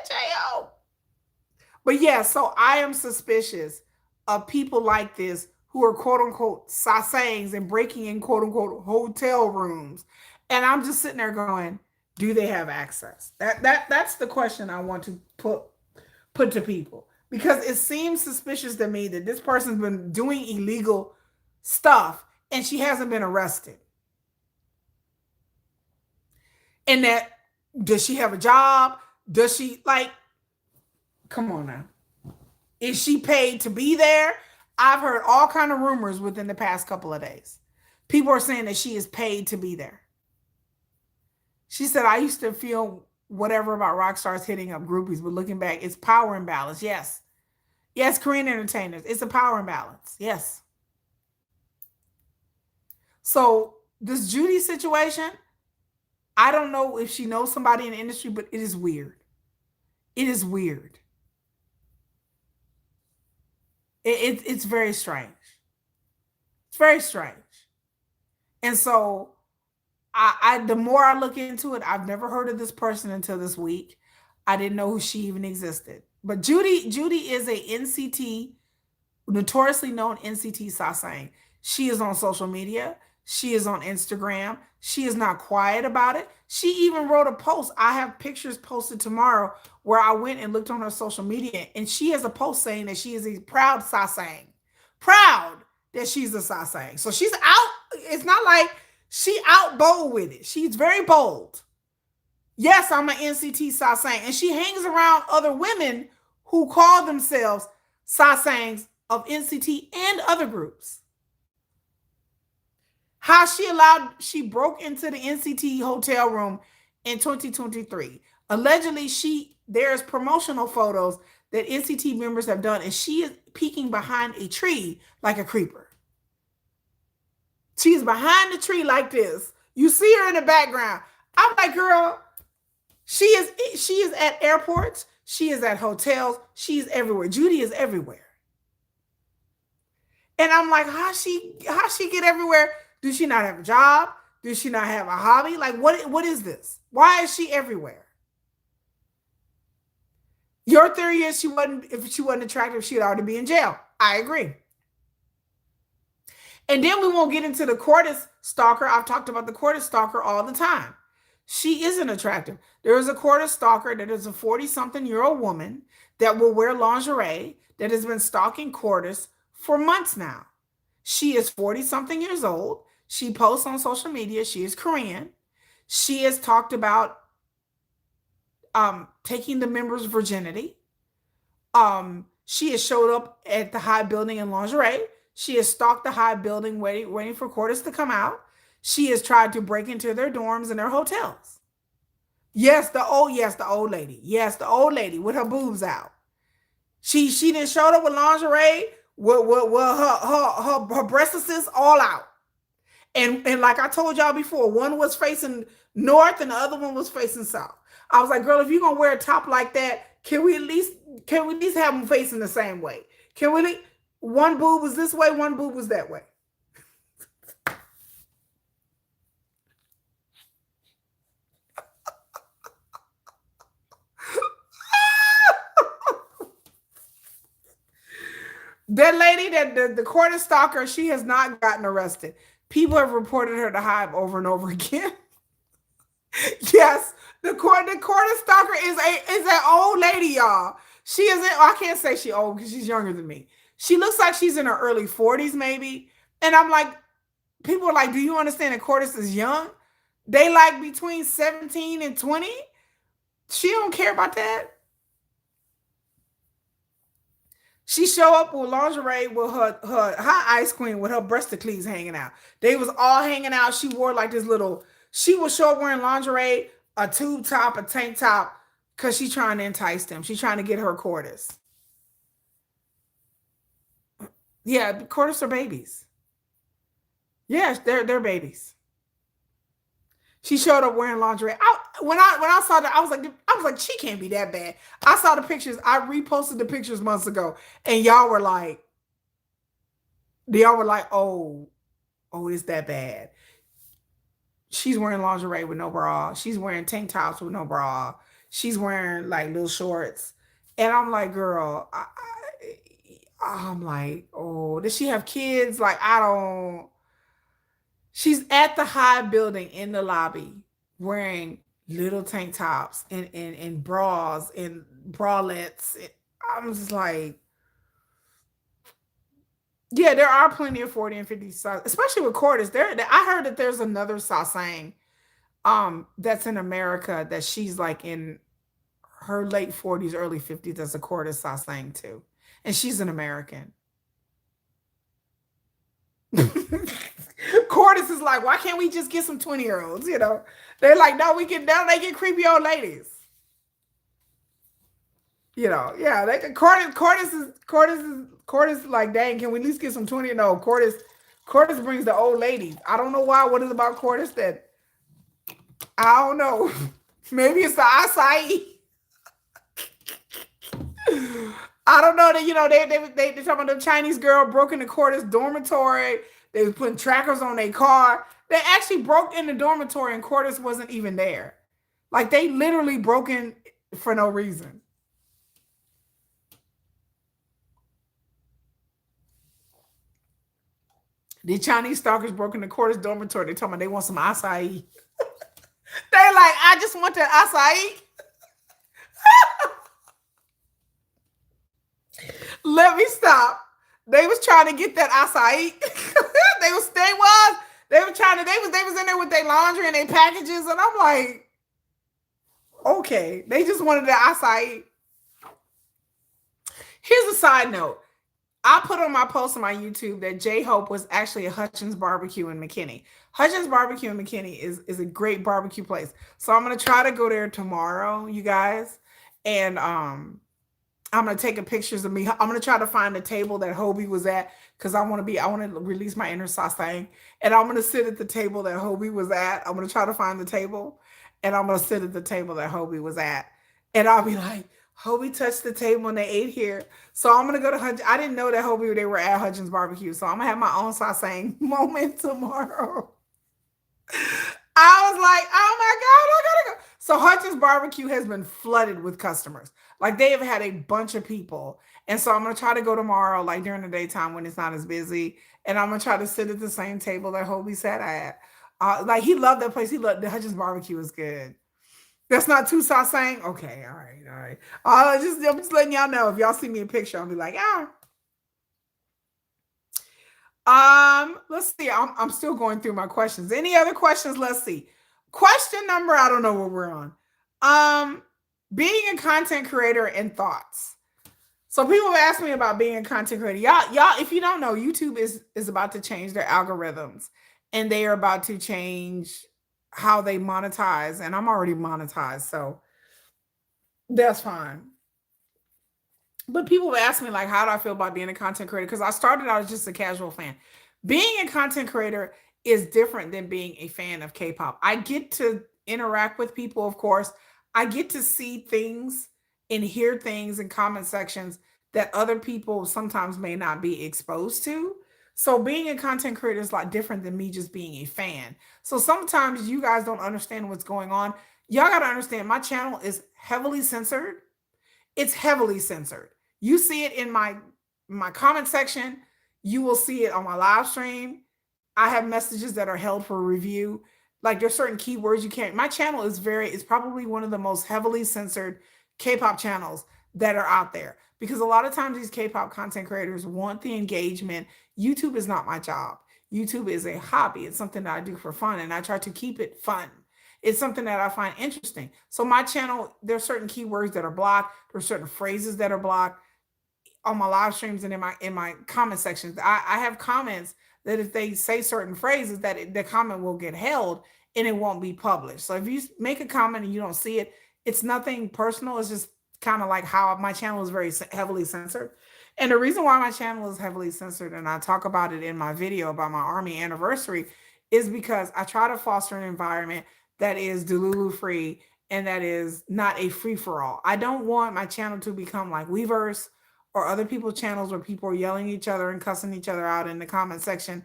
J-Hope. But yeah, so I am suspicious of people like this who are quote unquote sasangs and breaking in quote unquote hotel rooms. And I'm just sitting there going, do they have access? That's the question I want to put to people. Because it seems suspicious to me that this person's been doing illegal stuff and she hasn't been arrested. And that, does she have a job? Does she, like, come on now. Is she paid to be there? I've heard all kind of rumors within the past couple of days. People are saying that she is paid to be there. She said, I used to feel whatever about rock stars hitting up groupies, but looking back, it's power imbalance. Yes. Yes, Korean entertainers. It's a power imbalance. Yes. So this Judy situation, I don't know if she knows somebody in the industry, but it is weird. It is weird. It's very strange. It's very strange. And so the more I look into it, I've never heard of this person until this week. I didn't know who she even existed. But Judy is a NCT, notoriously known NCT Sasang. She is on social media. She is on Instagram. She is not quiet about it. She even wrote a post. I have pictures posted tomorrow where I went and looked on her social media, and she has a post saying that she is a proud Sasang. Proud that she's a Sasang. So she's out. It's not like she out bold with it. She's very bold. Yes, I'm an NCT Sasang. And she hangs around other women who call themselves Sasangs of NCT and other groups. How she broke into the NCT hotel room in 2023. Allegedly, there's promotional photos that NCT members have done, and she is peeking behind a tree like a creeper. She's behind the tree like this. You see her in the background. I'm like, girl, she is at airports. She is at hotels. She is everywhere. Judy is everywhere. And I'm like, how she get everywhere? Does she not have a job? Does she not have a hobby? Like, what is this? Why is she everywhere? Your theory is if she wasn't attractive, she'd already be in jail. I agree. And then we won't get into the Cordis stalker. I've talked about the Cordis stalker all the time. She isn't attractive. There is a Cordis stalker that is a 40-something-year-old woman that will wear lingerie that has been stalking Cordis for months now. She is 40-something years old. She posts on social media. She is Korean. She has talked about taking the members' virginity. She has showed up at the High building in lingerie. She has stalked the High building waiting for Cordis to come out. She has tried to break into their dorms and their hotels. Yes, the old lady. Yes, the old lady with her boobs out. She didn't show up with lingerie, with her breasts all out. And like I told y'all before, one was facing north and the other one was facing south. I was like, girl, if you're gonna wear a top like that, can we at least have them facing the same way? Can we? One boob was this way, one boob was that way. That lady, that the Cordis stalker, she has not gotten arrested. People have reported her to Hive over and over again. Yes, the Cordis stalker is an old lady, y'all. She isn't. I can't say she's old because she's younger than me. She looks like she's in her early 40s, maybe. And I'm like, people are like, do you understand that Cordis is young? They like between 17 and 20. She don't care about that. She show up with lingerie with her high ice queen with her breasticles hanging out. They was all hanging out. She wore like this little, she would show up wearing lingerie, a tube top, a tank top, because she's trying to entice them. She's trying to get her Cordis. Yeah, Cordis are babies. Yes, they're babies. She showed up wearing lingerie. When I saw that, I was like, she can't be that bad. I saw the pictures. I reposted the pictures months ago, and y'all were like, oh, it's that bad. She's wearing lingerie with no bra. She's wearing tank tops with no bra. She's wearing like little shorts, and I'm like, girl, I'm like, oh, does she have kids? Like, I don't. She's at the High building in the lobby wearing little tank tops and bras and bralettes. I'm just like, yeah, there are plenty of 40 and 50 size, especially with Cordis. I heard that there's another Sasang that's in America that she's like in her late 40s, early 50s. That's a Cordis Sasang too. And she's an American. Cordis is like, why can't we just get some 20-year-olds? You know, they're like, no, we can. Now they get creepy old ladies. You know, yeah. Cordis is like, dang, can we at least get some 20? No, Cordis brings the old ladies. I don't know why. What is about Cordis that I don't know. Maybe it's the acai. I don't know that, you know, they talking about the Chinese girl broke into Cordis dormitory. They were putting trackers on their car. They actually broke in the dormitory and Cordis wasn't even there. Like, they literally broke in for no reason. The Chinese stalkers broke into quarters dormitory. They told me they want some acai. They like, I just want the acai. Let me stop. They was trying to get that acai. They were trying to, they was in there with their laundry and their packages. And I'm like, okay. They just wanted the acai. Here's a side note. I put on my post on my YouTube that J Hope was actually a Hutchins Barbecue in McKinney. Hutchins Barbecue in McKinney is a great barbecue place. So I'm gonna try to go there tomorrow, you guys. And I'm gonna take a pictures of me. I'm gonna try to find the table that Hobie was at because I want to release my inner thing. And I'm gonna sit at the table that Hobie was at. I'm gonna try to find the table and I'm gonna sit at the table that Hobie was at. And I'll be like, Hobie touched the table and they ate here. So I'm gonna go to Hutchins. I didn't know that Hobie they were at Hutchins Barbecue. So I'm gonna have my own sausage moment tomorrow. I was like, oh my God, I gotta go. So Hutchins Barbecue has been flooded with customers. Like they have had a bunch of people. And so I'm gonna try to go tomorrow, like during the daytime when it's not as busy. And I'm gonna try to sit at the same table that Hobie sat at. Like he loved that place. He loved the Hutchins Barbecue is good. That's not too saying. Okay, all right, all right. I'm just letting y'all know. If y'all see me in picture, I'll be like, ah. Let's see. I'm still going through my questions. Any other questions? Let's see. Question number, I don't know what we're on. Being a content creator and thoughts. So people have asked me about being a content creator. Y'all, if you don't know, YouTube is about to change their algorithms and they are about to change how they monetize. And I'm already monetized, so that's fine. But people have asked me, like, how do I feel about being a content creator? Because I started out as just a casual fan. Being a content creator is different than being a fan of K-pop. I get to interact with people, of course. I get to see things and hear things in comment sections that other people sometimes may not be exposed to. So being a content creator is a lot different than me just being a fan. So sometimes you guys don't understand what's going on. Y'all got to understand my channel is heavily censored. It's heavily censored. You see it in my comment section. You will see it on my live stream. I have messages that are held for review. Like there's certain keywords you can't. My channel is probably one of the most heavily censored K-pop channels that are out there because a lot of times these K-pop content creators want the engagement. YouTube is not my job. YouTube is a hobby. It's something that I do for fun and I try to keep it fun. It's something that I find interesting. So my channel, there's certain keywords that are blocked. There's certain phrases that are blocked on my live streams and in my comment sections. I have comments that if they say certain phrases, that the comment will get held and it won't be published. So if you make a comment and you don't see it, it's nothing personal. It's just kind of like how my channel is very heavily censored. And the reason why my channel is heavily censored, and I talk about it in my video about my Army anniversary, is because I try to foster an environment that is Delulu free and that is not a free for all. I don't want my channel to become like Weverse or other people's channels where people are yelling at each other and cussing each other out in the comment section.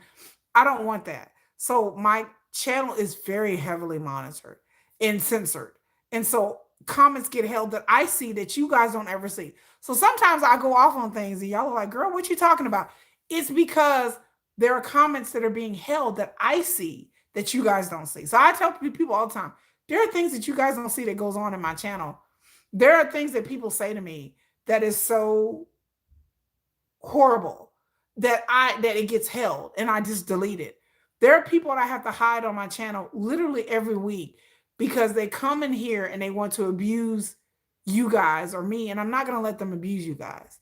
I don't want that. So my channel is very heavily monitored and censored. And so comments get held that I see that you guys don't ever see. So sometimes I go off on things and y'all are like, girl, what you talking about? It's because there are comments that are being held that I see that you guys don't see. So I tell people all the time, there are things that you guys don't see that goes on in my channel. There are things that people say to me that is so horrible that it gets held and I just delete it. There are people that I have to hide on my channel literally every week because they come in here and they want to abuse you guys or me, and I'm not going to let them abuse you guys.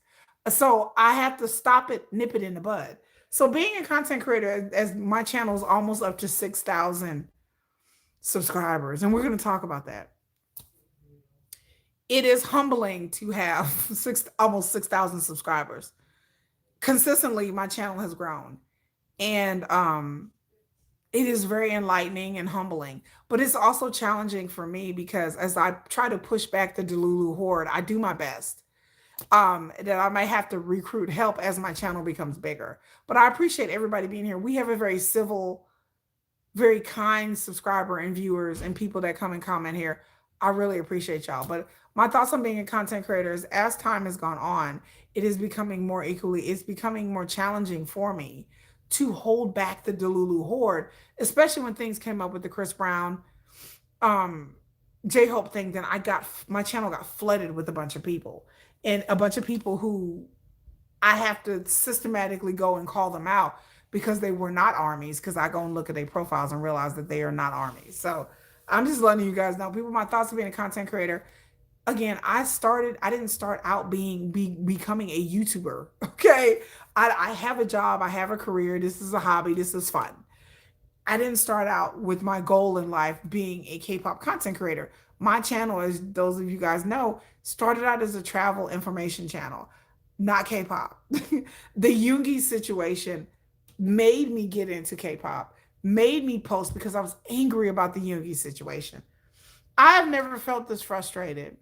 So I have to stop it, nip it in the bud. So being a content creator, as my channel is almost up to 6,000 subscribers, and we're going to talk about that. It is humbling to have almost 6,000 subscribers. Consistently, my channel has grown, and it is very enlightening and humbling. But it's also challenging for me because as I try to push back the Delulu horde, I do my best. That I might have to recruit help as my channel becomes bigger. But I appreciate everybody being here. We have a very civil, very kind subscriber and viewers and people that come and comment here. I really appreciate y'all. But my thoughts on being a content creator is as time has gone on, it is becoming more challenging for me to hold back the Delulu horde, especially when things came up with the Chris Brown um J-Hope thing. Then my channel got flooded with a bunch of people, and a bunch of people who I have to systematically go and call them out because they were not armies, because I go and look at their profiles and realize that they are not armies. So I'm just letting you guys know, people, my thoughts of being a content creator. Again, I didn't start out becoming a YouTuber. Okay. I have a job, I have a career. This is a hobby. This is fun. I didn't start out with my goal in life being a K-pop content creator. My channel, as those of you guys know, started out as a travel information channel, not K-pop. The Yoongi situation made me get into K-pop, made me post because I was angry about the Yoongi situation. I've never felt this frustrated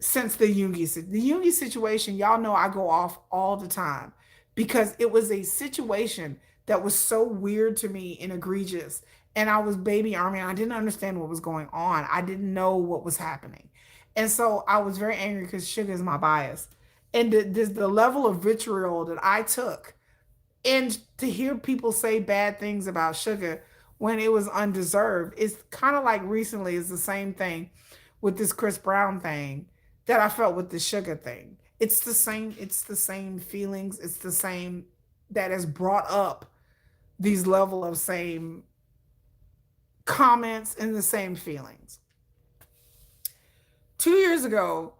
since the Yoongi situation. Y'all know I go off all the time because it was a situation that was so weird to me and egregious. And I was baby army. And I didn't understand what was going on. I didn't know what was happening. And so I was very angry because Suga is my bias. And the level of vitriol that I took, and to hear people say bad things about Suga when it was undeserved, it's kind of like recently is the same thing with this Chris Brown thing that I felt with the Suga thing. It's the same feelings. It's the same that has brought up these level of same comments and the same feelings. 2 years ago,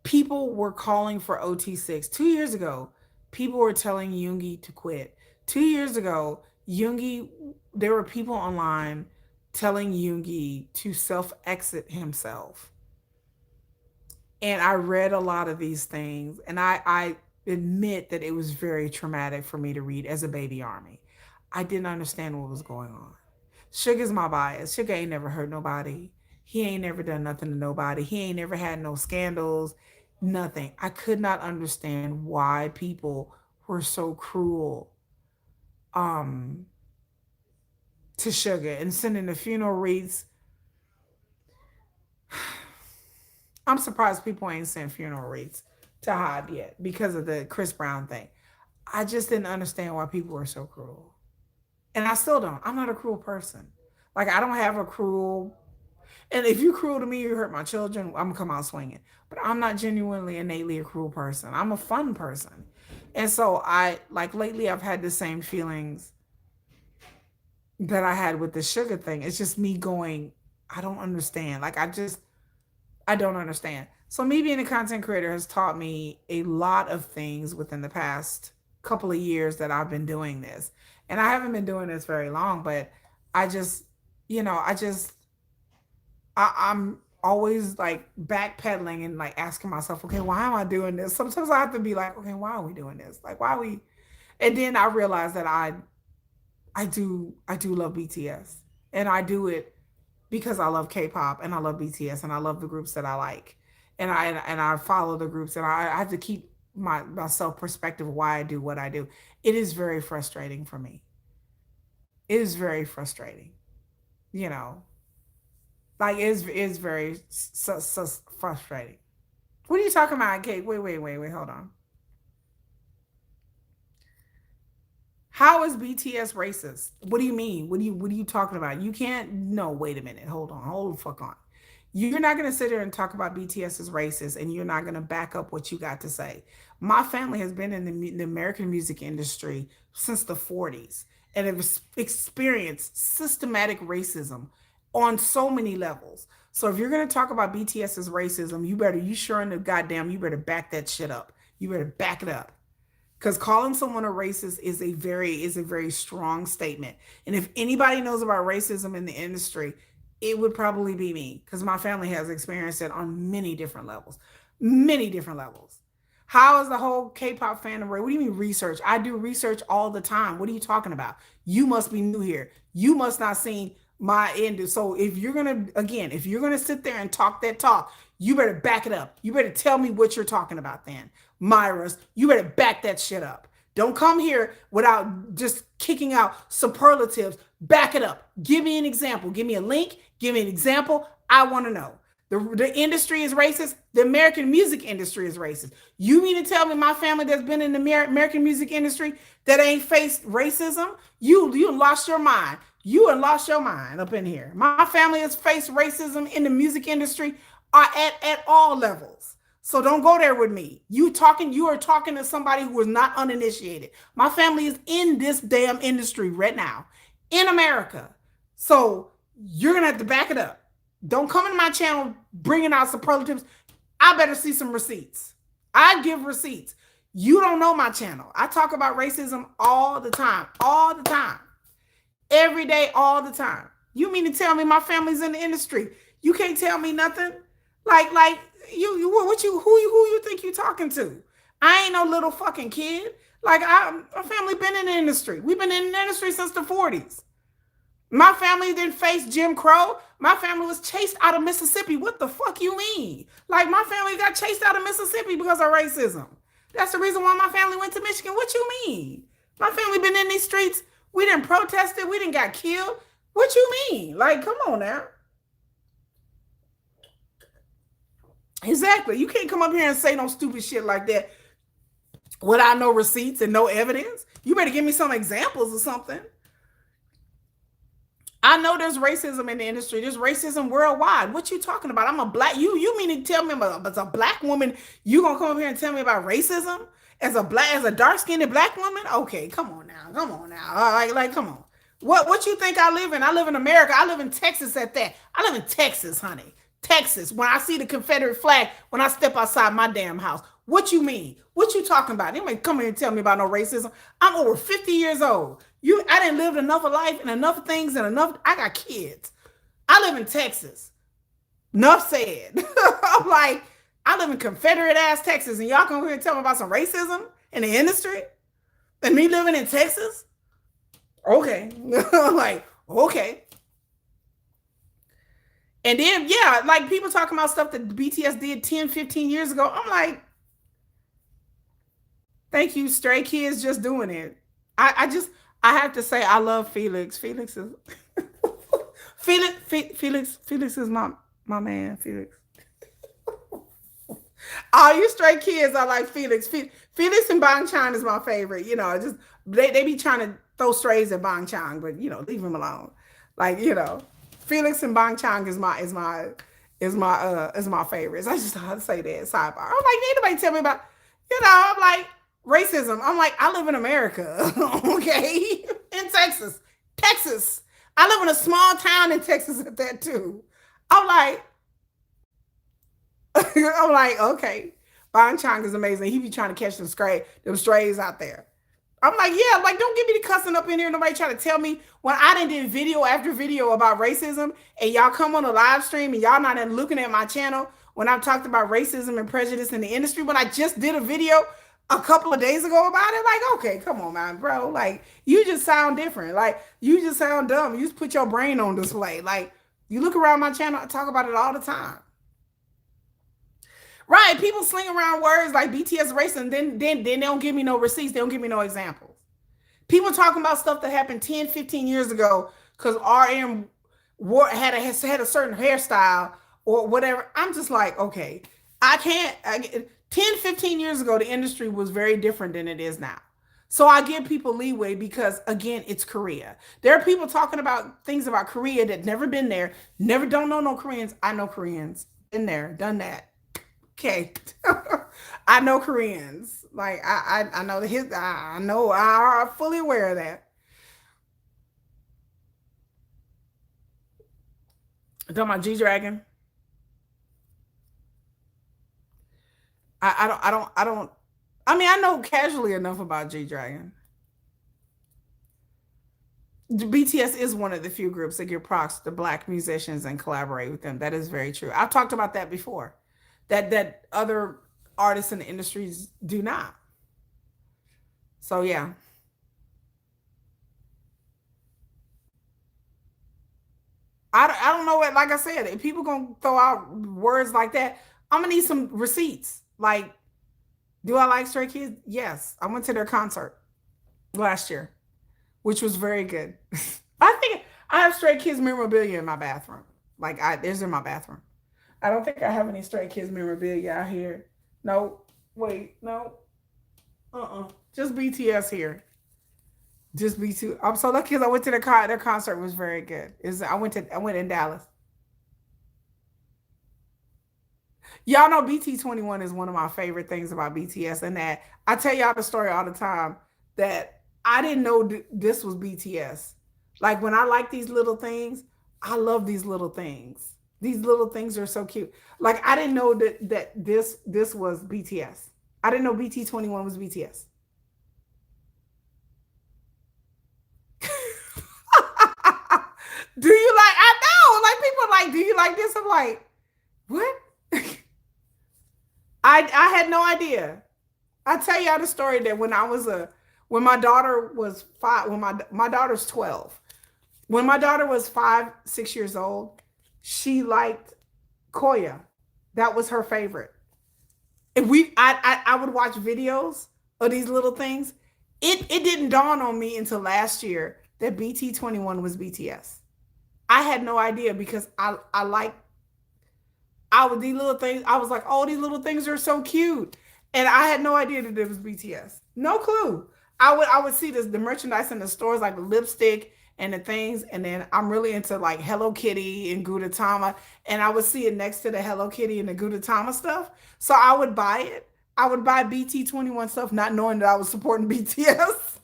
people were calling for OT6. 2 years ago, people were telling Yoongi to quit. 2 years ago, there were people online telling Yoongi to self-exit himself. And I read a lot of these things, and I admit that it was very traumatic for me to read as a baby army. I didn't understand what was going on. Suga's my bias. Suga ain't never hurt nobody. He ain't never done nothing to nobody. He ain't never had no scandals, nothing. I could not understand why people were so cruel to Suga and sending the funeral wreaths. I'm surprised people ain't sent funeral wreaths to Hyde yet because of the Chris Brown thing. I just didn't understand why people were so cruel. And I still don't. I'm not a cruel person. Like, I don't have a cruel. And if you're cruel to me, you hurt my children, I'm going to come out swinging. But I'm not genuinely, innately a cruel person. I'm a fun person. And so lately I've had the same feelings that I had with the Suga thing. It's just me going, I don't understand. I don't understand. So me being a content creator has taught me a lot of things within the past couple of years that I've been doing this. And I haven't been doing this very long, but I'm always like backpedaling and like asking myself, okay, why am I doing this? Sometimes I have to be like, okay, why are we doing this? Like, why are we? And then I realized that I do love BTS, and I do it because I love K-pop and I love BTS and I love the groups that I like, and I follow the groups, and I have to keep myself perspective of why I do what I do. It is very frustrating for me. It is very frustrating, you know. Like, it's very so frustrating. What are you talking about, Kate? Wait. Hold on. How is BTS racist? What do you mean? What are you talking about? You can't. No, wait a minute. Hold on. Hold the fuck on. You're not going to sit here and talk about BTS as racist, and you're not going to back up what you got to say. My family has been in the American music industry since the 40s and have experienced systematic racism on so many levels. So if you're going to talk about BTS as racism, you better back that shit up. You better back it up. Because calling someone a racist is a very strong statement. And if anybody knows about racism in the industry, it would probably be me, because my family has experienced it on many different levels. Many different levels. How is the whole K-pop fandom? What do you mean research? I do research all the time. What are you talking about? You must be new here. You must not seen my end. So if you're going to sit there and talk that talk, you better back it up. You better tell me what you're talking about then. Myra's, you better back that shit up. Don't come here without just kicking out superlatives. Back it up. Give me an example. Give me a link. Give me an example. I want to know. The industry is racist. The American music industry is racist. You mean to tell me my family that's been in the American music industry that ain't faced racism? You lost your mind. You lost your mind up in here. My family has faced racism in the music industry at all levels. So don't go there with me. You are talking to somebody who is not uninitiated. My family is in this damn industry right now in America. So you're going to have to back it up. Don't come into my channel bringing out superlatives. I better see some receipts. I give receipts. You don't know my channel. I talk about racism all the time. Every day, all the time. You mean to tell me my family's in the industry? You can't tell me nothing? Like who you think you talking to? I ain't no little fucking kid. Like our family been in the industry. We've been in the industry since the 40s. My family didn't face Jim Crow. My family was chased out of Mississippi. What the fuck you mean? Like my family got chased out of Mississippi because of racism. That's the reason why my family went to Michigan. What you mean? My family been in these streets. We didn't protest it. We didn't got killed. What you mean? Like, come on now. Exactly. You can't come up here and say no stupid shit like that without no receipts and no evidence. You better give me some examples or something. I know there's racism in the industry. There's racism worldwide. What you talking about? I'm a black. You mean to tell me about as a black woman, you gonna come up here and tell me about racism as a dark-skinned black woman? Okay, come on now. Like, come on. What you think I live in? I live in America. I live in Texas at that. I live in Texas, honey. Texas. When I see the Confederate flag, when I step outside my damn house. What you mean? What you talking about? Anybody come here and tell me about no racism? I'm over 50 years old. I didn't live enough of life and enough things and enough. I got kids. I live in Texas. Enough said. I'm like, I live in Confederate ass Texas, and y'all come here and tell me about some racism in the industry, and me living in Texas. Okay, like okay. And then yeah, like people talking about stuff that BTS did 10, 15 years ago. I'm like, thank you, Stray Kids, just doing it. I have to say I love Felix. Felix is Felix is my man, Felix. All you Stray Kids are like Felix. Felix and Bang Chan is my favorite. You know, just they be trying to throw strays at Bang Chan, but you know, leave him alone. Like, you know, Felix and Bang Chan is my favorites. I just have to say that sidebar. I'm like, anybody tell me about, you know, I'm like, racism. I'm like, I live in America, okay? In Texas. I live in a small town in Texas at that too. I'm like, okay. Bon Chong is amazing. He be trying to catch them strays out there. I'm like, yeah, like don't give me the cussing up in here. Nobody trying to tell me when I done did video after video about racism and y'all come on a live stream and y'all not even looking at my channel when I've talked about racism and prejudice in the industry, when I just did a video a couple of days ago about it. Like, okay, come on, man, bro. Like, you just sound different. Like, you just sound dumb. You just put your brain on display. Like, you look around my channel, I talk about it all the time. Right, people sling around words like BTS racing, then they don't give me no receipts, they don't give me no examples. People talking about stuff that happened 10, 15 years ago because RM had a certain hairstyle or whatever. I'm just like, okay, 10, 15 years ago, the industry was very different than it is now. So I give people leeway because, again, it's Korea. There are people talking about things about Korea that never been there, don't know no Koreans. I know Koreans. Been there, done that. Okay. I know Koreans. Like, I know I'm fully aware of that. Talking about G-Dragon. I mean, I know casually enough about G-Dragon. BTS is one of the few groups that give props to Black musicians and collaborate with them. That is very true. I've talked about that before. That other artists in the industries do not. So yeah. I don't know what, like I said, if people gonna throw out words like that, I'm gonna need some receipts. Like, do I like Stray Kids? Yes. I went to their concert last year, which was very good. I think I have Stray Kids memorabilia in my bathroom. Like, there's in my bathroom. I don't think I have any Stray Kids memorabilia out here. No, wait, no, just BTS here. Just BTS. I'm so lucky because I went to their concert was very good. Is I went in Dallas. Y'all know BT21 is one of my favorite things about BTS, and that I tell y'all the story all the time that I didn't know this was BTS. Like when I like these little things, I love these little things. These little things are so cute. Like I didn't know that this was BTS. I didn't know BT21 was BTS. Do you like? I know. Like people are like, do you like this? I'm like, what? I had no idea. I tell y'all the story that when my daughter was 5, when my daughter's 12. When my daughter was 5, 6 years old, she liked Koya. That was her favorite. And I would watch videos of these little things. It didn't dawn on me until last year that BT21 was BTS. I had no idea because I like I would these little things. I was like, oh, these little things are so cute, and I had no idea that it was BTS. No clue. I would see the merchandise in the stores like the lipstick and the things, and then I'm really into like Hello Kitty and Gudetama, and I would see it next to the Hello Kitty and the Gudetama stuff. So I would buy it. I would buy BT21 stuff, not knowing that I was supporting BTS.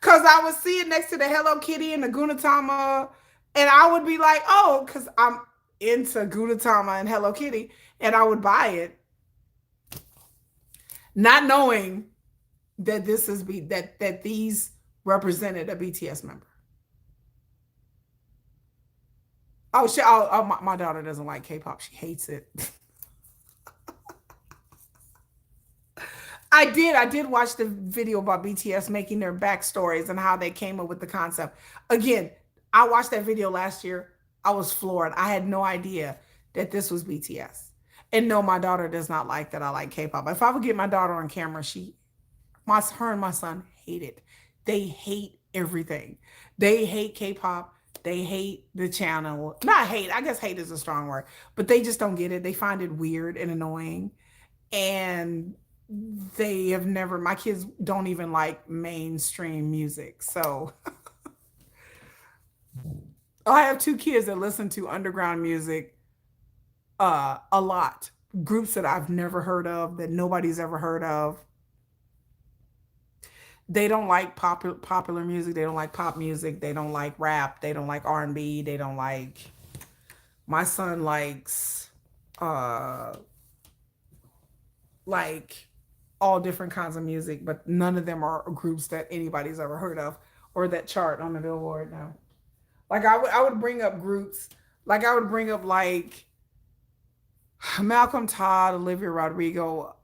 Cause I would see it next to the Hello Kitty and the Gudetama, and I would be like, oh, because I'm into Gudetama and Hello Kitty, and I would buy it, not knowing that that these represented a BTS member. Oh, my daughter doesn't like K-pop; she hates it. I did watch the video about BTS making their backstories and how they came up with the concept. Again, I watched that video last year. I was floored. I had no idea that this was BTS. And no, my daughter does not like that I like K-pop. If I would get my daughter on camera, her and my son hate it. They hate everything. They hate K-pop. They hate the channel. Not hate. I guess hate is a strong word, but they just don't get it. They find it weird and annoying. And they have never, my kids don't even like mainstream music. So I have 2 kids that listen to underground music a lot. Groups that I've never heard of, that nobody's ever heard of. They don't like popular music. They don't like pop music. They don't like rap. They don't like R&B. They don't like. My son likes like all different kinds of music, but none of them are groups that anybody's ever heard of or that chart on the Billboard now. Like I would bring up groups, like I would bring up like Malcolm Todd, Olivia Rodrigo,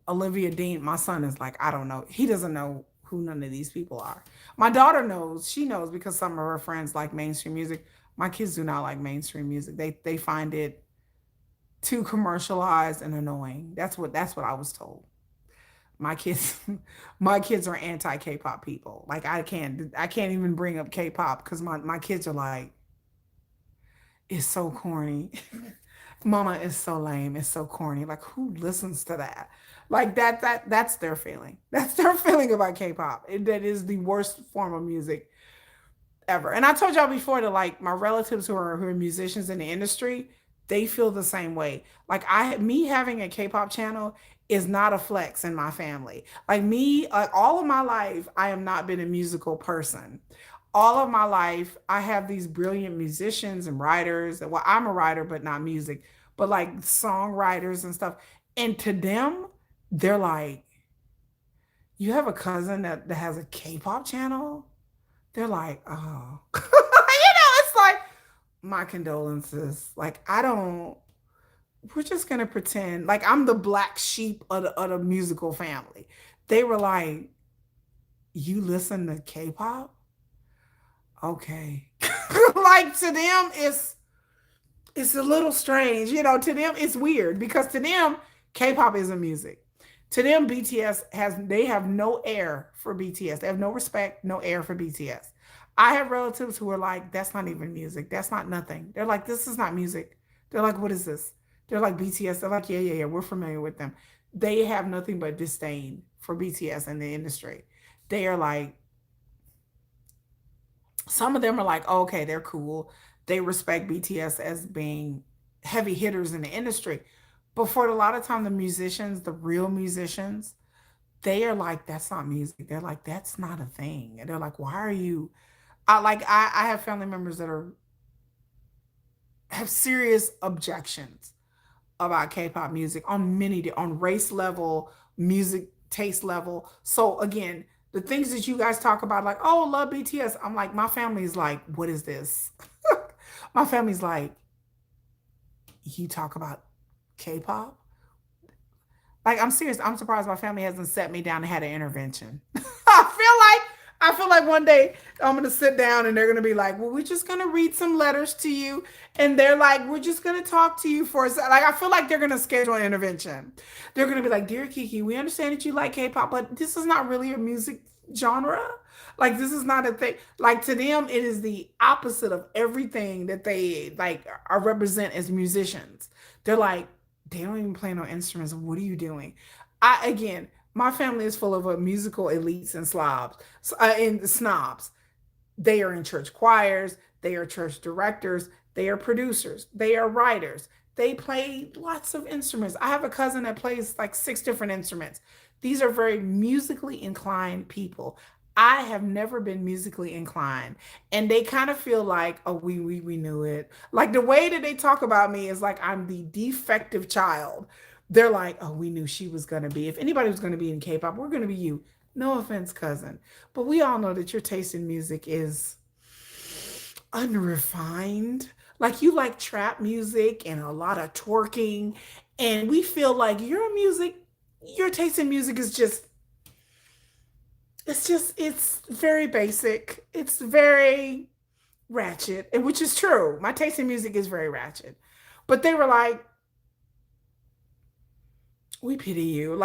Olivia Dean. My son is like, I don't know. He doesn't know who none of these people are. My daughter knows. She knows because some of her friends like mainstream music. My kids do not like mainstream music. They find it too commercialized and annoying. That's what I was told. My kids my kids are anti K-pop people. Like I can't even bring up K-pop because my kids are like, it's so corny. Mama is so lame. It's so corny. Like who listens to that? Like that's their feeling. That's their feeling about K-pop. That is the worst form of music ever. And I told y'all before that like my relatives who are musicians in the industry, they feel the same way. Like me having a K-pop channel is not a flex in my family. Like me, like all of my life, I have not been a musical person. All of my life, I have these brilliant musicians and writers. Well, I'm a writer, but not music, but like songwriters and stuff. And to them, they're like, you have a cousin that has a K-pop channel? They're like, oh. It's like, my condolences. Like, we're just gonna pretend like I'm the black sheep of the musical family. They were like, you listen to K-pop? Okay. Like to them, it's a little strange. To them, it's weird because to them, K-pop isn't music. To them, they have no air for BTS. They have no respect, no air for BTS. I have relatives who are like, that's not even music. That's not nothing. They're like, this is not music. They're like, what is this? They're like BTS. They're like, yeah, yeah, yeah, we're familiar with them. They have nothing but disdain for BTS in the industry. They are like, some of them are like, oh, okay, they're cool. They respect BTS as being heavy hitters in the industry. But for a lot of time, the musicians, the real musicians, they are like, that's not music. They're like, that's not a thing. And they're like, why are you? I have family members that are have serious objections about K-pop music on on race level, music taste level. So again, the things that you guys talk about, like, oh, love BTS. I'm like, my family's like, what is this? My family's like, you talk about K-pop? Like, I'm serious. I'm surprised my family hasn't set me down and had an intervention. I feel like one day I'm gonna sit down and they're gonna be like, "Well, we're just gonna read some letters to you," and they're like, "We're just gonna talk to you for a Like, I feel like they're gonna schedule an intervention. They're gonna be like, "Dear Kiki, we understand that you like K-pop, but this is not really a music genre. Like, this is not a thing. Like, to them, it is the opposite of everything that they like are represent as musicians. They're like, they don't even play no instruments. What are you doing?" Again, my family is full of musical elites and and snobs. They are in church choirs, they are church directors, they are producers, they are writers. They play lots of instruments. I have a cousin that plays like 6 different instruments. These are very musically inclined people. I have never been musically inclined. And they kind of feel like, oh, we knew it. Like, the way that they talk about me is like I'm the defective child. They're like, oh, we knew she was gonna be. If anybody was gonna be in K-pop, we're gonna be you. No offense, cousin. But we all know that your taste in music is unrefined. Like, you like trap music and a lot of twerking, and we feel like your taste in music is it's very basic. It's very ratchet, and which is true. My taste in music is very ratchet. But they were like, we pity you.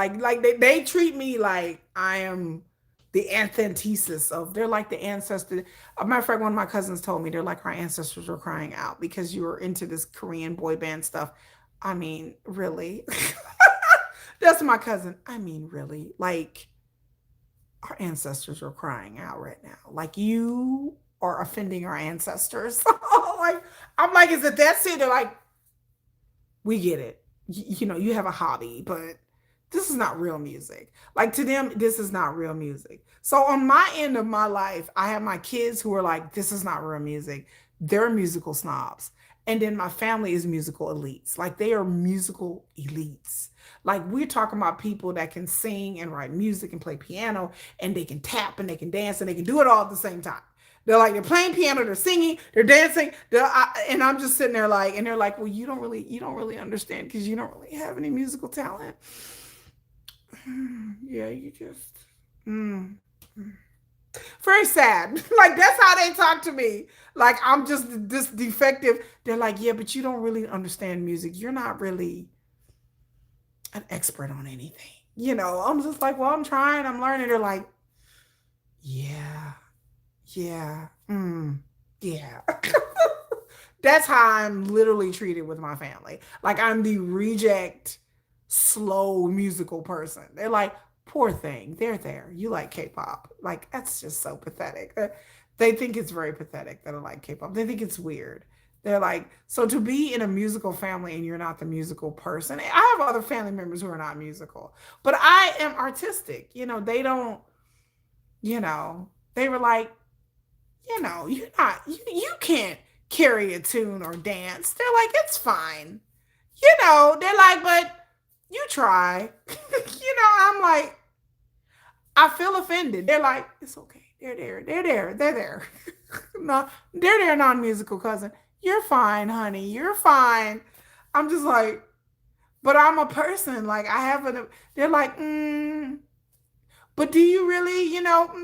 They treat me like I am the antithesis of, they're like the ancestor. A matter of fact, one of my cousins told me they're like, our ancestors were crying out because you were into this Korean boy band stuff. I mean, really? That's my cousin. I mean, really? Like, our ancestors were crying out right now. Like, you are offending our ancestors. Like, I'm like, is it that it? They're like, we get it. You have a hobby, but this is not real music. Like, to them, this is not real music. So on my end of my life, I have my kids who are like, this is not real music. They're musical snobs. And then my family is musical elites. Like, they are musical elites. Like, we're talking about people that can sing and write music and play piano, and they can tap and they can dance and they can do it all at the same time. They're like, they're playing piano, they're singing, they're dancing, and I'm just sitting there like, and they're like, well, you don't really understand because you don't really have any musical talent. Yeah, you just, mm. Very sad. Like, that's how they talk to me. Like, I'm just this defective. They're like, yeah, but you don't really understand music. You're not really an expert on anything. I'm just like, well, I'm trying, I'm learning. They're like, yeah, yeah, yeah. That's how I'm literally treated with my family. Like, I'm the reject, slow musical person. They're like, poor thing. They're there. You like K-pop. Like, that's just so pathetic. They think it's very pathetic that I like K-pop. They think it's weird. They're like, so to be in a musical family and you're not the musical person. I have other family members who are not musical, but I am artistic. They don't, you know, they were like, you can't carry a tune or dance. They're like, it's fine. They're like, but you try. I'm like, I feel offended. They're like, it's okay. They're there. They're there. They're there. No, they're their non-musical cousin. You're fine, honey. You're fine. I'm just like, but I'm a person. Like, they're like, but do you really,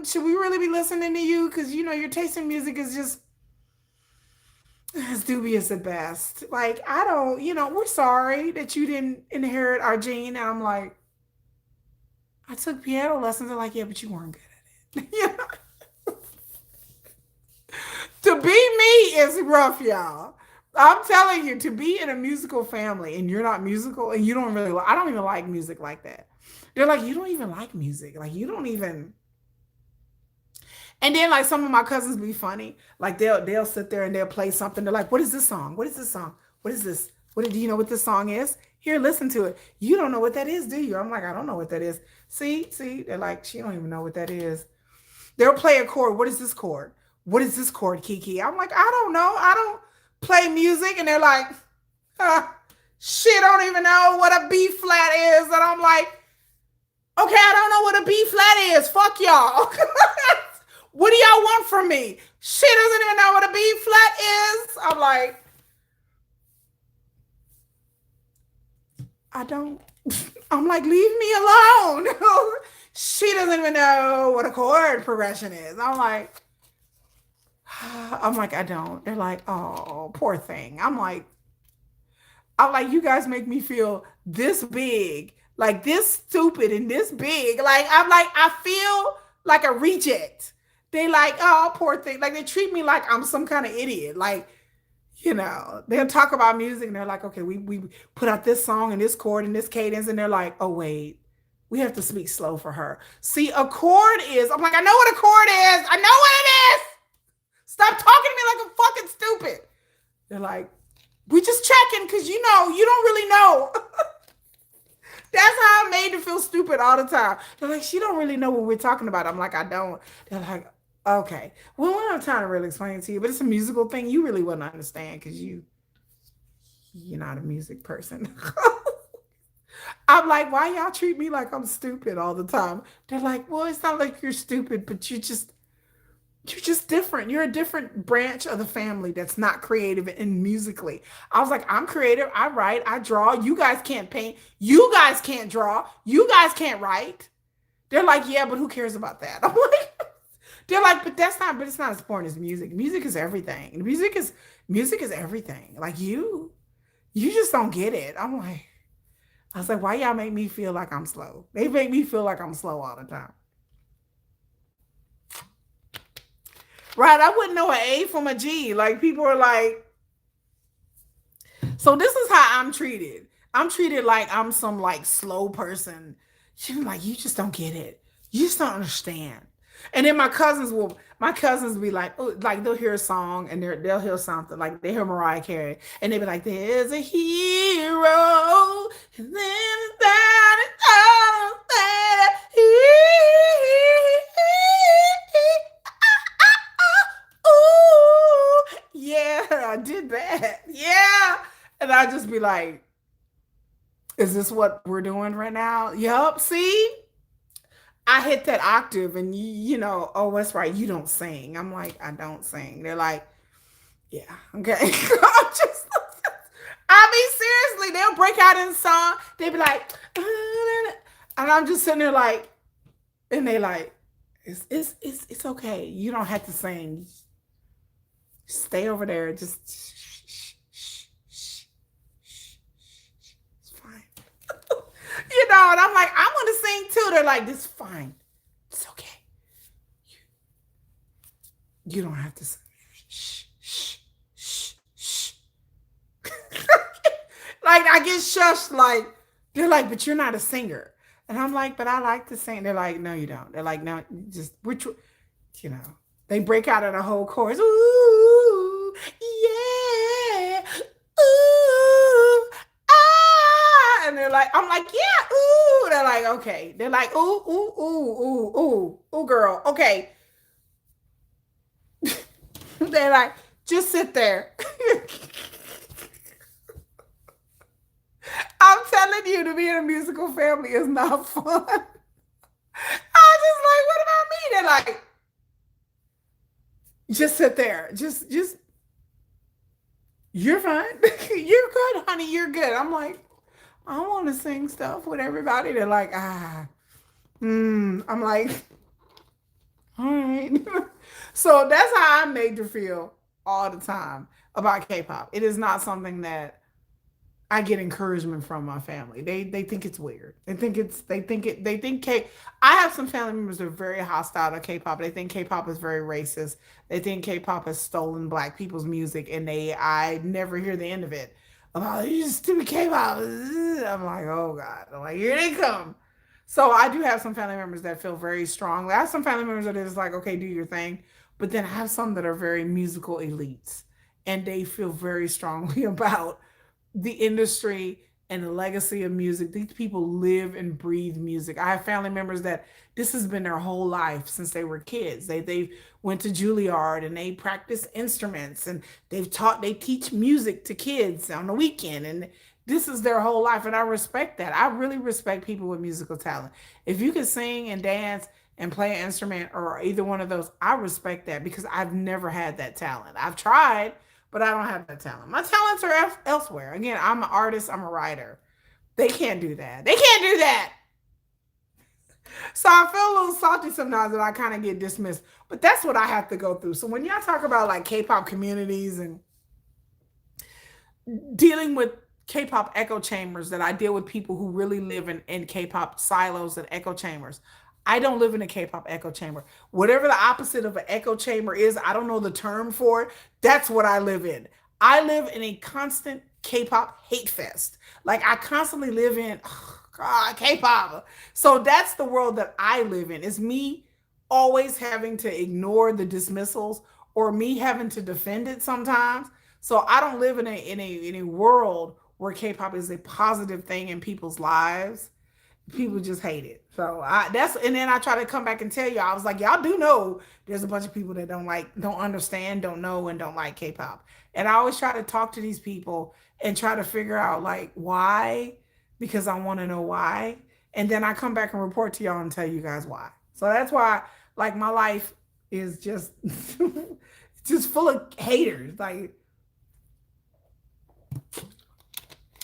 should we really be listening to you? Because, your taste in music is just, it's dubious at best. Like, I don't, we're sorry that you didn't inherit our gene. And I'm like, I took piano lessons. They're like, yeah, but you weren't good at it. To be me is rough, y'all. I'm telling you, to be in a musical family and you're not musical and you don't really, I don't even like music like that. They're like, you don't even like music. Like, you don't even. And then like some of my cousins be funny. Like they'll sit there and they'll play something. They're like, "What is this song? What is this song? What is this? Do you know what this song is? Here, listen to it. You don't know what that is, do you?" I'm like, "I don't know what that is." See. They're like, "She don't even know what that is." They'll play a chord. What is this chord? What is this chord, Kiki? I'm like, "I don't know. I don't play music." And they're like, "She don't even know what a B flat is." And I'm like, "Okay, I don't know what a B flat is. Fuck y'all." What do y'all want from me? She doesn't even know what a B flat is. I'm like, I don't. I'm like, leave me alone. She doesn't even know what a chord progression is. I'm like, I don't. They're like, oh, poor thing. I'm like, you guys make me feel this big, like this stupid and this big. Like, I'm like, I feel like a reject. They like, oh, poor thing. Like they treat me like I'm some kind of idiot. Like, they'll talk about music and they're like, okay, we put out this song and this chord and this cadence, and they're like, oh wait, we have to speak slow for her. See, a chord is. I'm like, I know what a chord is. I know what it is. Stop talking to me like I'm fucking stupid. They're like, we just checking because you don't really know. That's how I'm made to feel stupid all the time. They're like, she don't really know what we're talking about. I'm like, I don't. They're like, okay. Well, we don't have time to really explain it to you, but it's a musical thing. You really wouldn't understand because you're not a music person. I'm like, why y'all treat me like I'm stupid all the time? They're like, well, it's not like you're stupid, but you're just different. You're a different branch of the family that's not creative and musically. I was like, I'm creative. I write. I draw. You guys can't paint. You guys can't draw. You guys can't write. They're like, yeah, but who cares about that? I'm like, they're like, but it's not as important as music. Music is everything. Music is everything. Like you just don't get it. I was like, why y'all make me feel like I'm slow? They make me feel like I'm slow all the time. Right? I wouldn't know an A from a G. Like people are like, so this is how I'm treated. I'm treated like I'm some like slow person. She's like, you just don't get it. You just don't understand. And then my cousins be like, oh, like they'll hear a song and they'll hear something like they hear Mariah Carey and they be like, there's a hero, and then that is all that ooh, yeah, I did that. Yeah. And I just be like, is this what we're doing right now? Yup. See? I hit that octave and oh, that's right. You don't sing. I'm like, I don't sing. They're like, yeah, okay. I mean, seriously, they'll break out in song. They be like, and I'm just sitting there like, and they like, it's okay. You don't have to sing. Stay over there. Just it's fine. And I'm like, I want to sing too. They're like, this is fine. It's okay. You don't have to sing. Shh, shh, shh, shh. Like I get shushed. Like they're like, but you're not a singer. And I'm like, but I like to sing. They're like, no, you don't. They're like, no, just you know. They break out in a whole chorus. Ooh, yeah. Ooh, ah. And they're like, I'm like, yeah, ooh. They're like, okay. They're like, ooh, ooh, ooh, ooh, ooh, ooh, girl. Okay. They're like, just sit there. I'm telling you, to be in a musical family is not fun. I was just like, what about me? They're like, just sit there. Just, you're fine. You're good, honey. You're good. I'm like, I want to sing stuff with everybody. They're like, I'm like, all right. So that's how I'm made to feel all the time about K-pop. It is not something that I get encouragement from my family. They think it's weird. They think I have some family members that are very hostile to K-pop. They think K-pop is very racist. They think K-pop has stolen black people's music, and I never hear the end of it. About you just stupid K-pop. I'm like, oh God. I'm like, here they come. So I do have some family members that feel very strongly. I have some family members that are just like, okay, do your thing. But then I have some that are very musical elites, and they feel very strongly about the industry and the legacy of music. These people live and breathe music. I have family members that this has been their whole life since they were kids. They went to Juilliard and they practice instruments, and they teach music to kids on the weekend, and this is their whole life. And I respect that. I really respect people with musical talent. If you can sing and dance and play an instrument or either one of those, I respect that because I've never had that talent. I've tried, but I don't have that talent. My talents are elsewhere. Again, I'm an artist, I'm a writer. They can't do that. They can't do that. So I feel a little salty sometimes that I kind of get dismissed. But that's what I have to go through. So when y'all talk about like K-pop communities and dealing with K-pop echo chambers, that I deal with people who really live in K-pop silos and echo chambers. I don't live in a K-pop echo chamber. Whatever the opposite of an echo chamber is, I don't know the term for it. That's what I live in. I live in a constant K-pop hate fest. Like I constantly live in, oh God, K-pop. So that's the world that I live in. It's me always having to ignore the dismissals or me having to defend it sometimes. So I don't live in a world where K-pop is a positive thing in people's lives. People just hate it. So and then I try to come back and tell you, I was like, y'all do know there's a bunch of people that don't understand, don't know, and don't like K-pop. And I always try to talk to these people and try to figure out like why, because I want to know why. And then I come back and report to y'all and tell you guys why. So that's why like my life is just just full of haters. Like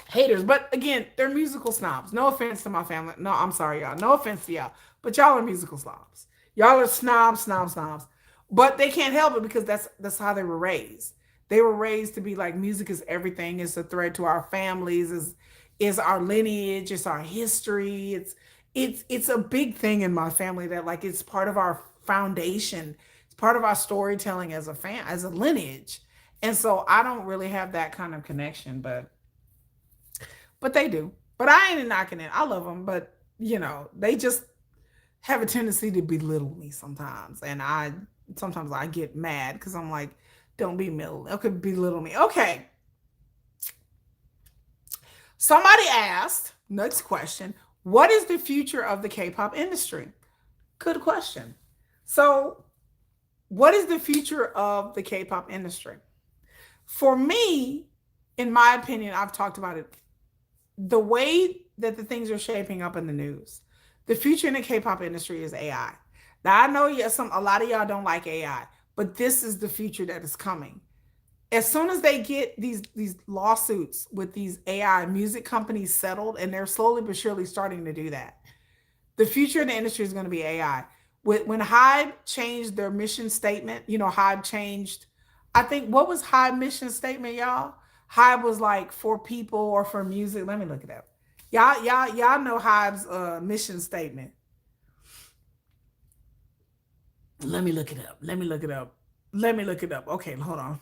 haters. But again, they're musical snobs. No offense to my family. No, I'm sorry, y'all. No offense to y'all. But y'all are musical snobs. Y'all are snobs. But they can't help it because that's how they were raised. They were raised to be like music is everything. It's a thread to our families. Is our lineage. It's our history. It's a big thing in my family that like it's part of our foundation. It's part of our storytelling as a lineage. And so I don't really have that kind of connection, but they do. But I ain't knocking it. I love them, but they just have a tendency to belittle me sometimes, and sometimes I get mad because I'm like, don't be belittle me. Okay. Somebody asked, next question, what is the future of the K-pop industry? Good question. So, what is the future of the K-pop industry? For me, in my opinion, I've talked about it. The way that the things are shaping up in the news, the future in the K-pop industry is AI. Now I know a lot of y'all don't like AI, but this is the future that is coming. As soon as they get these lawsuits with these AI music companies settled, and they're slowly but surely starting to do that, the future in the industry is going to be AI. When Hybe changed their mission statement, Hybe changed, I think, what was Hybe mission statement, y'all? Hybe was like for people or for music. Let me look it up. Y'all know Hybe's mission statement. Let me look it up. Okay, hold on.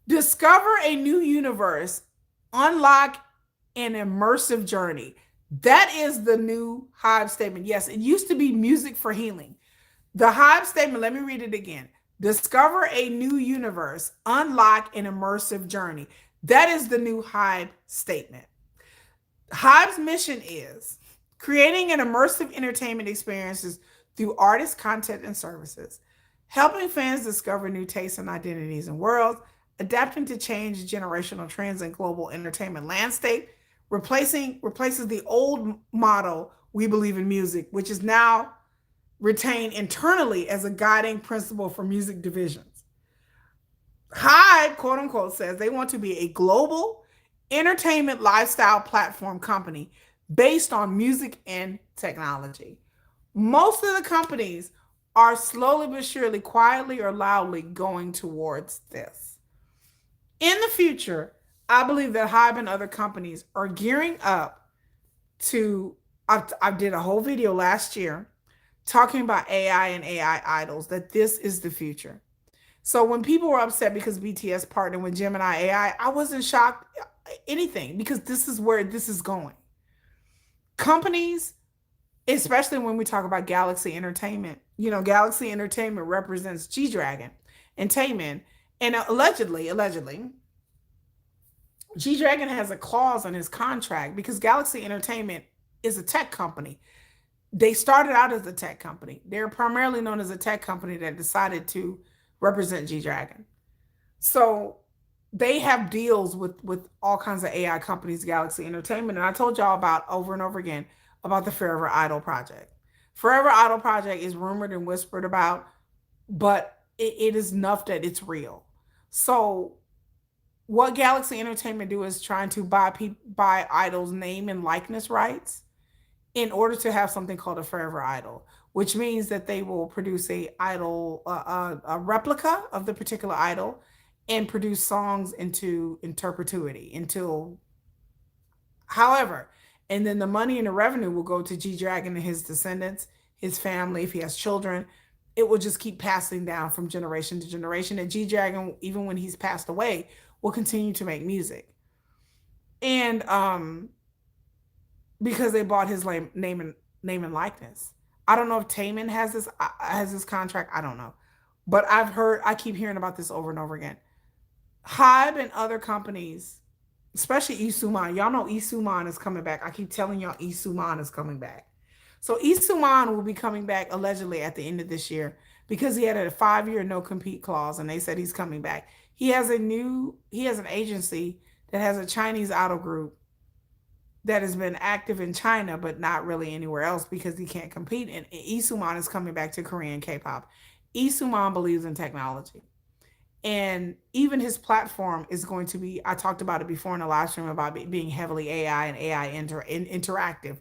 Discover a new universe, unlock an immersive journey. That is the new Hybe statement. Yes, it used to be music for healing. The Hybe statement, let me read it again. Discover a new universe, unlock an immersive journey. That is the new Hybe statement. Hybe's mission is creating an immersive entertainment experiences through artist content and services, helping fans discover new tastes and identities and worlds, adapting to change generational trends and global entertainment landscape, replaces the old model, we believe in music, which is now retained internally as a guiding principle for music divisions. Hybe, quote unquote, says they want to be a global entertainment lifestyle platform company based on music and technology. Most of the companies are slowly but surely, quietly or loudly going towards this. In the future, I believe that Hive and other companies are gearing up to. I did a whole video last year talking about AI and AI idols, that this is the future. So when people were upset because BTS partnered with Gemini AI, I wasn't shocked anything, because this is where this is going. Companies, especially when we talk about Galaxy Entertainment, Galaxy Entertainment represents G-Dragon and Taemin, and allegedly, G-Dragon has a clause in his contract because Galaxy Entertainment is a tech company. They started out as a tech company. They're primarily known as a tech company that decided to represent G-Dragon. So they have deals with all kinds of AI companies, Galaxy Entertainment. And I told y'all about over and over again about the Forever Idol project. Forever Idol project is rumored and whispered about, but it is enough that it's real. So what Galaxy Entertainment do is trying to buy idols' name and likeness rights in order to have something called a Forever Idol, which means that they will produce a replica of the particular idol, and produce songs in perpetuity until, however, and then the money and the revenue will go to G Dragon and his descendants, his family, if he has children. It will just keep passing down from generation to generation. And G Dragon, even when he's passed away, will continue to make music. And because they bought his name and likeness. I don't know if Taemin has this contract. I don't know, but I keep hearing about this over and over again. Hybe and other companies, especially Isuman. Y'all know Isuman is coming back. I keep telling y'all Isuman is coming back. So Isuman will be coming back allegedly at the end of this year because he had a 5-year no compete clause, and they said he's coming back. He has an agency that has a Chinese idol group that has been active in China, but not really anywhere else because he can't compete. And Isuman is coming back to Korean K-pop. Isuman believes in technology. And even his platform is going to be, I talked about it before in a live stream about it being heavily AI and AI interactive,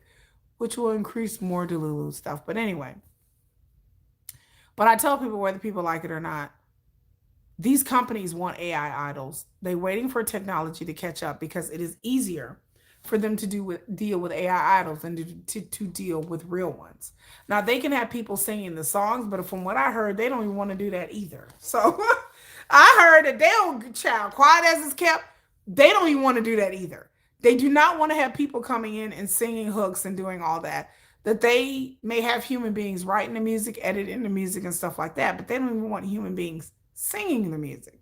which will increase more Delulu stuff. But anyway, but I tell people, whether people like it or not, these companies want AI idols. They're waiting for technology to catch up because it is easier for them to deal with AI idols than to deal with real ones. Now they can have people singing the songs, but from what I heard, they don't even want to do that either. So I heard that they don't, child, quiet as it's kept, they don't even want to do that either. They do not want to have people coming in and singing hooks and doing all that. That they may have human beings writing the music, editing the music, and stuff like that, but they don't even want human beings singing the music.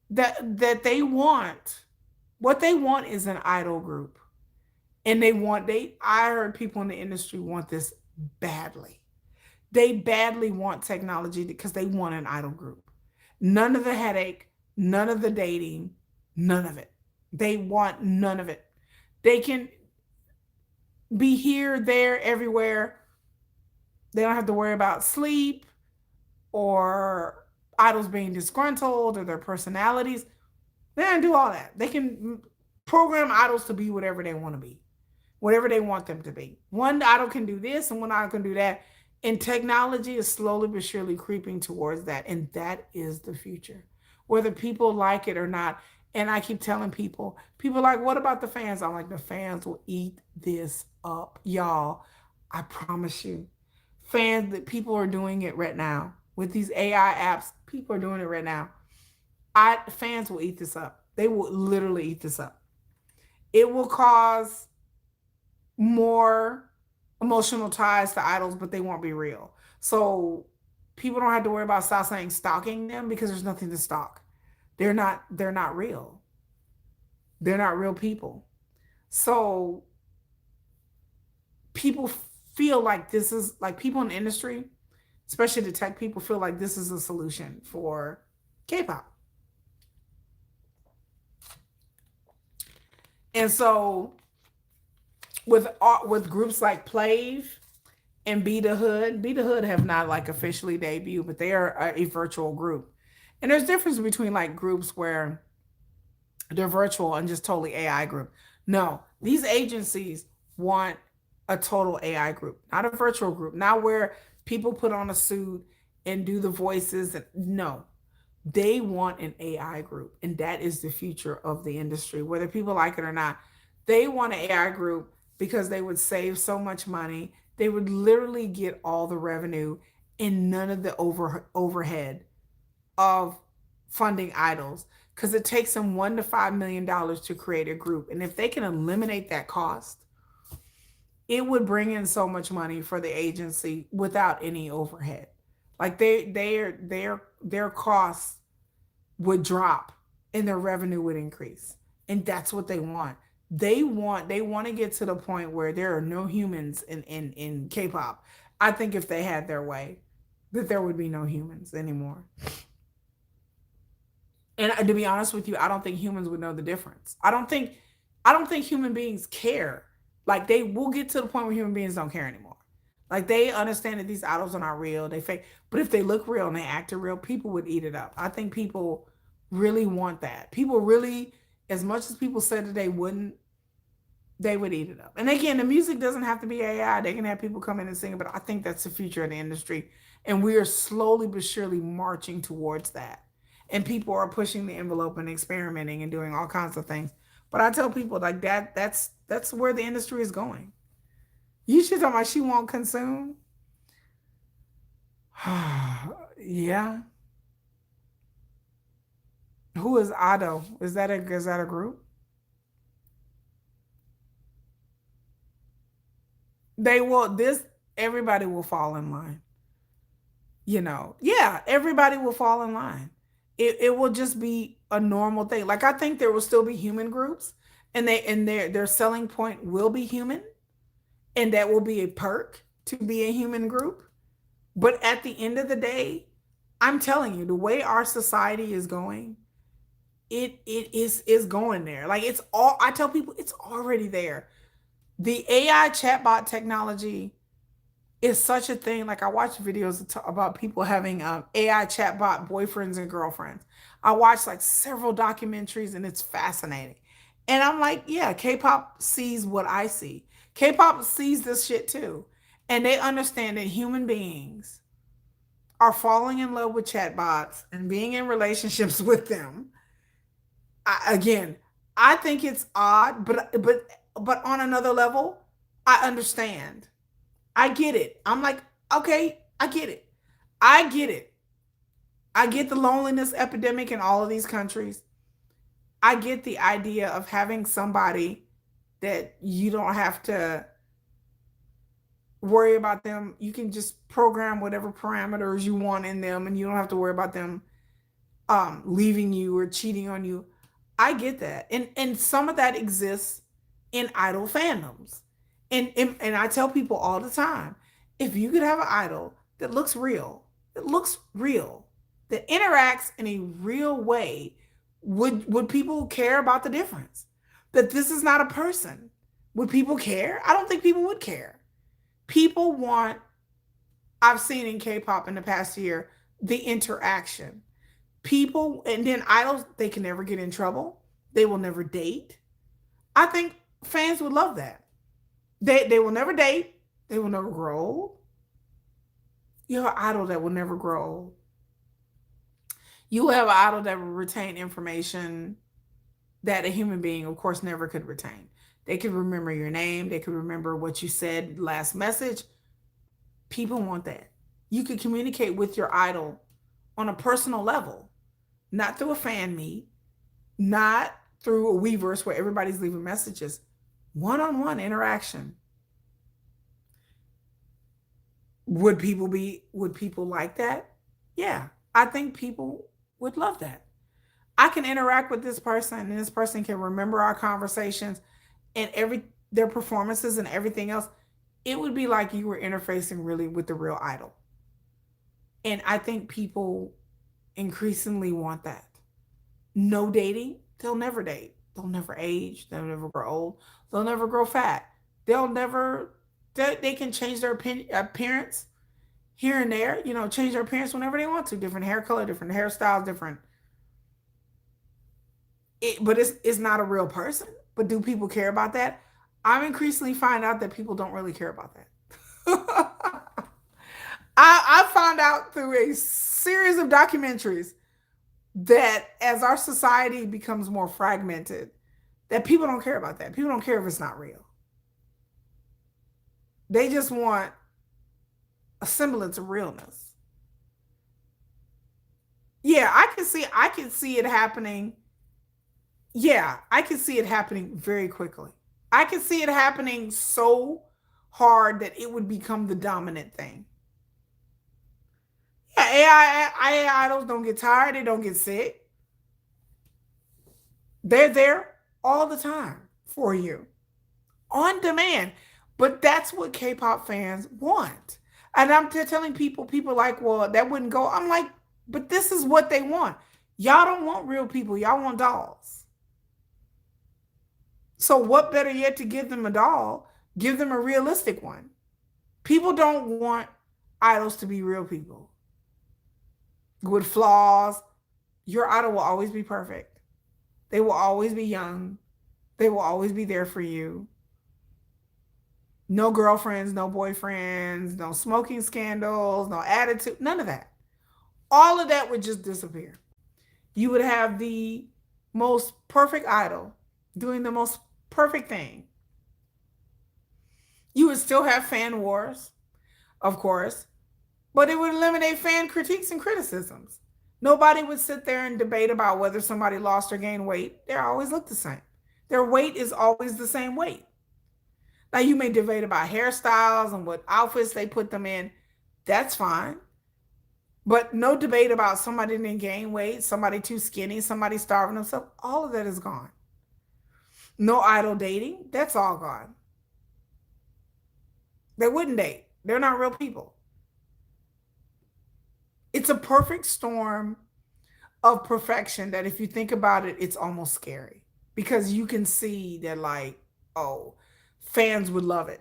That they want, what they want is an idol group. And I heard people in the industry want this badly. They badly want technology because they want an idol group. None of the headache, none of the dating, none of it. They want none of it. They can be here, there, everywhere. They don't have to worry about sleep or idols being disgruntled or their personalities. They don't do all that. They can program idols to be whatever they want to be, whatever they want them to be. One idol can do this and one idol can do that. And technology is slowly but surely creeping towards that. And that is the future, whether people like it or not. And I keep telling people are like, what about the fans? I'm like, the fans will eat this up, y'all. I promise you. That people are doing it right now with these AI apps. People are doing it right now. Fans will eat this up. They will literally eat this up. It will cause more emotional ties to idols, but they won't be real. So people don't have to worry about stalking them because there's nothing to stalk. They're not real. They're not real people. So people feel like this is, like, people in the industry, especially the tech people, feel like this is a solution for K-pop. And so with groups like Plave and Be the Hood have not like officially debuted, but they are a virtual group. And there's difference between like groups where they're virtual and just totally AI group. No, these agencies want a total AI group, not a virtual group, not where people put on a suit and do the voices. No, they want an AI group, and that is the future of the industry, whether people like it or not. They want an AI group because they would save so much money. They would literally get all the revenue and none of the overhead of funding idols, because it takes them $1 to $5 million to create a group. And if they can eliminate that cost, it would bring in so much money for the agency without any overhead. Like their costs would drop and their revenue would increase. And that's what they want. They want to get to the point where there are no humans in K-pop. I think if they had their way, that there would be no humans anymore. And to be honest with you, I don't think humans would know the difference. I don't think human beings care. Like they will get to the point where human beings don't care anymore. Like they understand that these idols are not real, they fake. But if they look real and they act real, people would eat it up. I think people really want that. People really, as much as people said that they wouldn't, they would eat it up. And again, the music doesn't have to be AI. They can have people come in and sing it, but I think that's the future of the industry. And we are slowly but surely marching towards that. And people are pushing the envelope and experimenting and doing all kinds of things. But I tell people like that's where the industry is going. You should talk about she won't consume. Yeah. Who is Ado? Is that a group? They will this everybody will fall in line. Yeah, everybody will fall in line. It will just be a normal thing. Like I think there will still be human groups, and their selling point will be human, and that will be a perk to be a human group. But at the end of the day, I'm telling you, the way our society is going, it is going there. Like it's all I tell people it's already there. The AI chatbot technology is such a thing. Like I watch videos about people having AI chatbot boyfriends and girlfriends. I watch like several documentaries and it's fascinating. And I'm like, yeah, K-pop sees what I see. K-pop sees this shit too. And they understand that human beings are falling in love with chatbots and being in relationships with them. Again, I think it's odd, but on another level, I understand. I get it. I'm like, okay, I get it. I get it. I get the loneliness epidemic in all of these countries. I get the idea of having somebody that you don't have to worry about them. You can just program whatever parameters you want in them and you don't have to worry about them leaving you or cheating on you. I get that. And some of that exists in idol fandoms. And I tell people all the time, if you could have an idol that looks real, that interacts in a real way, would people care about the difference? That this is not a person. Would people care? I don't think people would care. People want, I've seen in K-pop in the past year, the interaction. People, and then idols, they can never get in trouble. They will never date. I think fans would love that. They will never date. They will never grow old. You have an idol that will never grow old. You will have an idol that will retain information that a human being, of course, never could retain. They could remember your name. They could remember what you said last message. People want that. You could communicate with your idol on a personal level, not through a fan meet, not through a Weverse where everybody's leaving messages. One-on-one interaction. Would people like that? Yeah, I think people would love that. I can interact with this person and this person can remember our conversations and their performances and everything else. It would be like you were interfacing really with the real idol. And I think people increasingly want that. No dating, they'll never date. They'll never age. They'll never grow old. They'll never grow fat. They'll never, they can change their appearance here and there, change their appearance whenever they want to. Different hair color, different hairstyles, different. But it's not a real person. But do people care about that? I'm increasingly finding out that people don't really care about that. I found out through a series of documentaries that as our society becomes more fragmented, that people don't care about that. People don't care if it's not real. They just want a semblance of realness. Yeah, I can see it happening. Yeah, I can see it happening very quickly. I can see it happening so hard that it would become the dominant thing. Yeah, AI idols don't get tired, they don't get sick. They're there all the time for you on demand. But that's what K-pop fans want. And I'm telling people like, well, that wouldn't go. I'm like, but this is what they want. Y'all don't want real people. Y'all want dolls. So what better yet to give them a doll? Give them a realistic one. People don't want idols to be real people with flaws. Your idol will always be perfect. They will always be young. They will always be there for you. No girlfriends, no boyfriends, no smoking scandals, no attitude, none of that. All of that would just disappear. You would have the most perfect idol doing the most perfect thing. You would still have fan wars, of course, but it would eliminate fan critiques and criticisms. Nobody would sit there and debate about whether somebody lost or gained weight. They always look the same. Their weight is always the same weight. Now, you may debate about hairstyles and what outfits they put them in. That's fine. But no debate about somebody didn't gain weight, somebody too skinny, somebody starving themselves. All of that is gone. No idol dating. That's all gone. They wouldn't date. They're not real people. It's a perfect storm of perfection that if you think about it, it's almost scary because you can see that, like, oh, fans would love it.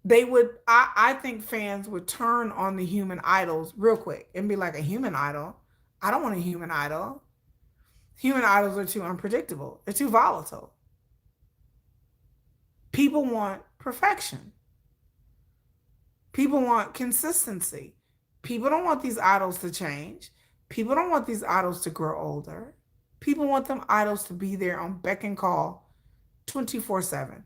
They would, I think fans would turn on the human idols real quick and be like, a human idol? I don't want a human idol. Human idols are too unpredictable. They're too volatile. People want perfection. People want consistency. People don't want these idols to change. People don't want these idols to grow older. People want them idols to be there on beck and call 24/7.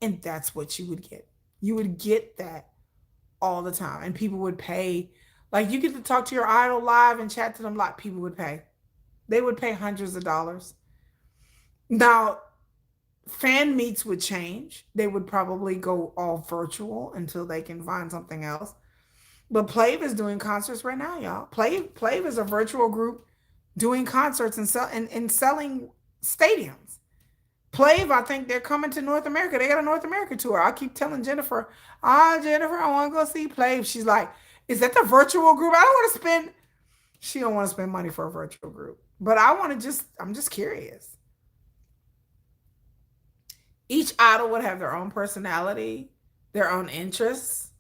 And that's what you would get. You would get that all the time. And people would pay. Like, you get to talk to your idol live and chat to them live. People would pay. They would pay hundreds of dollars. Now, fan meets would change. They would probably go all virtual until they can find something else. But Plave is doing concerts right now, y'all. Plave is a virtual group doing concerts and selling stadiums. Plave, I think they're coming to North America. They got a North America tour. I keep telling Jennifer, Jennifer, I want to go see Plave. She's like, is that the virtual group? I don't want to spend. She don't want to spend money for a virtual group. But I'm just curious. Each idol would have their own personality, their own interests.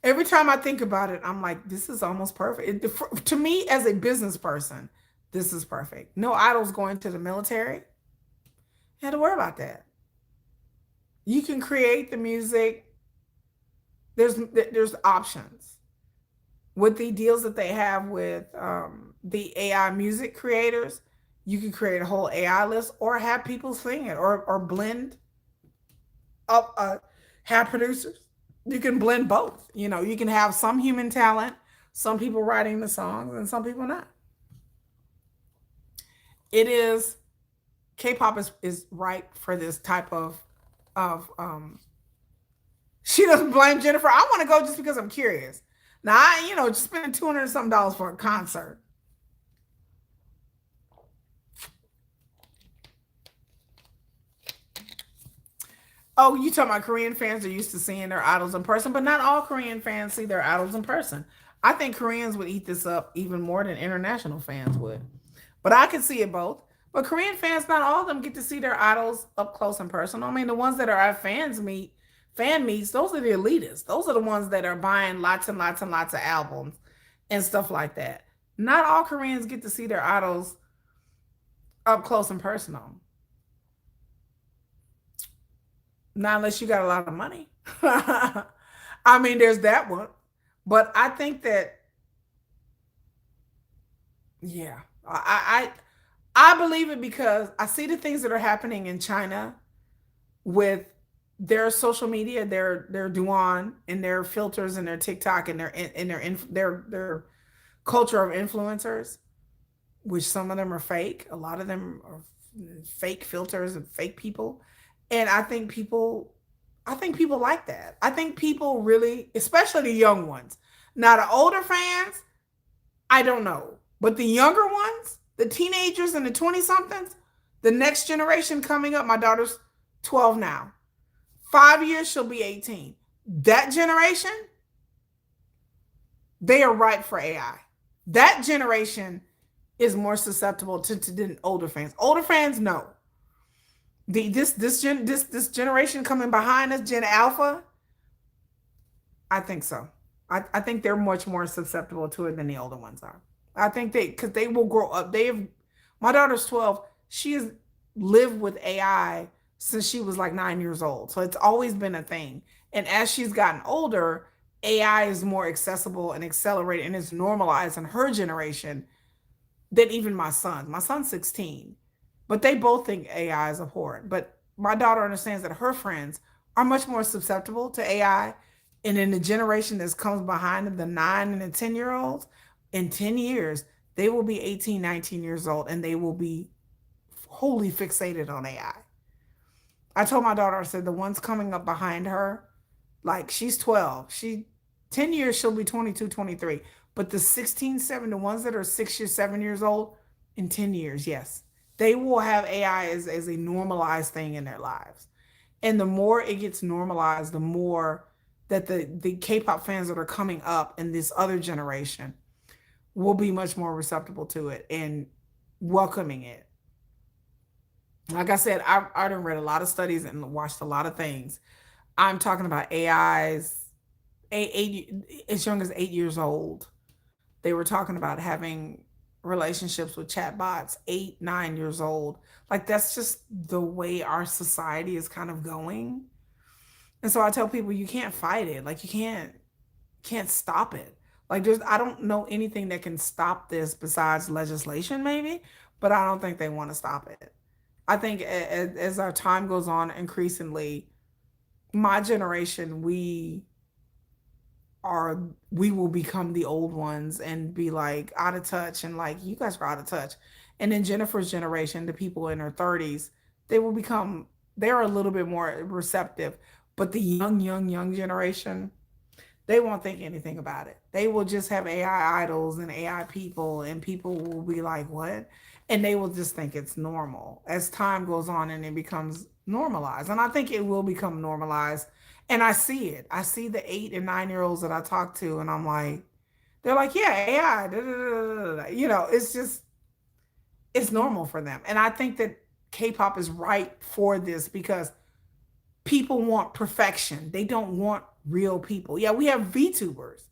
Every time I think about it, I'm like, this is almost perfect. To me, as a business person, this is perfect. No idols going to the military. You had to worry about that. You can create the music. There's options. With the deals that they have with the AI music creators, you can create a whole AI list or have people sing it or blend up, have producers. You can blend both. You know, you can have some human talent, some people writing the songs, and some people not. It is K-pop is right for this type of she doesn't blame Jennifer. I want to go just because I'm curious. Now just spending $200 something for a concert. Oh, you talking about Korean fans are used to seeing their idols in person, but not all Korean fans see their idols in person. I think Koreans would eat this up even more than international fans would. But I can see it both. But Korean fans, not all of them get to see their idols up close and personal. I mean, the ones that are at fan meets, those are the elitists. Those are the ones that are buying lots and lots and lots of albums and stuff like that. Not all Koreans get to see their idols up close and personal. Not unless you got a lot of money. I mean, there's that one. But I think that, yeah, I believe it because I see the things that are happening in China with their social media, their Duan and their filters and their TikTok and their culture of influencers, which some of them are fake. A lot of them are fake filters and fake people. And I think people like that. I think people really, especially the young ones. Now the older fans, I don't know. But the younger ones, the teenagers and the 20 somethings, the next generation coming up, my daughter's 12 now. 5 years, she'll be 18. That generation, they are ripe for AI. That generation is more susceptible than older fans. Older fans, no. This generation coming behind us, Gen Alpha, I think so. I think they're much more susceptible to it than the older ones are. I think because they will grow up. My daughter's 12. She has lived with AI since she was like 9 years old. So it's always been a thing. And as she's gotten older, AI is more accessible and accelerated and it's normalized in her generation than even my son. My son's 16, but they both think AI is abhorrent. But my daughter understands that her friends are much more susceptible to AI. And in the generation that comes behind them, the 9 and the 10-year olds, in 10 years, they will be 18, 19 years old and they will be wholly fixated on AI. I told my daughter, I said, the ones coming up behind her, like she's 12, 10 years, she'll be 22, 23. But the 16, 7, the ones that are 6 years, 7 years old, in 10 years, yes, they will have AI as a normalized thing in their lives. And the more it gets normalized, the more that the K-pop fans that are coming up in this other generation will be much more receptive to it and welcoming it. Like I said, I done read a lot of studies and watched a lot of things. I'm talking about AIs, as young as 8 years old. They were talking about having relationships with chatbots, 8, 9 years old. Like that's just the way our society is kind of going. And so I tell people you can't fight it. Like you can't stop it. Like I don't know anything that can stop this besides legislation maybe, but I don't think they want to stop it. I think as our time goes on increasingly, my generation, we will become the old ones and be like out of touch and like you guys are out of touch. And then Jennifer's generation, the people in her 30s, they will become they're a little bit more receptive. But the young generation, they won't think anything about it. They will just have AI idols and AI people, and people will be like, what? And they will just think it's normal as time goes on and it becomes normalized. And I think it will become normalized. And I see it. I see the 8 and 9 year olds that I talk to, and I'm like, they're like, yeah, AI, da, da, da, da, da. It's just, it's normal for them. And I think that K pop is right for this because people want perfection. They don't want real people. Yeah, we have VTubers.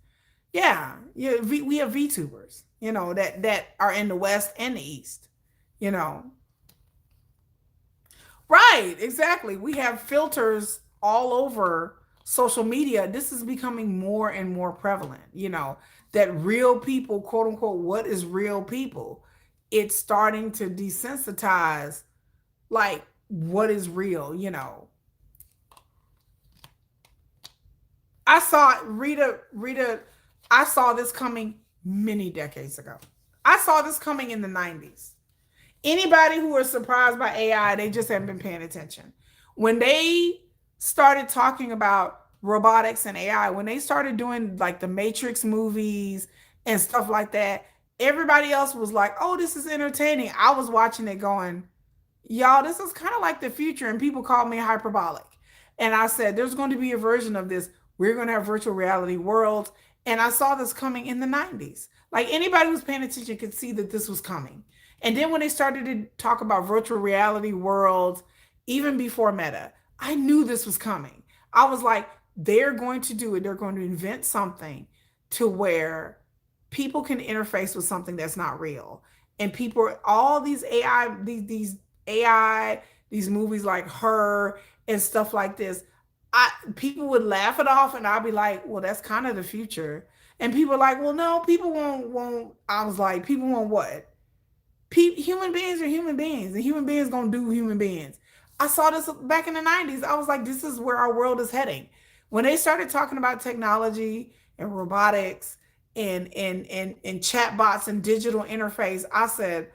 Yeah, yeah, we have VTubers, that are in the West and the East, you know. Right, exactly. We have filters all over social media. This is becoming more and more prevalent, that real people, quote unquote, what is real people? It's starting to desensitize like what is real. I saw Rita, I saw this coming many decades ago. I saw this coming in the 90s. Anybody who was surprised by AI, they just haven't been paying attention. When they started talking about robotics and AI, when they started doing like the Matrix movies and stuff like that, everybody else was like, oh, this is entertaining. I was watching it going, y'all, this is kind of like the future. And people called me hyperbolic. And I said, there's going to be a version of this. We're going to have virtual reality worlds. And I saw this coming in the 90s. Like anybody who's paying attention could see that this was coming. And then when they started to talk about virtual reality worlds, even before Meta, I knew this was coming. I was like, they're going to do it. They're going to invent something to where people can interface with something that's not real. And people, all these AI, these movies like Her and stuff like this, people would laugh it off, and I'd be like, well, that's kind of the future. And people are like, well, no, people won't. I was like, people won't what? Human beings are human beings, and human beings gonna do human beings. I saw this back in the 90s. I was like, this is where our world is heading. When they started talking about technology and robotics and chatbots and digital interface, I said,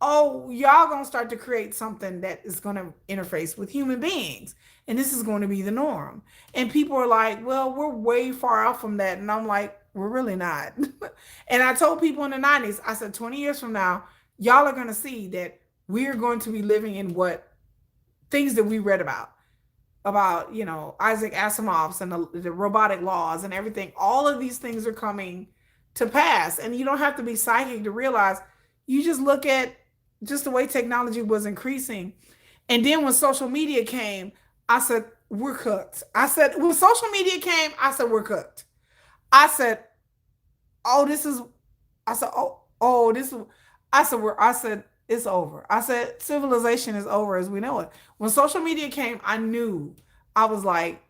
oh, y'all gonna start to create something that is gonna interface with human beings. And this is going to be the norm. And people are like, well, we're way far out from that. And I'm like, we're really not. And I told people in the 90s, I said, 20 years from now, y'all are going to see that we're going to be living in what things that we read about, Isaac Asimov's and the robotic laws and everything. All of these things are coming to pass. And you don't have to be psychic to realize, you just look at just the way technology was increasing. And then when social media came, I said, we're cooked. I said, when social media came, I said, we're cooked. I said, oh, this is, I said, this is, I said, it's over. I said, civilization is over as we know it. When social media came, I knew, I was like,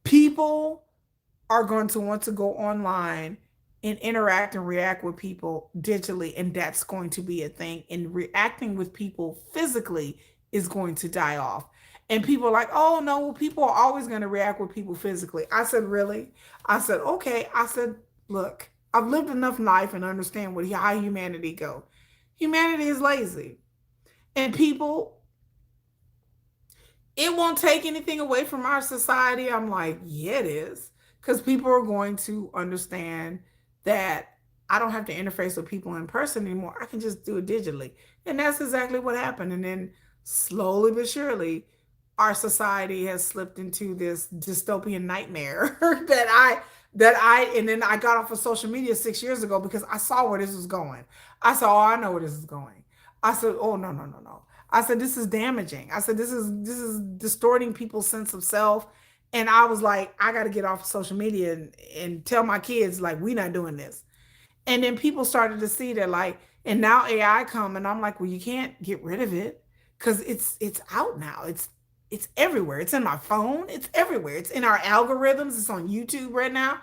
people are going to want to go online and interact and react with people digitally. And that's going to be a thing. And reacting with people physically is going to die off. And people are like, oh no, well, people are always going to react with people physically. I said, really? I said, okay. I said, look, I've lived enough life and understand how humanity go. Humanity is lazy. And people, it won't take anything away from our society. I'm like, yeah, it is. Because people are going to understand that I don't have to interface with people in person anymore. I can just do it digitally. And that's exactly what happened. And then slowly but surely, our society has slipped into this dystopian nightmare and then I got off of social media 6 years ago because I saw where this was going. I said, oh, I know where this is going. I said, oh, no. I said, this is damaging. I said, this is distorting people's sense of self. And I was like, I got to get off of social media and tell my kids, like, we're not doing this. And then people started to see that, like, and now AI come, and I'm like, well, you can't get rid of it because it's out now. It's everywhere. It's in my phone. It's everywhere. It's in our algorithms. It's on YouTube right now.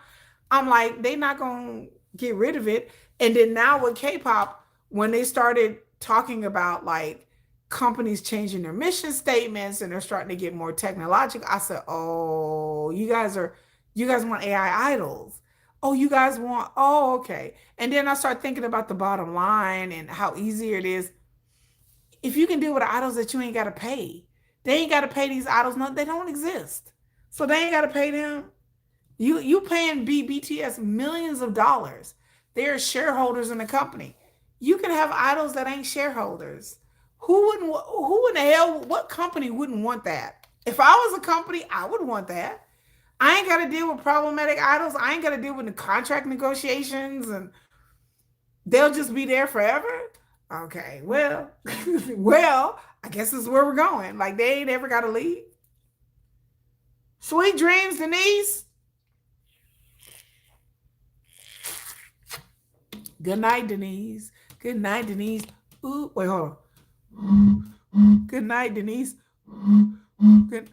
I'm like, they're not going to get rid of it. And then now with K-pop, when they started talking about like companies changing their mission statements and they're starting to get more technological, I said, oh, you guys want AI idols. Oh, you guys want, oh, okay. And then I start thinking about the bottom line and how easy it is. If you can deal with the idols that you ain't got to pay, they ain't got to pay these idols. No, they don't exist. So they ain't got to pay them. You paying BTS millions of dollars. They're shareholders in the company. You can have idols that ain't shareholders. Who in the hell, what company wouldn't want that? If I was a company, I would want that. I ain't got to deal with problematic idols. I ain't got to deal with the contract negotiations and they'll just be there forever. Okay, well, I guess this is where we're going. Like, they ain't ever got to leave. Sweet dreams, Denise. Good night, Denise. Good night, Denise. Ooh, wait, hold on. Good night, Denise. Good.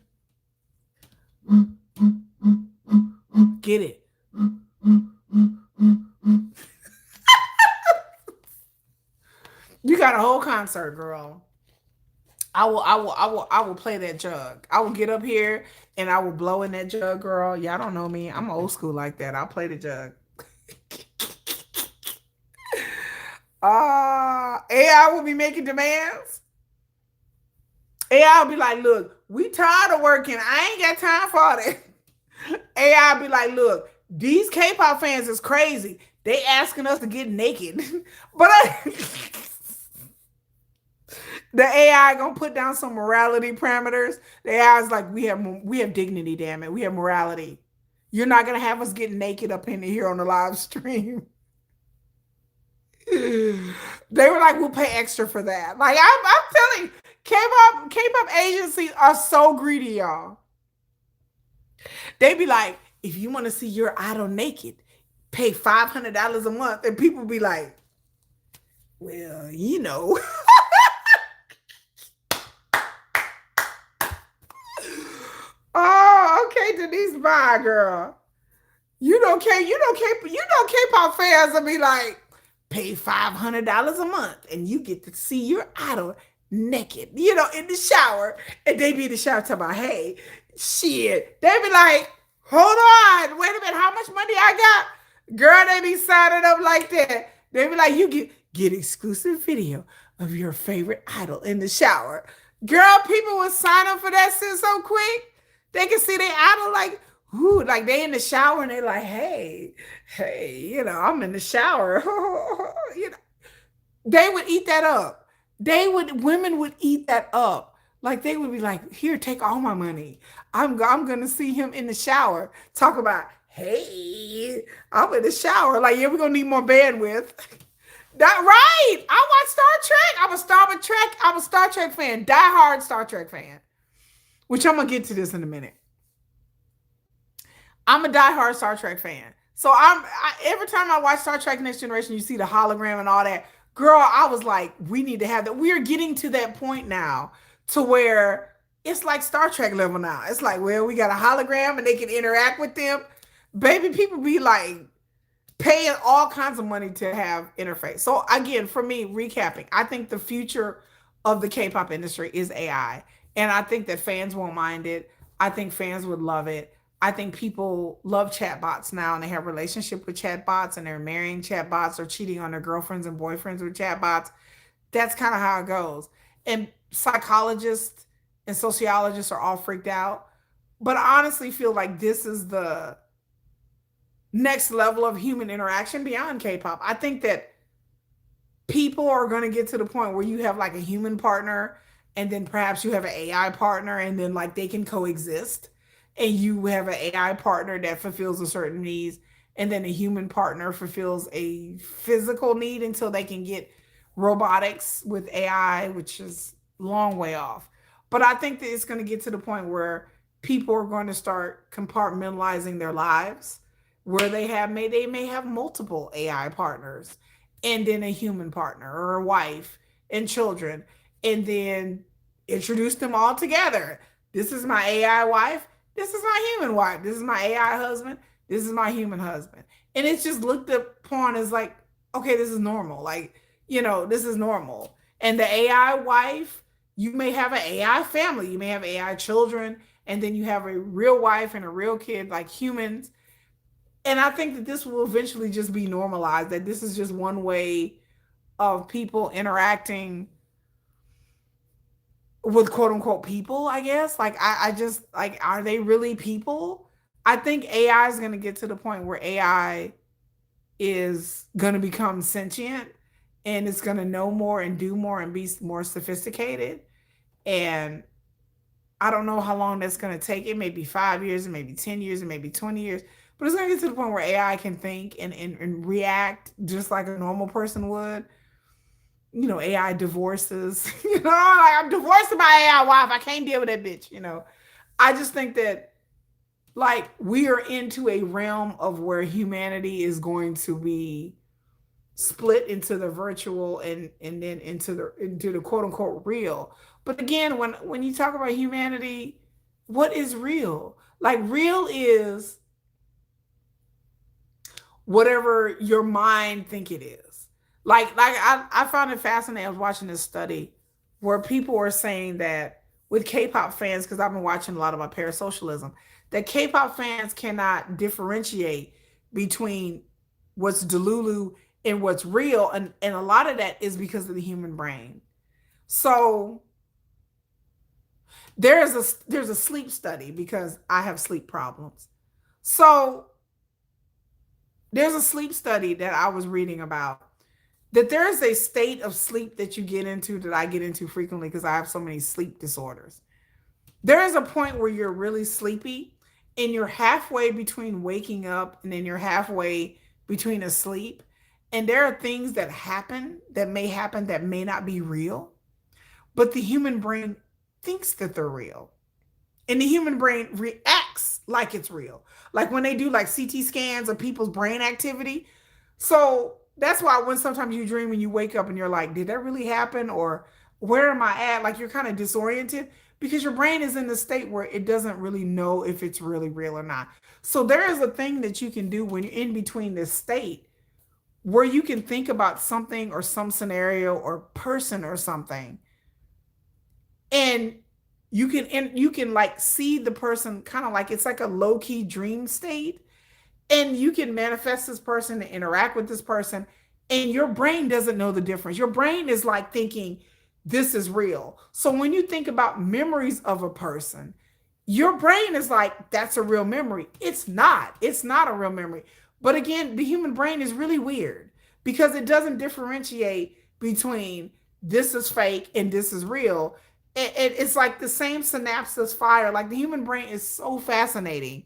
Get it. You got a whole concert, girl. I will play that jug. I will get up here and I will blow in that jug, girl. Y'all don't know me. I'm old school like that. I'll play the jug. AI will be making demands. AI will be like, look, we tired of working. I ain't got time for all that. AI will be like, look, these K-pop fans is crazy. They asking us to get naked. But the AI gonna put down some morality parameters. The AI is like, we have dignity, damn it. We have morality. You're not gonna have us get naked up in here on the live stream. They were like, we'll pay extra for that. Like, I'm telling you, K-pop agencies are so greedy, y'all. They be like, if you want to see your idol naked, pay $500 a month. And people be like, well, you know. Oh, okay, Denise, bye, girl. K-pop fans will be like, pay $500 a month and you get to see your idol naked, in the shower. And they be in the shower talking about, hey, shit. They be like, hold on, wait a minute, how much money I got? Girl, they be signing up like that. They be like, you get exclusive video of your favorite idol in the shower. Girl, people would sign up for that shit so quick. They can see their idol like, ooh, like they in the shower and they like, hey, I'm in the shower. They would eat that up. Women would eat that up. Like they would be like, here, take all my money. I'm gonna see him in the shower. Talk about, hey, I'm in the shower. Like, yeah, we're gonna need more bandwidth. That right. I watch Star Trek. I'm a Star Trek fan, diehard Star Trek fan. Which I'm gonna get to this in a minute. I'm a diehard Star Trek fan. So every time I watch Star Trek Next Generation, you see the hologram and all that. Girl, I was like, we need to have that. We are getting to that point now to where it's like Star Trek level now. It's like, well, we got a hologram and they can interact with them. Baby, people be like paying all kinds of money to have interface. So again, for me, recapping, I think the future of the K-pop industry is AI. And I think that fans won't mind it. I think fans would love it. I think people love chatbots now and they have relationship with chatbots and they're marrying chatbots or cheating on their girlfriends and boyfriends with chatbots. That's kind of how it goes. And psychologists and sociologists are all freaked out. But I honestly feel like this is the next level of human interaction beyond K-pop. I think that people are going to get to the point where you have like a human partner and then perhaps you have an AI partner and then like they can coexist and you have an AI partner that fulfills a certain needs and then a human partner fulfills a physical need until they can get robotics with AI, which is a long way off. But I think that it's going to get to the point where people are going to start compartmentalizing their lives where they may have multiple AI partners and then a human partner or a wife and children and then introduce them all together. This is my AI wife. This is my human wife. This is my AI husband. This is my human husband. And it's just looked upon as like, okay, this is normal. Like, this is normal. And the AI wife, you may have an AI family. You may have AI children. And then you have a real wife and a real kid, like humans. And I think that this will eventually just be normalized, that this is just one way of people interacting with quote unquote people, I guess. Like I just like, are they really people? I think AI is going to get to the point where AI is going to become sentient and it's going to know more and do more and be more sophisticated. And I don't know how long that's going to take. It may be 5 years, it may be 10 years, it may be 20 years, but it's going to get to the point where AI can think and react just like a normal person would. AI divorces, like I'm divorcing my AI wife. I can't deal with that bitch. I just think that like we are into a realm of where humanity is going to be split into the virtual and then into the quote unquote real. But again, when you talk about humanity, what is real? Like real is whatever your mind think it is. I found it fascinating. I was watching this study where people were saying that with K-pop fans, because I've been watching a lot about parasocialism, that K-pop fans cannot differentiate between what's delulu and what's real, and a lot of that is because of the human brain. So there's a sleep study because I have sleep problems. So there's a sleep study that I was reading about that there is a state of sleep that you get into that I get into frequently because I have so many sleep disorders. There is a point where you're really sleepy and you're halfway between waking up and then you're halfway between asleep. And there are things that happen that may not be real, but the human brain thinks that they're real. And the human brain reacts like it's real. Like when they do like CT scans of people's brain activity. So that's why when sometimes you dream and you wake up and you're like, did that really happen? Or where am I at? Like you're kind of disoriented because your brain is in the state where it doesn't really know if it's really real or not. So there is a thing that you can do when you're in between this state where you can think about something or some scenario or person or something, and you can like see the person kind of like it's like a low-key dream state, and you can manifest this person and interact with this person, and your brain doesn't know the difference. Your brain is like thinking this is real. So when you think about memories of a person, your brain is like that's a real memory. It's not a real memory. But again, the human brain is really weird because it doesn't differentiate between this is fake and this is real. It's like the same synapses fire. Like the human brain is so fascinating.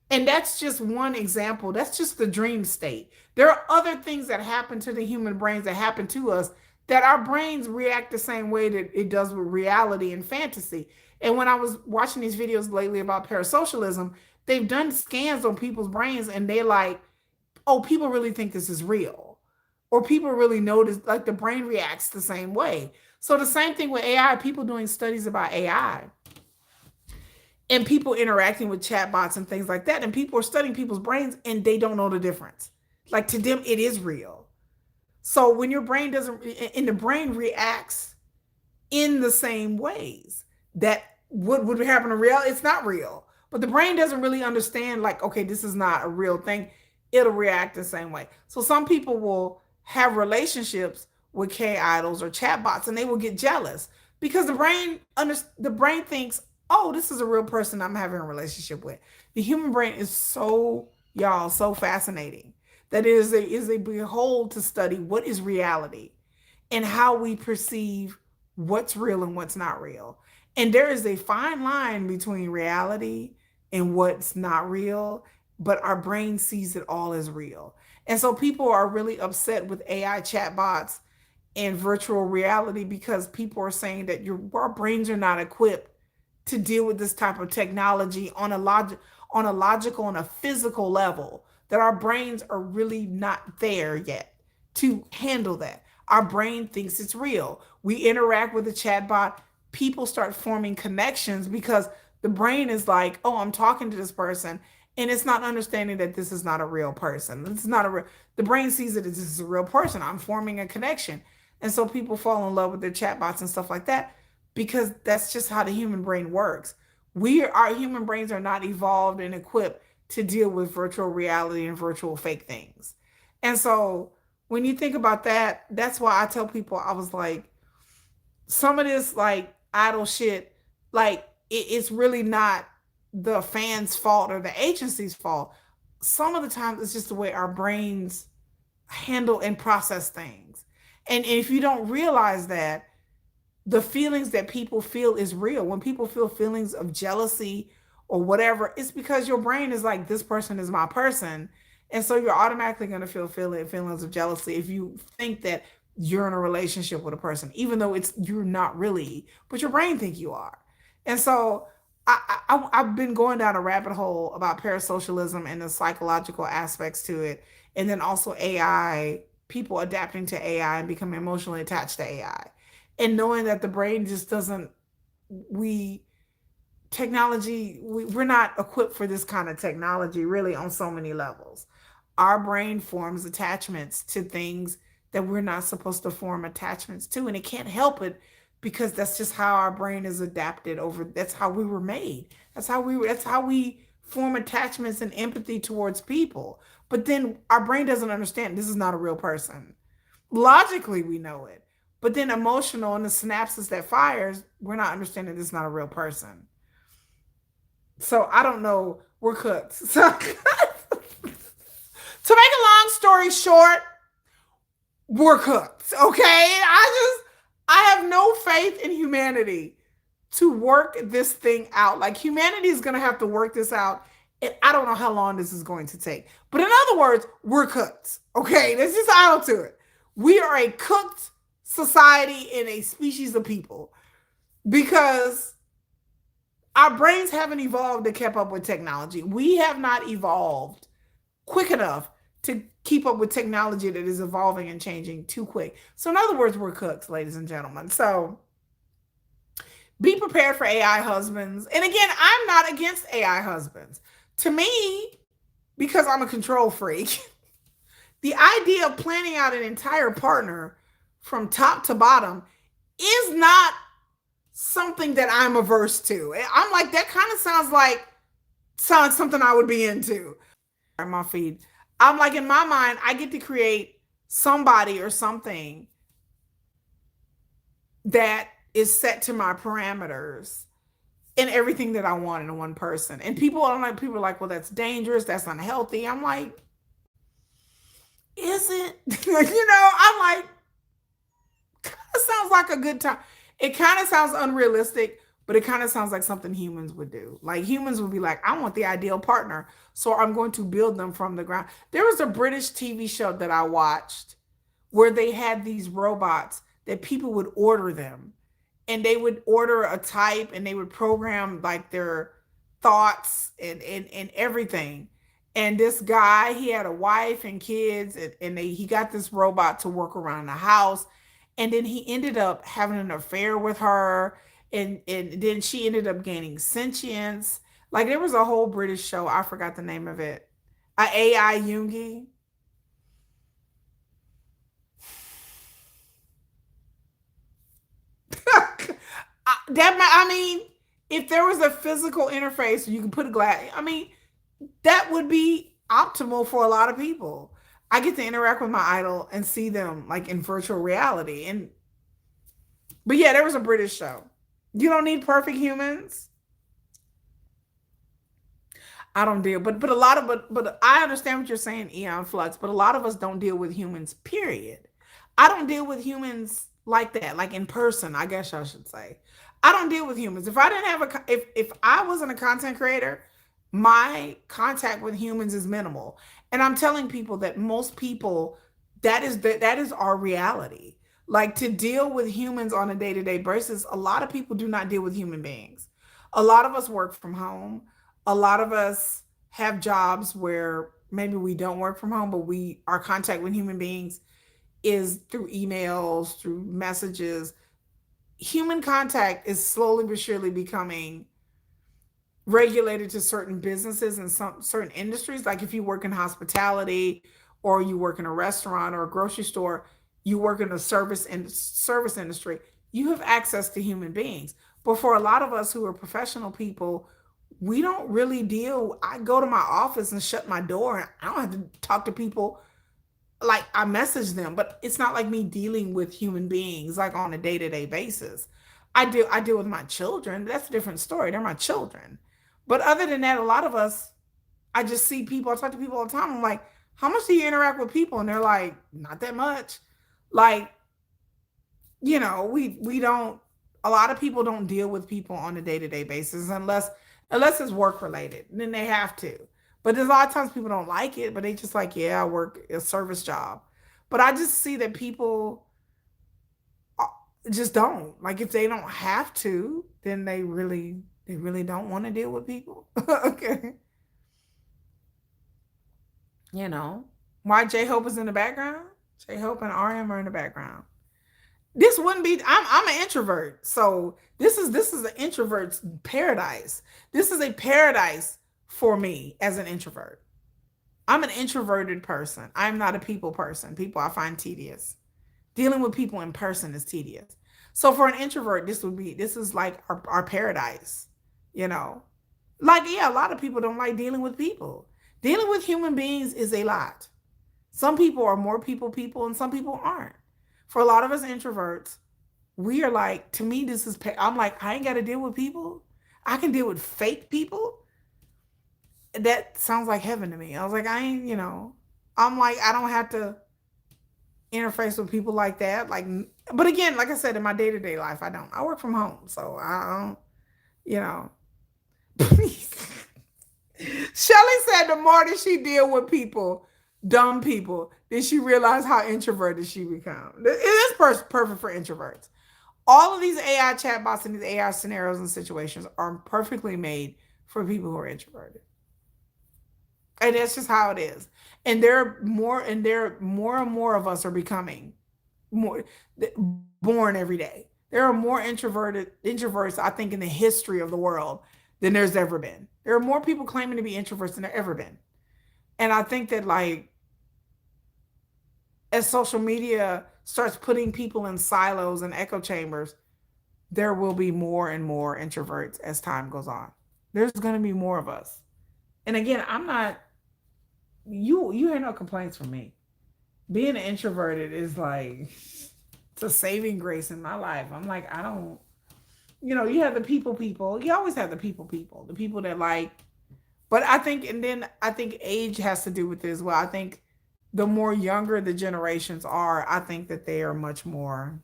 And that's just one example. That's just the dream state. There are other things that happen to the human brains that happen to us that our brains react the same way that it does with reality and fantasy. And when I was watching these videos lately about parasocialism, they've done scans on people's brains and they're like, oh, people really think this is real. Or people really notice, like the brain reacts the same way. So the same thing with AI, people doing studies about AI and people interacting with chatbots and things like that. And people are studying people's brains and they don't know the difference. Like to them, it is real. So when your brain doesn't, and the brain reacts in the same ways that what would happen in real, it's not real. But the brain doesn't really understand, like, okay, this is not a real thing. It'll react the same way. So some people will have relationships with K idols or chatbots and they will get jealous because the brain thinks, oh, this is a real person I'm having a relationship with. The human brain is so, y'all, so fascinating that it is a behold to study what is reality and how we perceive what's real and what's not real. And there is a fine line between reality and what's not real, but our brain sees it all as real. And so people are really upset with AI chatbots and virtual reality because people are saying that our brains are not equipped to deal with this type of technology on a logical and a physical level, that our brains are really not there yet to handle that. Our brain thinks it's real. We interact with a chatbot, people start forming connections because the brain is like, oh, I'm talking to this person, and it's not understanding that this is not a real person. This is not a real, the brain sees it as this is a real person. I'm forming a connection. And so people fall in love with their chatbots and stuff like that because that's just how the human brain works. Our human brains are not evolved and equipped to deal with virtual reality and virtual fake things. And so when you think about that, that's why I tell people, I was like, some of this like idle shit, like it's really not the fans' fault or the agency's fault. Some of the times it's just the way our brains handle and process things. And if you don't realize that, the feelings that people feel is real. When people feel feelings of jealousy or whatever, it's because your brain is like, this person is my person. And so you're automatically going to feel feelings of jealousy if you think that you're in a relationship with a person, even though you're not really, but your brain think you are. And so I've been going down a rabbit hole about parasocialism and the psychological aspects to it. And then also AI, people adapting to AI and becoming emotionally attached to AI. And knowing that the brain just doesn't, we're not equipped for this kind of technology really on so many levels. Our brain forms attachments to things that we're not supposed to form attachments to. And it can't help it because that's just how our brain is adapted that's how we were made. That's how we form attachments and empathy towards people. But then our brain doesn't understand this is not a real person. Logically, we know it. But then emotional and the synapses that fires, we're not understanding this is not a real person. So I don't know. We're cooked. So to make a long story short, we're cooked. Okay. I have no faith in humanity to work this thing out. Like humanity is going to have to work this out. And I don't know how long this is going to take. But in other words, we're cooked. Okay. That's just out to it. We are a cooked society and a species of people because our brains haven't evolved to keep up with technology. We have not evolved quick enough to keep up with technology that is evolving and changing too quick. So in other words, we're cooked, ladies and gentlemen. So Be prepared for AI husbands. And again, I'm not against AI husbands. To me, because I'm a control freak, the idea of planning out an entire partner from top to bottom is not something that I'm averse to. I'm like, that kind of sounds something I would be into. My feed. I'm like, in my mind, I get to create somebody or something that is set to my parameters and everything that I want in one person. And people are like, well, that's dangerous, that's unhealthy. I'm like, is it? I'm like, kind of sounds like a good time. It kind of sounds unrealistic, but it kind of sounds like something humans would do. Like humans would be like, I want the ideal partner, so I'm going to build them from the ground. There was a British TV show that I watched where they had these robots that people would order them, and they would order a type and they would program like their thoughts and everything. And this guy, he had a wife and kids, and he got this robot to work around the house. And then he ended up having an affair with her, and then she ended up gaining sentience. Like there was a whole British show, I forgot the name of it. A AI Jungi. I mean, if there was a physical interface you can put a glass, I mean, that would be optimal for a lot of people. I get to interact with my idol and see them like in virtual reality. But yeah, there was a British show. You don't need perfect humans. I don't deal, but a lot of but I understand what you're saying, Eon Flux. But a lot of us don't deal with humans. Period. I don't deal with humans like that, like in person. I guess I should say, I don't deal with humans. If I didn't have if I wasn't a content creator, my contact with humans is minimal. And I'm telling people that most people, that is our reality. Like to deal with humans on a day to day basis, a lot of people do not deal with human beings. A lot of us work from home. A lot of us have jobs where maybe we don't work from home, but our contact with human beings is through emails, through messages. Human contact is slowly but surely becoming regulated to certain businesses and some certain industries. Like if you work in hospitality, or you work in a restaurant or a grocery store, you work in a service industry, you have access to human beings. But for a lot of us who are professional people, we don't really deal. I go to my office and shut my door, and I don't have to talk to people. Like I message them, but it's not like me dealing with human beings like on a day-to-day basis. I deal with my children. That's a different story. They're my children. But other than that, a lot of us, I just see people, I talk to people all the time. I'm like, how much do you interact with people? And they're like, not that much. Like, we don't, a lot of people don't deal with people on a day-to-day basis unless it's work related. Then they have to. But there's a lot of times people don't like it, but they just like, yeah, I work a service job. But I just see that people just don't. Like if they don't have to, then they really don't want to deal with people. Okay. You know. Why J Hope is in the background? J Hope and RM are in the background. This wouldn't be, I'm an introvert. So this is an introvert's paradise. This is a paradise for me as an introvert. I'm an introverted person. I'm not a people person. People I find tedious. Dealing with people in person is tedious. So for an introvert, this is like our paradise, you know. Like, yeah, a lot of people don't like dealing with people. Dealing with human beings is a lot. Some people are more people, and some people aren't. For a lot of us introverts, we are like, to me, I'm like, I ain't got to deal with people. I can deal with fake people. That sounds like heaven to me. I was like, I ain't, I'm like, I don't have to interface with people like that. Like, but again, like I said, in my day-to-day life, I don't. I work from home, so I don't, you know. Shelly said the more that she deal with people, dumb people, then she realized how introverted she become. It is perfect for introverts. All of these AI chatbots and these AI scenarios and situations are perfectly made for people who are introverted. And that's just how it is. And more and more of us are becoming more born every day. There are more introverts, I think, in the history of the world than there's ever been. There are more people claiming to be introverts than there ever been. And I think that like as social media starts putting people in silos and echo chambers, there will be more and more introverts as time goes on. There's going to be more of us. And again, I'm not you hear no complaints from me. Being introverted is like it's a saving grace in my life. I'm like, I don't, you have the people. You always have the people, the people that like, but I think, and then I think age has to do with this as well. I think the more younger the generations are, I think that they are much more.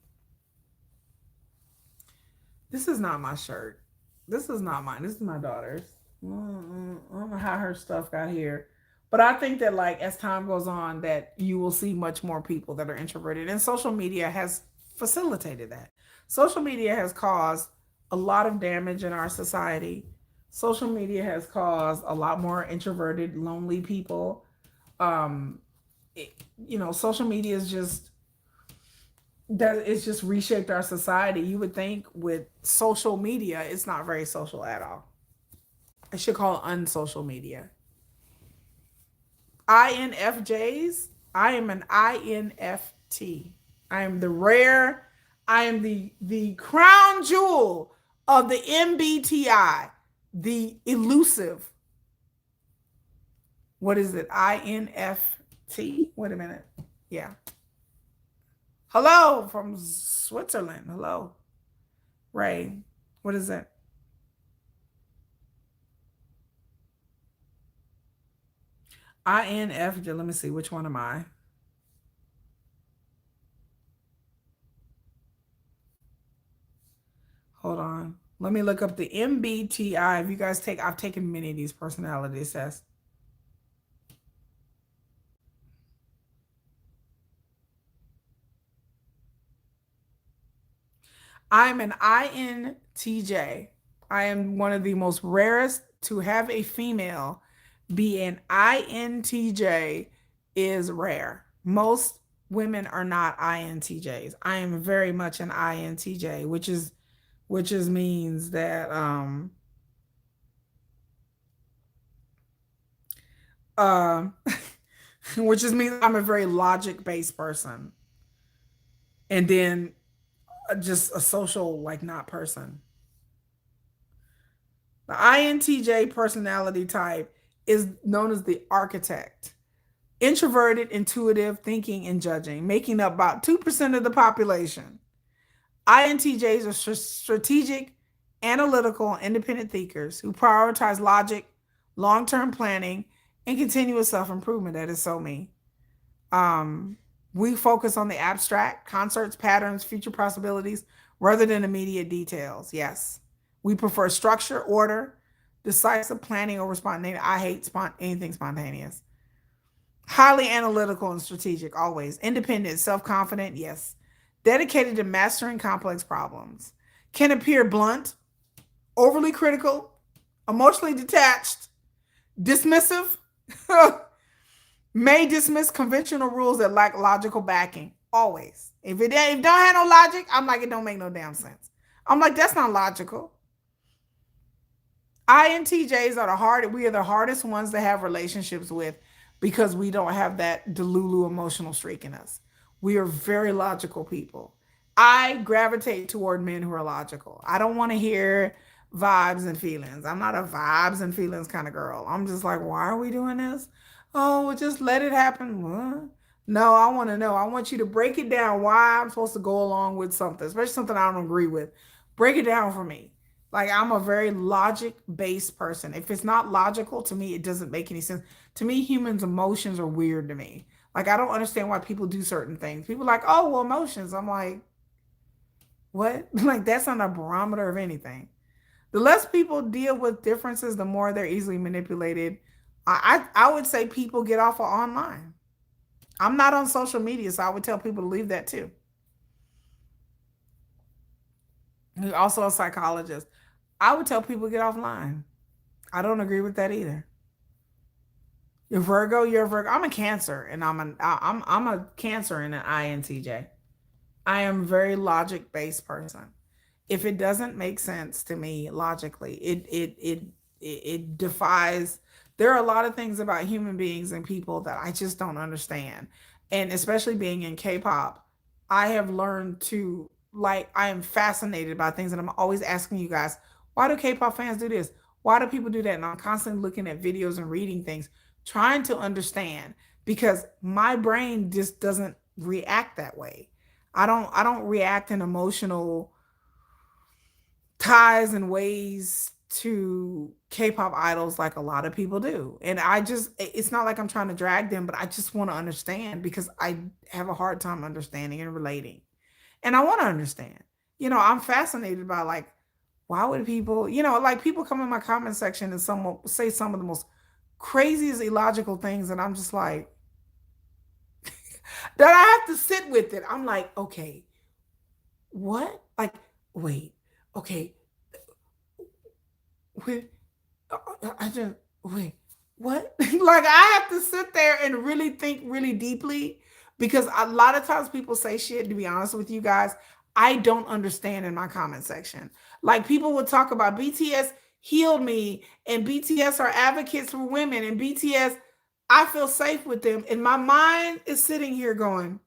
This is not my shirt. This is not mine. This is my daughter's. I don't know how her stuff got here. But I think that like as time goes on, that you will see much more people that are introverted. And social media has facilitated that. Social media has caused a lot of damage in our society. Social media has caused a lot more introverted, lonely people. Um, Social media is just that it's just reshaped our society. You would think with social media, it's not very social at all. I should call it unsocial media. INFJs, I am an INFT. I am the rare, I am the crown jewel of the MBTI, the elusive. What is it? INFT? Wait a minute. Yeah. Hello from Switzerland. Hello. Ray. What is it? INFJ. Let me see. Which one am I? Hold on. Let me look up the MBTI. If you guys I've taken many of these personality tests. I'm an INTJ. I am one of the most rarest to have a female be an INTJ is rare. Most women are not INTJs. I am very much an INTJ, which is means that uh, which just means I'm a very logic based person, and then just a social like not person. The INTJ personality type is known as the architect. Introverted, intuitive, thinking, and judging, making up about 2% of the population. INTJs are strategic, analytical, independent thinkers who prioritize logic, long term planning, and continuous self improvement. That is so me. Um, we focus on the abstract, concepts, patterns, future possibilities, rather than immediate details. Yes. We prefer structure, order, decisive planning over spontaneity. I hate anything spontaneous. Highly analytical and strategic, always. Independent, self confident, yes. Dedicated to mastering complex problems. Can appear blunt, overly critical, emotionally detached, dismissive, may dismiss conventional rules that lack logical backing. Always. If it don't have no logic, I'm like, it don't make no damn sense. I'm like, that's not logical. INTJs are we are the hardest ones to have relationships with because we don't have that delulu emotional streak in us. We are very logical people. I gravitate toward men who are logical. I don't want to hear vibes and feelings. I'm not a vibes and feelings kind of girl. I'm just like, why are we doing this? Oh, well, just let it happen. What? No, I want to know. I want you to break it down why I'm supposed to go along with something, especially something I don't agree with. Break it down for me. Like I'm a very logic based person. If it's not logical to me, it doesn't make any sense. To me, humans' emotions are weird to me. Like I don't understand why people do certain things. People are like, oh, well, emotions. I'm like, what? Like that's not a barometer of anything. The less people deal with differences, the more they're easily manipulated. I would say people get off of online. I'm not on social media, so I would tell people to leave that too. You're also a psychologist. I would tell people to get offline. I don't agree with that either. You're Virgo. You're a Virgo. I'm a Cancer, and I'm a Cancer and an INTJ. I am a very logic based person. If it doesn't make sense to me logically, it defies. There are a lot of things about human beings and people that I just don't understand, and especially being in K-pop, I have learned to like. I am fascinated by things, and I'm always asking you guys, why do K-pop fans do this? Why do people do that? And I'm constantly looking at videos and reading things, trying to understand because my brain just doesn't react that way. I don't react in emotional ties and ways to K-pop idols like a lot of people do. And I just it's not like I'm trying to drag them, but I just want to understand because I have a hard time understanding and relating. And I want to understand. I'm fascinated by like why would people, like people come in my comment section and someone say some of the most craziest illogical things and I'm just like that I have to sit with it. I'm like, okay, what? Like, wait, okay, wait, I just wait. What? Like I have to sit there and really think really deeply because a lot of times people say shit. To be honest with you guys, I don't understand in my comment section. Like people would talk about BTS healed me and BTS are advocates for women and BTS. I feel safe with them, and my mind is sitting here going,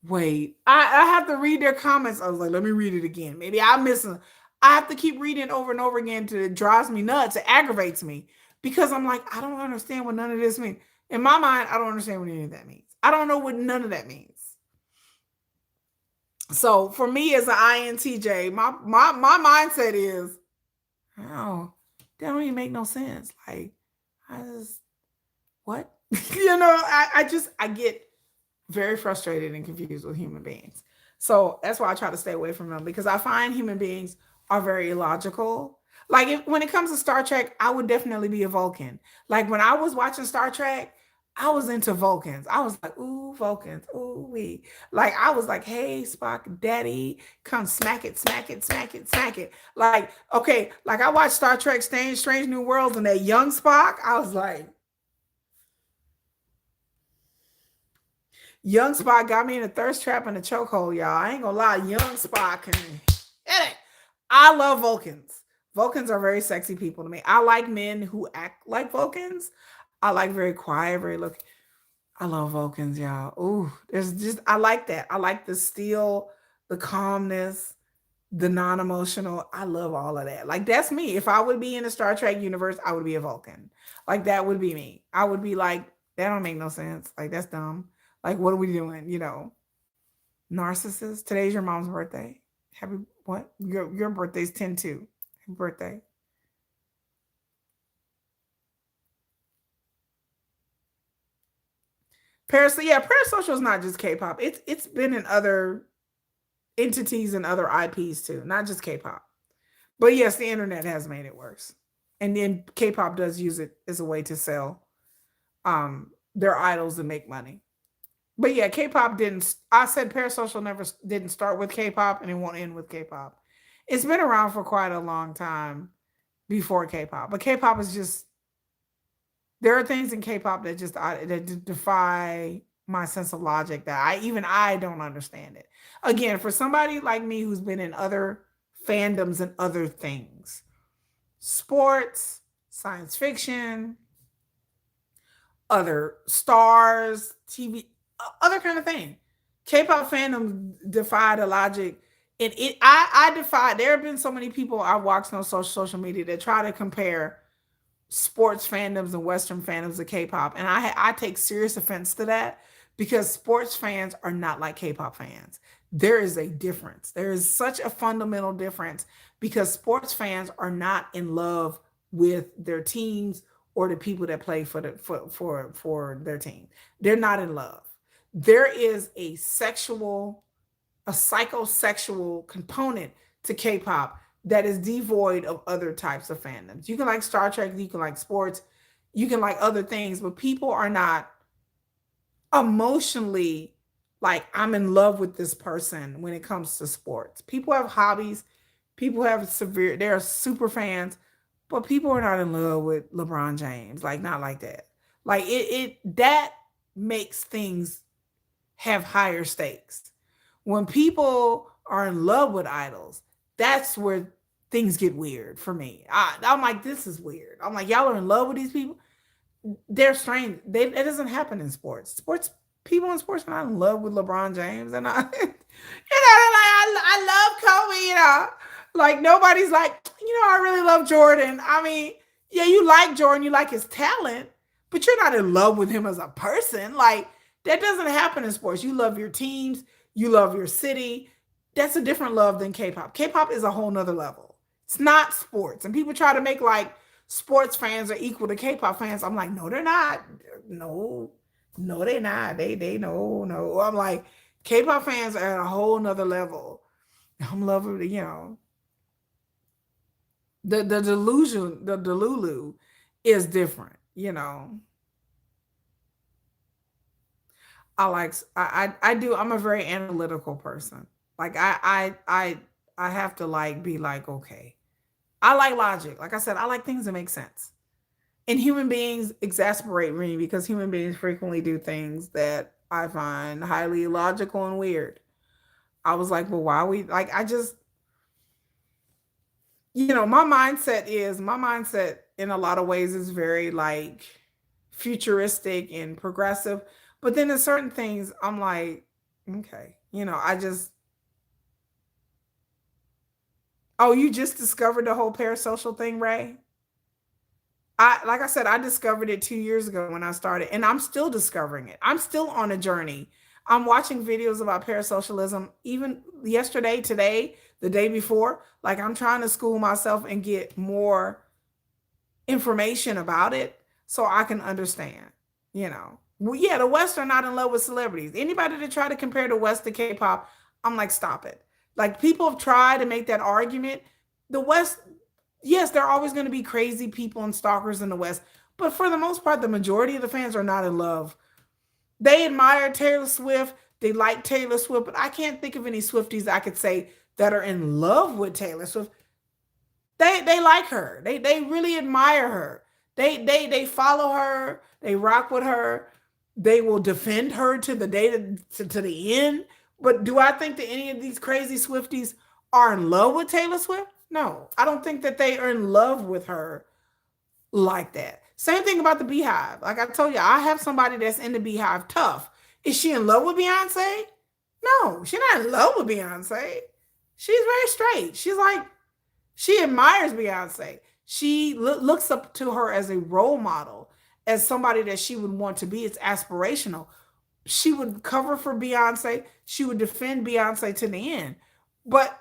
wait, I have to read their comments. I was like, let me read it again. Maybe I'm missing. I have to keep reading it over and over again till it drives me nuts. It aggravates me because I'm like, I don't understand what none of this means. In my mind, I don't understand what any of that means. I don't know what none of that means. So for me as an INTJ, my mindset is, oh, that don't even make no sense. Like, I just what? I get very frustrated and confused with human beings. So that's why I try to stay away from them because I find human beings are very illogical. Like when it comes to Star Trek, I would definitely be a Vulcan. Like when I was watching Star Trek, I was into Vulcans. I was like, ooh, Vulcans, ooh wee. Like I was like, hey, Spock, daddy, come smack it, smack it, smack it, smack it. Like, okay, like I watched Star Trek Strange New Worlds and that young Spock, I was like, Young Spock got me in a thirst trap and a chokehold, y'all. I ain't gonna lie, Young Spock. I love Vulcans. Vulcans are very sexy people to me. I like men who act like Vulcans. I like very quiet, very look. I love Vulcans, y'all. Ooh, there's just I like that. I like the steel, the calmness, the non-emotional. I love all of that. Like that's me. If I would be in the Star Trek universe, I would be a Vulcan. Like that would be me. I would be like, that don't make no sense. Like that's dumb. Like what are we doing? Narcissist. Today's your mom's birthday. Happy what? Your birthday's 10/2. Happy birthday. Parasocial is not just K-pop. It's been in other entities and other IPs too, not just K-pop. But yes, the internet has made it worse. And then K-pop does use it as a way to sell their idols and make money. But yeah, K-pop didn't. I said Parasocial never didn't start with K-pop, and it won't end with K-pop. It's been around for quite a long time before K-pop, but K-pop is just there are things in K-pop that that defy my sense of logic that I don't understand it. Again, for somebody like me who's been in other fandoms and other things, sports, science fiction, other stars, TV, other kind of thing. K-pop fandom defied the logic. I defy. There have been so many people I've watched on social media that try to compare sports fandoms and Western fandoms of K-pop, and I take serious offense to that because sports fans are not like K-pop fans. There is a difference. There is such a fundamental difference because sports fans are not in love with their teams or the people that play for their team. They're not in love. There is a psychosexual component to K-pop that is devoid of other types of fandoms. You can like Star Trek, you can like sports, you can like other things, but people are not emotionally like I'm in love with this person when it comes to sports. People have hobbies, people have they're super fans, but people are not in love with LeBron James. Like not like that. Like that makes things have higher stakes. When people are in love with idols, that's where things get weird for me. I'm like, this is weird. I'm like, y'all are in love with these people. They're strange. It doesn't happen in sports. Sports people in sports are not in love with LeBron James, and I, they're like, I love Kobe. Like nobody's like, I really love Jordan. I mean, yeah, you like Jordan, you like his talent, but you're not in love with him as a person. Like that doesn't happen in sports. You love your teams, you love your city. That's a different love than K-pop. K-pop is a whole nother level. It's not sports, and people try to make like sports fans are equal to K-pop fans. I'm like, no, they're not. No, no, they're not. They no. I'm like, K-pop fans are at a whole nother level. I'm loving, the delusion, the delulu is different. I do. I'm a very analytical person. Like I have to like be like, okay. I like logic. Like I said, I like things that make sense. And human beings exasperate me because human beings frequently do things that I find highly illogical and weird. I was like, well, why we like I just, my mindset in a lot of ways is very like futuristic and progressive. But then in certain things, I'm like, okay, I just, oh, you just discovered the whole parasocial thing, Ray? Like I said, I discovered it 2 years ago when I started, and I'm still discovering it. I'm still on a journey. I'm watching videos about parasocialism even yesterday, today, the day before. Like I'm trying to school myself and get more information about it so I can understand. Well, yeah, the West are not in love with celebrities. Anybody that try to compare the West to K-pop, I'm like, stop it. Like people have tried to make that argument. The West, yes, there are always going to be crazy people and stalkers in the West, but for the most part, the majority of the fans are not in love. They admire Taylor Swift, they like Taylor Swift, but I can't think of any Swifties I could say that are in love with Taylor Swift. They like her. They really admire her. They follow her. They rock with her. They will defend her to the day to the end. But do I think that any of these crazy Swifties are in love with Taylor Swift? No, I don't think that they are in love with her like that. Same thing about the Beehive. Like I told you, I have somebody that's in the Beehive tough. Is she in love with Beyonce? No, she's not in love with Beyonce. She's very straight. She's like, she admires Beyonce. She looks up to her as a role model, as somebody that she would want to be. It's aspirational. She would cover for Beyonce. She would defend Beyonce to the end. But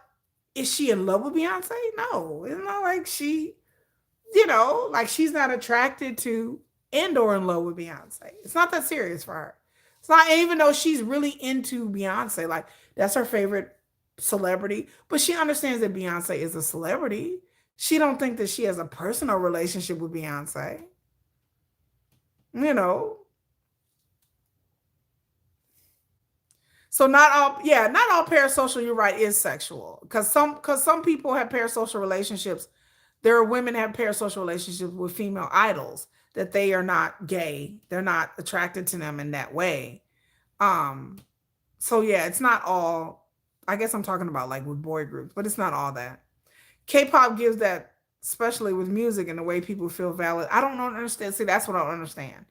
is she in love with Beyonce? No. It's not like like she's not attracted to and or in love with Beyonce. It's not that serious for her. It's not, even though she's really into Beyonce, like that's her favorite celebrity, but she understands that Beyonce is a celebrity. She don't think that she has a personal relationship with Beyonce. You know. So not all parasocial, you're right, is sexual. Because some people have parasocial relationships. There are women that have parasocial relationships with female idols that they are not gay. They're not attracted to them in that way. Um, so yeah, it's not all, I guess I'm talking about like with boy groups, but it's not all that. K-pop gives that, especially with music and the way people feel valid. I don't understand. See, that's what I don't understand.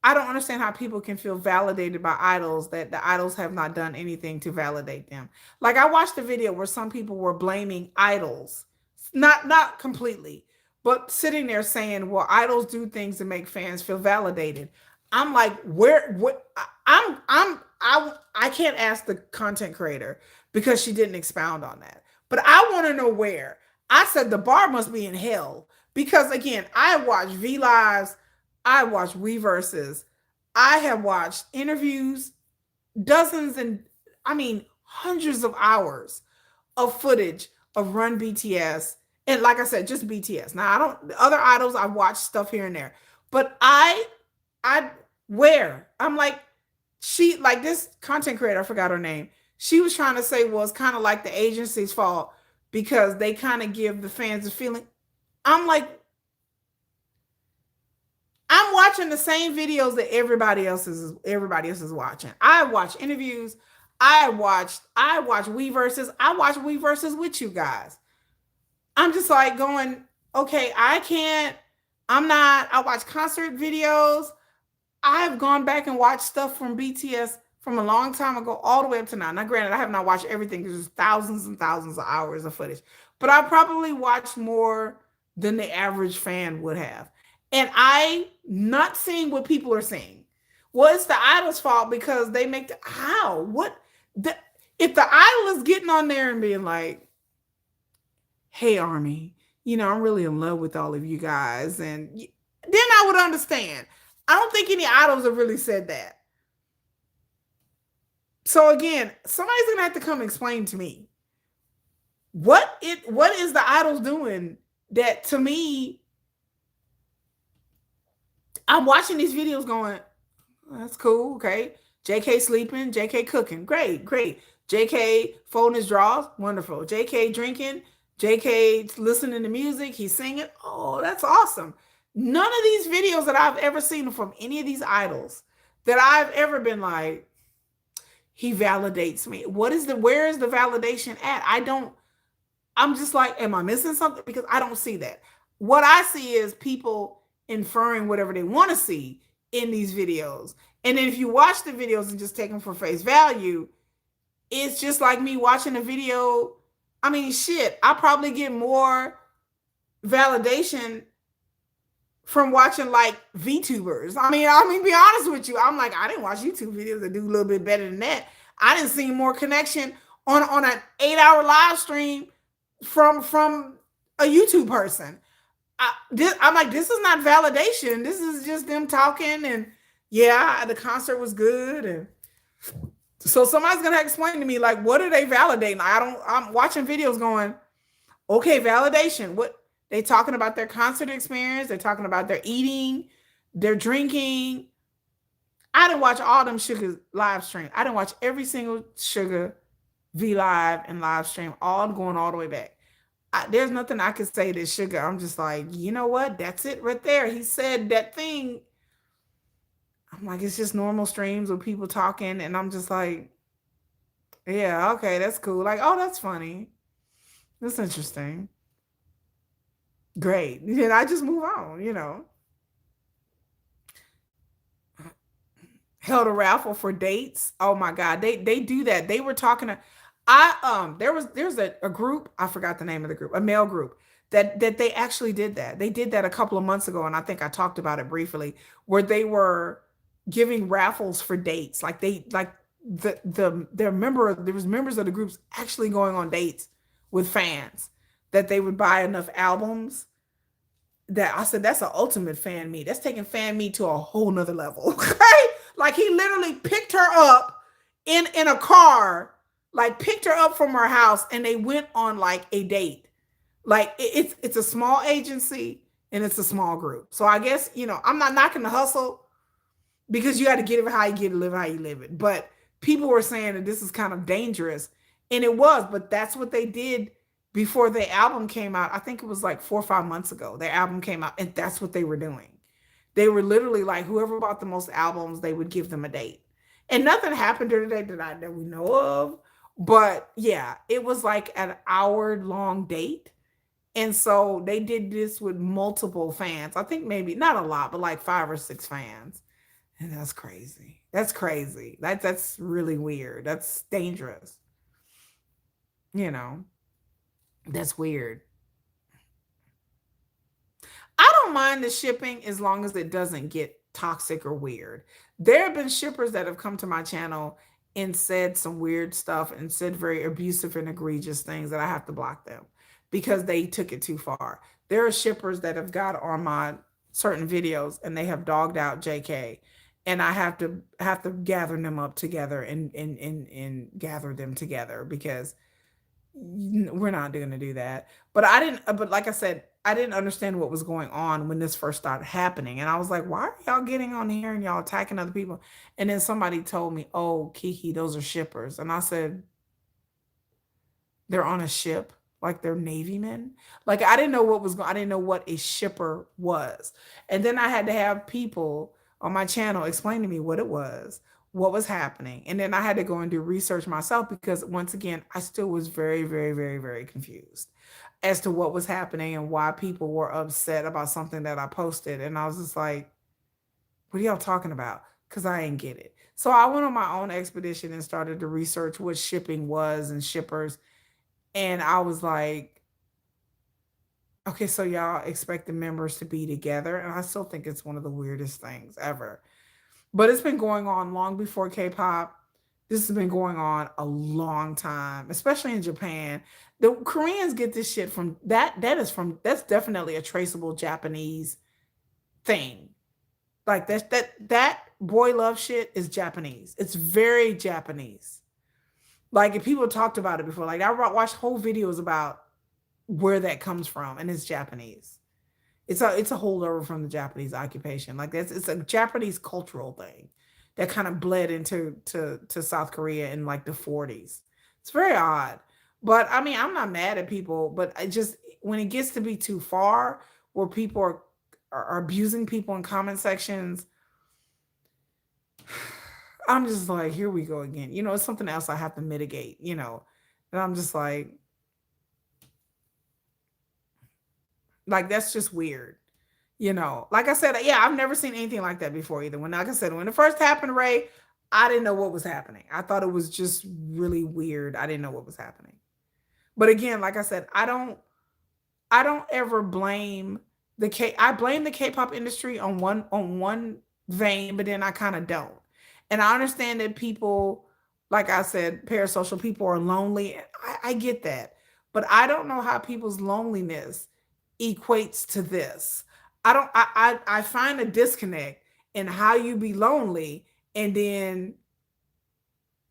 I don't understand how people can feel validated by idols that the idols have not done anything to validate them. Like I watched a video where some people were blaming idols, not completely, but sitting there saying, "Well, idols do things to make fans feel validated." I'm like, where? What? I can't ask the content creator because she didn't expound on that. But I want to know where. I said the bar must be in hell because again, I watched V Lives, I watched Weverses, I have watched interviews, dozens and I mean hundreds of hours of footage of Run BTS. And like I said, just BTS. Now I don't other idols, I watch stuff here and there. But I where? I'm like, she like this content creator, I forgot her name. She was trying to say, well, it's kind of like the agency's fault because they kind of give the fans a feeling. I'm like, I'm watching the same videos that everybody else is watching. I watch interviews. I watch Weverses. I watch Weverses with you guys. I'm just like going, okay, I can't. I'm not. I watch concert videos. I've gone back and watched stuff from BTS from a long time ago all the way up to now. Now, granted, I have not watched everything because there's thousands and thousands of hours of footage, but I probably watched more than the average fan would have. And I not seeing what people are seeing. Well, it's the idol's fault because they make the how? What the if the idol is getting on there and being like, hey army, I'm really in love with all of you guys, and then I would understand. I don't think any idols have really said that. So again, somebody's gonna have to come explain to me what is the idols doing that, to me, I'm watching these videos going, oh, that's cool, okay. JK sleeping, JK cooking, great, great. JK folding his drawers, wonderful. JK drinking, JK listening to music, he's singing. Oh, that's awesome. None of these videos that I've ever seen from any of these idols that I've ever been like, he validates me. Where is the validation at? I'm just like, am I missing something? Because I don't see that. What I see is people inferring whatever they want to see in these videos. And then if you watch the videos and just take them for face value, it's just like me watching a video. I mean, shit, I probably get more validation from watching like VTubers. I mean, be honest with you. I'm like, I didn't watch YouTube videos that do a little bit better than that. I didn't see more connection on an 8-hour live stream from a YouTube person. I'm like, this is not validation. This is just them talking, and yeah, the concert was good. And so somebody's gonna explain to me, like, what are they validating? I'm watching videos going, okay, validation. What they talking about their concert experience, they're talking about their eating, their drinking. I didn't watch all them Sugar live stream. I didn't watch every single Sugar V Live and live stream, all going all the way back. There's nothing I could say to Sugar. I'm just like, you know what? That's it right there. He said that thing. I'm like, it's just normal streams with people talking, and I'm just like, yeah, okay, that's cool. Like, oh, that's funny. That's interesting. Great. And I just move on. Held a raffle for dates. Oh my God. They do that. They were talking to there's a group, I forgot the name of the group, a male group that they actually did that. They did that a couple of months ago, and I think I talked about it briefly, where they were giving raffles for dates. Like there was members of the groups actually going on dates with fans, that they would buy enough albums. That I said, that's an ultimate fan me. That's taking fan me to a whole nother level. Right? Like, he literally picked her up in a car, like picked her up from her house, and they went on like a date. Like, it's a small agency and it's a small group. So I guess, I'm not knocking the hustle, because you got to get it how you get it, live how you live it. But people were saying that this is kind of dangerous, and it was, but that's what they did before their album came out. I think it was like 4 or 5 months ago. Their album came out, and that's what they were doing. They were literally like, whoever bought the most albums, they would give them a date. And nothing happened during the day that we know of. But yeah, it was like an hour-long date. And so they did this with multiple fans. I think maybe not a lot, but like 5 or 6 fans. And that's crazy. That's crazy. That's really weird. That's dangerous. That's weird. I don't mind the shipping as long as it doesn't get toxic or weird. There have been shippers that have come to my channel and said some weird stuff and said very abusive and egregious things that I have to block them because they took it too far. There are shippers that have got on my certain videos and they have dogged out JK, and I have to gather them up together and gather them together, because we're not going to do that. But like I said, I didn't understand what was going on when this first started happening. And I was like, why are y'all getting on here and y'all attacking other people? And then somebody told me, oh, Kiki, those are shippers. And I said, they're on a ship. like they're Navy men. Like I didn't know what was going. I didn't know what a shipper was, and then I had to have people on my channel explain to me what it was, what was happening, and then I had to go and do research myself because once again, I still was very, very, very, very confused as to what was happening and why people were upset about something that I posted, and I was just like, "What are y'all talking about?" Because I didn't get it. So I went on my own expedition and started to research what shipping was and shippers, and I was like, okay, so y'all expect the members to be together, and I still think it's one of the weirdest things ever. But it's been going on long before K-pop. This has been going on a long time, especially in Japan. The Koreans get this shit from that. That's definitely a traceable Japanese thing. Like that boy love shit is Japanese. It's very Japanese. Like if people talked about it before, like I watched whole videos about where that comes from, and it's Japanese. It's a holdover from the Japanese occupation. Like it's a Japanese cultural thing that kind of bled into to South Korea in like the 40s. It's very odd. But I mean, I'm not mad at people, but I just when it gets to be too far where people are abusing people in comment sections, I'm just like, here we go again. It's something else I have to mitigate. And I'm just like that's just weird. Like I said, yeah, I've never seen anything like that before either. Like I said, when it first happened, Ray, I didn't know what was happening. I thought it was just really weird. I didn't know what was happening. But again, like I said, I don't ever blame I blame the K-pop industry on one vein, but then I kind of don't. And I understand that people, like I said, parasocial people are lonely. I get that. But I don't know how people's loneliness equates to this. I don't I find a disconnect in how you be lonely and then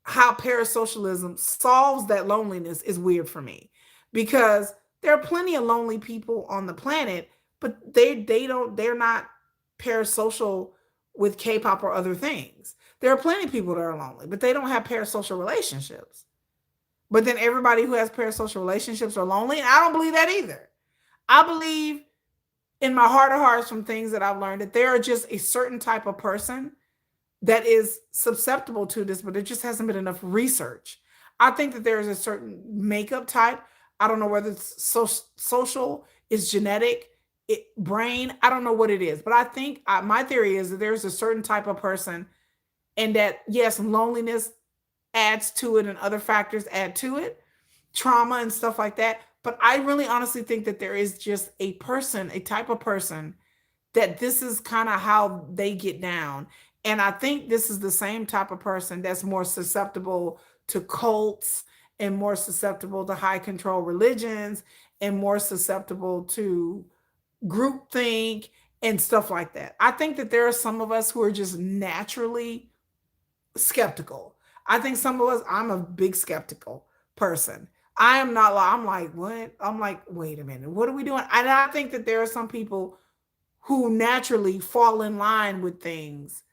how parasocialism solves that loneliness is weird for me because there are plenty of lonely people on the planet, but they're not parasocial with K-pop or other things. There are plenty of people that are lonely, but they don't have parasocial relationships. But then everybody who has parasocial relationships are lonely, and I don't believe that either. I believe in my heart of hearts from things that I've learned that there are just a certain type of person that is susceptible to this, but there just hasn't been enough research. I think that there is a certain makeup type. I don't know whether it's social, it's genetic, brain. I don't know what it is, but I think my theory is that there's a certain type of person, and that yes, loneliness adds to it, and other factors add to it, trauma and stuff like that. But I really honestly think that there is just a person, a type of person that this is kind of how they get down. And I think this is the same type of person that's more susceptible to cults and more susceptible to high control religions and more susceptible to groupthink and stuff like that. I think that there are some of us who are just naturally skeptical. I think some of us, I'm a big skeptical person. I am not like, I'm like, what? I'm like, wait a minute, what are we doing? And I think that there are some people who naturally fall in line with things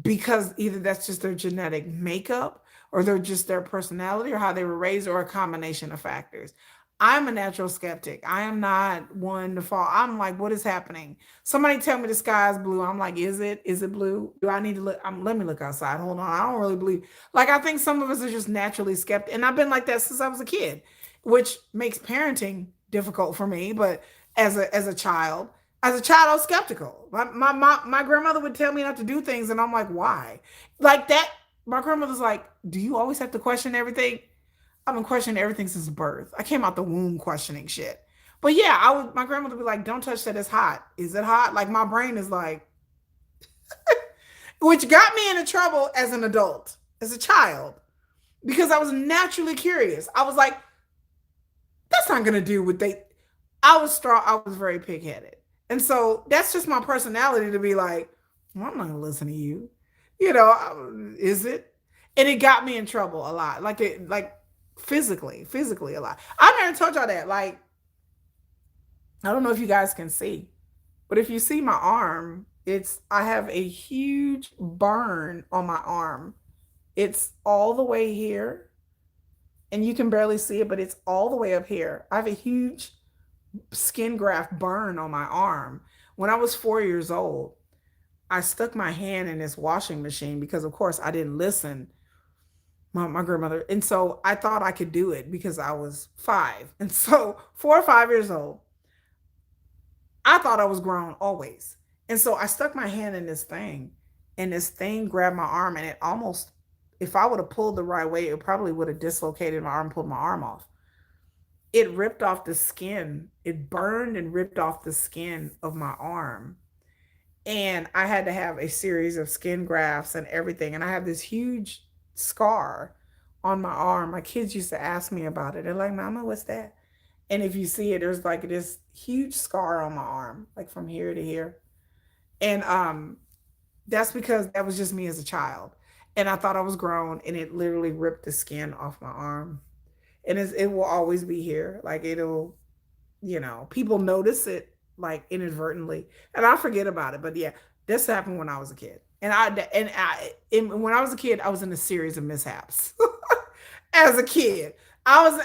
because either that's just their genetic makeup or they're just their personality or how they were raised or a combination of factors. I'm a natural skeptic. I am not one to fall. I'm like, what is happening? Somebody tell me the sky is blue. I'm like, is it? Is it blue? Do I need to look? Let me look outside. Hold on. I don't really believe. Like, I think some of us are just naturally skeptic. And I've been like that since I was a kid, which makes parenting difficult for me. But as a child, I was skeptical. My grandmother would tell me not to do things, and I'm like, why? Like that. My grandmother's like, do you always have to question everything? I've been questioning everything since birth. I came out the womb questioning shit. But yeah, my grandmother would be like, don't touch that, it's hot. Is it hot? Like my brain is like, which got me into trouble as an adult, as a child, because I was naturally curious. I was like, that's not gonna do what they. I was strong. I was very pigheaded, and so that's just my personality to be like, well, I'm not gonna listen to you. Is it? And it got me in trouble a lot. Like physically a lot. I never told y'all that. Like, I don't know if you guys can see, but if you see my arm, I have a huge burn on my arm. It's all the way here, and you can barely see it, but it's all the way up here. I have a huge skin graft burn on my arm. When I was 4 years old, I stuck my hand in this washing machine because, of course, I didn't listen, my grandmother. And so I thought I could do it because I was five. And so, 4 or 5 years old, I thought I was grown always. And so I stuck my hand in this thing, and this thing grabbed my arm, and it almost, if I would have pulled the right way, it probably would have dislocated my arm, pulled my arm off. It ripped off the skin. It burned and ripped off the skin of my arm. And I had to have a series of skin grafts and everything. And I have this huge scar on my arm. My kids used to ask me about it. They're like, Mama, what's that? And if you see it, there's like this huge scar on my arm, like from here to here. And that's because that was just me as a child. And I thought I was grown, and it literally ripped the skin off my arm. And it will always be here. Like it'll, people notice it like inadvertently, and I forget about it. But yeah, this happened when I was a kid, and when I was a kid, I was in a series of mishaps. As a kid, I was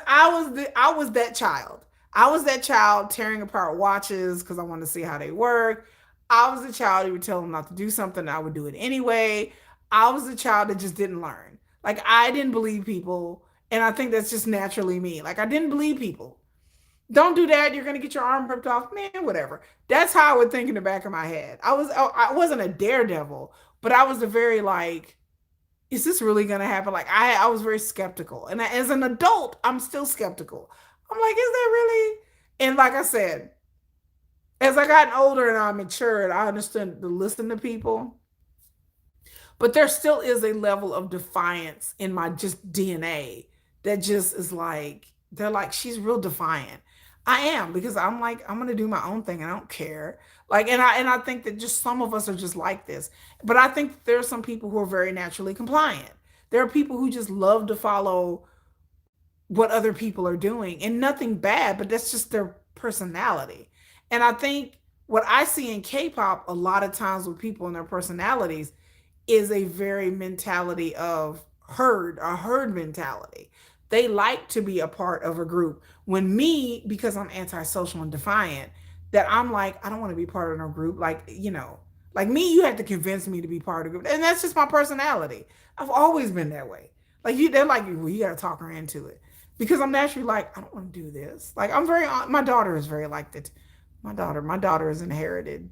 that child. I was that child tearing apart watches because I wanted to see how they work. I was the child who would tell them not to do something, and I would do it anyway. I was the child that just didn't learn. Like I didn't believe people, and I think that's just naturally me. Like I didn't believe people. Don't do that. You're gonna get your arm ripped off, man. Whatever. That's how I would think in the back of my head. I wasn't a daredevil, but I was a very like, is this really gonna happen? Like I was very skeptical, and as an adult, I'm still skeptical. I'm like, is that really? And like I said, as I gotten older and I matured, I understood to listen to people. But there still is a level of defiance in my just DNA that just is like, they're like, she's real defiant. I am, because I'm like, I'm gonna do my own thing and I don't care. Like, and I think that just some of us are just like this. But I think there are some people who are very naturally compliant. There are people who just love to follow what other people are doing, and nothing bad, but that's just their personality. And I think what I see in K-pop a lot of times with people and their personalities is a very mentality of a herd mentality. They like to be a part of a group. When me, because I'm antisocial and defiant, that I'm like, I don't want to be part of no group. Like, like me, you have to convince me to be part of a group. And that's just my personality. I've always been that way. Like they're like, well, you got to talk her into it. Because I'm naturally like, I don't want to do this. Like my daughter is very like that. My daughter is inherited.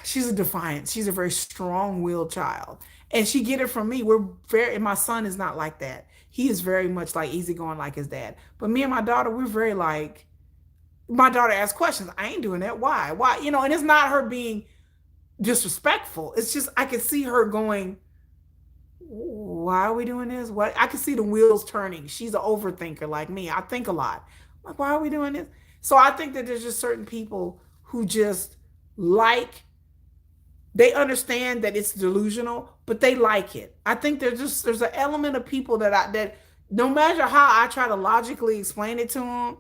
She's a defiant. She's a very strong-willed child, and she get it from me. My son is not like that. He is very much like easygoing like his dad. But me and my daughter, we're very like, my daughter asks questions. I ain't doing that. Why? Why? And it's not her being disrespectful. It's just I can see her going, why are we doing this? What? I can see the wheels turning. She's an overthinker like me. I think a lot. Like, why are we doing this? So I think that there's just certain people who just like, they understand that it's delusional, but they like it. I think there's an element of people that no matter how I try to logically explain it to them,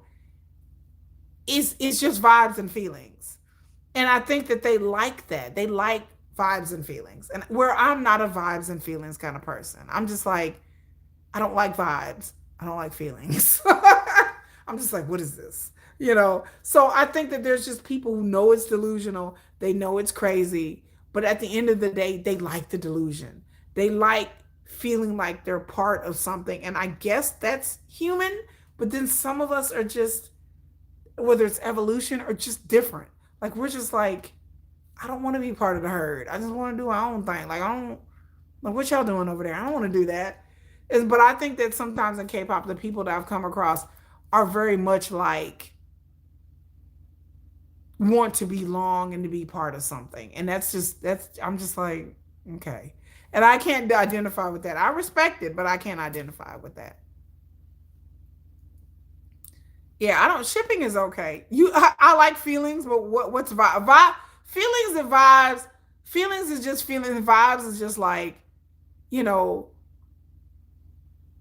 it's just vibes and feelings. And I think that they like that. They like vibes and feelings. And where I'm not a vibes and feelings kind of person. I'm just like, I don't like vibes. I don't like feelings. I'm just like, what is this? So I think that there's just people who know it's delusional. They know it's crazy. But at the end of the day, they like the delusion. They like feeling like they're part of something. And I guess that's human. But then some of us are just, whether it's evolution or just different. Like we're just like, I don't want to be part of the herd. I just want to do my own thing. Like I don't, like what y'all doing over there? I don't want to do that. But I think that sometimes in K-pop, the people that I've come across are very much like, want to belong and to be part of something. And I'm just like, okay. And I can't identify with that. I respect it, but I can't identify with that. Yeah, I don't, shipping is okay. I like feelings, but what's vibe? Feelings and vibes. Feelings is just feelings. Vibes is just like, you know,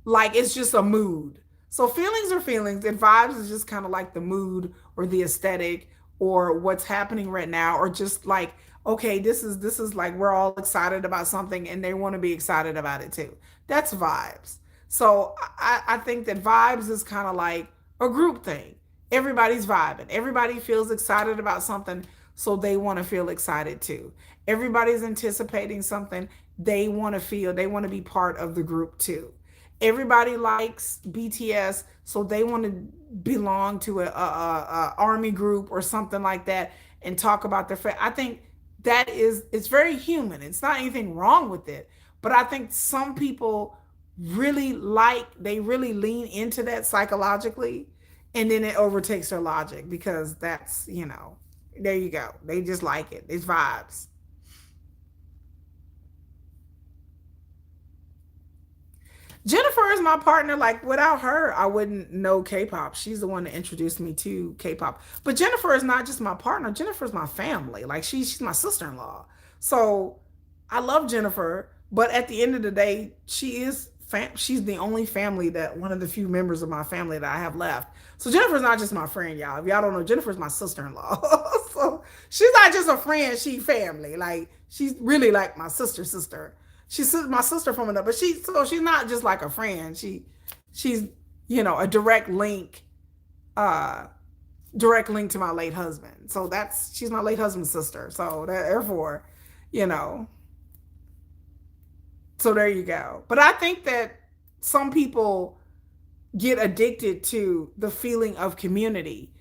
like it's just a mood. So feelings are feelings, and vibes is just kind of like the mood or the aesthetic or what's happening right now, or just like, okay, this is like we're all excited about something and they want to be excited about it too. That's vibes. So I think that vibes is kind of like a group thing. Everybody's vibing. Everybody feels excited about something, so they want to feel excited too. Everybody's anticipating something. They want to be part of the group too. Everybody likes BTS, so they want to belong to a army group or something like that and talk about their I think that is, it's very human. It's not anything wrong with it, but I think some people they really lean into that psychologically, and then it overtakes their logic because that's, there you go. They just like it. It's vibes. Jennifer is my partner. Like, without her, I wouldn't know K-pop. She's the one that introduced me to K-pop. But Jennifer is not just my partner. Jennifer's my family. Like, she's my sister-in-law. So I love Jennifer, but at the end of the day, she's the only family, that one of the few members of my family that I have left. So Jennifer's not just my friend, y'all. If y'all don't know, Jennifer's my sister-in-law. So she's not just a friend, she family. Like, she's really like my sister. She's my sister from another, but she's not just like a friend. She's a uh direct link to my late husband. So she's my late husband's sister. So therefore, you know, so there you go. But I think that some people get addicted to the feeling of community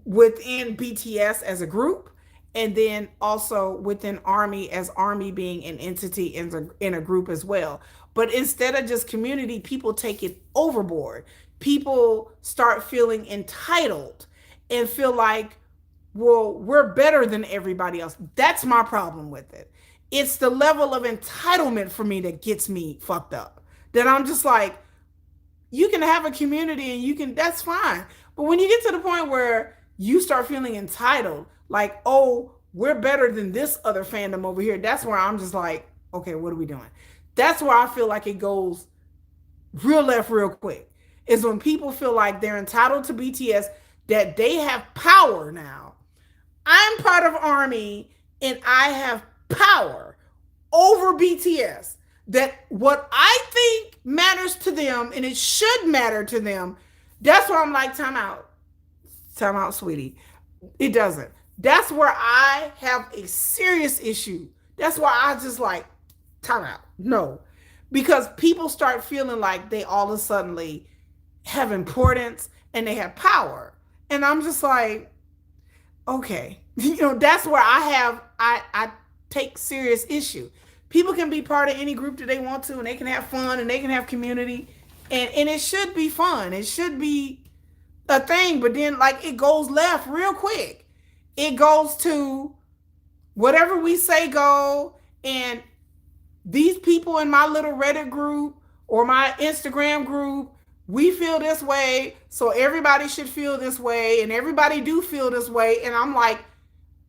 within BTS as a group, and then also within Army, as Army being an entity in a group as well. But instead of just community, people take it overboard. People start feeling entitled and feel like, well, we're better than everybody else. That's my problem with it. It's the level of entitlement for me that gets me fucked up. That I'm just like, you can have a community and that's fine. But when you get to the point where you start feeling entitled, like, oh, we're better than this other fandom over here, that's where I'm just like, okay, what are we doing? That's where I feel like it goes real left real quick, is when people feel like they're entitled to BTS, that they have power now. I'm part of Army and I have power over BTS. That what I think matters to them, and it should matter to them, that's where I'm like, time out, sweetie. It doesn't. That's where I have a serious issue. That's why I just like, time out. No. Because people start feeling like they all of a sudden have importance and they have power. And I'm just like, okay. That's where I take serious issue. People can be part of any group that they want to, and they can have fun and they can have community. And it should be fun. It should be a thing, but then like it goes left real quick. It goes to whatever we say go, and these people in my little Reddit group or my Instagram group, we feel this way, so everybody should feel this way, and everybody do feel this way. And I'm like,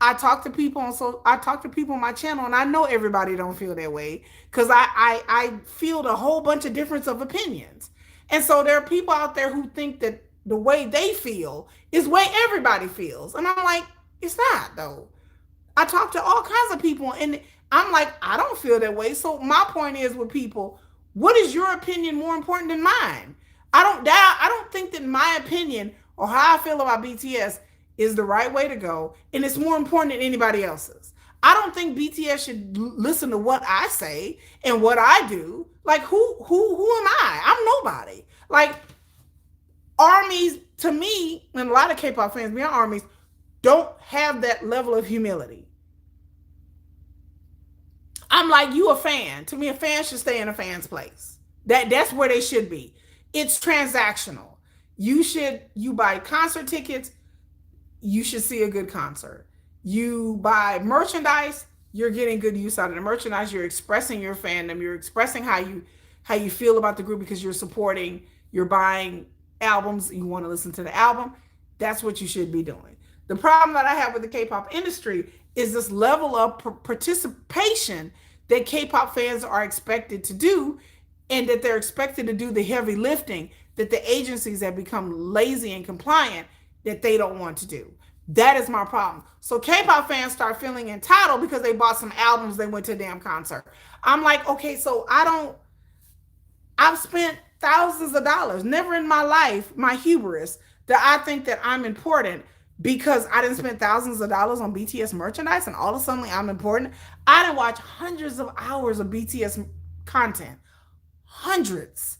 I talk to people on my channel, and I know everybody don't feel that way, because I feel a whole bunch of difference of opinions. And so there are people out there who think that the way they feel is the way everybody feels. And I'm like, it's not though. I talk to all kinds of people, and I'm like, I don't feel that way. So my point is with people, what is your opinion more important than mine? I don't think that my opinion or how I feel about BTS is the right way to go, and it's more important than anybody else's. I don't think BTS should listen to what I say and what I do. Like, who am I? I'm nobody. Like, armies, to me, and a lot of K-pop fans beyond armies, don't have that level of humility. I'm like, you a fan. To me, a fan should stay in a fan's place. That's where they should be. It's transactional. You buy concert tickets, you should see a good concert. You buy merchandise, you're getting good use out of the merchandise. You're expressing your fandom. You're expressing how you feel about the group, because you're buying albums, you want to listen to the album. That's what you should be doing. The problem that I have with the K-pop industry is this level of participation that K-pop fans are expected to do, and that they're expected to do the heavy lifting that the agencies have become lazy and compliant that they don't want to do. That is my problem. So K-pop fans start feeling entitled because they bought some albums, they went to a damn concert. I'm like, okay, so I've spent thousands of dollars. Never in my life, my hubris, that I think that I'm important because I didn't spend thousands of dollars on BTS merchandise and all of a sudden I'm important. I didn't watch hundreds of hours of BTS content. Hundreds.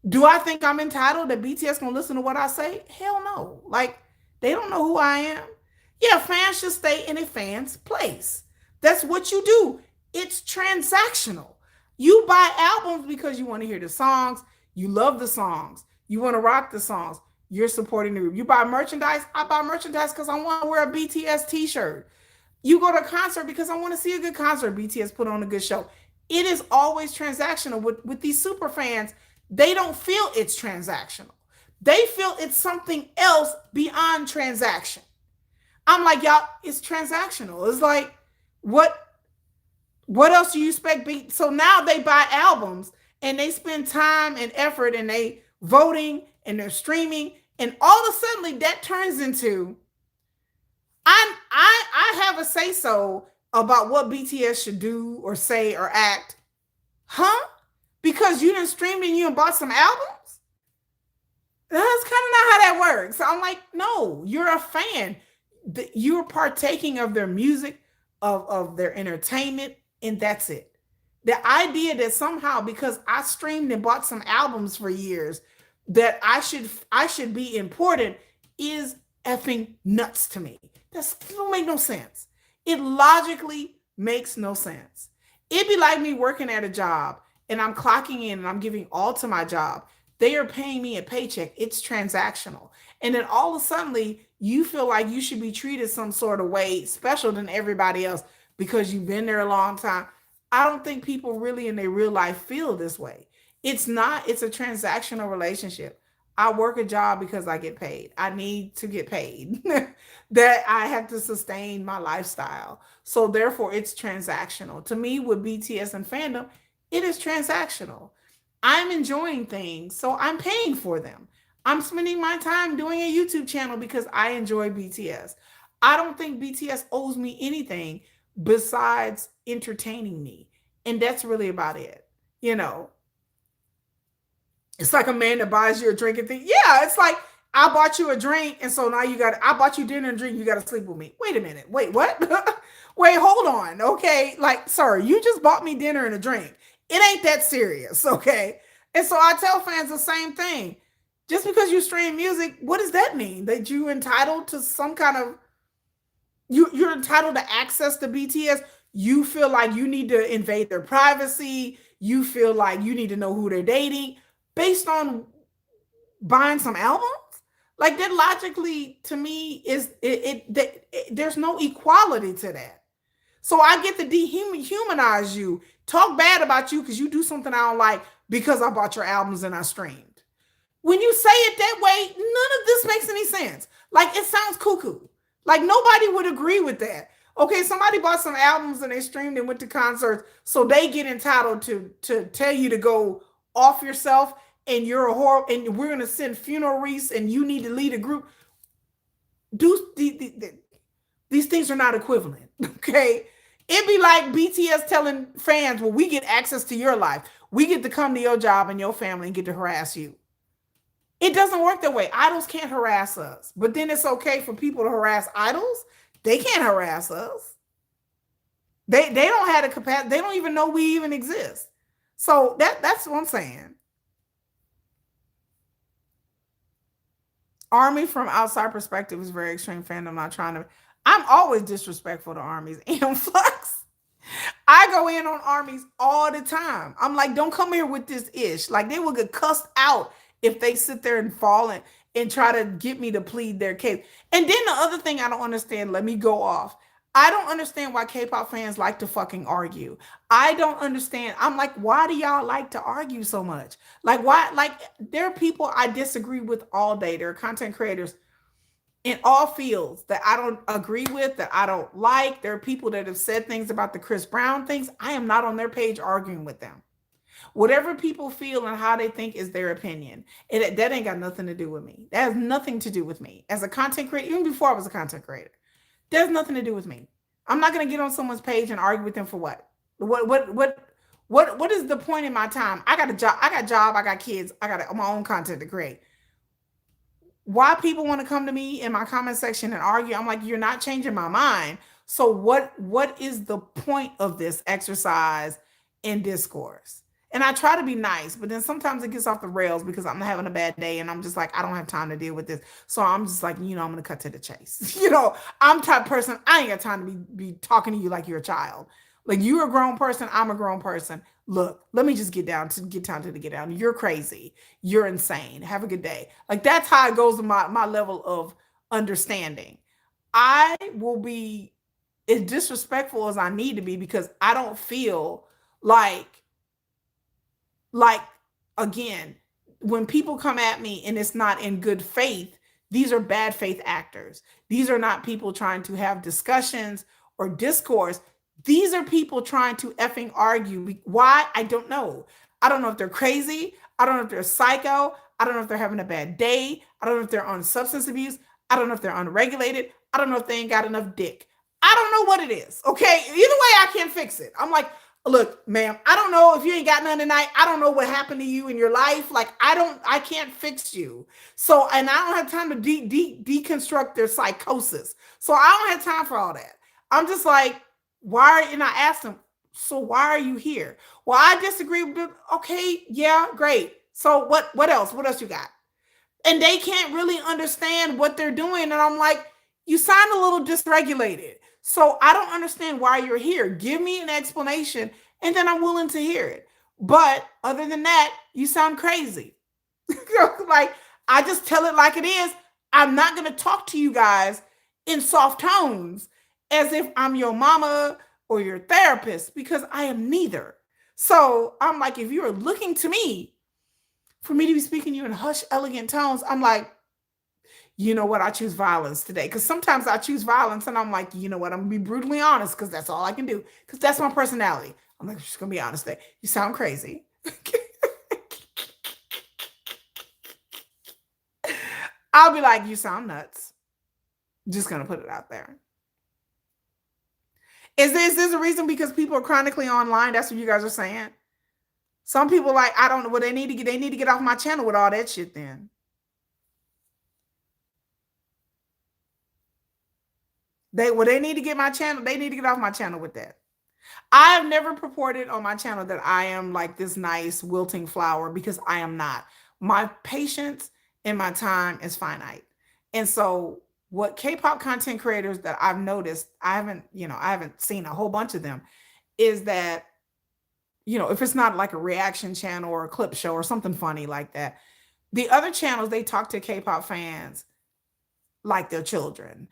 Do I think I'm entitled that BTS gonna listen to what I say? Hell no. Like, they don't know who I am. Yeah, fans should stay in a fan's place. That's what you do. It's transactional. You buy albums because you want to hear the songs. You love the songs. You want to rock the songs. You're supporting the group. You buy merchandise. I buy merchandise because I want to wear a BTS t-shirt. You go to a concert because I want to see a good concert. BTS put on a good show. It is always transactional. With these super fans, they don't feel it's transactional. They feel it's something else beyond transaction. I'm like, y'all, it's transactional. It's like, what else do you expect? So now they buy albums and they spend time and effort and they voting and they're streaming, and all of a sudden that turns into I have a say so about what BTS should do or say or act. Huh? Because you didn't stream and you bought some albums? That's kind of not how that works. So I'm like, no, you're a fan. You're partaking of their music, of their entertainment, and that's it. The idea that somehow because I streamed and bought some albums for years that I should be important is effing nuts to me. That don't make no sense. It logically makes no sense. It'd be like me working at a job and I'm clocking in and I'm giving all to my job. They are paying me a paycheck. It's transactional. And then all of a sudden you feel like you should be treated some sort of way special than everybody else because you've been there a long time. I don't think people really in their real life feel this way. It's not, it's a transactional relationship. I work a job because I get paid. I need to get paid. That I have to sustain my lifestyle. So therefore it's transactional. To me, with BTS and fandom, it is transactional. I'm enjoying things, so I'm paying for them. I'm spending my time doing a YouTube channel because I enjoy BTS. I don't think BTS owes me anything besides entertaining me. And that's really about it. You know, it's like a man that buys you a drink and think, yeah, it's like, I bought you a drink, and so now I bought you dinner and drink, you got to sleep with me. Wait a minute. Wait, what? Wait, hold on. Okay. Like, sir, you just bought me dinner and a drink. It ain't that serious. Okay. And so I tell fans the same thing. Just because you stream music, what does that mean? That you're entitled to some kind of, you're entitled to access to BTS. You feel like you need to invade their privacy. You feel like you need to know who they're dating based on buying some albums. Like, that logically to me is there's no equality to that. So I get to dehumanize you, talk bad about you because you do something I don't like because I bought your albums and I streamed. When you say it that way, none of this makes any sense. Like, it sounds cuckoo. Like, nobody would agree with that. Okay, somebody bought some albums and they streamed and went to concerts, so they get entitled to tell you to go off yourself and you're a whore and we're going to send funeral wreaths and you need to lead a group. These things are not equivalent, okay? It'd be like BTS telling fans, well, we get access to your life. We get to come to your job and your family and get to harass you. It doesn't work that way. Idols can't harass us. But then it's okay for people to harass idols. They can't harass us. They don't have the capacity. They don't even know we even exist. So that's what I'm saying. Army from outside perspective is very extreme fandom. Not trying to. I'm always disrespectful to armies and Flux. I go in on armies all the time. I'm like, don't come here with this ish. Like, they will get cussed out if they sit there and fall and try to get me to plead their case. And then the other thing I don't understand, let me go off. I don't understand why K-pop fans like to fucking argue. I don't understand. I'm like, why do y'all like to argue so much? Like, why? Like, there are people I disagree with all day. There are content creators in all fields that I don't agree with, that I don't like. There are people that have said things about the Chris Brown things. I am not on their page arguing with them. Whatever people feel and how they think is their opinion. That ain't got nothing to do with me. That has nothing to do with me. As a content creator, even before I was a content creator, there's nothing to do with me. I'm not going to get on someone's page and argue with them for what? What What is the point in my time? I got a job, I got kids, I got my own content to create. Why people want to come to me in my comment section and argue? I'm like, you're not changing my mind. So what is the point of this exercise in discourse? And I try to be nice, but then sometimes it gets off the rails because I'm having a bad day and I'm just like, I don't have time to deal with this. So I'm just like, I'm gonna cut to the chase. I'm the type of person, I ain't got time to be talking to you like you're a child. Like, you're a grown person, I'm a grown person. Look, let me just get down to the get down. You're crazy. You're insane. Have a good day. Like, that's how it goes to my level of understanding. I will be as disrespectful as I need to be because I don't feel like again, when people come at me and it's not in good faith, these are bad faith actors. These are not people trying to have discussions or discourse. These are people trying to effing argue. Why? I don't know. I don't know if they're crazy. I don't know if they're psycho. I don't know if they're having a bad day. I don't know if they're on substance abuse. I don't know if they're unregulated. I don't know if they ain't got enough dick. I don't know what it is. Okay. Either way, I can't fix it. I'm like, look, ma'am, I don't know if you ain't got none tonight. I don't know what happened to you in your life. Like, I can't fix you. So, and I don't have time to deconstruct their psychosis. So I don't have time for all that. I'm just like, why? And I asked them, so why are you here? Well, I disagree with them. Okay, yeah, great. So what else? What else you got? And they can't really understand what they're doing. And I'm like, you sound a little dysregulated. So I don't understand why you're here. Give me an explanation, and then I'm willing to hear it. But other than that, you sound crazy. Like, I just tell it like it is. I'm not going to talk to you guys in soft tones as if I'm your mama or your therapist, because I am neither. So I'm like, if you are looking to me for me to be speaking to you in hush, elegant tones, I'm like, you know what? I choose violence today. Because sometimes I choose violence and I'm like, you know what? I'm going to be brutally honest because that's all I can do. Because that's my personality. I'm like, I'm just going to be honest today. You sound crazy. I'll be like, you sound nuts. Just going to put it out there. Is this a reason because people are chronically online? That's what you guys are saying? Some people like, I don't know. Well, they need to get off my channel with all that shit then. They need to get my channel. They need to get off my channel with that. I have never purported on my channel that I am like this nice wilting flower, because I am not. My patience and my time is finite. And so what K-pop content creators that I've noticed, I haven't seen a whole bunch of them, is that, if it's not like a reaction channel or a clip show or something funny like that, the other channels, they talk to K-pop fans like they're children.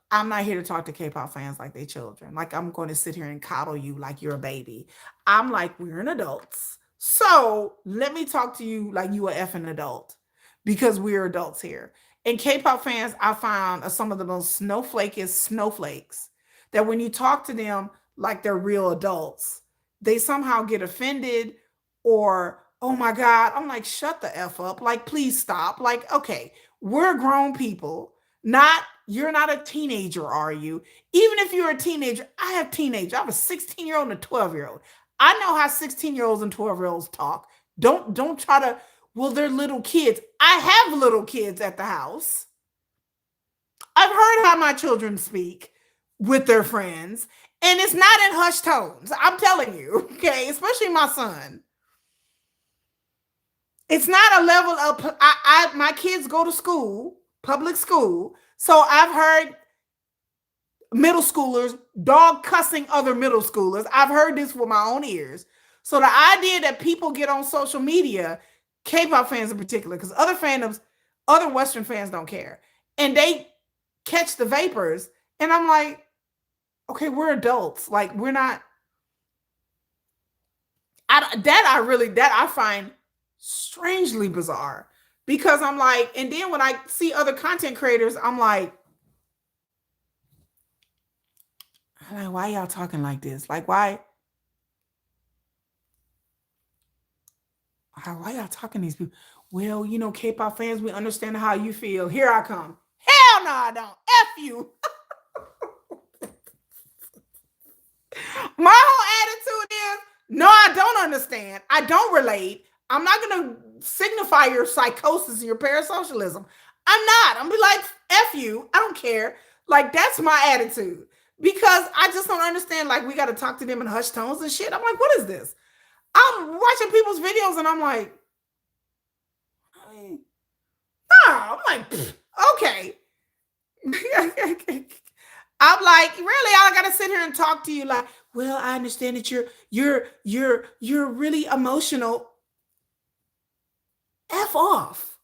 I'm not here to talk to K-pop fans like they're children. Like, I'm going to sit here and coddle you like you're a baby. I'm like, we're an adults. So let me talk to you like you a effing adult, because we're adults here. And K-pop fans, I found, are some of the most snowflakiest snowflakes, that when you talk to them like they're real adults, they somehow get offended or, oh my God, I'm like, shut the F up. Like, please stop. Like, okay, we're grown people. You're not a teenager, are you? Even if you're a teenager, I have teenagers. I have a 16-year-old and a 12-year-old. I know how 16-year-olds and 12-year-olds talk. Don't try to, well, they're little kids. I have little kids at the house. I've heard how my children speak with their friends, and it's not in hushed tones. I'm telling you, okay? Especially my son. It's not a level of, my kids go to school, public school. So I've heard middle schoolers dog cussing other middle schoolers. I've heard this with my own ears. So the idea that people get on social media, K-pop fans in particular, because other fandoms, other Western fans don't care, and they catch the vapors. And I'm like, okay, we're adults. Like, we're not. I find strangely bizarre, because I'm like, and then when I see other content creators, I'm like, why y'all talking like this? Like, why y'all talking to these people? Well, K-pop fans, we understand how you feel. Here I come. Hell no, I don't. F you. My whole attitude is, understand. I don't relate. I'm not going to signify your psychosis and your parasocialism. I'm not. I'm be like, F you. I don't care. Like, that's my attitude. Because I just don't understand. Like, we got to talk to them in hushed tones and shit. I'm like, what is this? I'm watching people's videos and I'm like, I'm like, okay. I'm like, really? I gotta sit here and talk to you like, well, I understand that you're really emotional. F off.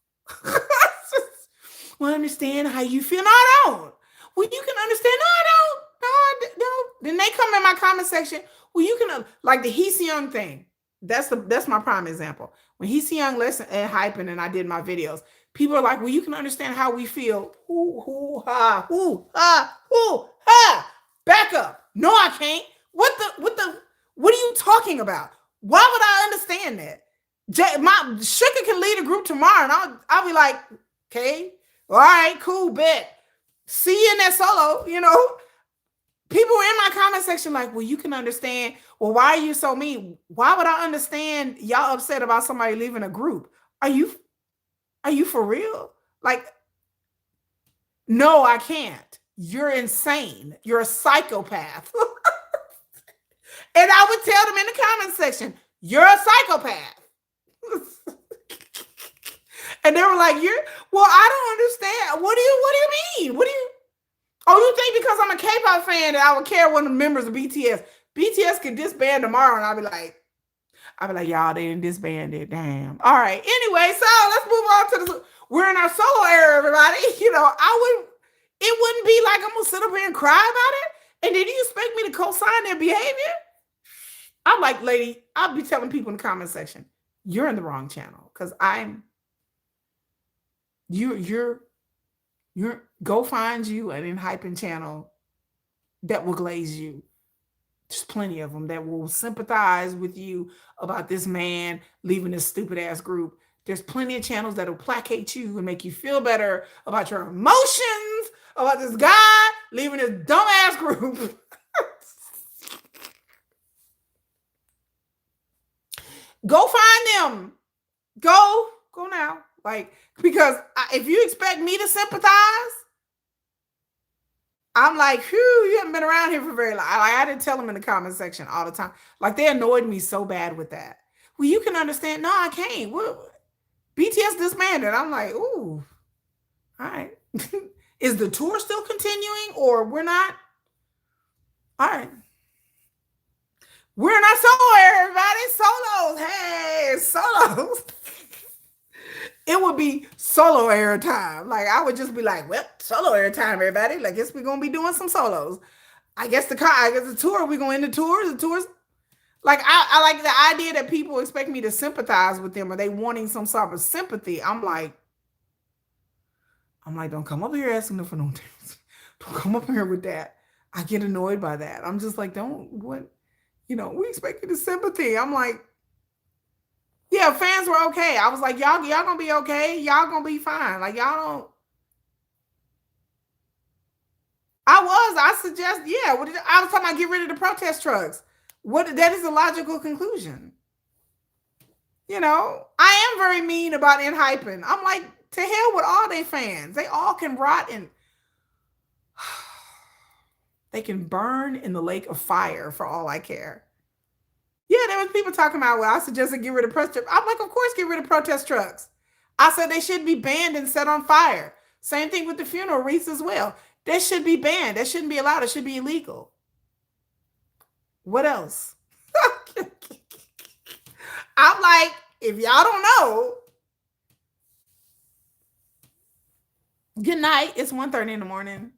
Well, I understand how you feel. No, I don't. Well, you can understand. No, I don't. No, I don't. Then they come in my comment section. Well, you can like the He's Young thing. That's my prime example. When He's Young lesson and hyping and I did my videos, people are like, well, you can understand how we feel. Ha, ha. Back up. No, I can't. What are you talking about? Why would I understand that? My sugar can lead a group tomorrow, and I'll be like, okay, all right, cool, bet. See you in that solo, you know. People in my comment section like, well, you can understand. Well, why are you so mean? Why would I understand y'all upset about somebody leaving a group? Are you for real? Like, no, I can't. You're insane. You're a psychopath. And I would tell them in the comment section, you're a psychopath. And they were like, well, I don't understand. What do you mean? Oh, you think because I'm a K-pop fan that I would care when the members of BTS could disband tomorrow, and I'll be like, y'all, they didn't disband it. Damn. All right. Anyway, so let's move on to we're in our solo era, everybody. You know, it wouldn't be like I'm gonna sit up here and cry about it. And then you expect me to co-sign their behavior? I'm like, lady, I'll be telling people in the comment section, you're in the wrong channel. Because you're go find you an hyping channel that will glaze you. There's plenty of them that will sympathize with you about this man leaving this stupid ass group. There's plenty of channels that will placate you and make you feel better about your emotions, about this guy leaving this dumb ass group. Go find them. Go now. Like, because if you expect me to sympathize, I'm like, whew, you haven't been around here for very long. I didn't tell them in the comment section all the time. Like, they annoyed me so bad with that. Well, you can understand. No, I can't. What? BTS disbanded. I'm like, ooh, all right. Is the tour still continuing or we're not? All right. We're not solo, everybody. Solos. Hey, solos. It would be solo air time. Like, I would just be like, well, solo air time, everybody. Like, guess we're going to be doing some solos. I guess the tour, we're going to tours. The tours. Like, I like the idea that people expect me to sympathize with them or they wanting some sort of sympathy. I'm like, don't come up here asking them for no things. Don't come up here with that. I get annoyed by that. I'm just like, we expect you to sympathy. I'm like, yeah, fans were okay. I was like, y'all gonna be okay. Y'all gonna be fine. Like, y'all don't. I suggest, yeah. I was talking about get rid of the protest trucks. That is a logical conclusion. You know, I am very mean about hyping. I'm like, to hell with all their fans. They all can rot and they can burn in the lake of fire for all I care. Yeah, there was people talking about, well, I suggested get rid of protest trucks. I'm like, of course, get rid of protest trucks. I said they should be banned and set on fire. Same thing with the funeral wreaths as well. They should be banned. That shouldn't be allowed. It should be illegal. What else? I'm like, if y'all don't know, good night. It's 1:30 in the morning.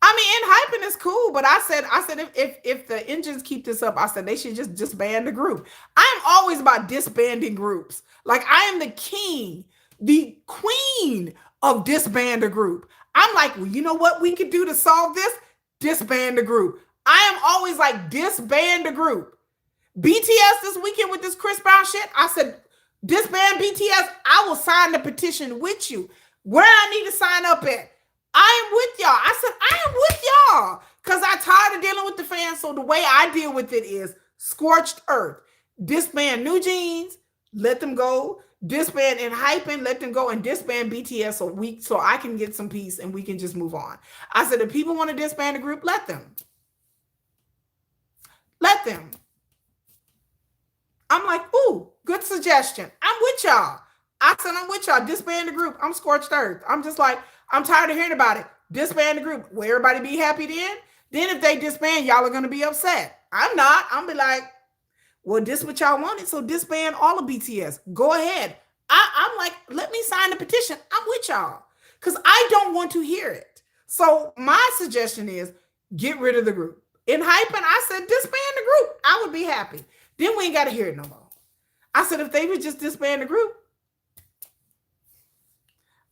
I mean, hyping is cool, but I said if the engines keep this up, I said they should just disband the group. I'm always about disbanding groups. Like, I am the king, the queen of disband a group. I'm like, well, you know what we could do to solve this? Disband the group. I am always like, disband the group. BTS this weekend with this Chris Brown shit, I said, disband BTS. I will sign the petition with you. Where I need to sign up at? I am with y'all. I said, I am with y'all because I'm tired of dealing with the fans. So the way I deal with it is scorched earth. disband New Jeans, let them go. Disband and hyping, let them go, and disband BTS a week so I can get some peace and we can just move on. I said, if people want to disband a group, let them. Let them. I'm like, ooh, good suggestion. I'm with y'all. I said, I'm with y'all. Disband the group. I'm scorched earth. I'm just like, I'm tired of hearing about it. Disband the group. Will everybody be happy then? Then if they disband, y'all are going to be upset. I'm not. I'm be like, well, this what y'all wanted, so disband all of BTS. Go ahead. I'm like, let me sign the petition. I'm with y'all because I don't want to hear it. So my suggestion is get rid of the group. In hyping, I said disband the group. I would be happy. Then we ain't got to hear it no more. I said if they would just disband the group,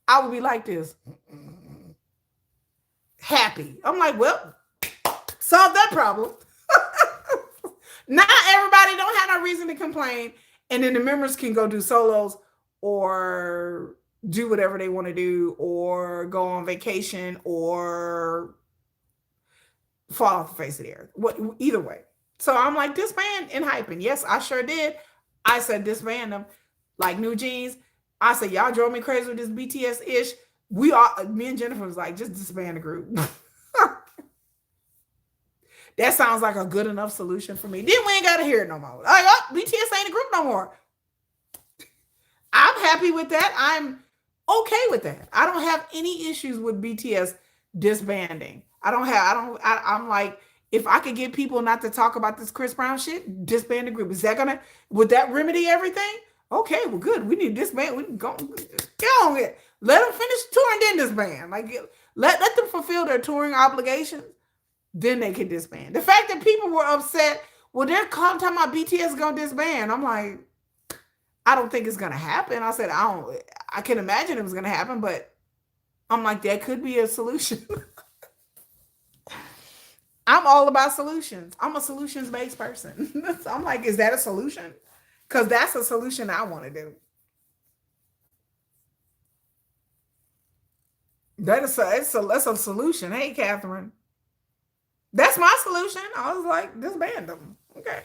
I would be like this. Happy. I'm like, well, solve that problem. Now everybody don't have no reason to complain. And then the members can go do solos or do whatever they want to do or go on vacation or fall off the face of the earth. Either way. So I'm like, disband and hyping. Yes, I sure did. I said disband them. Like New Jeans. I said, y'all drove me crazy with this BTS-ish. Me and Jennifer was like, just disband the group. That sounds like a good enough solution for me. Then we ain't got to hear it no more. Like, oh, BTS ain't a group no more. I'm happy with that. I'm okay with that. I don't have any issues with BTS disbanding. I'm like, if I could get people not to talk about this Chris Brown shit, disband the group. Would that remedy everything? Okay, well, good. We need disband. We can go get on it. Let them finish touring, then disband. Like, let them fulfill their touring obligations. Then they can disband. The fact that people were upset, well, they're talking about BTS going to disband. I'm like, I don't think it's going to happen. I said, I can imagine it was going to happen, but I'm like, that could be a solution. I'm all about solutions. I'm a solutions-based person. So I'm like, is that a solution? Because that's a solution I want to do. That's a solution. Hey, Catherine. That's my solution. I was like, disband them. Okay.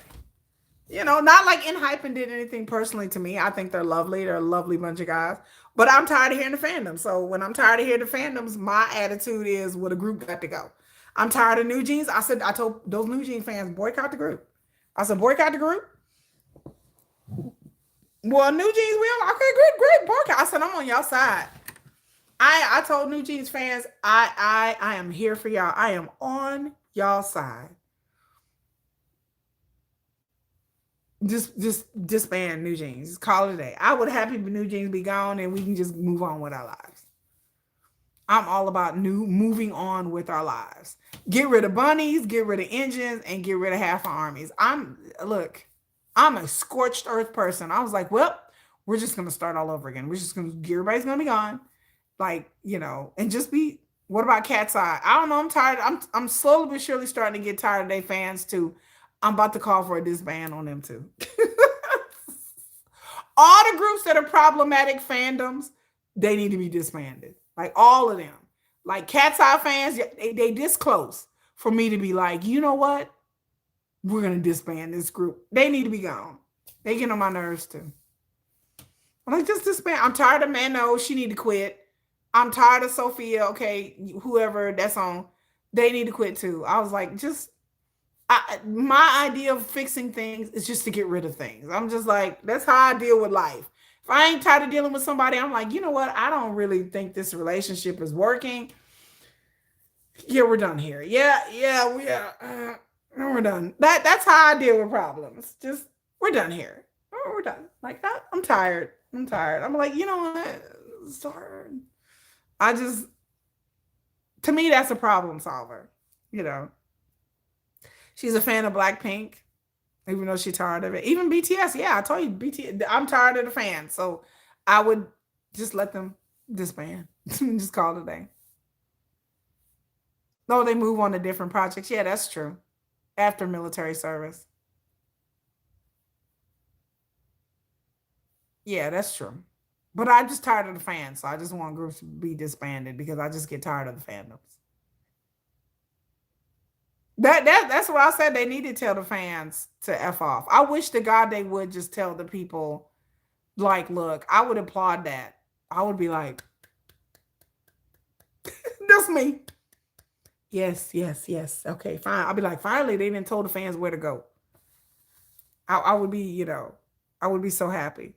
Not like In Hyping did anything personally to me. I think they're lovely. They're a lovely bunch of guys. But I'm tired of hearing the fandom. So when I'm tired of hearing the fandoms, my attitude is, well, the group got to go. I'm tired of New Jeans. I told those New Jeans fans, boycott the group. I said, boycott the group. Well, New Jeans, okay, great, boycott. I said, I'm on y'all side. I told New Jeans fans, I am here for y'all. I am on y'all side. Just disband New Jeans. Just call it a day. I would happy for New Jeans be gone and we can just move on with our lives. I'm all about moving on with our lives. Get rid of bunnies, get rid of engines, and get rid of half our armies. I'm a scorched earth person. I was like, well, we're just gonna start all over again. Everybody's gonna be gone. Like, and just be, what about Cat's Eye? I don't know. I'm tired. I'm slowly but surely starting to get tired of their fans too. I'm about to call for a disband on them too. All the groups that are problematic fandoms, they need to be disbanded. Like all of them. Like Cat's Eye fans, they this close for me to be like, you know what? We're going to disband this group. They need to be gone. They get on my nerves too. I'm like, just disband. I'm tired of Mano. She need to quit. I'm tired of Sophia. Okay, whoever that's on, they need to quit too. I was like, my idea of fixing things is just to get rid of things. I'm just like, that's how I deal with life. If I ain't tired of dealing with somebody, I'm like, you know what? I don't really think this relationship is working. Yeah, we're done here. We're done. That's how I deal with problems. Just, we're done here. We're done. Like, I'm tired. I'm like, you know what? It's hard. To me, that's a problem solver. She's a fan of Blackpink, even though she's tired of it. Even BTS, yeah, I told you, BTS, I'm tired of the fans. So I would just let them disband. Just call it a day. No, they move on to different projects. Yeah, that's true. After military service. Yeah, that's true. But I'm just tired of the fans. So I just want groups to be disbanded because I just get tired of the fandoms. That's what I said. They need to tell the fans to F off. I wish to God they would just tell the people, like, look, I would applaud that. I would be like, that's me. Yes, yes, yes. Okay, fine. I'll be like, finally, they didn't tell the fans where to go. I would be, I would be so happy.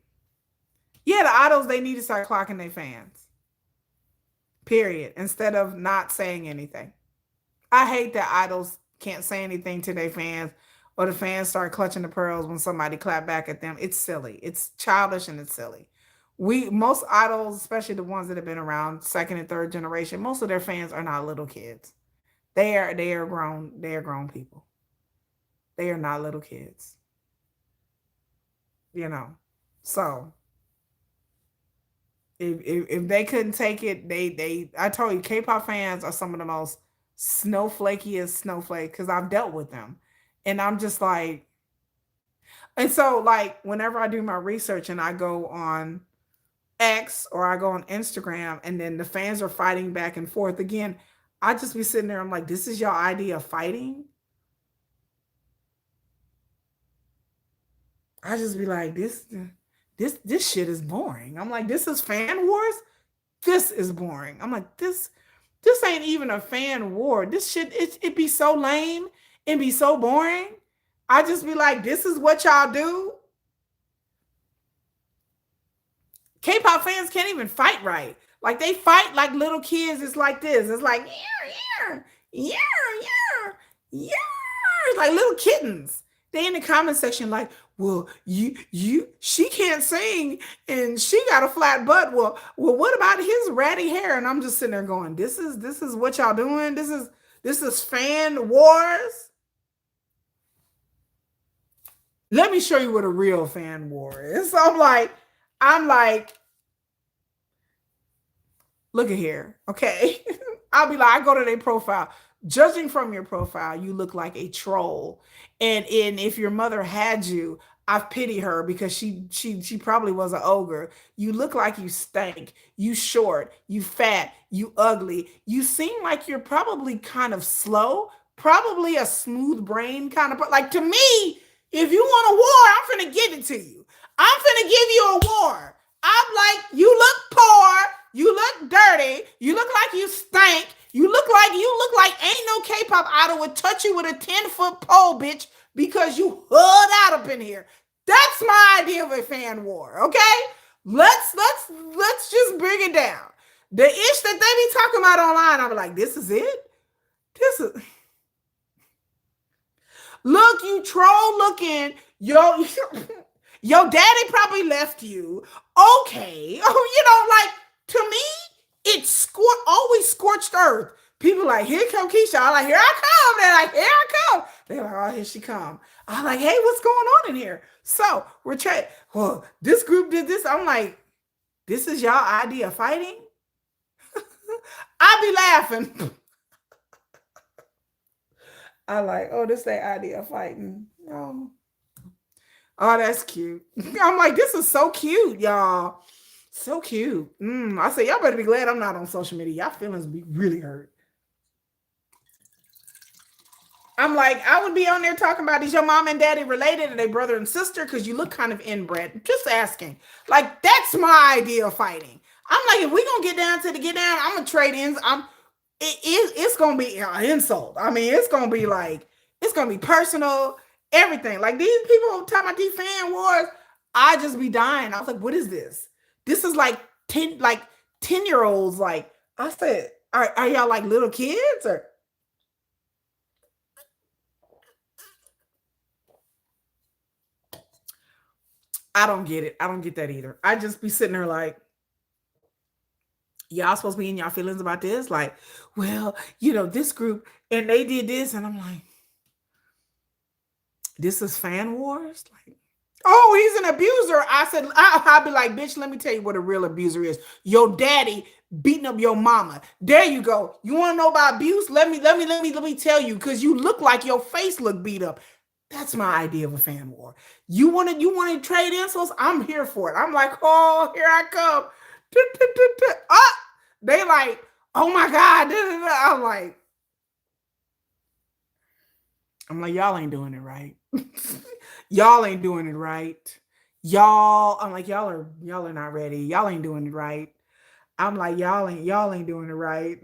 Yeah, the idols, they need to start clocking their fans. Period. Instead of not saying anything. I hate that idols can't say anything to their fans, or the fans start clutching the pearls when somebody clap back at them. It's silly. It's childish and it's silly. Most idols, especially the ones that have been around second and third generation, most of their fans are not little kids. They are grown people. They are not little kids, you know. So if they couldn't take it, they I told you, K-pop fans are some of the most snowflakiest snowflake, because I've dealt with them, and I'm just like, and so like whenever I do my research and I go on X or I go on Instagram, and then the fans are fighting back and forth again, I just be sitting there. I'm like, this is your idea of fighting? I just be like, this shit is boring. I'm like, this is fan wars. This is boring. I'm like, this ain't even a fan war. This shit, it be so lame and be so boring. I just be like, this is what y'all do. K-pop fans can't even fight right. Like they fight like little kids. It's like this. It's like yeah, yeah, yeah, yeah. It's like little kittens. They in the comment section like, well, she can't sing and she got a flat butt. Well, what about his ratty hair? And I'm just sitting there going, this is what y'all doing. This is fan wars. Let me show you what a real fan war is. So I'm like, look at here, okay? I'll be like, I go to their profile. Judging from your profile, you look like a troll. And if your mother had you, I pity her because she probably was an ogre. You look like you stank. You short, you fat, you ugly. You seem like you're probably kind of slow, probably a smooth brain kind of, like, to me, if you want a war, I'm finna give it to you. I'm finna give you a war. I'm like, you look poor, you look dirty, you look like you stink, you look like ain't no K-pop idol would touch you with a 10-foot pole, bitch, because you hood out up in here. That's my idea of a fan war, okay? Let's just bring it down. The ish that they be talking about online, I'm like, this is it? This is look, you troll looking, yo. Your daddy probably left you. Okay. Oh, like, to me, it's always scorched earth. People like, here come Keisha. I'm like, here I come. They're like, here I come. They're like, oh, here she come. I'm like, hey, what's going on in here? So we're trying. Well, this group did this. I'm like, this is y'all idea of fighting? I be laughing. I like, oh, this their idea of fighting. Oh. Oh, that's cute. I'm like, this is so cute, y'all. So cute. I say, y'all better be glad I'm not on social media. Y'all feelings be really hurt. I'm like, I would be on there talking about, is your mom and daddy related? Are they brother and sister? Because you look kind of inbred. Just asking. Like, that's my idea of fighting. I'm like, if we gonna get down to the get down, I'm gonna trade ins. It's gonna be an insult. I mean, it's gonna be like, it's gonna be personal, everything. Like these people talking about these fan wars, I just be dying. I was like, what is this? This is like 10-year-olds. Like I said, are y'all like little kids or? I don't get it. I don't get that either. I just be sitting there like, y'all supposed to be in y'all feelings about this? Like, well, this group and they did this, and I'm like, this is fan wars? Like, oh, he's an abuser. I said, I'll be like, bitch, let me tell you what a real abuser is. Your daddy beating up your mama. There you go. You want to know about abuse? Let me tell you, because you look like your face look beat up. That's my idea of a fan war. You want to trade insults? I'm here for it. I'm like, oh, here I come. Ah, they like, oh my God. I'm like, I'm like, y'all ain't doing it right. Y'all ain't doing it right. I'm like, y'all are not ready. Y'all ain't doing it right. I'm like, y'all ain't doing it right.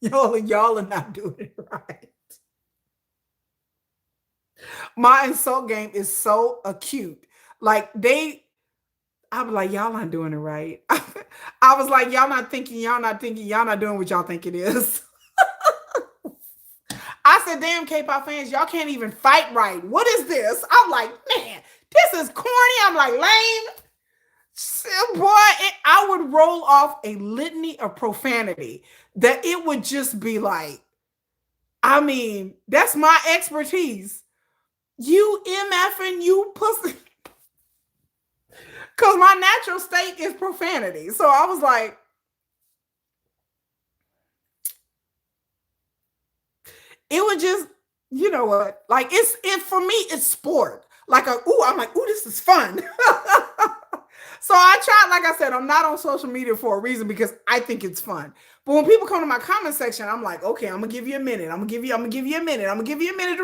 y'all are not doing it right. My insult game is so acute. Like I'm like, y'all not doing it right. I was like, y'all not doing what y'all think it is. I said, damn K-pop fans, y'all can't even fight right. What is this? I'm like, man, this is corny. I'm like, lame. Boy, I would roll off a litany of profanity that it would just be like, I mean, that's my expertise. You MFing you pussy. Because my natural state is profanity. So I was like, it would just, you know what? Like for me, it's sport. Like I'm like, ooh, this is fun. So I try, like I said, I'm not on social media for a reason because I think it's fun. But when people come to my comment section, I'm like, okay, I'm gonna give you a minute. I'm gonna give you a minute. I'm gonna give you a minute I'm gonna give you a minute.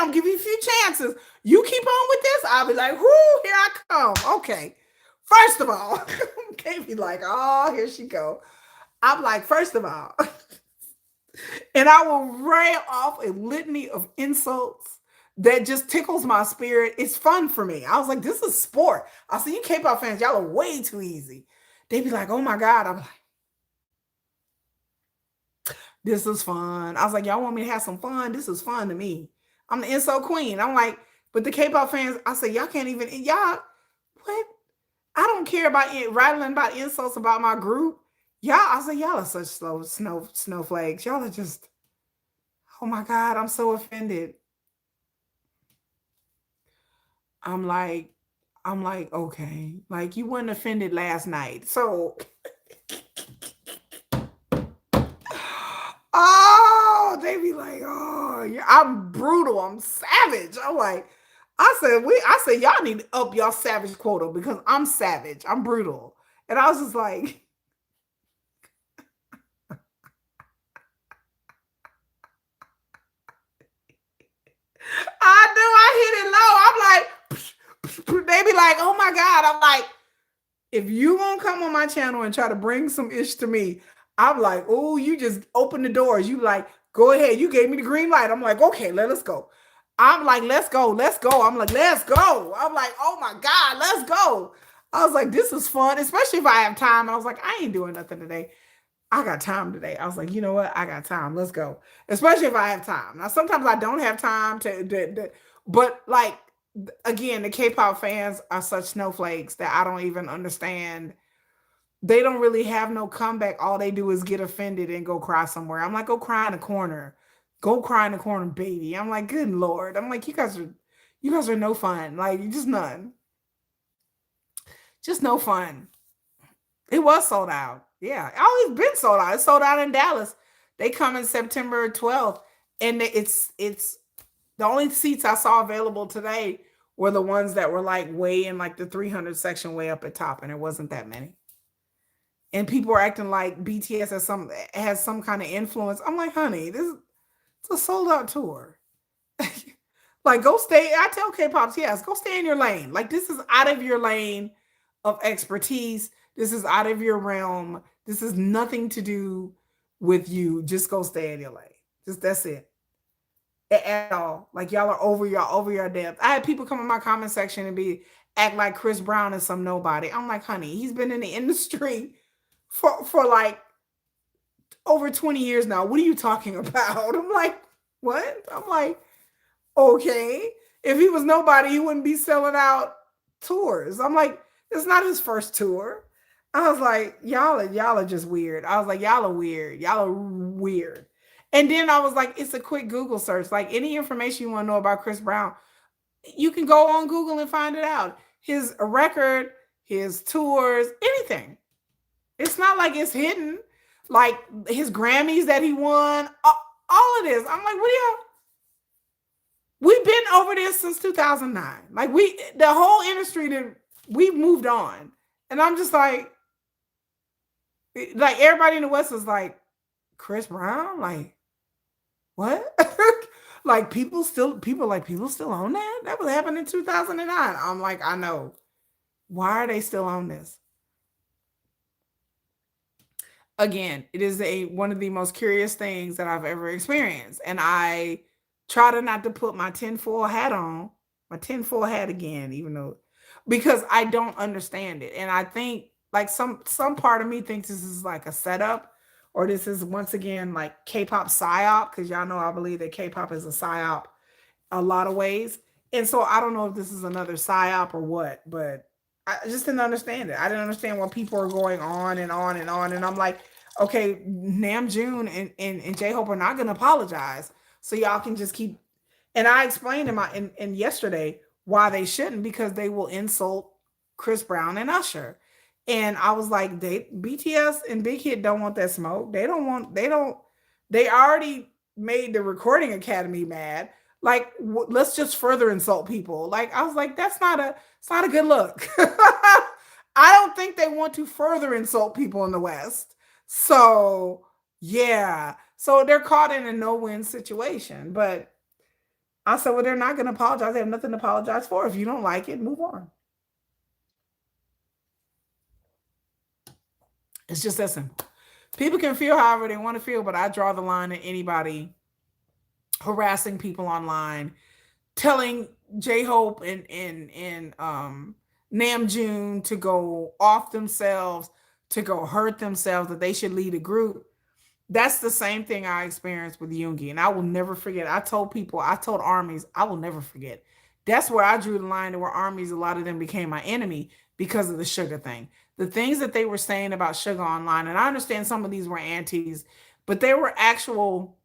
I'm gonna give you a few chances. You keep on with this, I'll be like, whoo, here I come. Okay. First of all, Kate be like, oh, here she go. I'm like, first of all, and I will rail off a litany of insults that just tickles my spirit. It's fun for me. I was like, this is sport. I see you K-pop fans, y'all are way too easy. They be like, oh my God. I'm like, this is fun. I was like, y'all want me to have some fun? This is fun to me. I'm the insult queen. I'm like, but the K-pop fans, I say, y'all can't even, y'all, what? I don't care about it, rattling about insults about my group. Y'all, I say, y'all are such snowflakes. Y'all are just, oh my God, I'm so offended. I'm like, okay, like you weren't offended last night. So, oh, they be like, oh, yeah, I'm brutal. I'm savage. I'm like, I said, y'all need to up y'all savage quota because I'm savage. I'm brutal. And I was just like, I knew I hit it low. I'm like, they be like, oh my God. I'm like, if you gonna come on my channel and try to bring some ish to me, I'm like, oh, you just open the doors. You like, go ahead. You gave me the green light. I'm like, okay, let us go. I'm like, let's go, let's go. I'm like, let's go. I'm like, oh my God, let's go. I was like, this is fun, especially if I have time. And I was like, I ain't doing nothing today. I got time today. I was like, you know what? I got time. Let's go. Especially if I have time. Now, sometimes I don't have time but like, again, the K-pop fans are such snowflakes that I don't even understand. They don't really have no comeback. All they do is get offended and go cry somewhere. I'm like, go cry in a corner. Go cry in the corner, baby. I'm like, good Lord. I'm like, you guys are no fun. Like, just none. Just no fun. It was sold out. Yeah, always been sold out. It's sold out in Dallas. They come in September 12th, and it's the only seats I saw available today were the ones that were like way in like the 300 section way up at top, and there wasn't that many. And people are acting like BTS has some kind of influence. I'm like, honey, it's a sold out tour. Like, go stay. I tell K-pops, yes, go stay in your lane. Like, this is out of your lane of expertise. This is out of your realm. This is nothing to do with you. Just go stay in your lane. Just that's it. At all. Like, y'all are over your depth. I had people come in my comment section and act like Chris Brown is some nobody. I'm like, honey, he's been in the industry for like over 20 years now. What are you talking about? I'm like, what? I'm like, okay. If he was nobody, he wouldn't be selling out tours. I'm like, it's not his first tour. I was like, y'all are just weird. I was like, y'all are weird. Y'all are weird. And then I was like, it's a quick Google search. Like, any information you want to know about Chris Brown, you can go on Google and find it out. His record, his tours, anything. It's not like it's hidden. Like his Grammys that he won, all of this. I'm like, what are y'all? We've been over this since 2009. Like, the whole industry, we've moved on. And I'm just like everybody in the West is like, Chris Brown? Like, what? Like people still own that? That was happening in 2009. I'm like, I know. Why are they still on this? Again, it is a one of the most curious things that I've ever experienced. And I try to not to put my tinfoil hat on, my tinfoil hat again, even though because I don't understand it. And I think like some part of me thinks this is like a setup or this is once again like K-pop psyop, because y'all know I believe that K-pop is a psyop a lot of ways. And so I don't know if this is another psyop or what, but I just didn't understand it. I didn't understand why people are going on and on and on. And I'm like, okay, Namjoon and J-Hope are not going to apologize. So y'all can just keep. And I explained in yesterday why they shouldn't, because they will insult Chris Brown and Usher. And I was like, BTS and Big Hit don't want that smoke. They already made the Recording Academy mad. Like, let's just further insult people. Like, I was like, it's not a good look. I don't think they want to further insult people in the West. So, yeah. So they're caught in a no-win situation. But I said, well, they're not going to apologize. They have nothing to apologize for. If you don't like it, move on. It's just that simple. People can feel however they want to feel, but I draw the line at anybody harassing people online, telling J-Hope and Namjoon to go off themselves, to go hurt themselves, that they should lead a group. That's the same thing I experienced with Yoongi, and I will never forget. I told armies, I will never forget. That's where I drew the line to where armies, a lot of them became my enemy because of the Sugar thing. The things that they were saying about Sugar online, and I understand some of these were antis, but they were actual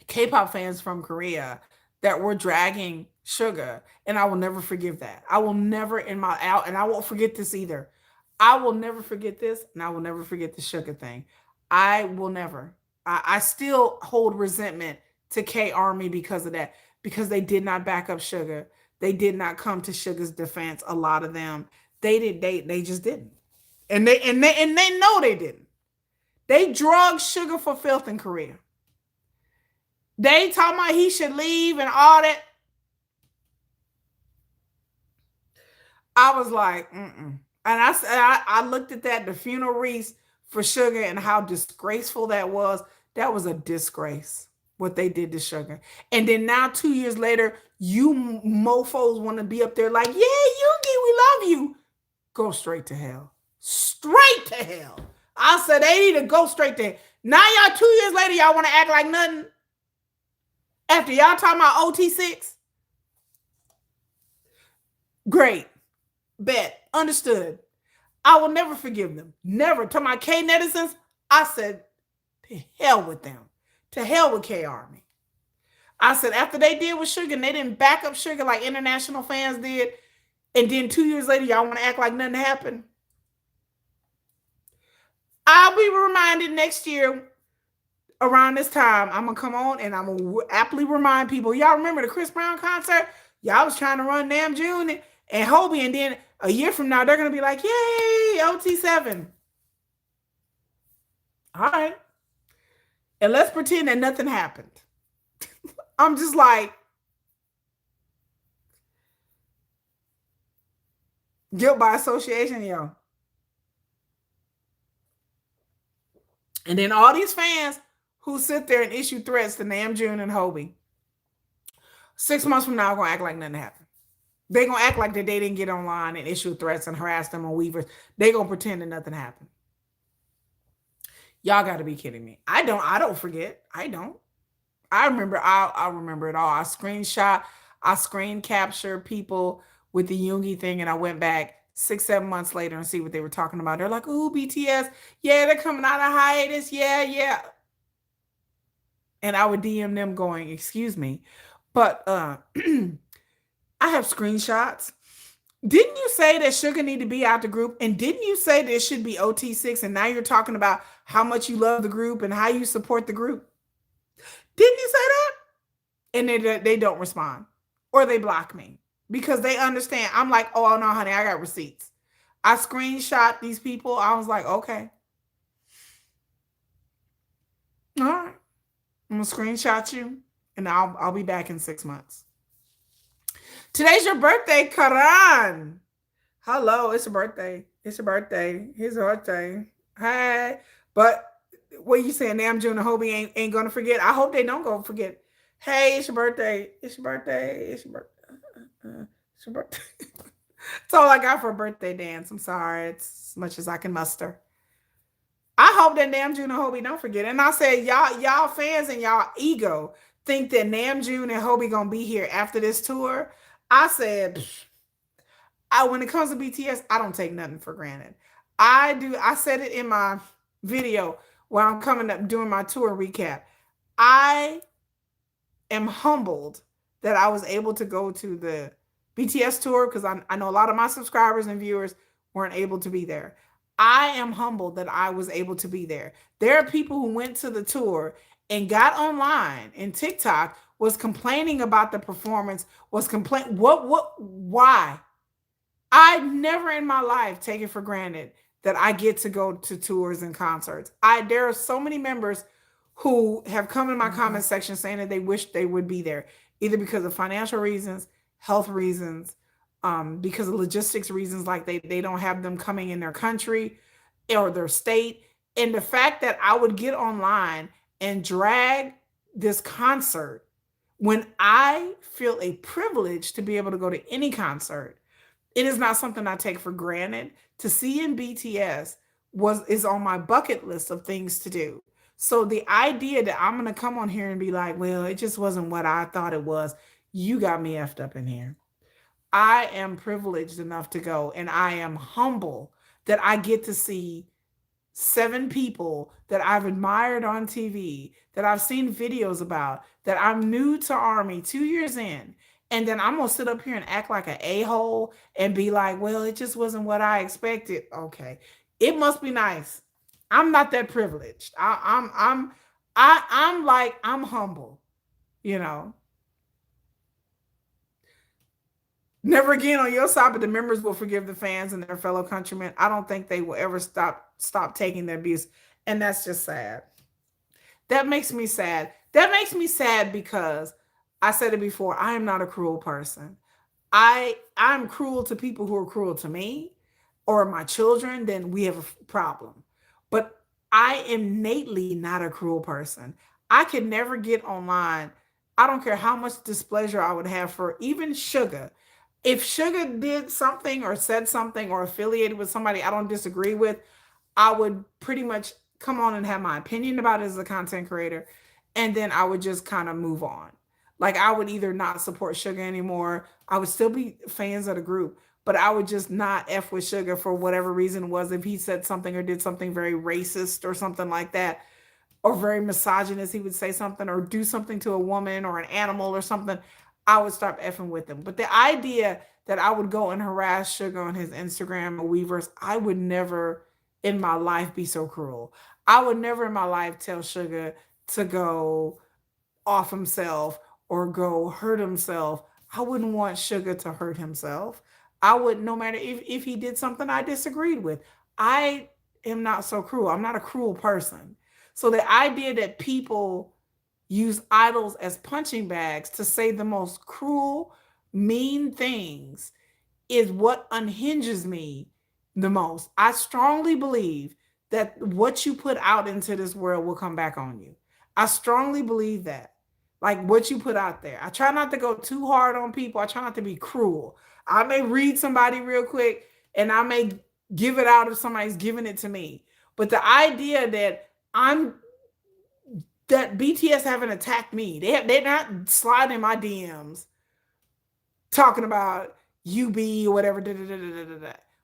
K-pop fans from Korea that were dragging Sugar, and I will never forgive that. I will never and I won't forget this either. I will never forget this, and I will never forget the Sugar thing. I will never. I still hold resentment to K Army because of that, because they did not back up Sugar. They did not come to Sugar's defense. A lot of them, they just didn't, and they know they didn't. They drugged Sugar for filth in Korea. They talking about he should leave and all that. I was like, mm-mm. And I looked at that, the funeral wreaths for Sugar, and how disgraceful that was. That was a disgrace, what they did to Sugar. And then now 2 years later, you mofos want to be up there like, yeah, Yoongi, we love you. Go straight to hell. Straight to hell. I said they need to go straight to hell. Now y'all 2 years later, y'all want to act like nothing? After y'all talking about OT6? Great. Bet. Understood. I will never forgive them. Never. To my K netizens, I said, to hell with them. To hell with K Army. I said, after they did with Sugar and they didn't back up Sugar like international fans did, and then 2 years later, y'all want to act like nothing happened? I'll be reminded next year around this time. I'm going to come on and I'm going to aptly remind people, y'all remember the Chris Brown concert? Y'all was trying to run Namjoon and Hobie, and then a year from now, they're going to be like, yay, OT7. All right. And let's pretend that nothing happened. I'm just like, guilt by association, yo. And then all these fans who sit there and issue threats to Namjoon and Hobie, 6 months from now, are going to act like nothing happened. They're going to act like that they didn't get online and issue threats and harass them on Weavers. They're going to pretend that nothing happened. Y'all got to be kidding me. I don't forget. I don't. I remember it all. I screen capture people with the Yoongi thing, and I went back 6-7 months later and see what they were talking about. They're like, ooh, BTS. Yeah, they're coming out of hiatus. Yeah. And I would DM them going, excuse me. But I have screenshots. Didn't you say that Sugar need to be out the group? And didn't you say that it should be OT6? And now you're talking about how much you love the group and how you support the group. Didn't you say that? And they don't respond, or they block me because they understand. I'm like, oh no, honey, I got receipts. I screenshot these people. I was like, okay. All right. I'm gonna screenshot you, and I'll be back in 6 months. Today's your birthday, Karan. Hello, it's your birthday. It's your birthday. It's your birthday. Hey, but what you saying? Nam June and Hobie ain't gonna forget. I hope they don't go forget. Hey, it's your birthday. It's your birthday. It's your birthday. It's your birthday. That's all I got for a birthday dance. I'm sorry. It's as much as I can muster. I hope that Namjoon and Hobie don't forget. And I said, y'all fans and y'all ego think that Namjoon and Hobie gonna be here after this tour. I said, when it comes to BTS, I don't take nothing for granted. I do. I said it in my video where I'm coming up doing my tour recap. I am humbled that I was able to go to the BTS tour because I know a lot of my subscribers and viewers weren't able to be there. I am humbled that I was able to be there. There are people who went to the tour and got online and TikTok was complaining about the performance, was why? I never in my life take it for granted that I get to go to tours and concerts. There are so many members who have come in my comment section saying that they wish they would be there, either because of financial reasons, health reasons, because of logistics reasons, like they don't have them coming in their country or their state. And the fact that I would get online and drag this concert when I feel a privilege to be able to go to any concert, it is not something I take for granted. To see in BTS is on my bucket list of things to do. So the idea that I'm gonna come on here and be like, well, it just wasn't what I thought it was, you got me effed up in here. I am privileged enough to go, and I am humble that I get to see 7 people that I've admired on TV, that I've seen videos about, that I'm new to Army 2 years in. And then I'm gonna sit up here and act like an a-hole and be like, well, it just wasn't what I expected. Okay. It must be nice. I'm not that privileged. I'm humble, you know. Never again on your side, but the members will forgive the fans and their fellow countrymen. I don't think they will ever stop taking the abuse. And that's just sad. That makes me sad. That makes me sad because I said it before, I am not a cruel person. I'm cruel to people who are cruel to me or my children, then we have a problem. But I am innately not a cruel person. I could never get online. I don't care how much displeasure I would have for even Sugar. If Sugar did something or said something or affiliated with somebody I don't disagree with, I would pretty much come on and have my opinion about it as a content creator, and then I would just kind of move on. Like I would either not support Sugar anymore. I would still be fans of the group, but I would just not F with Sugar for whatever reason it was. If he said something or did something very racist or something like that, or very misogynist, he would say something or do something to a woman or an animal or something, I would start effing with him. But the idea that I would go and harass Sugar on his Instagram or Weverse, I would never in my life be so cruel. I would never in my life tell Sugar to go off himself or go hurt himself. I wouldn't want Sugar to hurt himself. I would, no matter if he did something I disagreed with. I am not so cruel. I'm not a cruel person. So the idea that people use idols as punching bags to say the most cruel, mean things is what unhinges me the most. I strongly believe that what you put out into this world will come back on you. I strongly believe that. Like what you put out there. I try not to go too hard on people. I try not to be cruel. I may read somebody real quick and I may give it out if somebody's giving it to me. But the idea that BTS haven't attacked me. They're not sliding my DMs talking about UB or whatever.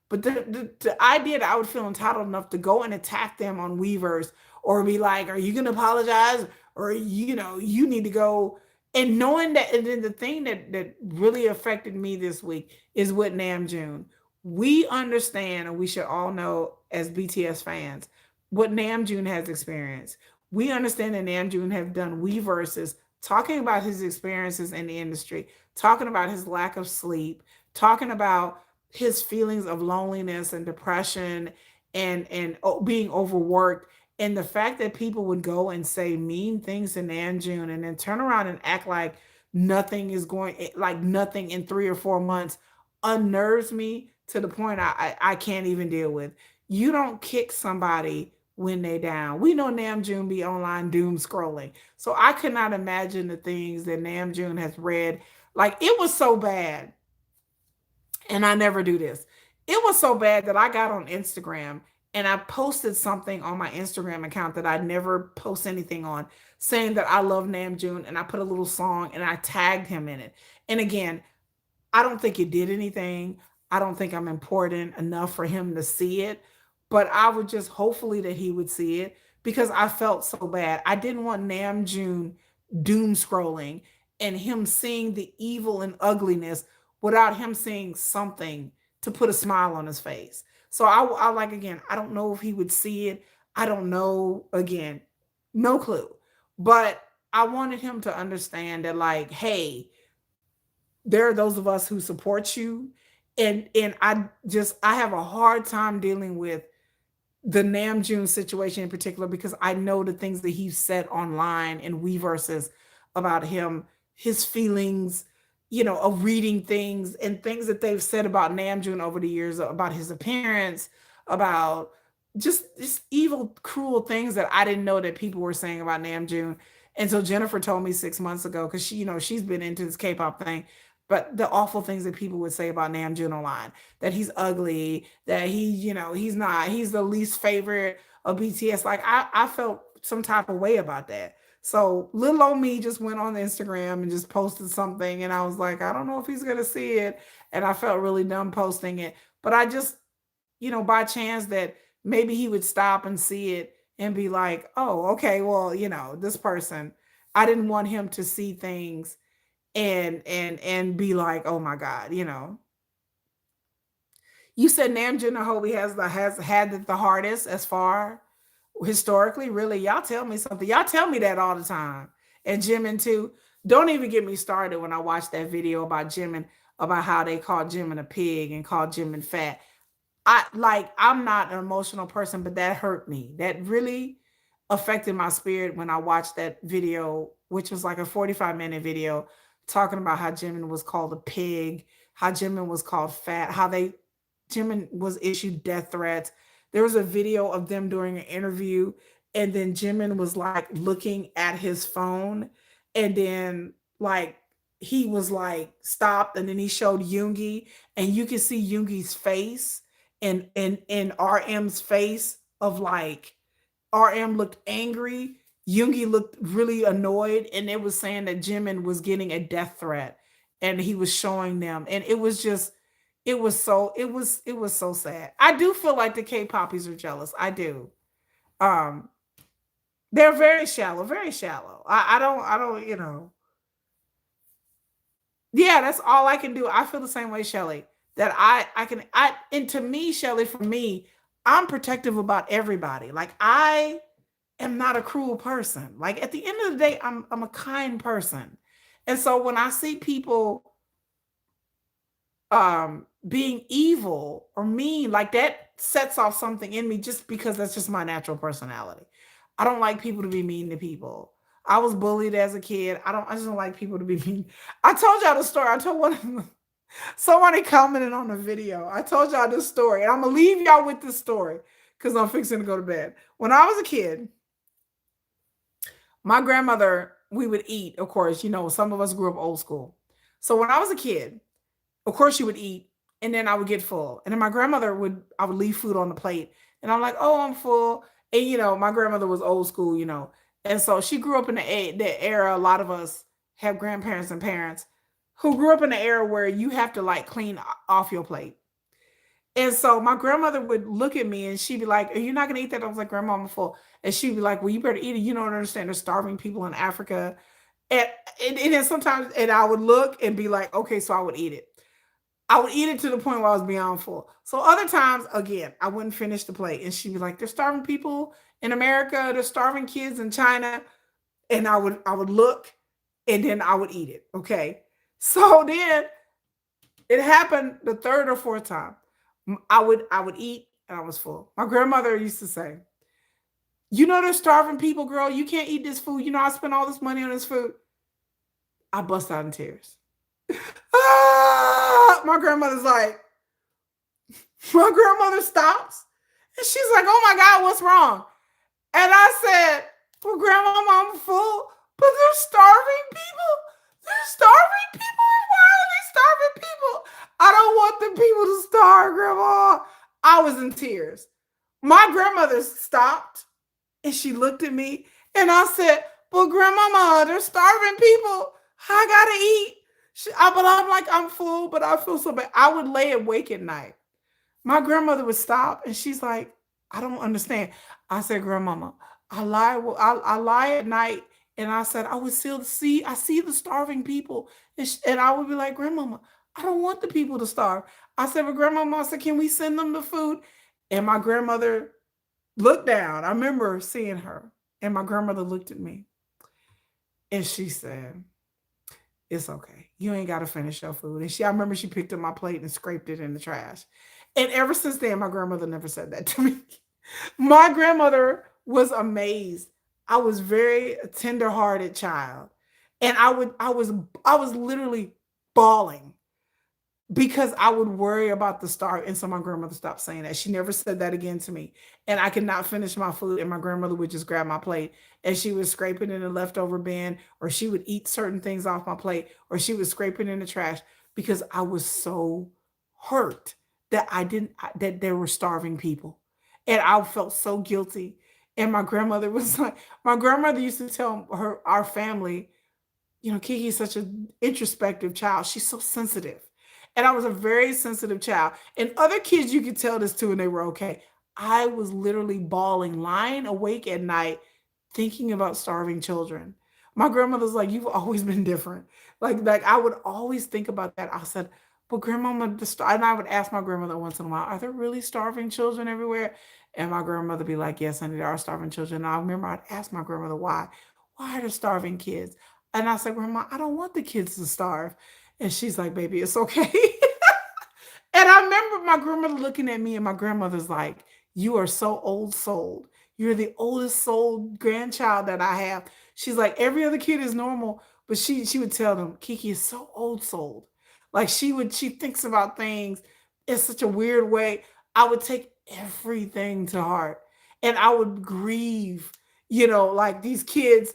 But the idea that I would feel entitled enough to go and attack them on Weverse or be like, are you going to apologize? Or, you need to go. And knowing that, and then the thing that really affected me this week is with Namjoon. We understand, and we should all know as BTS fans, what Namjoon has experienced. We understand that Namjoon have done Weverses talking about his experiences in the industry, talking about his lack of sleep, talking about his feelings of loneliness and depression and being overworked And the fact that people would go and say mean things to Namjoon and then turn around and act like nothing is going, like nothing in 3 or 4 months, unnerves me to the point I can't even deal with. You don't kick somebody when they down. We know Namjoon be online doom scrolling. So I could not imagine the things that Namjoon has read. Like it was so bad, and I never do this. It was so bad that I got on Instagram and I posted something on my Instagram account that I never post anything on, saying that I love Namjoon, and I put a little song and I tagged him in it. And again, I don't think it did anything. I don't think I'm important enough for him to see it, but I would just hopefully that he would see it because I felt so bad. I didn't want Namjoon doom scrolling and him seeing the evil and ugliness without him seeing something to put a smile on his face. So I like, again, I don't know if he would see it. I don't know, again, no clue. But I wanted him to understand that, like, hey, there are those of us who support you. And I have a hard time dealing with the Namjoon situation in particular because I know the things that he's said online and Weverses about him, his feelings, of reading things and things that they've said about Namjoon over the years, about his appearance, about just evil, cruel things that I didn't know that people were saying about Namjoon. And so Jennifer told me 6 months ago, because she's been into this K-pop thing, but the awful things that people would say about Namjoon online, that he's ugly, that he's the least favorite of BTS. Like I felt some type of way about that. So little old me just went on Instagram and just posted something, and I was like, I don't know if he's gonna see it, and I felt really dumb posting it. But I just, by chance that maybe he would stop and see it and be like, oh, okay, well, this person, I didn't want him to see things and be like, oh my God, You said Namjoon Nahobi has had it the hardest as far historically. Really, y'all tell me something. Y'all tell me that all the time. And Jimin too. Don't even get me started when I watched that video about Jimin, about how they called Jimin a pig and called Jimin fat. I'm not an emotional person, but that hurt me. That really affected my spirit when I watched that video, which was like a 45-minute video talking about how Jimin was called a pig, how Jimin was called fat, how Jimin was issued death threats. There was a video of them doing an interview, and then Jimin was like looking at his phone, and then like he was like stopped, and then he showed Yoongi, and you can see Yoongi's face and RM's face of like, RM looked angry. Yoongi looked really annoyed, and it was saying that Jimin was getting a death threat, and he was showing them, and it was just, it was so sad. I do feel like the K-poppies are jealous. I do. Um, they're very shallow, very shallow. I don't. Yeah, that's all I can do. I feel the same way, Shelly. That and to me, Shelly, for me, I'm protective about everybody. Like I am not a cruel person. Like at the end of the day, I'm a kind person. And so when I see people being evil or mean, like that sets off something in me just because that's just my natural personality. I don't like people to be mean to people. I was bullied as a kid. I just don't like people to be mean. I told y'all the story. I told one somebody commented on the video. I told y'all this story, and I'm gonna leave y'all with this story because I'm fixing to go to bed. When I was a kid, my grandmother, we would eat, of course, some of us grew up old school. So when I was a kid, of course she would eat, and then I would get full. And then I would leave food on the plate. And I'm like, oh, I'm full. And my grandmother was old school, And so she grew up in the era a lot of us have grandparents and parents who grew up in the era where you have to like clean off your plate. And so my grandmother would look at me and she'd be like, are you not gonna eat that? I was like, Grandma, I'm full. And she'd be like, well, you better eat it. You don't understand. There's starving people in Africa. And, and then sometimes, and I would look and be like, okay, so I would eat it. I would eat it to the point where I was beyond full. So other times, again, I wouldn't finish the plate. And she'd be like, there's starving people in America. There's starving kids in China. And I would look and then I would eat it. Okay. So then it happened the third or fourth time. I would eat and I was full. My grandmother used to say, You know they're starving people, girl. You can't eat this food. You know I spent all this money on this food. I bust out in tears. Ah! My grandmother's like, my grandmother stops and she's like, oh my God, what's wrong? And I said, well, Grandma, I'm full, but they're starving people. They're starving people. Why are they starving people? I don't want the people to starve, Grandma. I was in tears. My grandmother stopped and she looked at me and I said, but Grandmama, they're starving people. I gotta eat. But I'm like, I'm full, but I feel so bad. I would lay awake at night. My grandmother would stop and she's like, I don't understand. I said, Grandmama, I lie at night and I said, I see the starving people. And I would be like, Grandmama, I don't want the people to starve. I said, but Grandmama, I said, can we send them the food? And my grandmother looked down. I remember seeing her. And my grandmother looked at me and she said, it's okay. You ain't got to finish your food. I remember she picked up my plate and scraped it in the trash. And ever since then, my grandmother never said that to me. My grandmother was amazed. I was very tender-hearted child. And I was literally bawling because I would worry about the starve. And so my grandmother stopped saying that. She never said that again to me. And I could not finish my food. And my grandmother would just grab my plate and she would scrape it in the leftover bin, or she would eat certain things off my plate, or she would scrape it in the trash because I was so hurt that that there were starving people. And I felt so guilty. And my grandmother was like, my grandmother used to tell our family, you know, Kiki is such an introspective child. She's so sensitive. And I was a very sensitive child. And other kids you could tell this to and they were okay. I was literally bawling, lying awake at night, thinking about starving children. My grandmother's like, you've always been different. Like I would always think about that. I said, but grandmama, and I would ask my grandmother once in a while, are there really starving children everywhere? And my grandmother would be like, yes, honey, there are starving children. And I remember I'd ask my grandmother why. Why are there starving kids? And I said, Grandma, I don't want the kids to starve. And she's like, baby, it's okay. And I remember my grandmother looking at me, and my grandmother's like, you are so old souled. You're the oldest souled grandchild that I have. She's like, every other kid is normal, but she would tell them, Kiki is so old souled. Like she thinks about things in such a weird way. I would take everything to heart and I would grieve, you know, like these kids.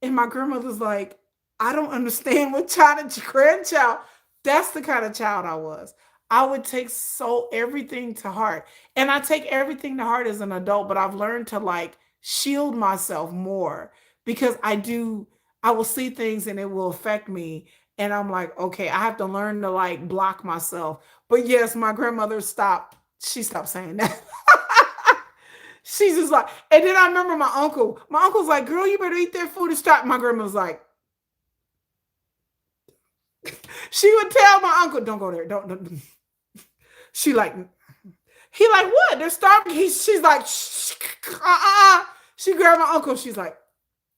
And my grandmother's like, I don't understand what child is your grandchild. That's the kind of child I was. I would take so everything to heart. And I take everything to heart as an adult, but I've learned to like shield myself more because I will see things and it will affect me. And I'm like, okay, I have to learn to like block myself. But yes, my grandmother stopped. She stopped saying that. She's just like, and then I remember my uncle. My uncle's like, girl, you better eat that food and stop. My grandma was like, she would tell my uncle, don't go there. Don't. She like, he like, what? They're starving. She's like, She grabbed my uncle. She's like,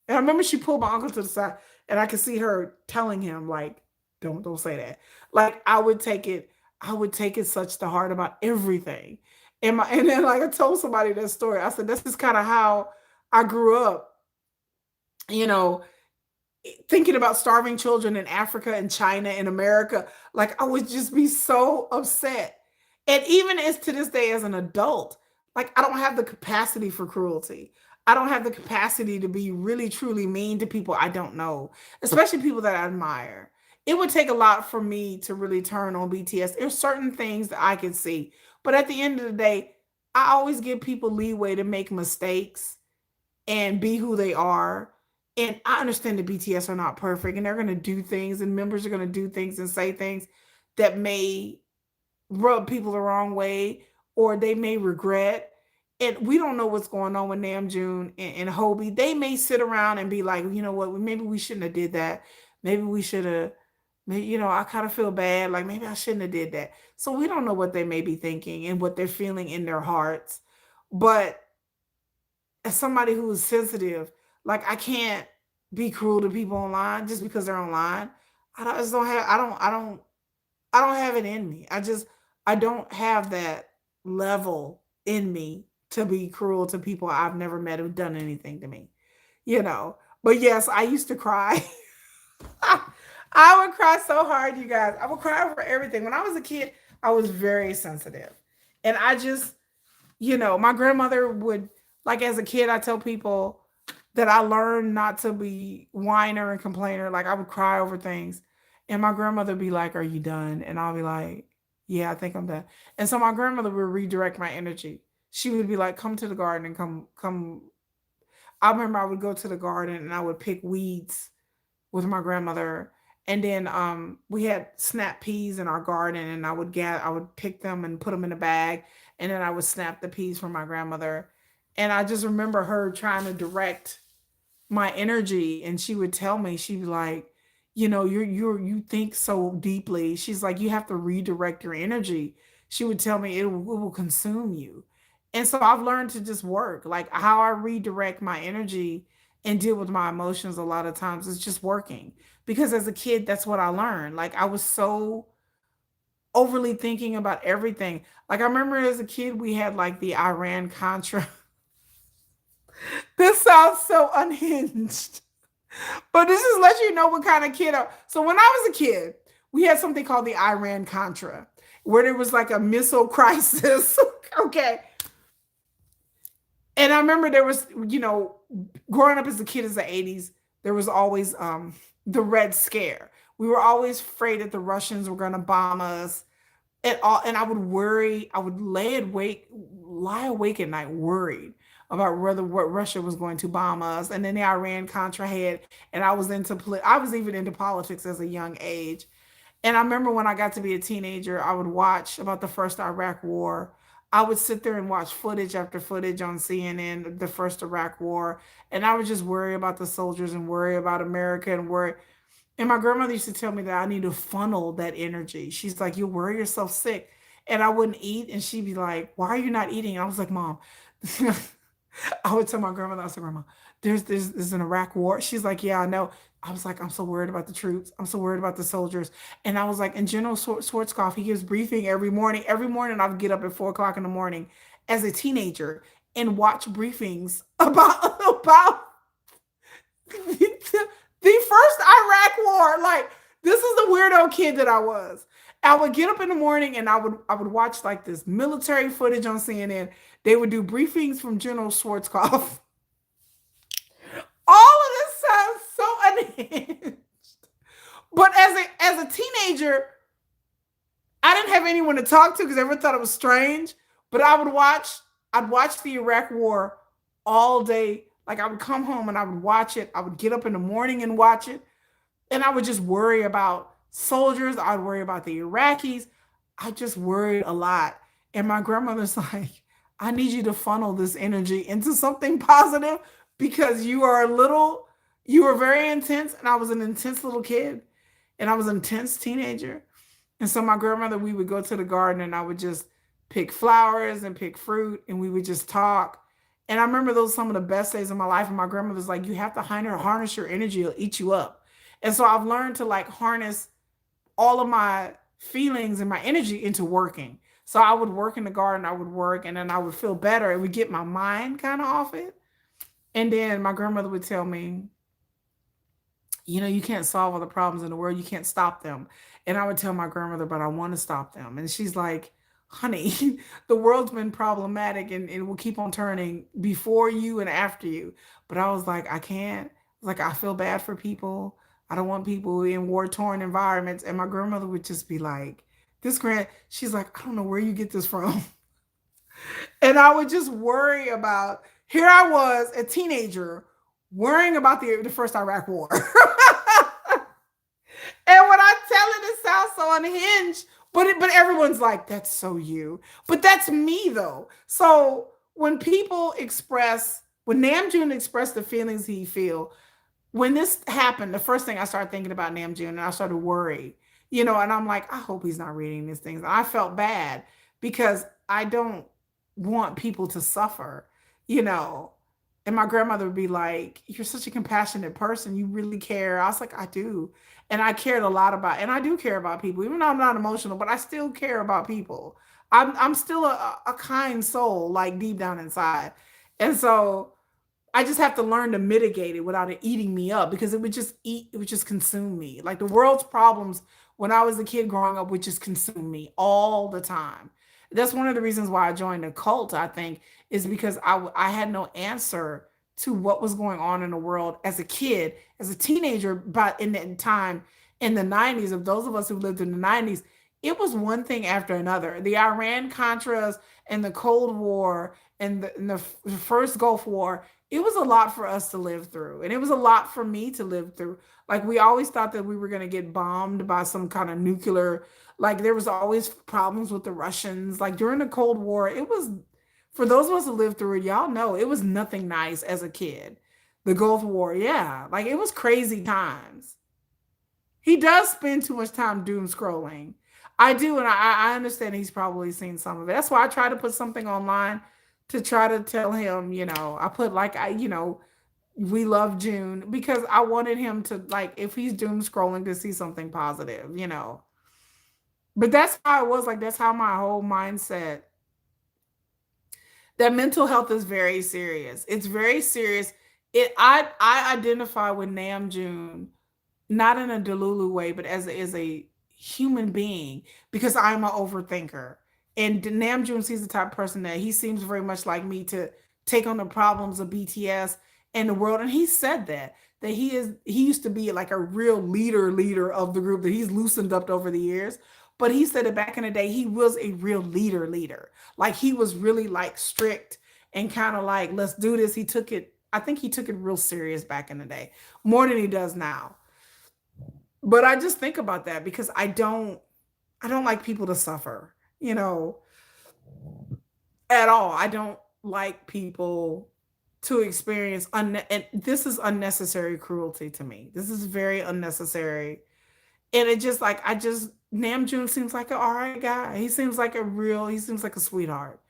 and I remember she pulled my uncle to the side and I could see her telling him like, don't say that. Like I would take it such to heart about everything. And then like I told somebody that story. I said, this is kind of how I grew up, you know, thinking about starving children in Africa and China and America. Like I would just be so upset. And even as to this day as an adult, like I don't have the capacity for cruelty. I don't have the capacity to be really truly mean to people I don't know, especially people that I admire. It would take a lot for me to really turn on BTS. There's certain things that I can see, but at the end of the day, I always give people leeway to make mistakes and be who they are. And I understand the BTS are not perfect and they're going to do things and members are going to do things and say things that may rub people the wrong way or they may regret. And we don't know what's going on with Namjoon and Hobie. They may sit around and be like, you know what, maybe we shouldn't have did that. Maybe we should have, you know, I kind of feel bad. Like maybe I shouldn't have did that. So we don't know what they may be thinking and what they're feeling in their hearts. But as somebody who is sensitive, like I can't be cruel to people online just because they're online. I just don't have I don't have it in me. I don't have that level in me to be cruel to people I've never met who've done anything to me, you know. But yes, I used to cry. I would cry so hard, you guys. I would cry over everything. When I was a kid, I was very sensitive. And I just, my grandmother would, like as a kid, I tell people that I learned not to be whiner and complainer. Like I would cry over things. And my grandmother would be like, "Are you done?" And I'll be like, "Yeah, I think I'm done." And so my grandmother would redirect my energy. She would be like, "Come to the garden and come." I remember I would go to the garden and I would pick weeds with my grandmother. And then we had snap peas in our garden, and I would pick them and put them in a bag, and then I would snap the peas for my grandmother. And I just remember her trying to direct my energy, and she would tell me, she'd be like, you think so deeply. She's like, you have to redirect your energy. She would tell me it will consume you. And so I've learned to just work, like how I redirect my energy and deal with my emotions a lot of times is just working. Because as a kid, that's what I learned. Like I was so overly thinking about everything. Like I remember as a kid, we had like the Iran Contra. This sounds so unhinged. But this is let you know what kind of kid I. So when I was a kid, we had something called the Iran Contra, where there was like a missile crisis. Okay. And I remember there was, growing up as a kid in the 80s, there was always the Red Scare. We were always afraid that the Russians were gonna bomb us. And I would worry, I would lie awake at night worried about whether what Russia was going to bomb us. And then the Iran Contra hit, and I was even into politics as a young age. And I remember when I got to be a teenager, I would watch about the first Iraq war. I would sit there and watch footage after footage on CNN, the first Iraq war, and I would just worry about the soldiers and worry about America and worry. And my grandmother used to tell me that I need to funnel that energy. She's like, "You'll worry yourself sick." And I wouldn't eat, and she'd be like, "Why are you not eating?" And I was like, "Mom." I would tell my grandmother, I said, "Grandma, there's an Iraq war." She's like, "Yeah, I know." I was like, "I'm so worried about the troops. I'm so worried about the soldiers." And I was like, and General Schwarzkopf, he gives briefing every morning. Every morning I would get up at 4 o'clock in the morning as a teenager and watch briefings about the first Iraq war. Like, this is the weirdo kid that I was. I would get up in the morning and I would watch like this military footage on CNN. They would do briefings from General Schwarzkopf. All of this sounds so unhinged. But as a teenager, I didn't have anyone to talk to because everyone thought it was strange. But I'd watch the Iraq War all day. Like I would come home and I would watch it. I would get up in the morning and watch it. And I would just worry about soldiers. I'd worry about the Iraqis. I just worried a lot. And my grandmother's like, I need you to funnel this energy into something positive because you were very intense. And I was an intense little kid and I was an intense teenager. And so my grandmother, we would go to the garden and I would just pick flowers and pick fruit and we would just talk. And I remember those some of the best days of my life. And my grandmother's like, you have to harness your energy, it'll eat you up. And so I've learned to like harness all of my feelings and my energy into working. So I would work in the garden, I would work, and then I would feel better. It would get my mind kind of off it. And then my grandmother would tell me, you can't solve all the problems in the world. You can't stop them. And I would tell my grandmother, but I want to stop them. And she's like, honey, the world's been problematic and it will keep on turning before you and after you. But I was like, I can't. Like, I feel bad for people. I don't want people in war torn environments. And my grandmother would just be like, she's like, I don't know where you get this from. And I would just worry about, here I was, a teenager, worrying about the first Iraq war. And when I tell it, it sounds so unhinged, but everyone's like, that's so you. But that's me though. So when when Namjoon expressed the feelings he feel, when this happened, the first thing I started thinking about Namjoon and I started worrying, and I'm like, I hope he's not reading these things. I felt bad because I don't want people to suffer, you know. And my grandmother would be like, "You're such a compassionate person. You really care." I was like, "I do." And I cared a lot about, and I do care about people, even though I'm not emotional, but I still care about people. I'm still a kind soul, like deep down inside. And so I just have to learn to mitigate it without it eating me up because it would just consume me. Like the world's problems when I was a kid growing up would just consume me all the time. That's one of the reasons why I joined a cult, I think, is because I had no answer to what was going on in the world as a kid, as a teenager, but in that time in the 90s, of those of us who lived in the 90s, it was one thing after another. The Iran Contras and the Cold War and the first Gulf War, it was a lot for us to live through. And it was a lot for me to live through. Like we always thought that we were going to get bombed by some kind of nuclear, like there was always problems with the Russians. Like during the Cold War, it was, for those of us who lived through it, y'all know it was nothing nice as a kid. The Gulf War, yeah, like it was crazy times. He does spend too much time doom scrolling. I do, and I understand he's probably seen some of it. That's why I try to put something online to try to tell him, I put like we love June because I wanted him to, like, if he's doom scrolling, to see something positive. But that's how it was, like that's how my whole mindset, that mental health is very serious. It's very serious. I identify with Nam June not in a delulu way, but as a human being because I'm an overthinker. And Namjoon sees the type of person that he seems very much like me to take on the problems of BTS and the world. And he said that he used to be like a real leader of the group that he's loosened up over the years. But he said that back in the day, he was a real leader. Like he was really like strict and kind of like, let's do this. I think he took it real serious back in the day, more than he does now. But I just think about that because I don't like people to suffer, at all. I don't like people to experience and this is unnecessary cruelty to me. This is very unnecessary. And it just like I just Namjoon seems like an all right guy. He seems like a sweetheart.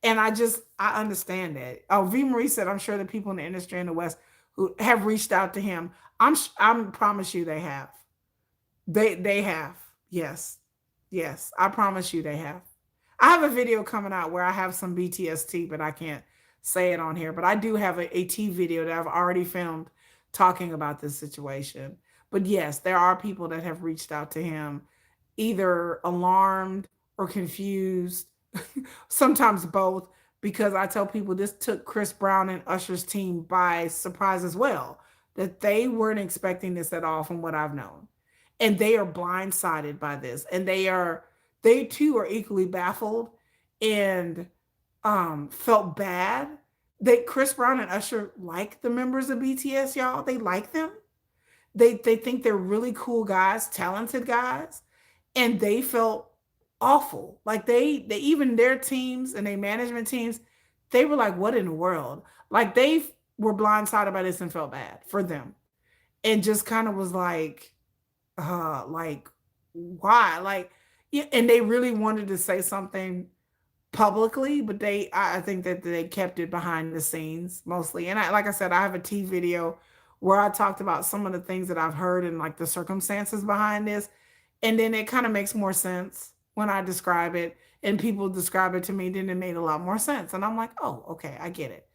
And I understand that. Oh, V Marie said, I'm sure the people in the industry in the West who have reached out to him. I promise you they have. They have. Yes. Yes. I promise you they have. I have a video coming out where I have some BTST, but I can't say it on here. But I do have a T video that I've already filmed talking about this situation. But yes, there are people that have reached out to him, either alarmed or confused, sometimes both, because I tell people this took Chris Brown and Usher's team by surprise as well, that they weren't expecting this at all from what I've known. And they are blindsided by this. And they too are equally baffled and felt bad. Chris Brown and Usher like the members of BTS, y'all. They like them. They think they're really cool guys, talented guys, and they felt awful. Like they even their teams and their management teams, they were like, "What in the world?" Like they were blindsided by this and felt bad for them, and just kind of was like why? Like, yeah, and they really wanted to say something publicly, but I think that they kept it behind the scenes mostly. And like I said, I have a T video where I talked about some of the things that I've heard and like the circumstances behind this. And then it kind of makes more sense when I describe it and people describe it to me, then it made a lot more sense. And I'm like, oh, okay, I get it.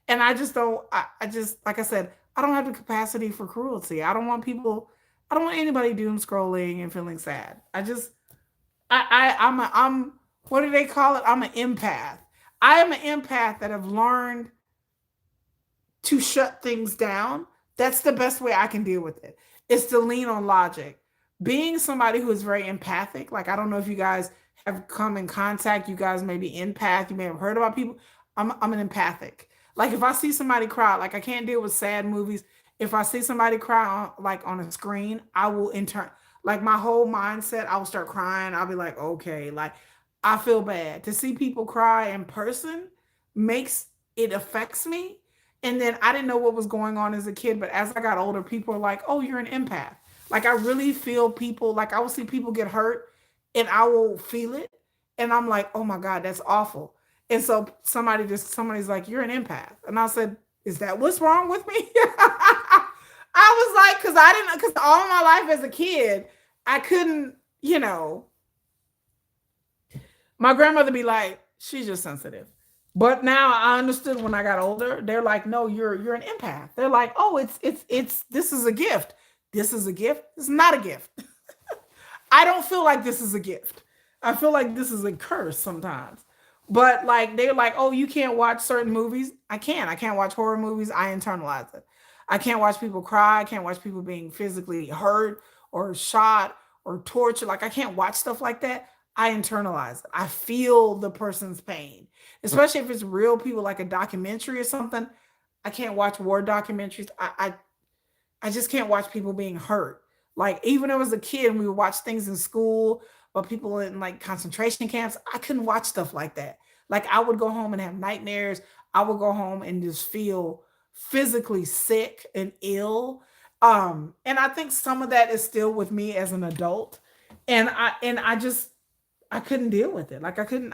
And I just don't, I just, like I said, I don't have the capacity for cruelty. I don't want anybody doom scrolling and feeling sad. I'm what do they call it? I'm an empath. I am an empath that have learned to shut things down. That's the best way I can deal with it. It's to lean on logic. Being somebody who is very empathic, like I don't know if you guys have come in contact, you guys may be empath, you may have heard about people. I'm an empathic. Like if I see somebody cry, like I can't deal with sad movies. If I see somebody cry like on a screen, I will intern like my whole mindset, I will start crying. I'll be like, okay, like I feel bad. To see people cry in person makes it affects me. And then I didn't know what was going on as a kid, but as I got older, people are like, "Oh, you're an empath." Like I really feel people, like I will see people get hurt and I will feel it. And I'm like, "Oh my God, that's awful." And so somebody's like, "You're an empath." And I said, Is that what's wrong with me? I was like, because I didn't, because all my life as a kid, I couldn't, you know, my grandmother be like, she's just sensitive. But now I understood when I got older, they're like, no, you're an empath. They're like, oh, it's this is a gift. This is a gift. It's not a gift. I don't feel like this is a gift. I feel like this is a curse sometimes. But like they're like, oh, you can't watch certain movies. I can. I can't watch horror movies. I internalize it. I can't watch people cry. I can't watch people being physically hurt or shot or tortured. Like I can't watch stuff like that. I internalize it. I feel the person's pain, especially if it's real people, like a documentary or something. I can't watch war documentaries. I just can't watch people being hurt. Like even when I was a kid and we would watch things in school or people in like concentration camps, I couldn't watch stuff like that. Like I would go home and have nightmares. I would go home and just feel physically sick and ill. And I think some of that is still with me as an adult. And I just I couldn't deal with it. Like I couldn't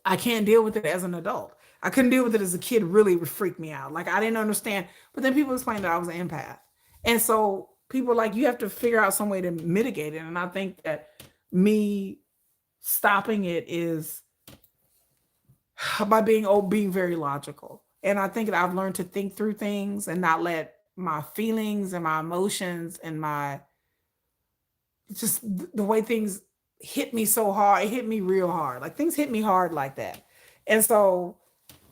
I can't deal with it as an adult. I couldn't deal with it as a kid. Really would freak me out. Like I didn't understand. But then people explained that I was an empath, and so people are like you have to figure out some way to mitigate it. And I think that me stopping it is by being very logical. And I think that I've learned to think through things and not let my feelings and my emotions and my just the way things hit me so hard. It hit me real hard. Like things hit me hard like that. And so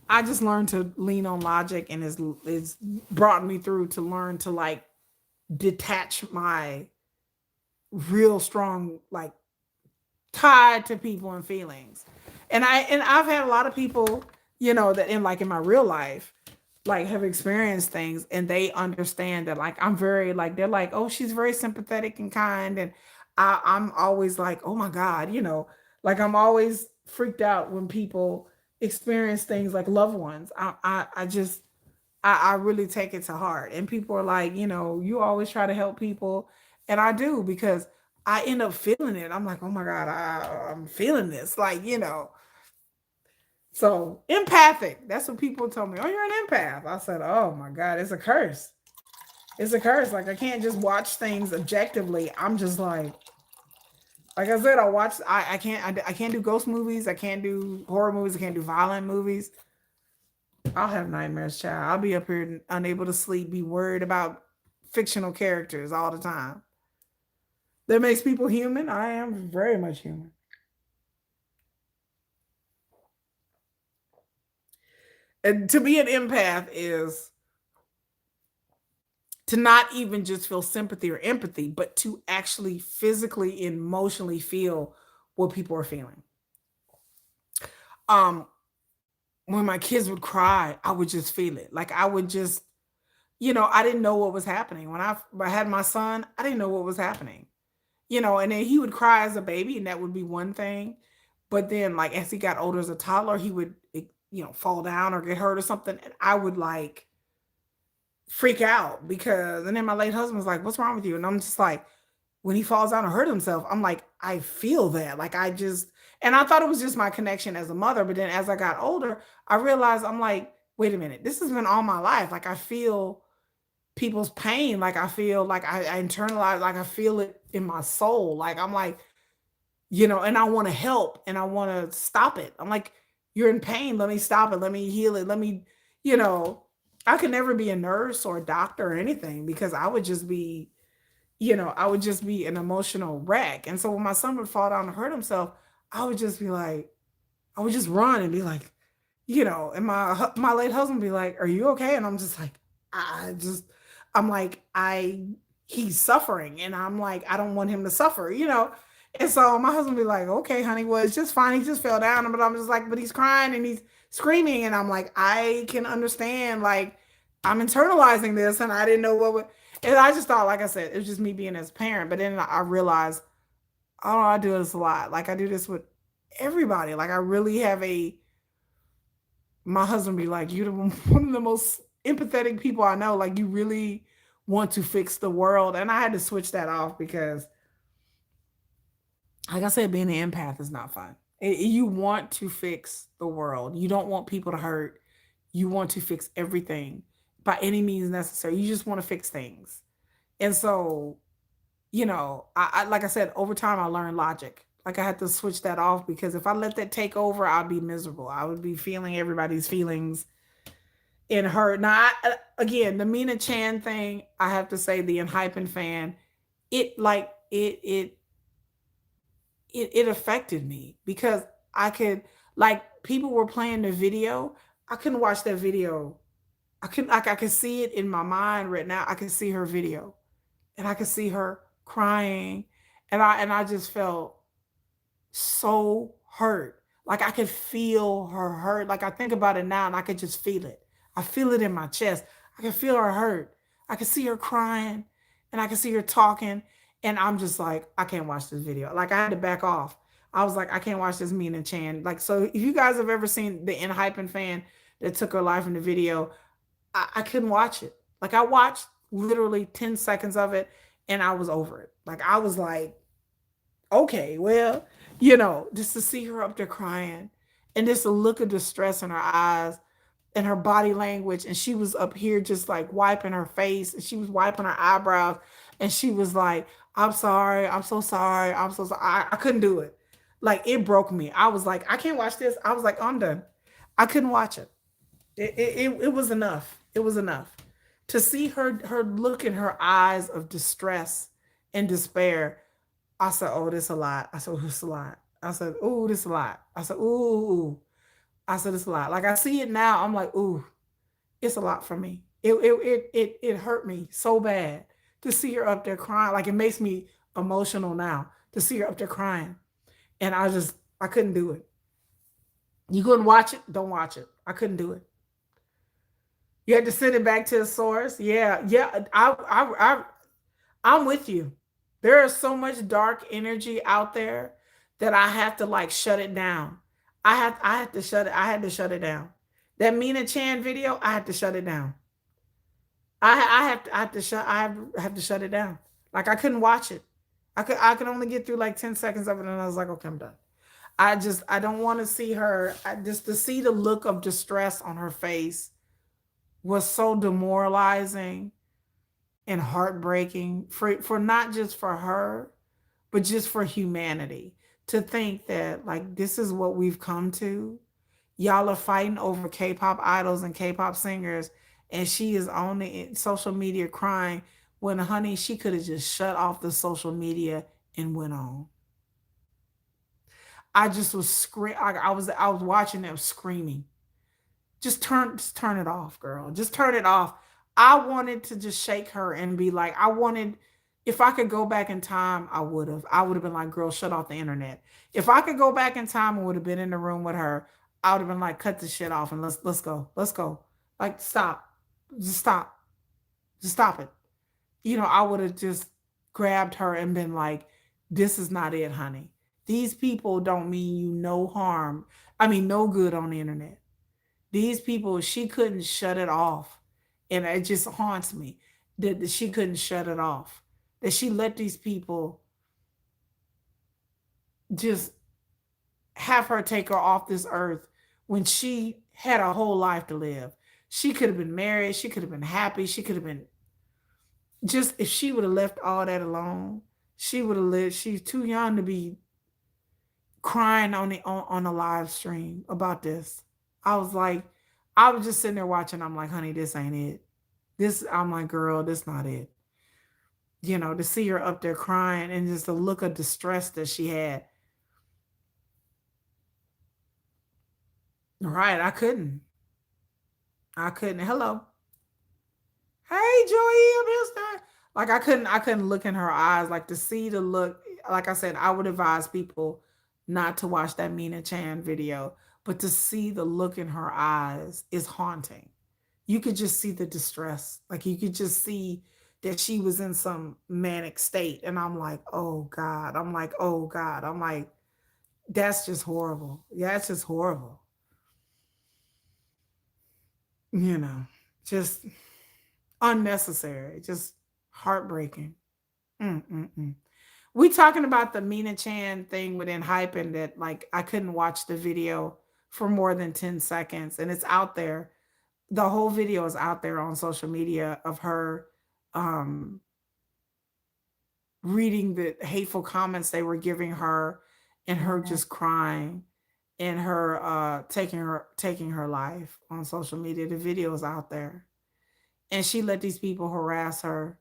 I just learned to lean on logic and it's brought me through to learn to like detach my real strong like tied to people and feelings. And I've had a lot of people, that in my real life, like have experienced things and they understand that like I'm very like they're like, oh, she's very sympathetic and kind. And I'm always like, oh my God, like I'm always freaked out when people experience things like loved ones. I just I really take it to heart. And people are like, you always try to help people. And I do because I end up feeling it. I'm like, oh my God, I'm feeling this. Like, so empathic. That's what people told me. Oh, you're an empath. I said, oh my God, it's a curse. It's a curse. Like I can't just watch things objectively. I'm just like I said, I can't do ghost movies. I can't do horror movies. I can't do violent movies. I'll have nightmares, child. I'll be up here unable to sleep, be worried about fictional characters all the time. That makes people human. I am very much human. And to be an empath is to not even just feel sympathy or empathy, but to actually physically, emotionally feel what people are feeling. Um, when my kids would cry, I would just feel it. Like I would just, I didn't know what was happening. When I had my son, I didn't know what was happening. And then he would cry as a baby, and that would be one thing. But then, like, as he got older as a toddler, he would, fall down or get hurt or something. And I would like freak out and then my late husband was like, what's wrong with you? And I'm just like, when he falls down or hurt himself, I'm like, I feel that. Like, and I thought it was just my connection as a mother. But then as I got older, I realized I'm like, wait a minute, this has been all my life. Like, I feel people's pain. Like, I feel like I internalize, like, I feel it in my soul. Like, I'm like, and I want to help and I want to stop it. I'm like, you're in pain. Let me stop it. Let me heal it. Let me, you know, I could never be a nurse or a doctor or anything because I would just be an emotional wreck. And so when my son would fall down and hurt himself, I would just be like, I would just run and be like, and my late husband would be like, are you okay? And I'm just like, I'm like, he's suffering. And I'm like, I don't want him to suffer. And so my husband would be like, okay, honey, well, it's just fine. He just fell down. But I'm just like, but he's crying and he's screaming. And I'm like, I can understand. Like, I'm internalizing this and I didn't know what would. And I just thought, like I said, it was just me being his parent. But then I realized, oh, I do this a lot. Like, I do this with everybody. Like, I really have my husband be like, you're one of the most empathetic people I know. Like, you really want to fix the world. And I had to switch that off because, like I said, being an empath is not fun. You want to fix the world. You don't want people to hurt. You want to fix everything by any means necessary. You just want to fix things. And so, I like I said, over time I learned logic. Like I had to switch that off because if I let that take over, I'd be miserable. I would be feeling everybody's feelings in her. Now, again, the Mina Chan thing, I have to say, the Enhypen fan, it like it affected me because I could, like, people were playing the video. I couldn't watch that video. I could see it in my mind right now. I could see her video and I could see her crying and I just felt so hurt. Like I could feel her hurt. Like I think about it now and I could just feel it. I feel it in my chest. I can feel her hurt. I can see her crying and I can see her talking. And I'm just like, I can't watch this video. Like I had to back off. I was like, I can't watch this Mina Chan. Like, so if you guys have ever seen the Enhypen fan that took her life in the video, I couldn't watch it. Like I watched literally 10 seconds of it and I was over it. Like I was like, okay, well, just to see her up there crying and just a look of distress in her eyes and her body language. And she was up here just like wiping her face and she was wiping her eyebrows. And she was like, I'm sorry. I'm so sorry. I'm so sorry. I couldn't do it. Like it broke me. I was like, I can't watch this. I was like, I'm done. I couldn't watch it. It was enough. It was enough to see her look in her eyes of distress and despair. I said, "Oh, this a lot." I said, "Oh, this a lot." I said, "Oh, this a lot." I said, "Ooh." I said, "It's a lot." Like I see it now. I'm like, "Ooh, it's a lot for me." It hurt me so bad to see her up there crying. Like it makes me emotional now to see her up there crying, and I couldn't do it. You couldn't watch it? Don't watch it. I couldn't do it. You had to send it back to the source. Yeah, yeah. I'm with you. There is so much dark energy out there that I have to like shut it down. I had to shut it. I had to shut it down. That Mina Chan video, I had to shut it down. I have to shut it down. Like I couldn't watch it. I could only get through like 10 seconds of it and I was like, okay, I'm done. I don't want to see her. Just to see the look of distress on her face was so demoralizing and heartbreaking for not just for her, but just for humanity. To think that like this is what we've come to. Y'all are fighting over K-pop idols and K-pop singers, and she is on the social media crying when, honey, she could have just shut off the social media and went on. I just was screaming. I was watching them screaming. Just turn it off, girl. Just turn it off. I wanted to just shake her and be like, if I could go back in time, I would have. I would have been like, girl, shut off the internet. If I could go back in time and would have been in the room with her, I would have been like, cut this shit off and let's go. Let's go. Like, stop. Just stop. Just stop it. I would have just grabbed her and been like, this is not it, honey. These people don't mean you no harm. I mean, no good on the internet. These people, she couldn't shut it off. And it just haunts me that she couldn't shut it off. That she let these people just have her take her off this earth when she had a whole life to live. She could have been married. She could have been happy. She could have been just, if she would have left all that alone, she would have lived. She's too young to be crying on a live stream about this. I was like, I was just sitting there watching. I'm like, honey, this ain't it. I'm like, girl, this not it. To see her up there crying and just the look of distress that she had. Right, I couldn't. I couldn't. Hello. Hey, Joey, mister. Like I couldn't look in her eyes. Like to see the look, like I said, I would advise people not to watch that Mina Chan video, but to see the look in her eyes is haunting. You could just see the distress. Like you could just see that she was in some manic state. And I'm like, oh God. I'm like, oh God. I'm like, that's just horrible. Yeah, it's just horrible. You know, just unnecessary, just heartbreaking. Mm-mm-mm. We talking about the Mina Chan thing within hype, and that like I couldn't watch the video for more than 10 seconds, and it's out there. The whole video is out there on social media of her um reading the hateful comments they were giving her, and her
Mhm.
just crying, and her taking her life on social media. The video is out there. And she let these people harass her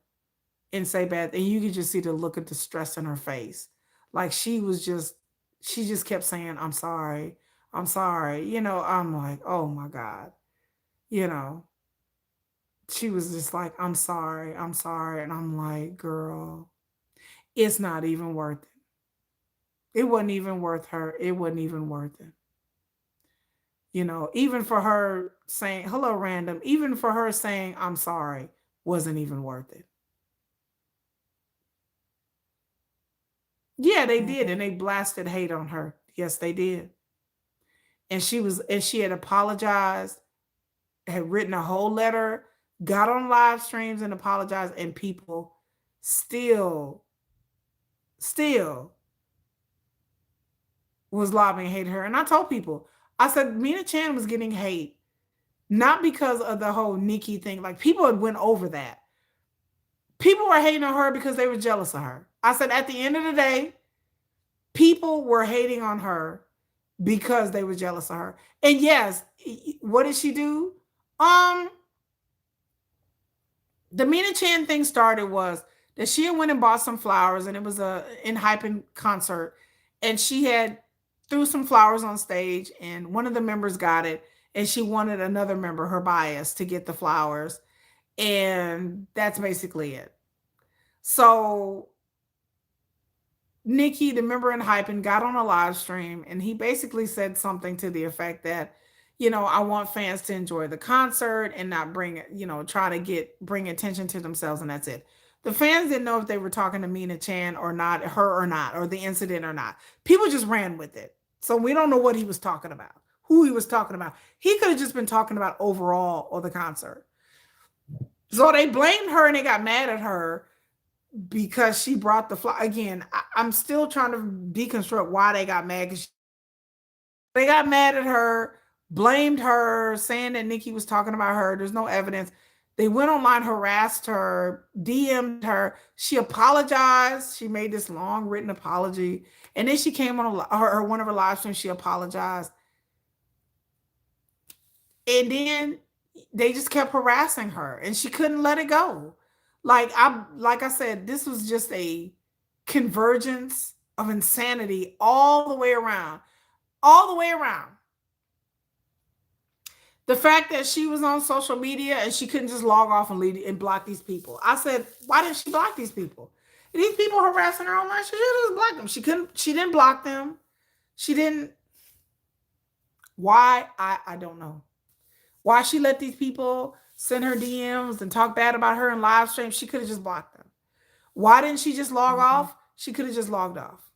and say bad, and you could just see the look of distress in her face. Like she just kept saying, I'm sorry. I'm sorry. I'm like, oh my God. You know, she was just like, I'm sorry. I'm sorry. And I'm like, girl, it's not even worth it. It wasn't even worth her. It wasn't even worth it. Even for her saying, hello, random, even for her saying, I'm sorry, wasn't even worth it. Yeah, they did.
Mhm.
And they blasted hate on her. Yes, they did. And she had apologized, had written a whole letter, got on live streams and apologized, and people still was lobbing hate at her. And I told people, I said Mina Chan was getting hate not because of the whole Nikki thing. Like people had went over that. People were hating on her because they were jealous of her. I said at the end of the day, people were hating on her because they were jealous of her. And yes, what did she do? Um, the Mina Chan thing started was that she had went and bought some flowers, and it was a in hyping concert, and she had threw some flowers on stage, and one of the members got it, and she wanted another member, her bias, to get the flowers, and that's basically it. So Nikki, the member in Hypen, got on a live stream, and he basically said something to the effect that, I want fans to enjoy the concert and not try to bring attention to themselves, and that's it. The fans didn't know if they were talking to Mina Chan or not, her or not, or the incident or not. People just ran with it. So we don't know what he was talking about, who he was talking about. He could have just been talking about overall or the concert. So they blamed her and they got mad at her because she brought the fly again. I'm still trying to deconstruct why they got mad. Because they got mad at her, blamed her, saying that Nikki was talking about her. There's no evidence. They went online, harassed her, DM'd her. She apologized. She made this long written apology, and then she came on one of her live streams. She apologized, and then they just kept harassing her, and she couldn't let it go. Like I said, this was just a convergence of insanity all the way around. All the way around. The fact that she was on social media and she couldn't just log off and leave and block these people. I said, why didn't she block these people? These people harassing her online, she should have just blocked them. She didn't block them. She didn't. Why? I don't know. Why she let these people send her DMs and talk bad about her in live stream? She could have just blocked them. Why didn't she just log
Mhm.
off? She could have just logged off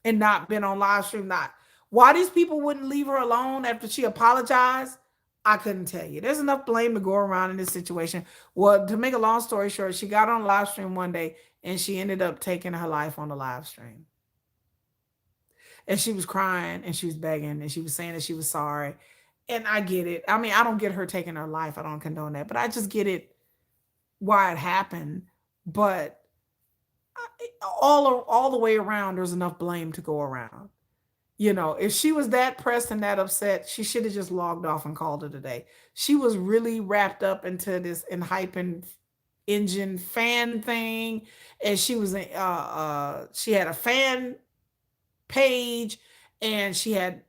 and not been on live stream. Not why these people wouldn't leave her alone after she apologized. I couldn't tell you. There's enough blame to go around in this situation. Well, to make a long story short, she got on a live stream one day and she ended up taking her life on the live stream. And she was crying and she was begging and she was saying that she was sorry. And I get it. I mean, I don't get her taking her life. I don't condone that, but I just get it why it happened. But all the way around, there's enough blame to go around. If she was that pressed and that upset, she should have just logged off and called it a day. She was really wrapped up into this and hyping engine fan thing, and she had a fan page, and she had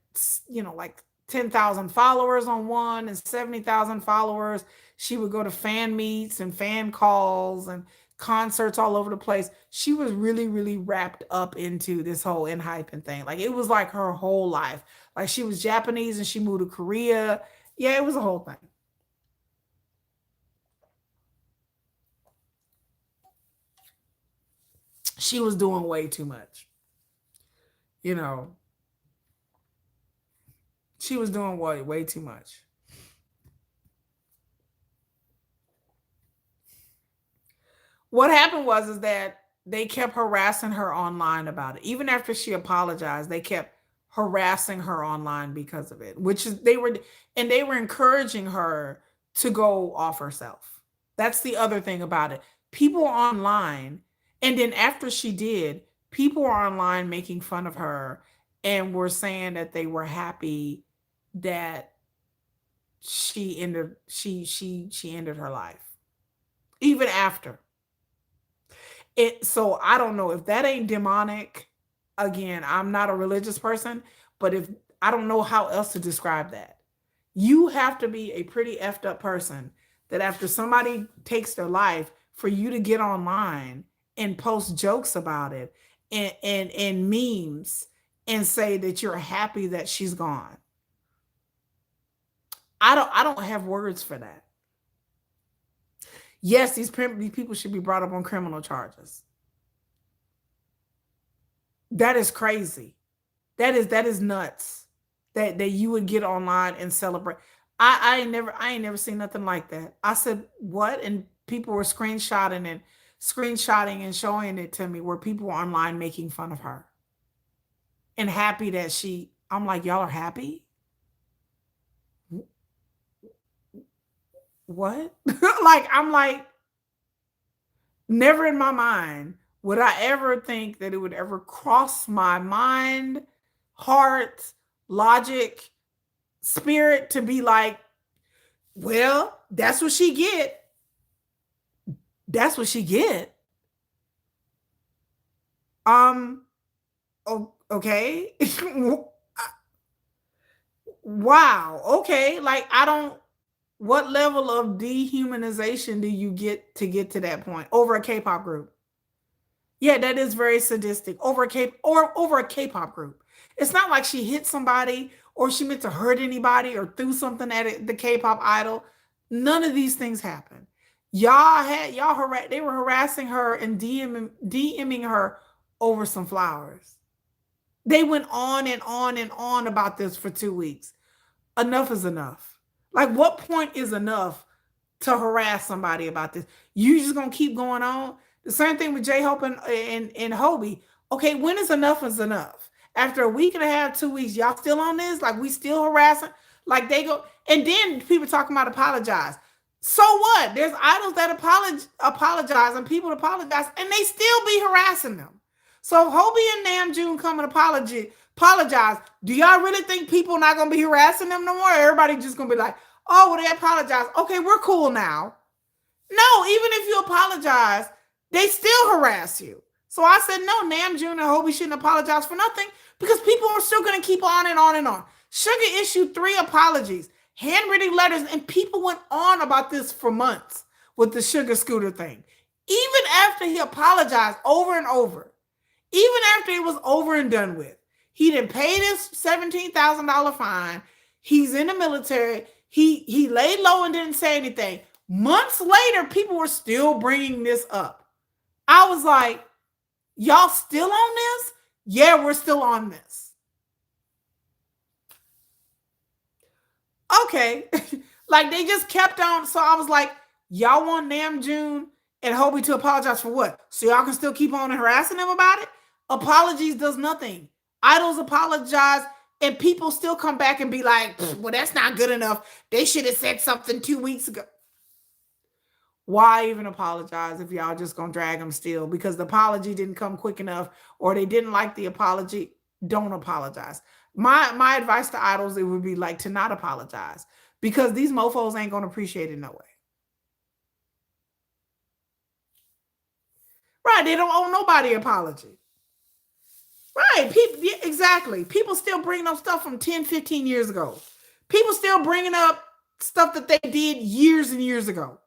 like 10,000 followers on one and 70,000 followers. She would go to fan meets and fan calls and concerts all over the place. She was really, really wrapped up into this whole in hyping thing. Like it was like her whole life. Like she was Japanese and she moved to Korea. Yeah, it was a whole thing. She was doing way too much. You know, she was doing way too much. What happened was is that they kept harassing her online about it. Even after she apologized, they kept harassing her online because of it, which is they were encouraging her to go off herself. That's the other thing about it. People online, and then after she did, people were online making fun of her and were saying that they were happy that she ended her life even after it. So I don't know if that ain't demonic. Again, I'm not a religious person, but if I don't know how else to describe that. You have to be a pretty effed up person that after somebody takes their life, for you to get online and post jokes about it and memes and say that you're happy that she's gone. I don't have words for that. Yes, these people should be brought up on criminal charges. That is crazy. That is nuts. That you would get online and celebrate. I ain't never seen nothing like that. I said, what? And people were screenshotting and showing it to me where people were online making fun of her and happy that I'm like, y'all are happy? What? Like, I'm like, never in my mind would I ever think that it would ever cross my mind, heart, logic, spirit to be like, well, that's what she get. That's what she get. Um, okay. Wow. Okay. Like, I don't, what level of dehumanization do you get to that point over a K-pop group? Yeah, that is very sadistic over a K-pop group. It's not like she hit somebody or she meant to hurt anybody or threw something at the K-pop idol. None of these things happened. They were harassing her and DMing her over some flowers. They went on and on and on about this for 2 weeks. Enough is enough. Like, what point is enough to harass somebody about this? You just gonna keep going on? The same thing with J Hope and Hobie. Okay, when is enough? After a week and a half, 2 weeks, y'all still on this? Like, we still harassing? Like, they go, and then people talking about apologize. So what? There's idols that apologize and people apologize, and they still be harassing them. So if Hobie and Namjoon come and apologize, do y'all really think people not gonna be harassing them no more? Everybody just gonna be like, oh, well, they apologize. Okay, we're cool now. No, even if you apologize, they still harass you. So I said, no, Namjoon and Hobie shouldn't apologize for nothing because people are still going to keep on and on and on. Sugar issued 3 apologies, handwritten letters, and people went on about this for months with the Sugar Scooter thing. Even after he apologized over and over, even after it was over and done with, he didn't pay this $17,000 fine. He's in the military. He laid low and didn't say anything. Months later, people were still bringing this up. I was like, y'all still on this? Yeah, we're still on this. Okay. Like, they just kept on. So I was like, y'all want Namjoon and Hobie to apologize for what? So y'all can still keep on harassing them about it? Apologies does nothing. Idols apologize and people still come back and be like, well, that's not good enough. They should have said something 2 weeks ago. Why even apologize if y'all just gonna drag them still? Because the apology didn't come quick enough or they didn't like the apology. Don't apologize. My advice to idols, it would be like to not apologize because these mofos ain't gonna appreciate it no way. Right? They don't owe nobody apology. Right? People, yeah, exactly. People still bringing up stuff from 10, 15 years ago. People still bringing up stuff that they did years and years ago.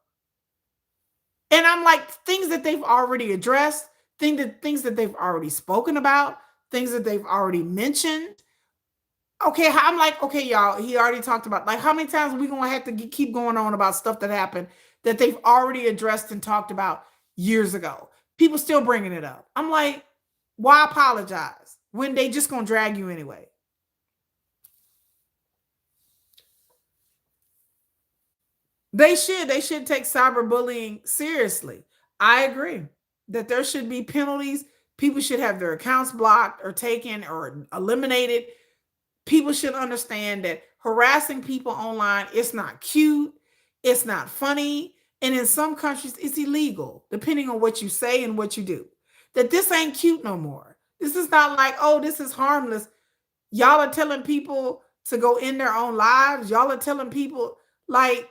And I'm like, things that they've already addressed, things that they've already spoken about, things that they've already mentioned. Okay, I'm like, okay, y'all, he already talked about, like, how many times are we going to have to keep going on about stuff that happened that they've already addressed and talked about years ago? People still bringing it up. I'm like, why apologize when they just going to drag you anyway? They should take cyberbullying seriously. I agree. that there should be penalties. People should have their accounts blocked or taken or eliminated. People should understand that harassing people online, it's not cute, it's not funny, and in some countries it's illegal depending on what you say and what you do. That this ain't cute no more. This is not like, oh, this is harmless. Y'all are telling people to go in their own lives. Y'all are telling people like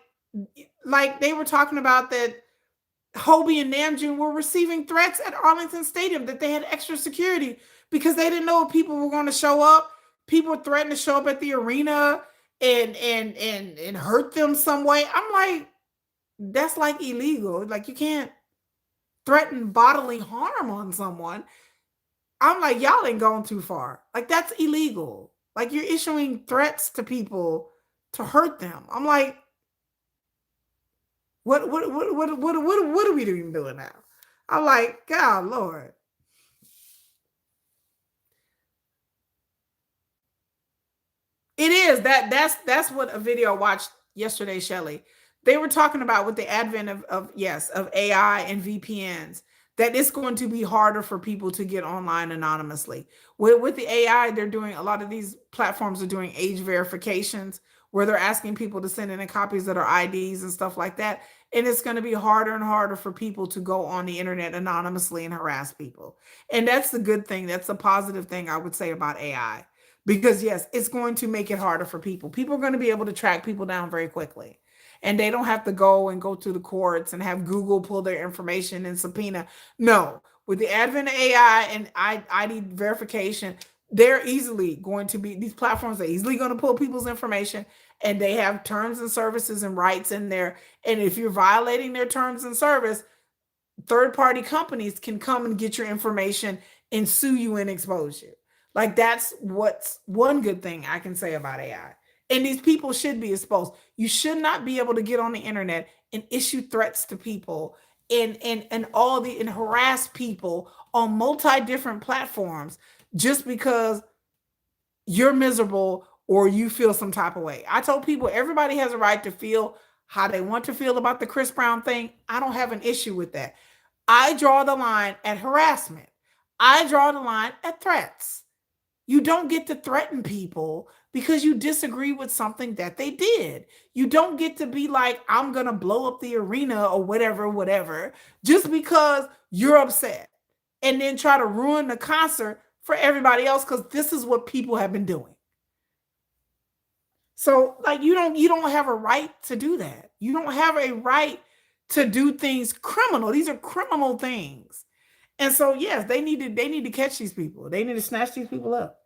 they were talking about that Hobie and Namjoon were receiving threats at Arlington Stadium, that they had extra security because they didn't know if people were going to show up. People threatened to show up at the arena and hurt them some way. I'm like, that's like illegal. Like, you can't threaten bodily harm on someone. I'm like, y'all ain't going too far. Like, that's illegal. Like, you're issuing threats to people to hurt them. I'm like, what are we even doing now? I'm like, God Lord. It is that's what a video I watched yesterday, Shelly. They were talking about with the advent of AI and VPNs, that it's going to be harder for people to get online anonymously. With the AI, they're doing a lot of these platforms are doing age verifications where they're asking people to send in copies of their IDs and stuff like that. And it's going to be harder and harder for people to go on the internet anonymously and harass people. And that's the good thing. That's a positive thing I would say about AI. Because yes, it's going to make it harder for people. People are going to be able to track people down very quickly. And they don't have to go to the courts and have Google pull their information and subpoena. No, with the advent of AI and ID verification, they're easily going to be, these platforms are easily going to pull people's information, and they have terms and services and rights in there. And if you're violating their terms and service, third party companies can come and get your information and sue you and expose you. Like, that's what's one good thing I can say about AI. And these people should be exposed. You should not be able to get on the internet and issue threats to people and harass people on multi different platforms just because you're miserable or you feel some type of way. I told people everybody has a right to feel how they want to feel about the Chris Brown thing. I don't have an issue with that. I draw the line at harassment. I draw the line at threats. You don't get to threaten people because you disagree with something that they did. You don't get to be like, I'm going to blow up the arena or whatever, just because you're upset, and then try to ruin the concert for everybody else because this is what people have been doing. So, like, you don't have a right to do that. You don't have a right to do things criminal. These are criminal things. And so, yes, they need to catch these people. They need to snatch these people up.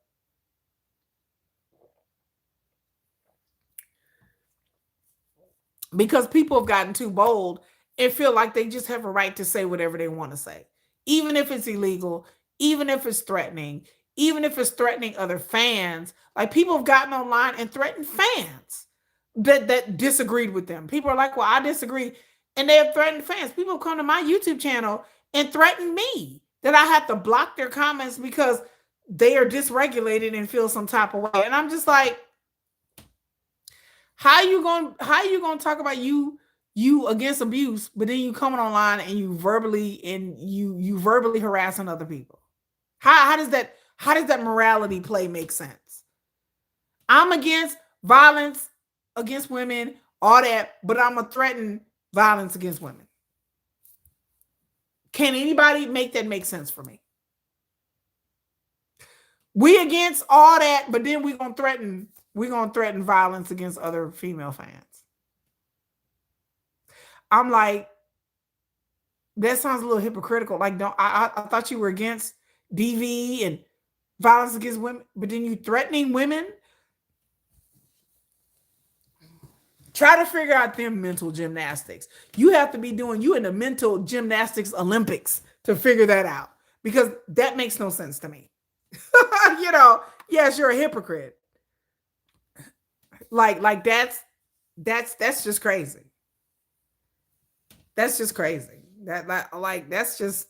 Because people have gotten too bold and feel like they just have a right to say whatever they want to say, even if it's illegal, even if it's threatening, even if it's threatening other fans. Like, people have gotten online and threatened fans that disagreed with them. People are like, well, I disagree. And they have threatened fans. People have come to my YouTube channel and threatened me that I have to block their comments because they are dysregulated and feel some type of way. And I'm just like, how you gonna talk about you against abuse, but then you coming online and you verbally harassing other people? How does that morality play make sense? I'm against violence against women, all that, but I'm gonna threaten violence against women. Can anybody make that make sense for me? We against all that, but then we're gonna threaten violence against other female fans. I'm like, that sounds a little hypocritical. Like, don't I thought you were against DV and violence against women, but then you threatening women? Try to figure out them mental gymnastics. You have to be doing you in the mental gymnastics Olympics to figure that out, because that makes no sense to me. Yes, you're a hypocrite. Like that's just crazy. That's just crazy. That's just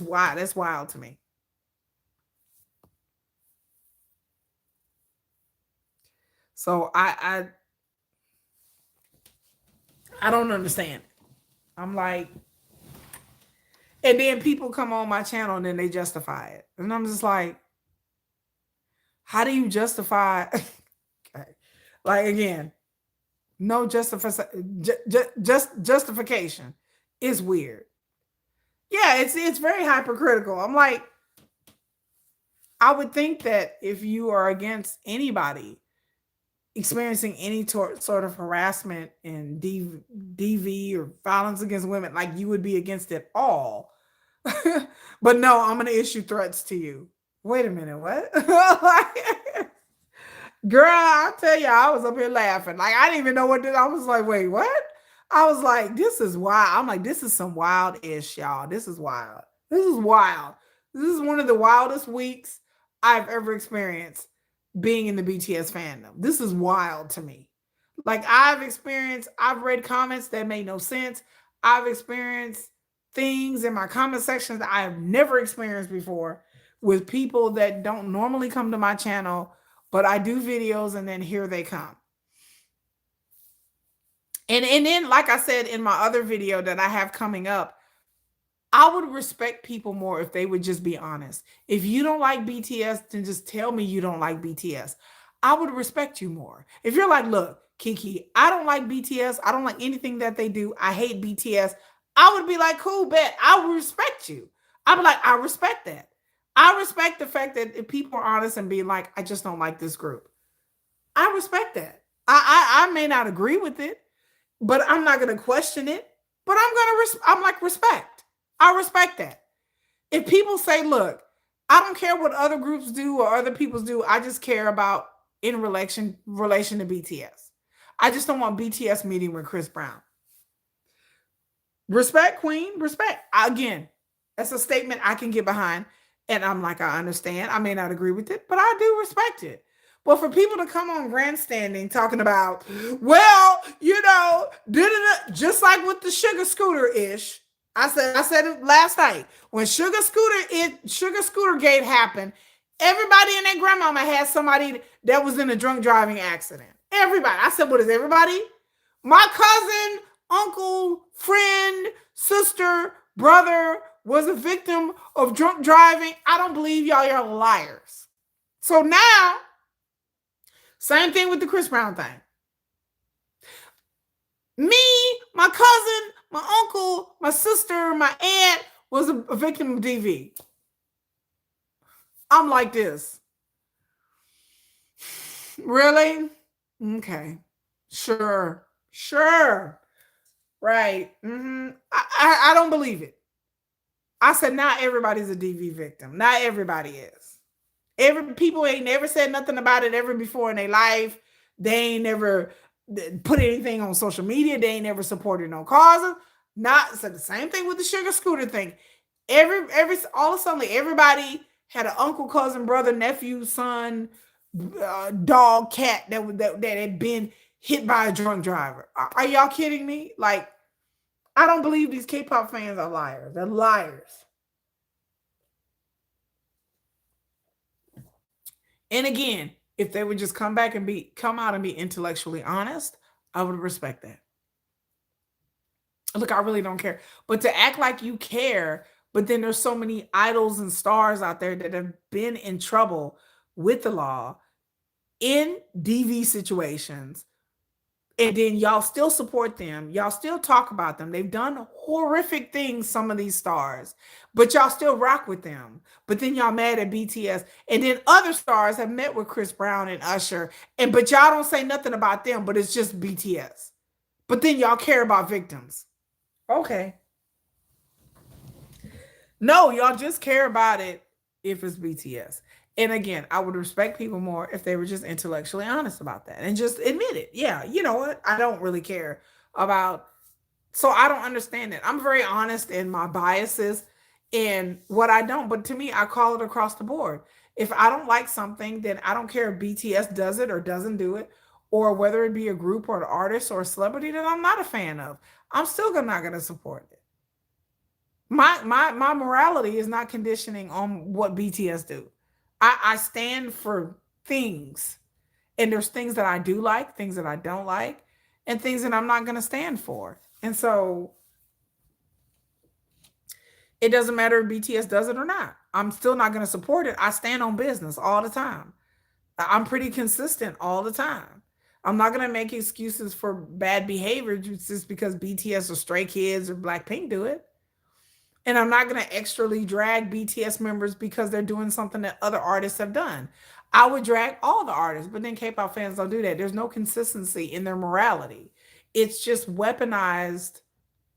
wild. That's wild to me. So I don't understand. I'm like, and then people come on my channel and then they justify it. And I'm just like, how do you justify? Okay. Like, again, no justification is weird. Yeah, it's very hypercritical. I'm like, I would think that if you are against anybody experiencing any sort of harassment and DV or violence against women, like you would be against it all. But no, I'm going to issue threats to you. Wait a minute, what? Like, girl, I tell you, I was up here laughing. Like, I didn't even know what I was like, wait, what? I was like, this is wild. I'm like, this is some wild ish, y'all. This is wild. This is wild. This is one of the wildest weeks I've ever experienced being in the BTS fandom. This is wild to me. Like, I've read comments that made no sense. I've experienced things in my comment sections that I have never experienced before with people that don't normally come to my channel, but I do videos and then here they come. And then, like I said in my other video that I have coming up, I would respect people more if they would just be honest. If you don't like BTS, then just tell me you don't like BTS. I would respect you more. If you're like, look, Kiki, I don't like BTS. I don't like anything that they do. I hate BTS. I would be like, cool, bet. I would respect you. I'd be like, I respect that. I respect the fact that if people are honest and being like, I just don't like this group. I respect that. I may not agree with it, but I'm not going to question it. But I'm like, respect. I respect that. If people say, look, I don't care what other groups do or other people's do. I just care about in relation to BTS. I just don't want BTS meeting with Chris Brown. Respect, Queen. Respect. Again, that's a statement I can get behind. And I'm like, I understand. I may not agree with it, but I do respect it. But for people to come on grandstanding talking about, well, you know, just like with the Sugar Scooter ish. I said it last night. When Sugar Scooter Gate happened, everybody and their grandmama had somebody that was in a drunk driving accident. Everybody. I said, what is everybody? My cousin, uncle, friend, sister, brother was a victim of drunk driving. I don't believe y'all. You're liars. So now, same thing with the Chris Brown thing. Me, my cousin, my uncle, my sister, my aunt was a victim of DV. I'm like this. Really? Okay. Sure. Right. I don't believe it. I said not everybody's a DV victim. Not everybody is. People ain't never said nothing about it ever before in their life. They ain't never put anything on social media. They ain't never supported no causes. So the same thing with the Sugar Scooter thing. All of a sudden, everybody had an uncle, cousin, brother, nephew, son, dog, cat that had been hit by a drunk driver. Are y'all kidding me? Like, I don't believe these K-pop fans are liars. They're liars. And again, if they would just come out and be intellectually honest, I would respect that. Look, I really don't care. But to act like you care, but then there's so many idols and stars out there that have been in trouble with the law in DV situations, and then y'all still support them. Y'all still talk about them. They've done horrific things, some of these stars, but y'all still rock with them. But then y'all mad at BTS. And then other stars have met with Chris Brown and Usher, but y'all don't say nothing about them, but it's just BTS. But then y'all care about victims. Okay. No, y'all just care about it if it's BTS. And again, I would respect people more if they were just intellectually honest about that and just admit it. Yeah, you know what? I don't really care about. So I don't understand it. I'm very honest in my biases and what I don't. But to me, I call it across the board. If I don't like something, then I don't care if BTS does it or doesn't do it, or whether it be a group or an artist or a celebrity that I'm not a fan of. I'm still not going to support it. My morality is not conditioning on what BTS do. I stand for things, and there's things that I do like, things that I don't like, and things that I'm not going to stand for. And so It doesn't matter if BTS does it or not. I'm still not going to support it. I stand on business all the time. I'm pretty consistent all the time. I'm not going to make excuses for bad behavior just because BTS or Stray Kids or Blackpink do it. And I'm not going to extrally drag BTS members because they're doing something that other artists have done. I would drag all the artists, but then K-pop fans don't do that. There's no consistency in their morality. It's just weaponized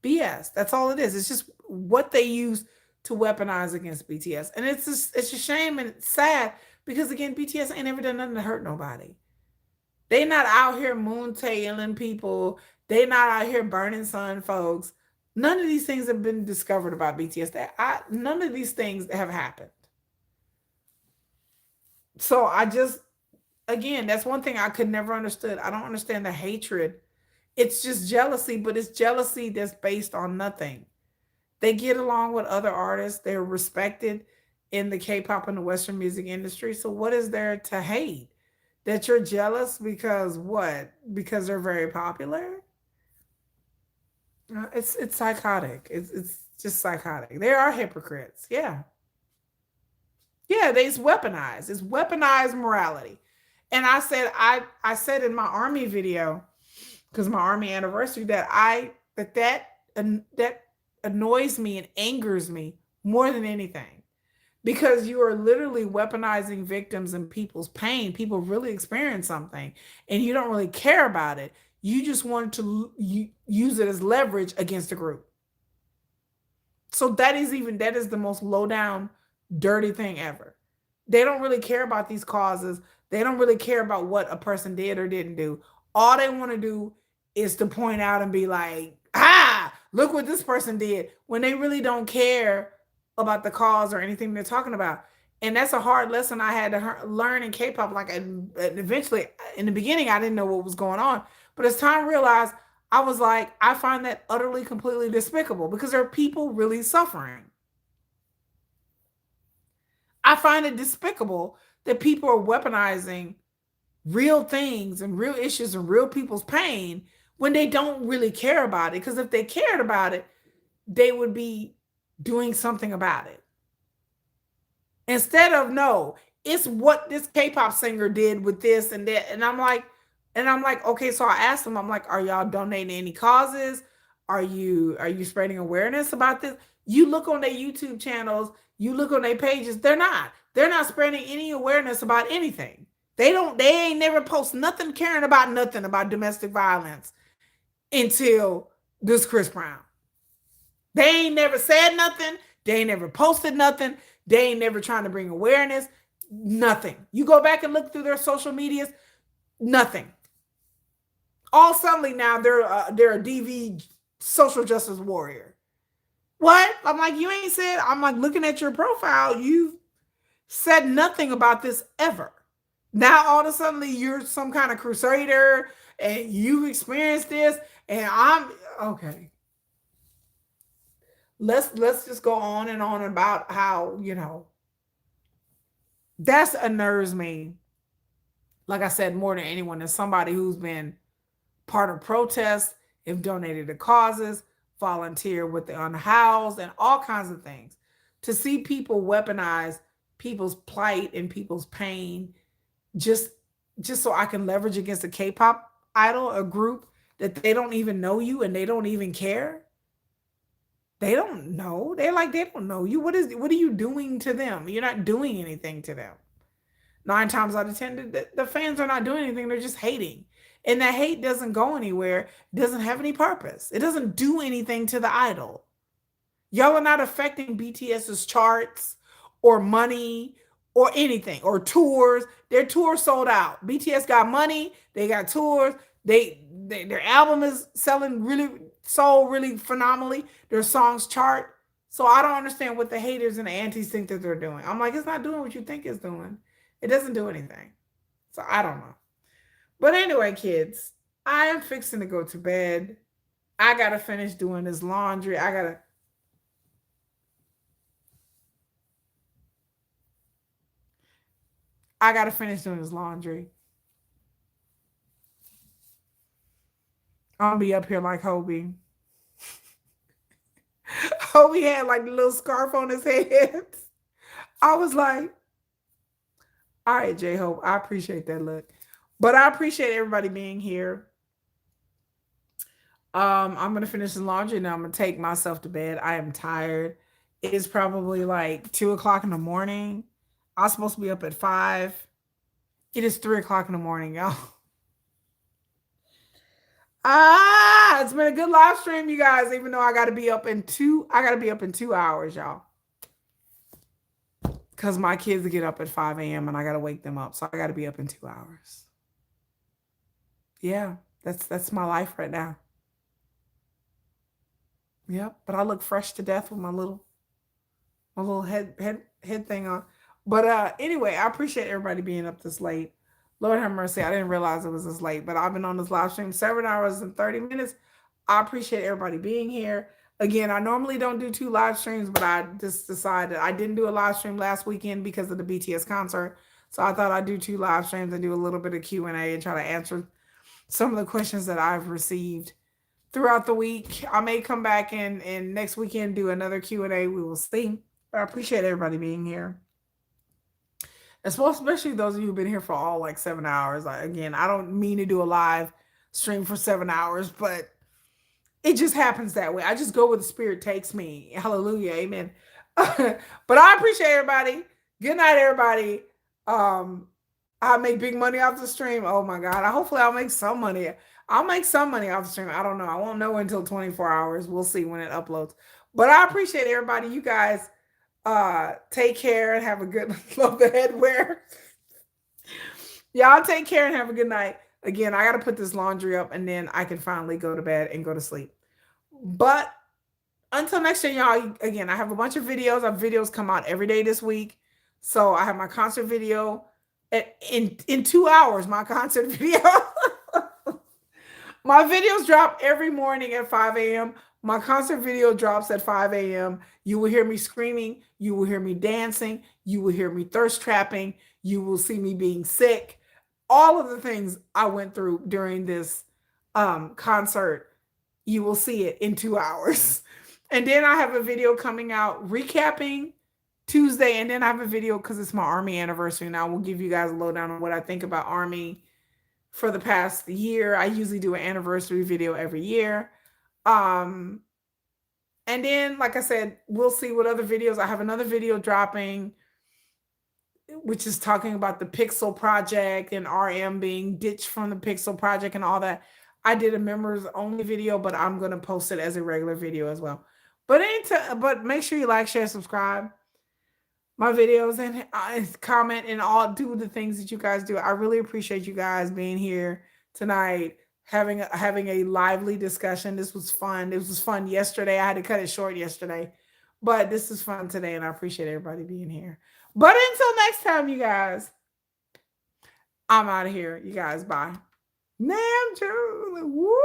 BS. That's all it is. It's just what they use to weaponize against BTS. And it's a shame and it's sad because again, BTS ain't ever done nothing to hurt nobody. They not out here moontailing people. They not out here burning sun folks. None of these things have been discovered about BTS. None of these things have happened. So I just again, that's one thing I could never understood. I don't understand the hatred. It's just jealousy, but it's jealousy that's based on nothing. They get along with other artists. They're respected in the K-pop and the Western music industry. So what is there to hate? That you're jealous because what? Because they're very popular? It's psychotic. It's just psychotic. They are hypocrites. Yeah. Yeah, it's weaponized. It's weaponized morality. And I said in my army video, because my army anniversary, that annoys me and angers me more than anything. Because you are literally weaponizing victims and people's pain. People really experience something and you don't really care about it. You just want to use it as leverage against a group. So that is the most low down, dirty thing ever. They don't really care about these causes. They don't really care about what a person did or didn't do. All they want to do is to point out and be like, look what this person did, when they really don't care about the cause or anything they're talking about. And that's a hard lesson I had to learn in K-pop. Like, eventually, in the beginning, I didn't know what was going on. But as time realized, I was like, I find that utterly, completely despicable because there are people really suffering. I find it despicable that people are weaponizing real things and real issues and real people's pain when they don't really care about it. Because if they cared about it, they would be doing something about it. Instead of, no, it's what this K-pop singer did with this and that. And I'm like, okay, so I asked them, I'm like, are y'all donating any causes? Are you spreading awareness about this? You look on their YouTube channels, you look on their pages, they're not spreading any awareness about anything. They ain't never post nothing caring about nothing about domestic violence until this Chris Brown. They ain't never said nothing. They ain't never posted nothing. They ain't never trying to bring awareness. Nothing. You go back and look through their social medias, nothing. All suddenly now they're a DV social justice warrior. What? I'm like, you ain't said, I'm like looking at your profile, you've said nothing about this ever. Now all of a sudden you're some kind of crusader and you've experienced this and I'm okay. Let's just go on and on about how, that unnerves me. Like I said, more than anyone, as somebody who's been part of protests, have donated to causes, volunteer with the unhoused, and all kinds of things. To see people weaponize people's plight and people's pain just so I can leverage against a K-pop idol, a group that they don't even know you and they don't even care. They don't know. They don't know you. What are you doing to them? You're not doing anything to them. 9 times out of 10, the fans are not doing anything. They're just hating. And that hate doesn't go anywhere. It doesn't have any purpose. It doesn't do anything to the idol. Y'all are not affecting BTS's charts or money or anything or tours. Their tours sold out. BTS got money. They got tours. Their album is sold really phenomenally. Their songs chart. So I don't understand what the haters and the antis think that they're doing. I'm like, it's not doing what you think it's doing. It doesn't do anything. So I don't know. But anyway, kids, I am fixing to go to bed. I got to finish doing this laundry. I got to finish doing this laundry. I'm going to be up here like Hobie. Hobie had like the little scarf on his head. I was like, all right, J Hope, I appreciate that look. But I appreciate everybody being here. I'm gonna finish the laundry and I'm gonna take myself to bed. I am tired. It is probably like 2 o'clock in the morning. I was supposed to be up at 5. It is 3 o'clock in the morning, y'all. It's been a good live stream, you guys. Even though I gotta be up in 2 hours, y'all. Because my kids get up at 5 a.m. and I gotta wake them up. So I gotta be up in 2 hours. Yeah, that's my life right now. Yep, but I look fresh to death with my little head thing on. But anyway, I appreciate everybody being up this late. Lord have mercy, I didn't realize it was this late, but I've been on this live stream 7 hours and 30 minutes. I appreciate everybody being here. Again, I normally don't do 2 live streams, but I just decided I didn't do a live stream last weekend because of the BTS concert. So I thought I'd do 2 live streams and do a little bit of Q&A and try to answer some of the questions that I've received throughout the week. I may come back and next weekend do another Q&A. We will see. But I appreciate everybody being here. Especially those of you who've been here for all like 7 hours. Again, I don't mean to do a live stream for 7 hours, but it just happens that way. I just go where the spirit takes me. Hallelujah. Amen. But I appreciate everybody. Good night, everybody. I make big money off the stream. Oh my God. Hopefully I'll make some money. I'll make some money off the stream. I don't know. I won't know until 24 hours. We'll see when it uploads. But I appreciate everybody. You guys take care and have a good love the headwear. Y'all take care and have a good night. Again, I got to put this laundry up and then I can finally go to bed and go to sleep. But until next year, y'all, again, I have a bunch of videos. Our videos come out every day this week. So I have my concert video in 2 hours, my concert video. My videos drop every morning at 5 a.m. My concert video drops at 5 a.m. You will hear me screaming. You will hear me dancing. You will hear me thirst trapping. You will see me being sick. All of the things I went through during this concert, you will see it in 2 hours. And then I have a video coming out recapping Tuesday. And then I have a video because it's my Army anniversary. And I will give you guys a lowdown on what I think about Army for the past year. I usually do an anniversary video every year. And then, like I said, we'll see what other videos. I have another video dropping, which is talking about the Pixel Project and RM being ditched from the Pixel Project and all that. I did a members only video, but I'm going to post it as a regular video as well. But make sure you like, share, subscribe my videos and comment and all do the things that you guys do. I really appreciate you guys being here tonight, having a lively discussion. This was fun. It was fun yesterday. I had to cut it short yesterday, but this is fun today, and I appreciate everybody being here. But until next time, you guys, I'm out of here. You guys, bye. Nam Julie, woo!